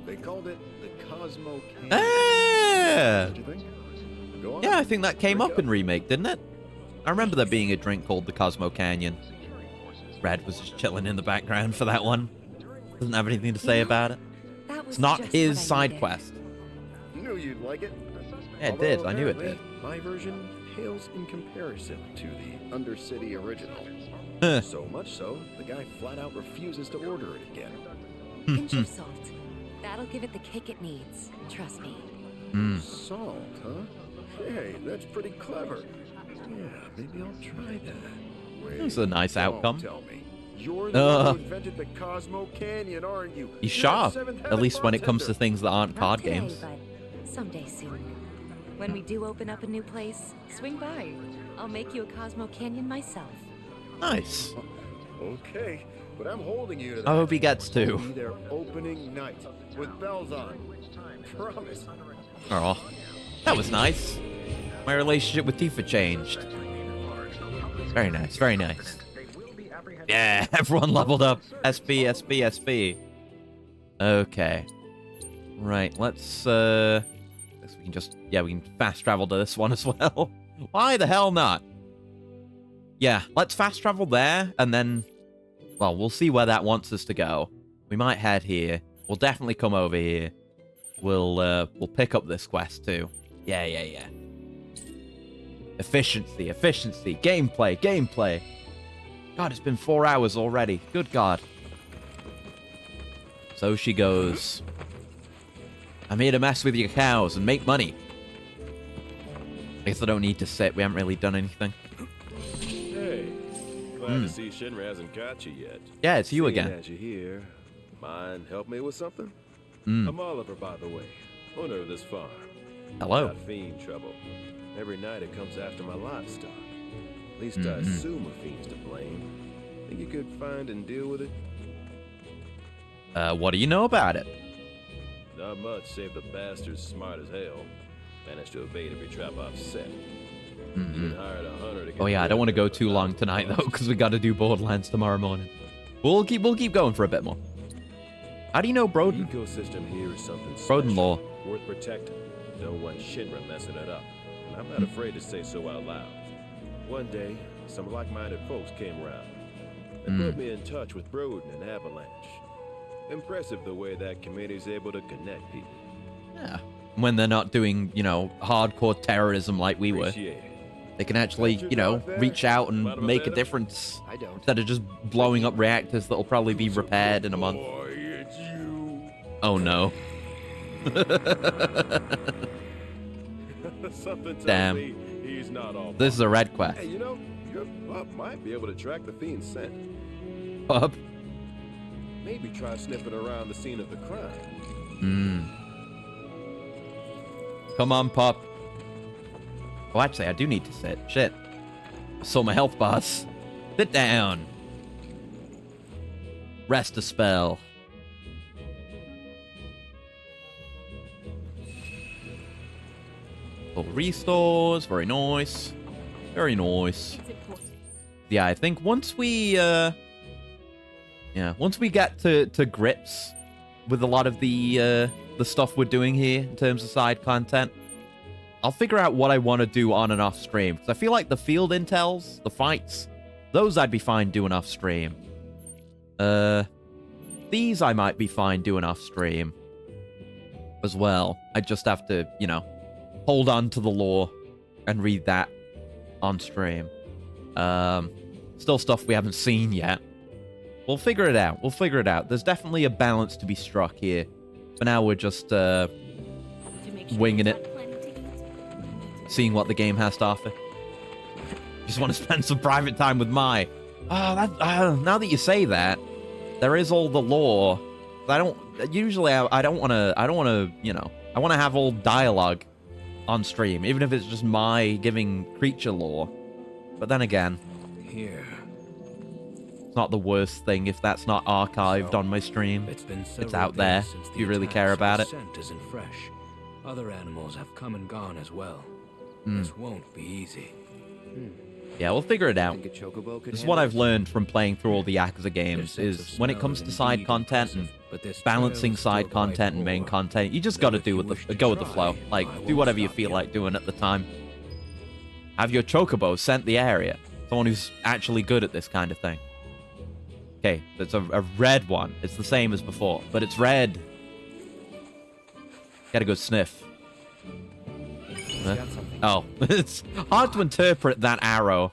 They called it the Cosmo Canyon. Ah! What do you think? Go on. Yeah, I think that came up in Remake, didn't it? I remember there being a drink called the Cosmo Canyon. Red was just chilling in the background for that one. Doesn't have anything to say about it. It's not his side quest. Knew you'd like it. Yeah, it did. I knew it did. My version pales in comparison to the Undercity original. So much so, the guy flat out refuses to order it again. Pinch of salt. That'll give it the kick it needs. Trust me. Salt, huh? Hey, that's pretty clever. Yeah, maybe I'll try that. Wait, It was a nice outcome. Tell me, You're the one who invented the Cosmo Canyon, aren't you? He's sharp, at least when it comes to things that aren't Not card today, games. but someday soon. When we do open up a new place, swing by. I'll make you a Cosmo Canyon myself. Nice. Okay, but I'm holding you to that. I hope he gets to. It'll be their opening night with bells on. Promise. Oh, that was nice. My relationship with Tifa changed. Very nice, very nice. Yeah, everyone leveled up. SP, SP, SP. Okay. Right, let's we can just, yeah, we can fast travel to this one as well. Why the hell not? Yeah, let's fast travel there, and then, well, we'll see where that wants us to go. We might head here. We'll definitely come over here. We'll pick up this quest too. Yeah. Efficiency, gameplay. God, it's been 4 hours already. Good God. So she goes. I'm here to mess with your cows and make money. I guess I don't need to sit. We haven't really done anything. Hey, glad to see Shinra hasn't got you yet. Yeah, it's you Seeing again. as you're here, mind help me with something? Mm. I'm Oliver, by the way, owner of this farm. Hello. Got fiend trouble. Every night it comes after my livestock. At least I assume a fiend's to blame. Think you could find and deal with it? What do you know about it? Not much, save the bastard's smart as hell. Managed to evade every trap I've set. Even hired a hunter to get Oh yeah, I don't want to go too long tonight though, because we got to do Borderlands tomorrow morning. We'll keep going for a bit more. How do you know Broden? The ecosystem here is something Broden law. worth protecting. Don't want Shinra messing it up. And I'm not afraid to say so out loud. One day, some like-minded folks came around and put me in touch with Broden and Avalanche. Impressive the way that committee's able to connect people. Yeah. When they're not doing, you know, hardcore terrorism like we were. They can actually, you know, reach out and make a difference. Instead of just blowing up reactors that'll probably be repaired in a month. Oh no. Damn. Me he's not all this is a red quest. Hey, you know, your pup might be able to track the fiend's scent. Pup? Maybe try sniffing around the scene of the crime. Come on, pup. Oh, actually, I do need to sit. Shit. I saw my health bars. Sit down. Rest a spell. Full restores. Very nice. Very nice. Yeah, I think once we, once we get to grips with a lot of the stuff we're doing here in terms of side content, I'll figure out what I want to do on and off stream. Because I feel like the field intels, the fights, those I'd be fine doing off stream. These I might be fine doing off stream as well. I just have to, you know, hold on to the lore and read that on stream. Still stuff we haven't seen yet. We'll figure it out. We'll figure it out. There's definitely a balance to be struck here. For now, we're just winging it. Seeing what the game has to offer. Just want to spend some private time with Mai. Now that you say that, there is all the lore. I don't want to, you know, I want to have all dialogue on stream, even if it's just Mai giving creature lore. But then again, here. It's not the worst thing if that's not archived on my stream. It's out there if you really care about it. Scent isn't fresh. Other animals have come and gone as well. Mm. This won't be easy. Yeah, we'll figure it out. This is what I've learned from playing through all the Yakuza games, is when it comes to side content and balancing side content and main content, you just gotta go with the flow. Like, do whatever you feel like doing at the time. Have your chocobo scent the area. Someone who's actually good at this kind of thing. Okay, it's a red one. It's the same as before, but it's red. Gotta go sniff. Oh, it's hard to interpret that arrow.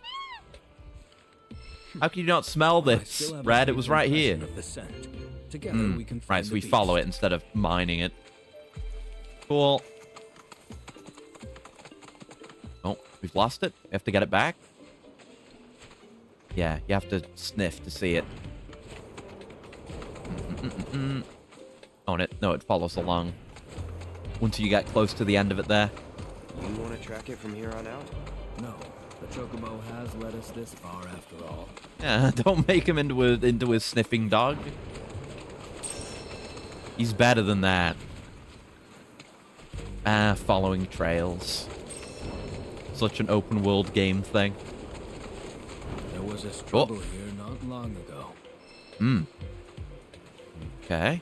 How can you not smell this, Red? It was right here. Right, so we follow it instead of mining it. Cool. Oh, we've lost it. We have to get it back. Yeah, you have to sniff to see it. Oh, no, it follows along. Once you get close to the end of it there. You want to track it from here on out? No, the Chocobo has led us this far after all. Yeah, don't make him into a sniffing dog. He's better than that. Following trails. Such an open world game thing. There was a struggle here not long ago. Okay.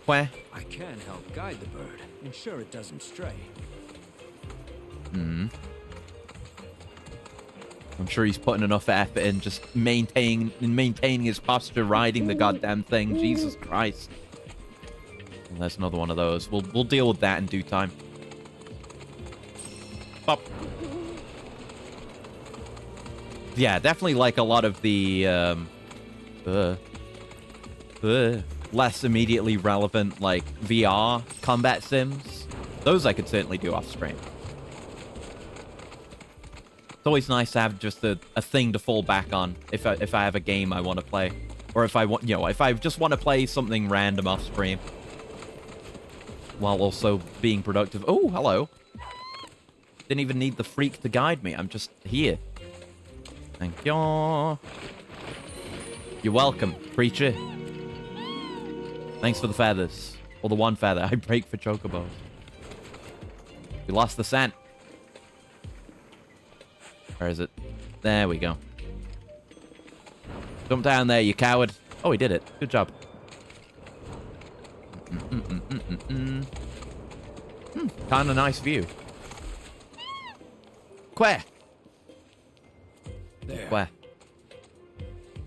Where? I can help guide the bird, ensure it doesn't stray. I'm sure he's putting enough effort in just maintaining his posture, riding the goddamn thing. Jesus Christ. And there's another one of those. We'll deal with that in due time. Pop. Yeah, definitely like a lot of the less immediately relevant like VR combat sims. Those I could certainly do off screen. It's always nice to have just a thing to fall back on if I have a game I want to play, or if I want, if I just want to play something random off screen while also being productive. Oh, hello. Didn't even need the freak to guide me. I'm just here. Thank you. You're welcome, creature. Thanks for the feathers. Or the one feather I break for chocobos. We lost the scent. Where is it? There we go. Jump down there, you coward. Oh, he did it. Good job. Kind of nice view. Where? There. Where?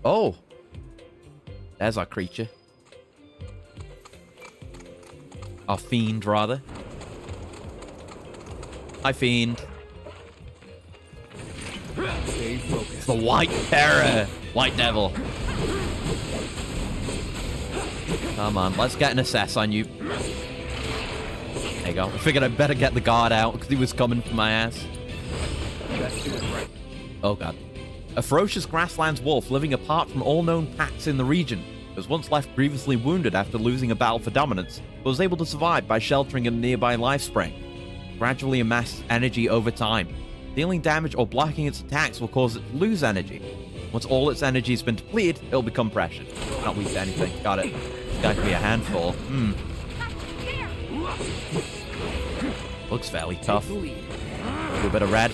Oh. There's our creature. Our fiend, rather. Hi, fiend. Stay focused. It's the White Terror. White Devil. Come on, let's get an assess on you. There you go. I figured I'd better get the guard out because he was coming for my ass. Oh, God. A ferocious grasslands wolf living apart from all known packs in the region was once left grievously wounded after losing a battle for dominance, but was able to survive by sheltering in a nearby life spring. Gradually amass energy over time. Dealing damage or blocking its attacks will cause it to lose energy. Once all its energy has been depleted, it'll become pressured. Not weak to anything. Got it. This guy can be a handful. Looks fairly tough. A little bit of red.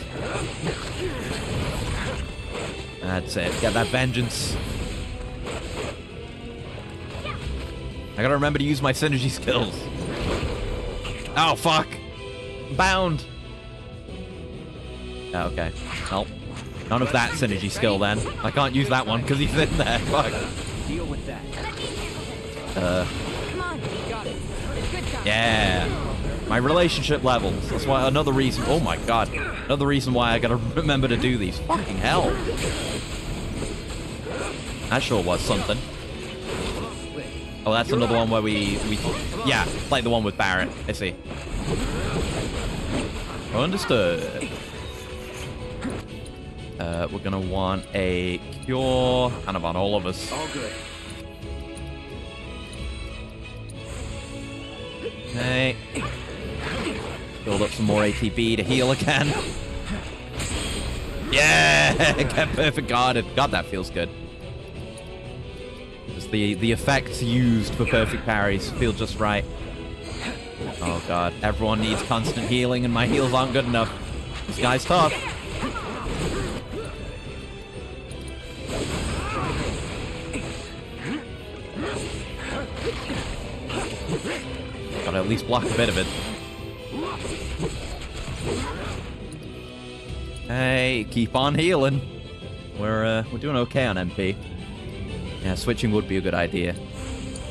That's it. Get that vengeance. I gotta remember to use my synergy skills. Oh, fuck. Bound. Oh, okay. Well, none of that synergy skill then. I can't use that one because he's in there. Fuck. Deal with that. Come on, got it. Good job. Yeah. My relationship levels. That's why another reason. Oh my god. Another reason why I gotta remember to do these. Fucking hell. That sure was something. Oh, that's another one where we yeah, like the one with Barrett. I see. Understood. We're gonna want a cure kind of on all of us. All good. Okay. Build up some more ATB to heal again. Yeah! Get perfect guarded. God, that feels good. Just the effects used for perfect parries feel just right. Oh god, everyone needs constant healing and my heals aren't good enough. This guy's tough. Gotta at least block a bit of it. Hey, keep on healing. We're doing okay on MP. Yeah, switching would be a good idea.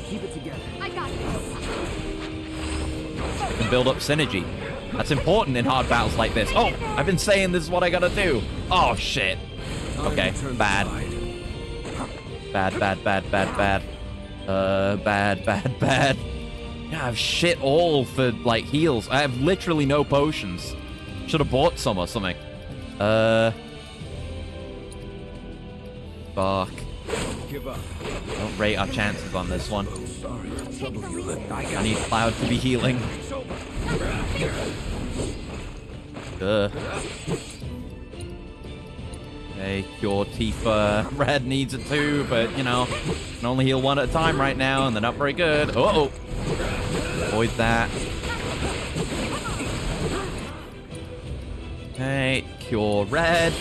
Keep it together. I got this. And build up synergy. That's important in hard battles like this. Oh, I've been saying this is what I gotta do. Oh, shit. Okay, bad. Bad, bad, bad, bad, bad. Bad, bad, bad. Yeah, I have shit all for, like, heals. I have literally no potions. Should have bought some or something. Fuck. give up. Don't rate our chances on this one. Sorry to trouble you, but I need Cloud to be healing. Hey, Cure Tifa. Red needs it too, but, you know, can only heal one at a time right now, and they're not very good. Uh-oh. Avoid that. Okay, Cure Red.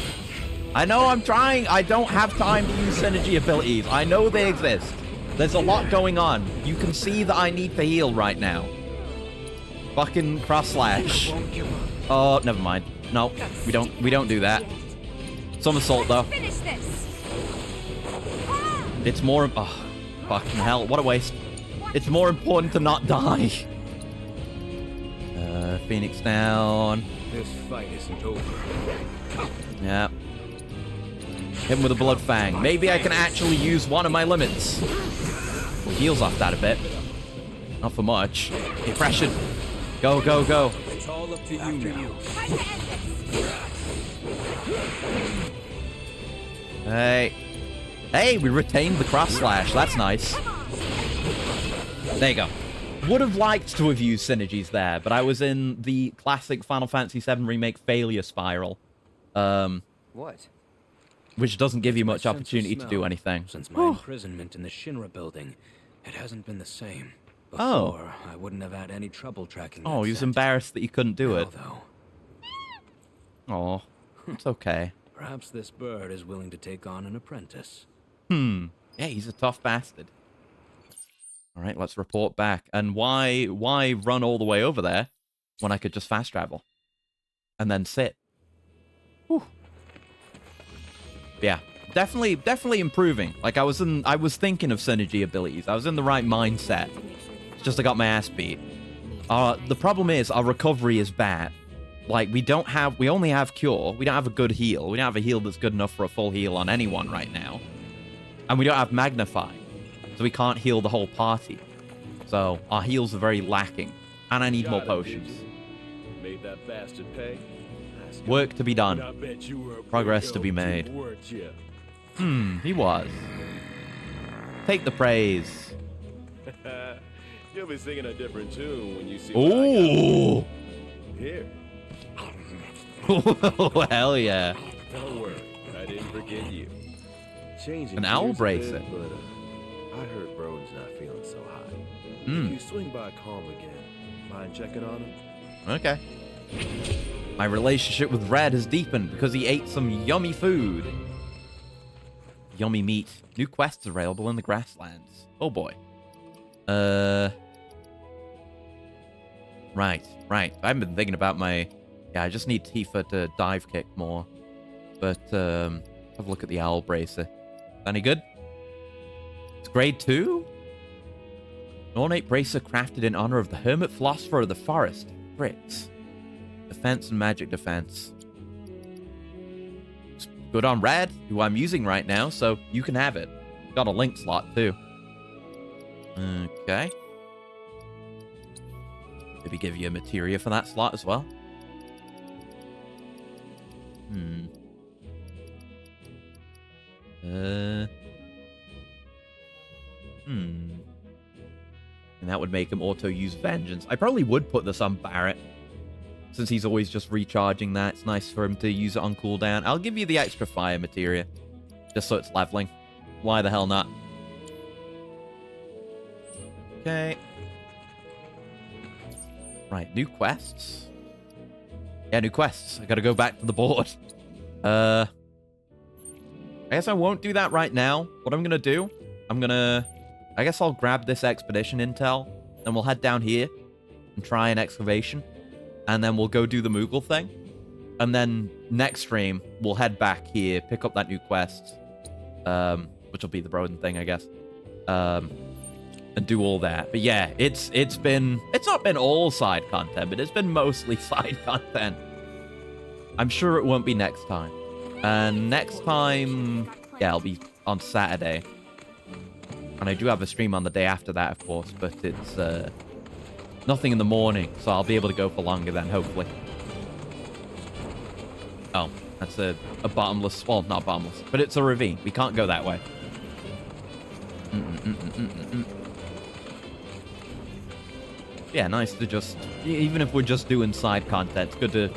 I know I'm trying. I don't have time to use synergy abilities. I know they exist. There's a lot going on. You can see that I need to heal right now. Fucking cross slash. Oh, never mind. No, we don't do that. Somersault though. It's more. Oh, fucking hell! What a waste. It's more important to not die. Phoenix down. This fight isn't over. Yeah. Hit him with a Blood Fang. Maybe I can actually use one of my limits. Heals off that a bit. Not for much. Get pressured. Go, go, go. It's all up to you now. Hey. Hey, we retained the cross slash. That's nice. There you go. Would have liked to have used synergies there, but I was in the classic Final Fantasy VII Remake failure spiral. What? Which doesn't give you much opportunity to do anything. Since my imprisonment in the Shinra building, it hasn't been the same. Before, I wouldn't have had any trouble tracking that Oh, he was scent. embarrassed that you couldn't do it. Though, Oh, it's okay. perhaps this bird is willing to take on an apprentice. Yeah, he's a tough bastard. All right, let's report back. And why run all the way over there when I could just fast travel and then sit? Whew. Yeah, definitely improving. Like I was thinking of synergy abilities. I was in the right mindset. It's just I got my ass beat. The problem is our recovery is bad. Like we only have cure. We don't have a good heal. We don't have a heal that's good enough for a full heal on anyone right now. And we don't have magnify. So we can't heal the whole party. So our heals are very lacking. And I need more potions. Made that bastard pay. Work to be done. I bet you were a Progress to be pretty made. old weren't you? He was. Take the praise. You'll be singing a different tune when you see Ooh. what I got. Here. Oh, hell yeah. Don't worry, I didn't forget you. Changing An owl gears a bracelet. bit, but I heard Broden's not feeling so hot. Hmm. If you swing by Calm again, mind checking on him? Okay. My relationship with Red has deepened because he ate some yummy food. Yummy meat. New quests available in the grasslands. Oh boy. Right. I haven't been thinking about my... Yeah, I just need Tifa to dive kick more. But, have a look at the owl bracer. Any good? It's grade 2? An ornate bracer crafted in honor of the hermit philosopher of the forest. Brits. Defense and magic defense. It's good on Red, who I'm using right now, so you can have it. Got a link slot, too. Okay. Maybe give you a materia for that slot as well. And that would make him auto-use Vengeance. I probably would put this on Barret. Since he's always just recharging that, it's nice for him to use it on cooldown. I'll give you the extra fire materia. Just so it's leveling. Why the hell not? Okay. Right, new quests. Yeah, new quests. I gotta go back to the board. I guess I won't do that right now. What I'm gonna do, I guess I'll grab this expedition intel, and we'll head down here and try an excavation. And then we'll go do the Moogle thing. And then next stream, we'll head back here, pick up that new quest. Which will be the Broden thing, I guess. And do all that. But yeah, it's not been all side content, but it's been mostly side content. I'm sure it won't be next time. And next time, yeah, it'll be on Saturday. And I do have a stream on the day after that, of course, but it's nothing in the morning, so I'll be able to go for longer then, hopefully. Oh, that's a bottomless, well, not bottomless, but it's a ravine. We can't go that way. Yeah, nice to just, even if we're just doing side content, it's good to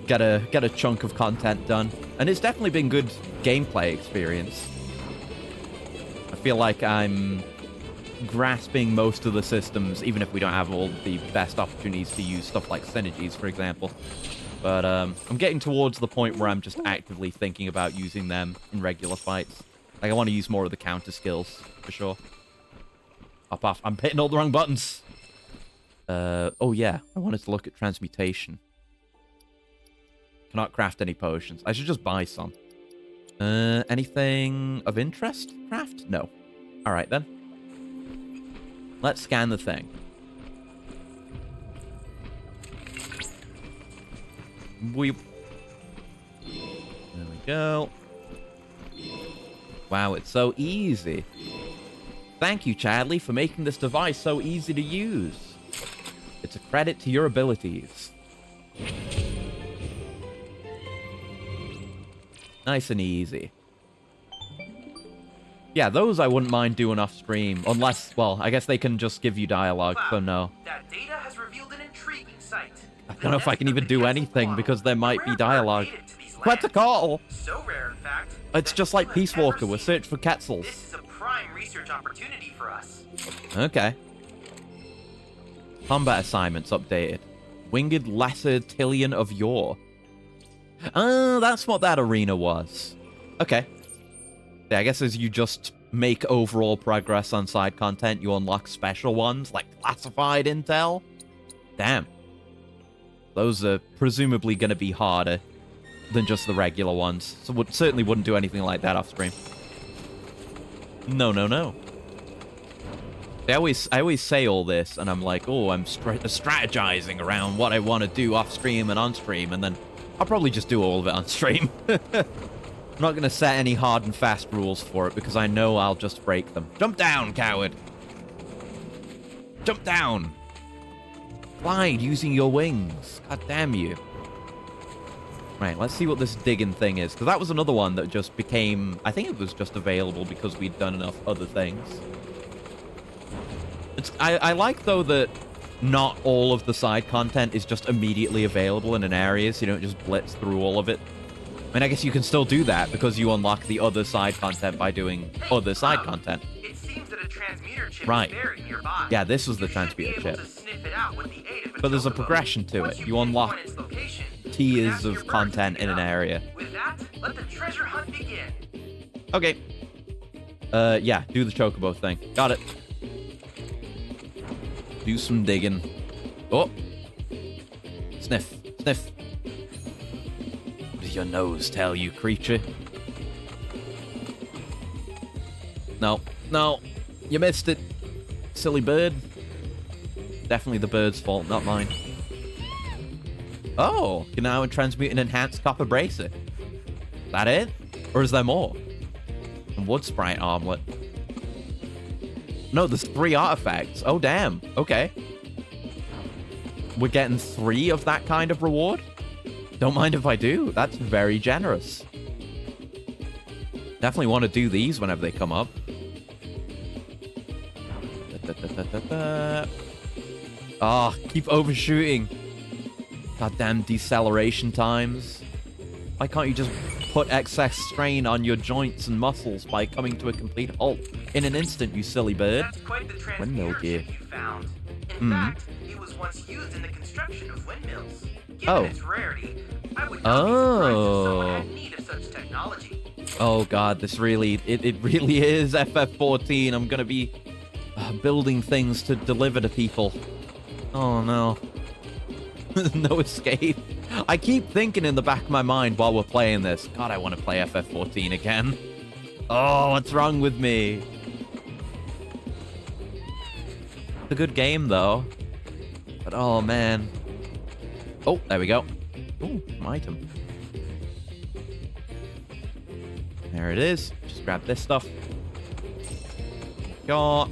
get a chunk of content done. And it's definitely been good gameplay experience. I feel like I'm grasping most of the systems, even if we don't have all the best opportunities to use stuff like synergies, for example. But I'm getting towards the point where I'm just actively thinking about using them in regular fights. Like, I want to use more of the counter skills, for sure. Up off. I'm hitting all the wrong buttons. Oh yeah, I wanted to look at transmutation. Cannot craft any potions. I should just buy some. Anything of interest? Craft? No. Alright then. Let's scan the thing. Weep. There we go. Wow, it's so easy. Thank you, Chadley, for making this device so easy to use. It's a credit to your abilities. Nice and easy. Yeah, those I wouldn't mind doing off stream, unless, well, I guess they can just give you dialogue, so no. That data has revealed an intriguing sight. I don't know if I can even do anything because there might be dialogue. What's a call? So rare, in fact. It's just like Peace Walker, we're searching for Quetzals. This is a prime research opportunity for us. Okay. Combat assignments updated. Winged Lesser Tillion of Yore. Oh, that's what that arena was. Okay. Yeah, I guess as you just make overall progress on side content, you unlock special ones, like classified intel. Damn. Those are presumably going to be harder than just the regular ones. So certainly wouldn't do anything like that off stream. No, no, no. I always say all this, and I'm like, oh, I'm strategizing around what I want to do off stream and on stream, and then I'll probably just do all of it on stream. I'm not going to set any hard and fast rules for it, because I know I'll just break them. Jump down, coward! Jump down! Glide using your wings. God damn you. Right, let's see what this digging thing is, because that was another one that just became... I think it was just available because we'd done enough other things. I like, though, that not all of the side content is just immediately available in an area, so you don't just blitz through all of it. I mean, I guess you can still do that, because you unlock the other side content by doing other side content. It seems that a transmuter chip Right. is buried nearby. Yeah, this was the transmuter chip. Sniff it out with the aid of a But there's a chocobo. progression to Once it. You unlock pinpoint its location, tiers of content in an area. with that, let the treasure hunt begin. Okay. Yeah, do the chocobo thing. Got it. Do some digging. Oh. Sniff. Sniff. What does your nose tell you, creature? No. No. You missed it. Silly bird. Definitely the bird's fault, not mine. Oh, you can now transmute an enhanced copper bracer. Is that it? Or is there more? And wood sprite armlet. No, there's 3 artifacts. Oh, damn. Okay. We're getting 3 of that kind of reward? Don't mind if I do. That's very generous. Definitely want to do these whenever they come up. Ah, keep overshooting. Goddamn deceleration times. Why can't you just put excess strain on your joints and muscles by coming to a complete halt in an instant, you silly bird? That's quite the Windmill transmuter gear. chip you found. In fact, it was once used in the construction of windmills. Given its rarity, I would not be surprised if someone had need of such technology. Oh god, this really, it really is FF14. I'm gonna be building things to deliver to people. Oh no. No escape. I keep thinking in the back of my mind while we're playing this, God, I want to play FF14 again. Oh, what's wrong with me? It's a good game, though. But, oh, man. Oh, there we go. Ooh, an item. There it is. Just grab this stuff. Go.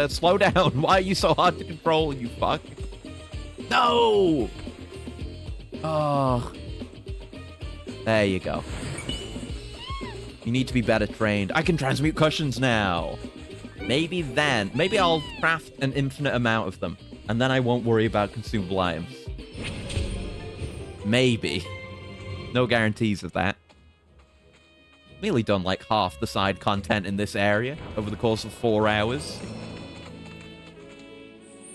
Slow down. Why are you so hard to control, you fuck? No! Oh. There you go. You need to be better trained. I can transmute cushions now. Maybe then. Maybe I'll craft an infinite amount of them. And then I won't worry about consumable items. Maybe. No guarantees of that. Nearly done like half the side content in this area over the course of 4 hours.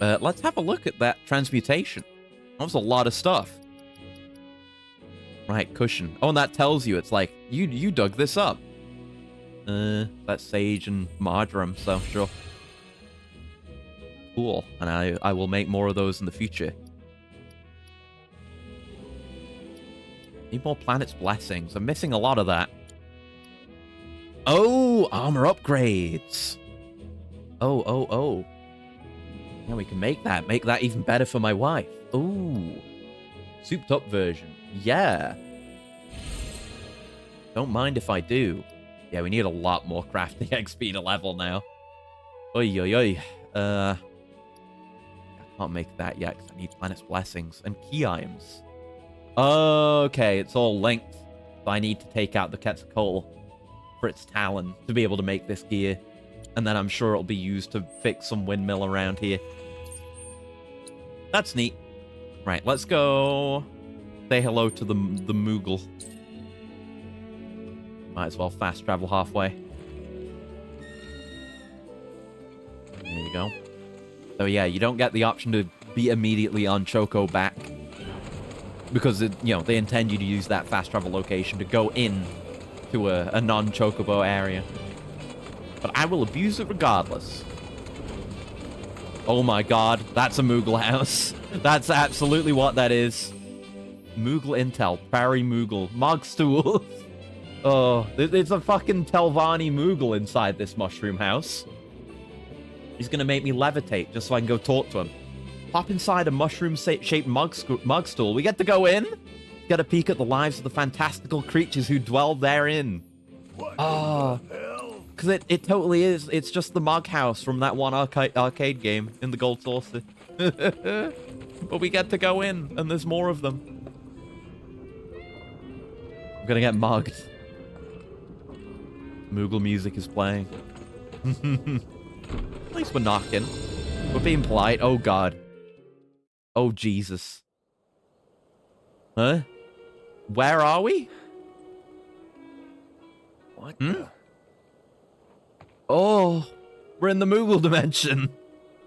Let's have a look at that transmutation. That was a lot of stuff. Right, cushion. Oh, and that tells you, it's like, you dug this up. That's sage and marjoram, so sure. Cool. And I will make more of those in the future. Need more planet's blessings. I'm missing a lot of that. Oh, armor upgrades. Oh. Yeah, we can make that. Make that even better for my wife. Ooh. Souped up version. Yeah. Don't mind if I do. Yeah, we need a lot more crafting XP to level now. Oi. I can't make that yet because I need planet's blessings and key items. Okay, it's all linked. So I need to take out the Quetzalcoatl for its talon to be able to make this gear. And then I'm sure it'll be used to fix some windmill around here. That's neat. Right, let's go say hello to the Moogle. Might as well fast travel halfway. There you go. So yeah, you don't get the option to be immediately on Choco back. Because, they intend you to use that fast travel location to go in to a non-Chocobo area. But I will abuse it regardless. Oh my god, that's a Moogle house. That's absolutely what that is. Moogle Intel, Prairie Moogle, Mog Stools. Oh, it's a fucking Telvanni Moogle inside this mushroom house. He's gonna make me levitate just so I can go talk to him. Pop inside a mushroom-shaped mug stool. We get to go in. Get a peek at the lives of the fantastical creatures who dwell therein. Oh, because it totally is. It's just the mug house from that one arcade game in the Gold Saucer. But we get to go in, and there's more of them. I'm gonna get mugged. Moogle music is playing. At least we're knocking. We're being polite. Oh, God. Oh, Jesus. Huh? Where are we? What the? Oh, we're in the Moogle dimension.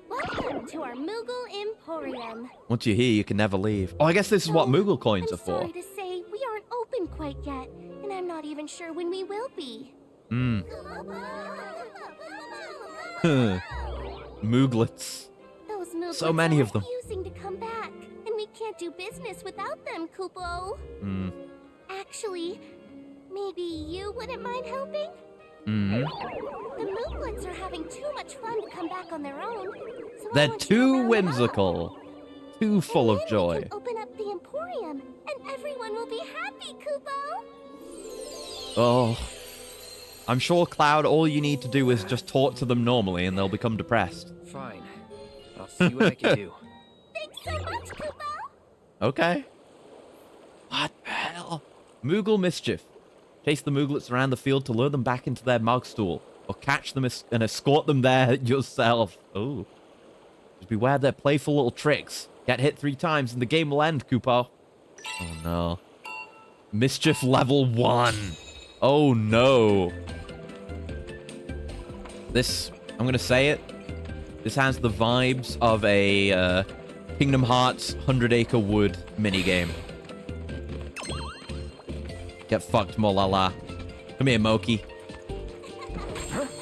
Welcome to our Moogle Emporium. Once you're here, you can never leave. Oh, I guess this is what Moogle coins are for. Sorry to say, we aren't open quite yet, and I'm not even sure when we will be. Mooglets. Those Mooglets So many of them. refusing to come back, and we can't do business without them, Kupo. Actually, maybe you wouldn't mind helping? The Mooglets are having too much fun to come back on their own. So They're too whimsical. Too full of joy. We can open up the Emporium, and everyone will be happy, Kupo. Oh. I'm sure, Cloud, all you need to do is just talk to them normally and they'll become depressed. Fine. I'll see what I can do. Thanks so much, Kupo. Okay. What the hell? Moogle mischief. Chase the Mooglets around the field to lure them back into their mug stool. Or catch them and escort them there yourself. Oh. Just beware their playful little tricks. Get hit 3 times and the game will end, Kupo. Oh no. Mischief level 1. Oh no. This, I'm gonna say it. This has the vibes of a Kingdom Hearts 100 Acre Wood minigame. Get fucked, Molala. Come here, Moki.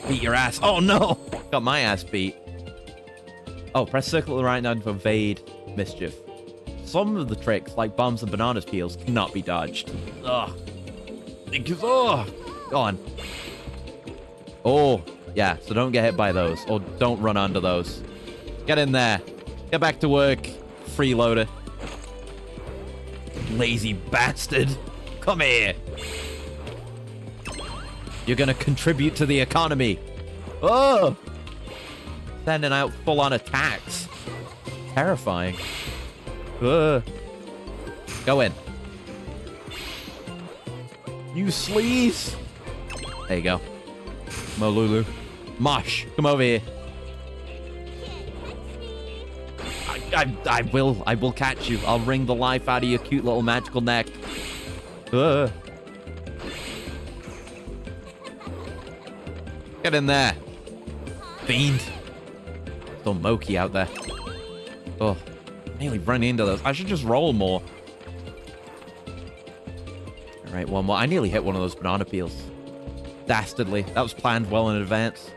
Beat your ass. Oh no! Got my ass beat. Oh, press circle at the right now to evade mischief. Some of the tricks, like bombs and bananas peels, cannot be dodged. Ugh. Oh, go on. Oh, yeah, so don't get hit by those, or don't run under those. Get in there. Get back to work, freeloader. Lazy bastard. Come here. You're gonna contribute to the economy. Oh! Sending out full-on attacks. Terrifying. Go in. You sleaze! There you go. Come on, Lulu. Mosh, come over here. I will catch you. I'll wring the life out of your cute little magical neck. Get in there. Fiend. Still Moki out there. Oh, nearly run into those. I should just roll more. All right, one more. I nearly hit one of those banana peels. Dastardly. That was planned well in advance.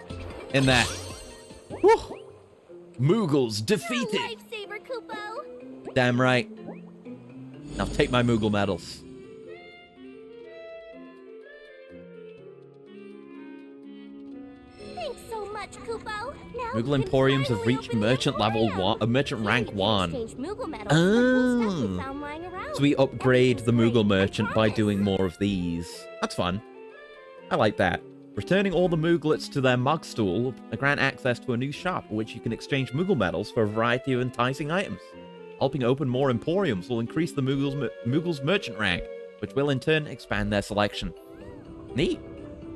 In there. Woo! Moogles defeated. Lifesaver, Kupo. Damn right. Now take my Moogle medals. Thanks so much, Kupo. Now Moogle Emporiums have reached merchant level 1, merchant rank 1. Oh. So we upgrade the Moogle merchant by doing more of these. That's fun. I like that. Returning all the Mooglets to their mug stool will grant access to a new shop, in which you can exchange Moogle medals for a variety of enticing items. Helping open more Emporiums will increase the Moogle's merchant rank, which will in turn expand their selection. Neat.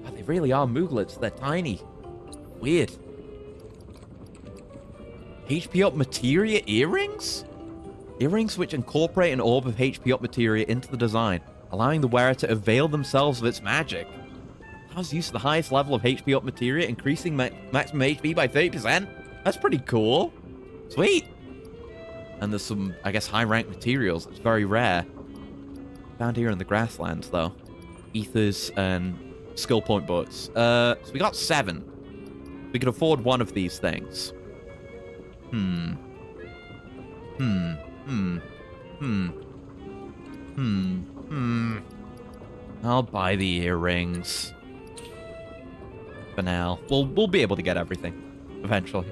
Oh, they really are Mooglets. They're tiny. Weird. HP up materia earrings? Earrings which incorporate an orb of HP up materia into the design, allowing the wearer to avail themselves of its magic. Allows use of the highest level of HP up materia, increasing maximum HP by 30%. That's pretty cool. Sweet. And there's some, I guess, high-rank materials. It's very rare. Found here in the grasslands, though. Ethers and skill point books. So we got 7. We could afford one of these things. I'll buy the earrings. For now. We'll be able to get everything. Eventually.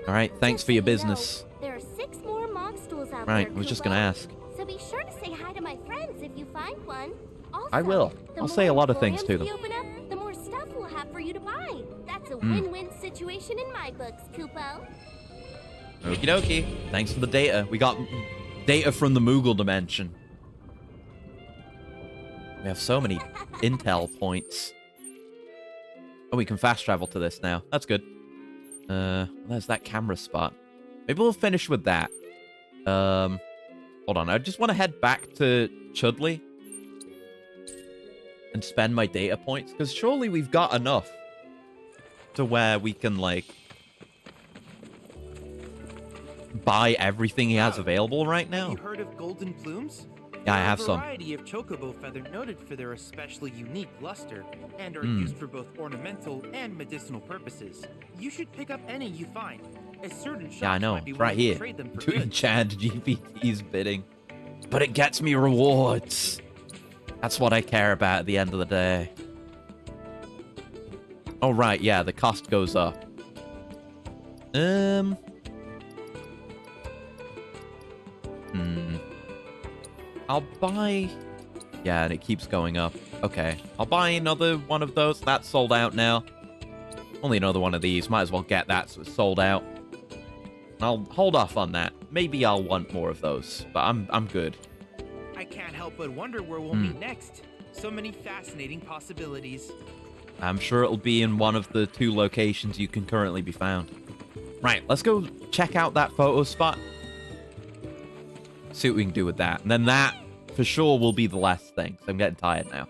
Alright, thanks for your business. There are 6 more mog stools out Right, there, I was just Kupo. gonna ask. So be sure to say hi to my friends if you find one. Also, I will. the I'll say a more lot of things to emporiums them. we open up, the more stuff we'll have for you to buy. That's a win-win situation in my books, Kupo. Okie dokie. Thanks for the data. We got data from the Moogle dimension. We have so many intel points. Oh, we can fast travel to this now. That's good. There's that camera spot. Maybe we'll finish with that. Hold on. I just want to head back to Chudley and spend my data points, because surely we've got enough to where we can, like, buy everything he has available right now. Have you heard of golden plumes? Yeah, I have some. A variety of chocobo feather noted for their especially unique luster, and are used for both ornamental and medicinal purposes. You should pick up any you find. A certain shop Yeah, I know. might be It's right willing to here. trade them for Doing goods. Chad GPT's bidding. But it gets me rewards. That's what I care about at the end of the day. Oh, right. Yeah, the cost goes up. I'll buy... Yeah, and it keeps going up. Okay. I'll buy another one of those. That's sold out now. Only another one of these. Might as well get that so it's sold out. I'll hold off on that. Maybe I'll want more of those, but I'm good. I can't help but wonder where we'll meet next. So many fascinating possibilities. I'm sure it'll be in one of the 2 locations you can currently be found. Right, let's go check out that photo spot. See what we can do with that. And then that, for sure, will be the last thing. So I'm getting tired now.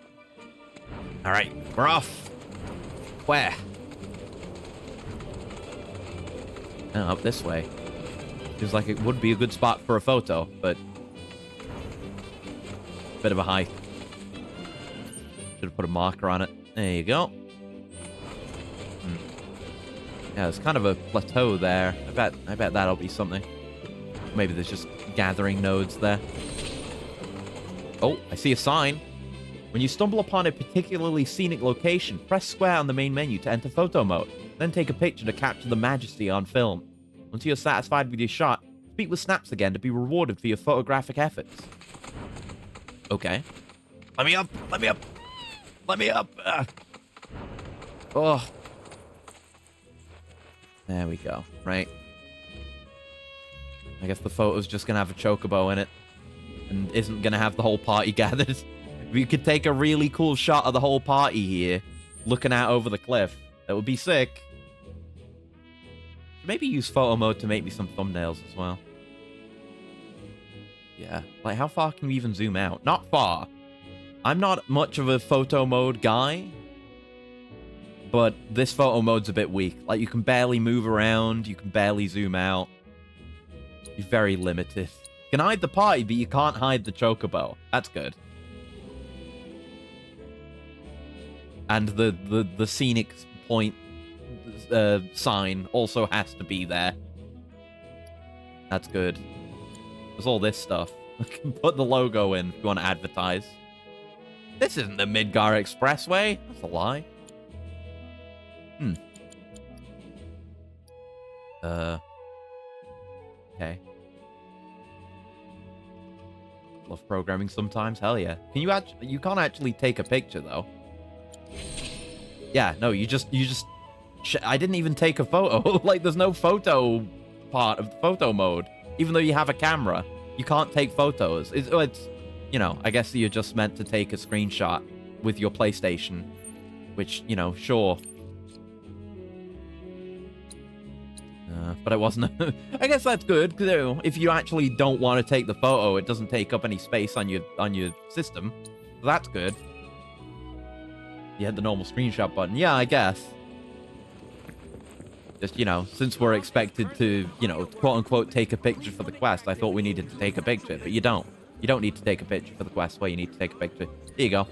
All right, we're off. Where? Oh, up this way. Feels like it would be a good spot for a photo, but... Bit of a hike. Should have put a marker on it. There you go. Yeah, there's kind of a plateau there. I bet that'll be something. Maybe there's just gathering nodes there. Oh, I see a sign. When you stumble upon a particularly scenic location, press square on the main menu to enter photo mode. Then take a picture to capture the majesty on film. Once you're satisfied with your shot, speak with Snaps again to be rewarded for your photographic efforts. Okay. Let me up! Let me up! Let me up! Oh. There we go. Right. I guess the photo's just gonna have a chocobo in it. And isn't gonna have the whole party gathered. If you could take a really cool shot of the whole party here, looking out over the cliff, that would be sick. Maybe use photo mode to make me some thumbnails as well. Yeah, like how far can we even zoom out? Not far. I'm not much of a photo mode guy, but this photo mode's a bit weak. Like, you can barely move around, you can barely zoom out. You're very limited. You can hide the party, but you can't hide the chocobo. That's good. And the scenic point sign also has to be there. That's good. There's all this stuff. I can put the logo in if you want to advertise. This isn't the Midgar Expressway. That's a lie. Okay. Love programming sometimes. Hell yeah. Can you you can't actually take a picture though. Yeah, no, you just I didn't even take a photo. Like, there's no photo part of the photo mode. Even though you have a camera, you can't take photos. It's you know, I guess you're just meant to take a screenshot with your PlayStation, which, you know, sure. But it wasn't. I guess that's good, because if you actually don't want to take the photo, it doesn't take up any space on your system. So that's good. You had the normal screenshot button. Yeah, I guess. Just, you know, since we're expected to, you know, quote-unquote take a picture for the quest, I thought we needed to take a picture, but you don't. You don't need to take a picture for the quest. Well, you need to take a picture. Here you go.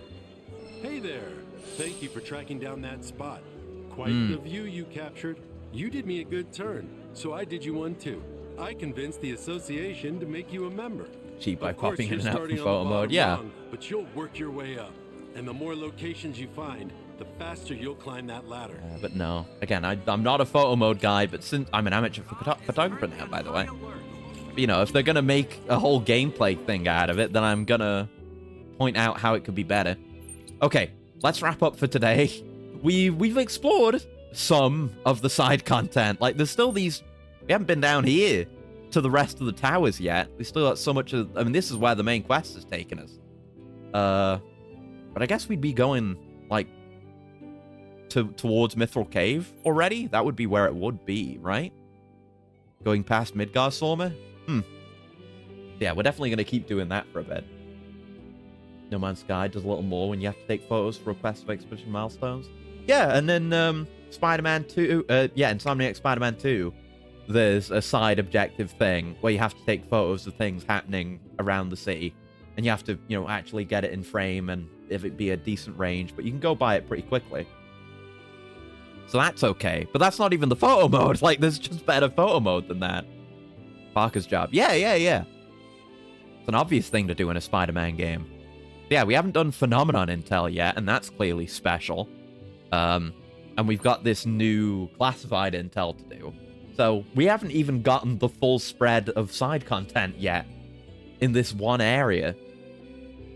Hey there. Thank you for tracking down that spot. Quite the view you captured. You did me a good turn, so I did you one too. I convinced the association to make you a member. Cheap by popping in and out from photo mode, yeah. Wrong, but you'll work your way up. And the more locations you find, the faster you'll climb that ladder. But no. Again, I'm not a photo mode guy, but since I'm an amateur photographer now, by the way. But, you know, if they're going to make a whole gameplay thing out of it, then I'm going to point out how it could be better. Okay, let's wrap up for today. We've explored some of the side content. Like, there's still these... We haven't been down here to the rest of the towers yet. We still got so much of... I mean, this is where the main quest has taken us. But I guess we'd be going, like, towards Mithril Cave already? That would be where it would be, right? Going past Midgar Sorma? Yeah, we're definitely going to keep doing that for a bit. No Man's Sky does a little more when you have to take photos for requests for expedition milestones. Yeah, and then Spider-Man 2... yeah, Insomniac Spider-Man 2, there's a side objective thing where you have to take photos of things happening around the city. And you have to, you know, actually get it in frame and if it be a decent range. But you can go by it pretty quickly. So that's okay. But that's not even the photo mode. Like, there's just better photo mode than that. Parker's job. Yeah. It's an obvious thing to do in a Spider-Man game. Yeah, we haven't done Phenomenon Intel yet, and that's clearly special. And we've got this new classified intel to do. So we haven't even gotten the full spread of side content yet in this one area.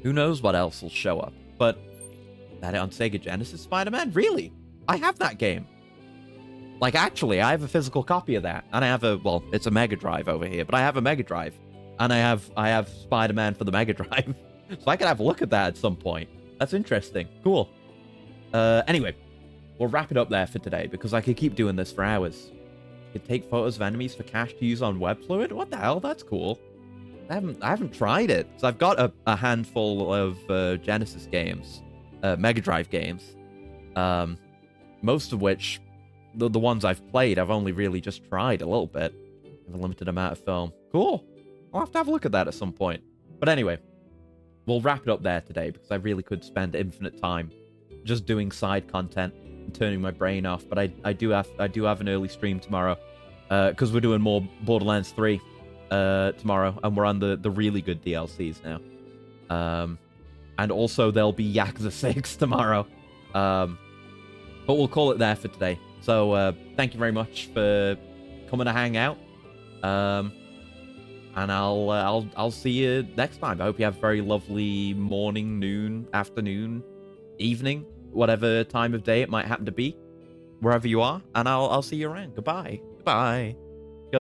Who knows what else will show up. But that on Sega Genesis Spider-Man? Really? I have that game. Like, actually, I have a physical copy of that. And I have well, it's a Mega Drive over here, but I have a Mega Drive. And I have Spider-Man for the Mega Drive. So I could have a look at that at some point. That's interesting. Cool. Anyway, we'll wrap it up there for today, because I could keep doing this for hours. I could take photos of enemies for cache to use on web fluid? What the hell? That's cool. I haven't tried it. So I've got a handful of Genesis games, Mega Drive games. Most of which, the ones I've played, I've only really just tried a little bit. I have a limited amount of film. Cool. I'll have to have a look at that at some point. But anyway, we'll wrap it up there today, because I really could spend infinite time just doing side content and turning my brain off. But I do have an early stream tomorrow, because we're doing more Borderlands 3 tomorrow, and we're on the really good DLCs now. And also there'll be Yakuza 6 tomorrow. But we'll call it there for today. So thank you very much for coming to hang out. And I'll see you next time. I hope you have a very lovely morning, noon, afternoon, evening, whatever time of day it might happen to be, wherever you are. And I'll see you around. Goodbye. Goodbye.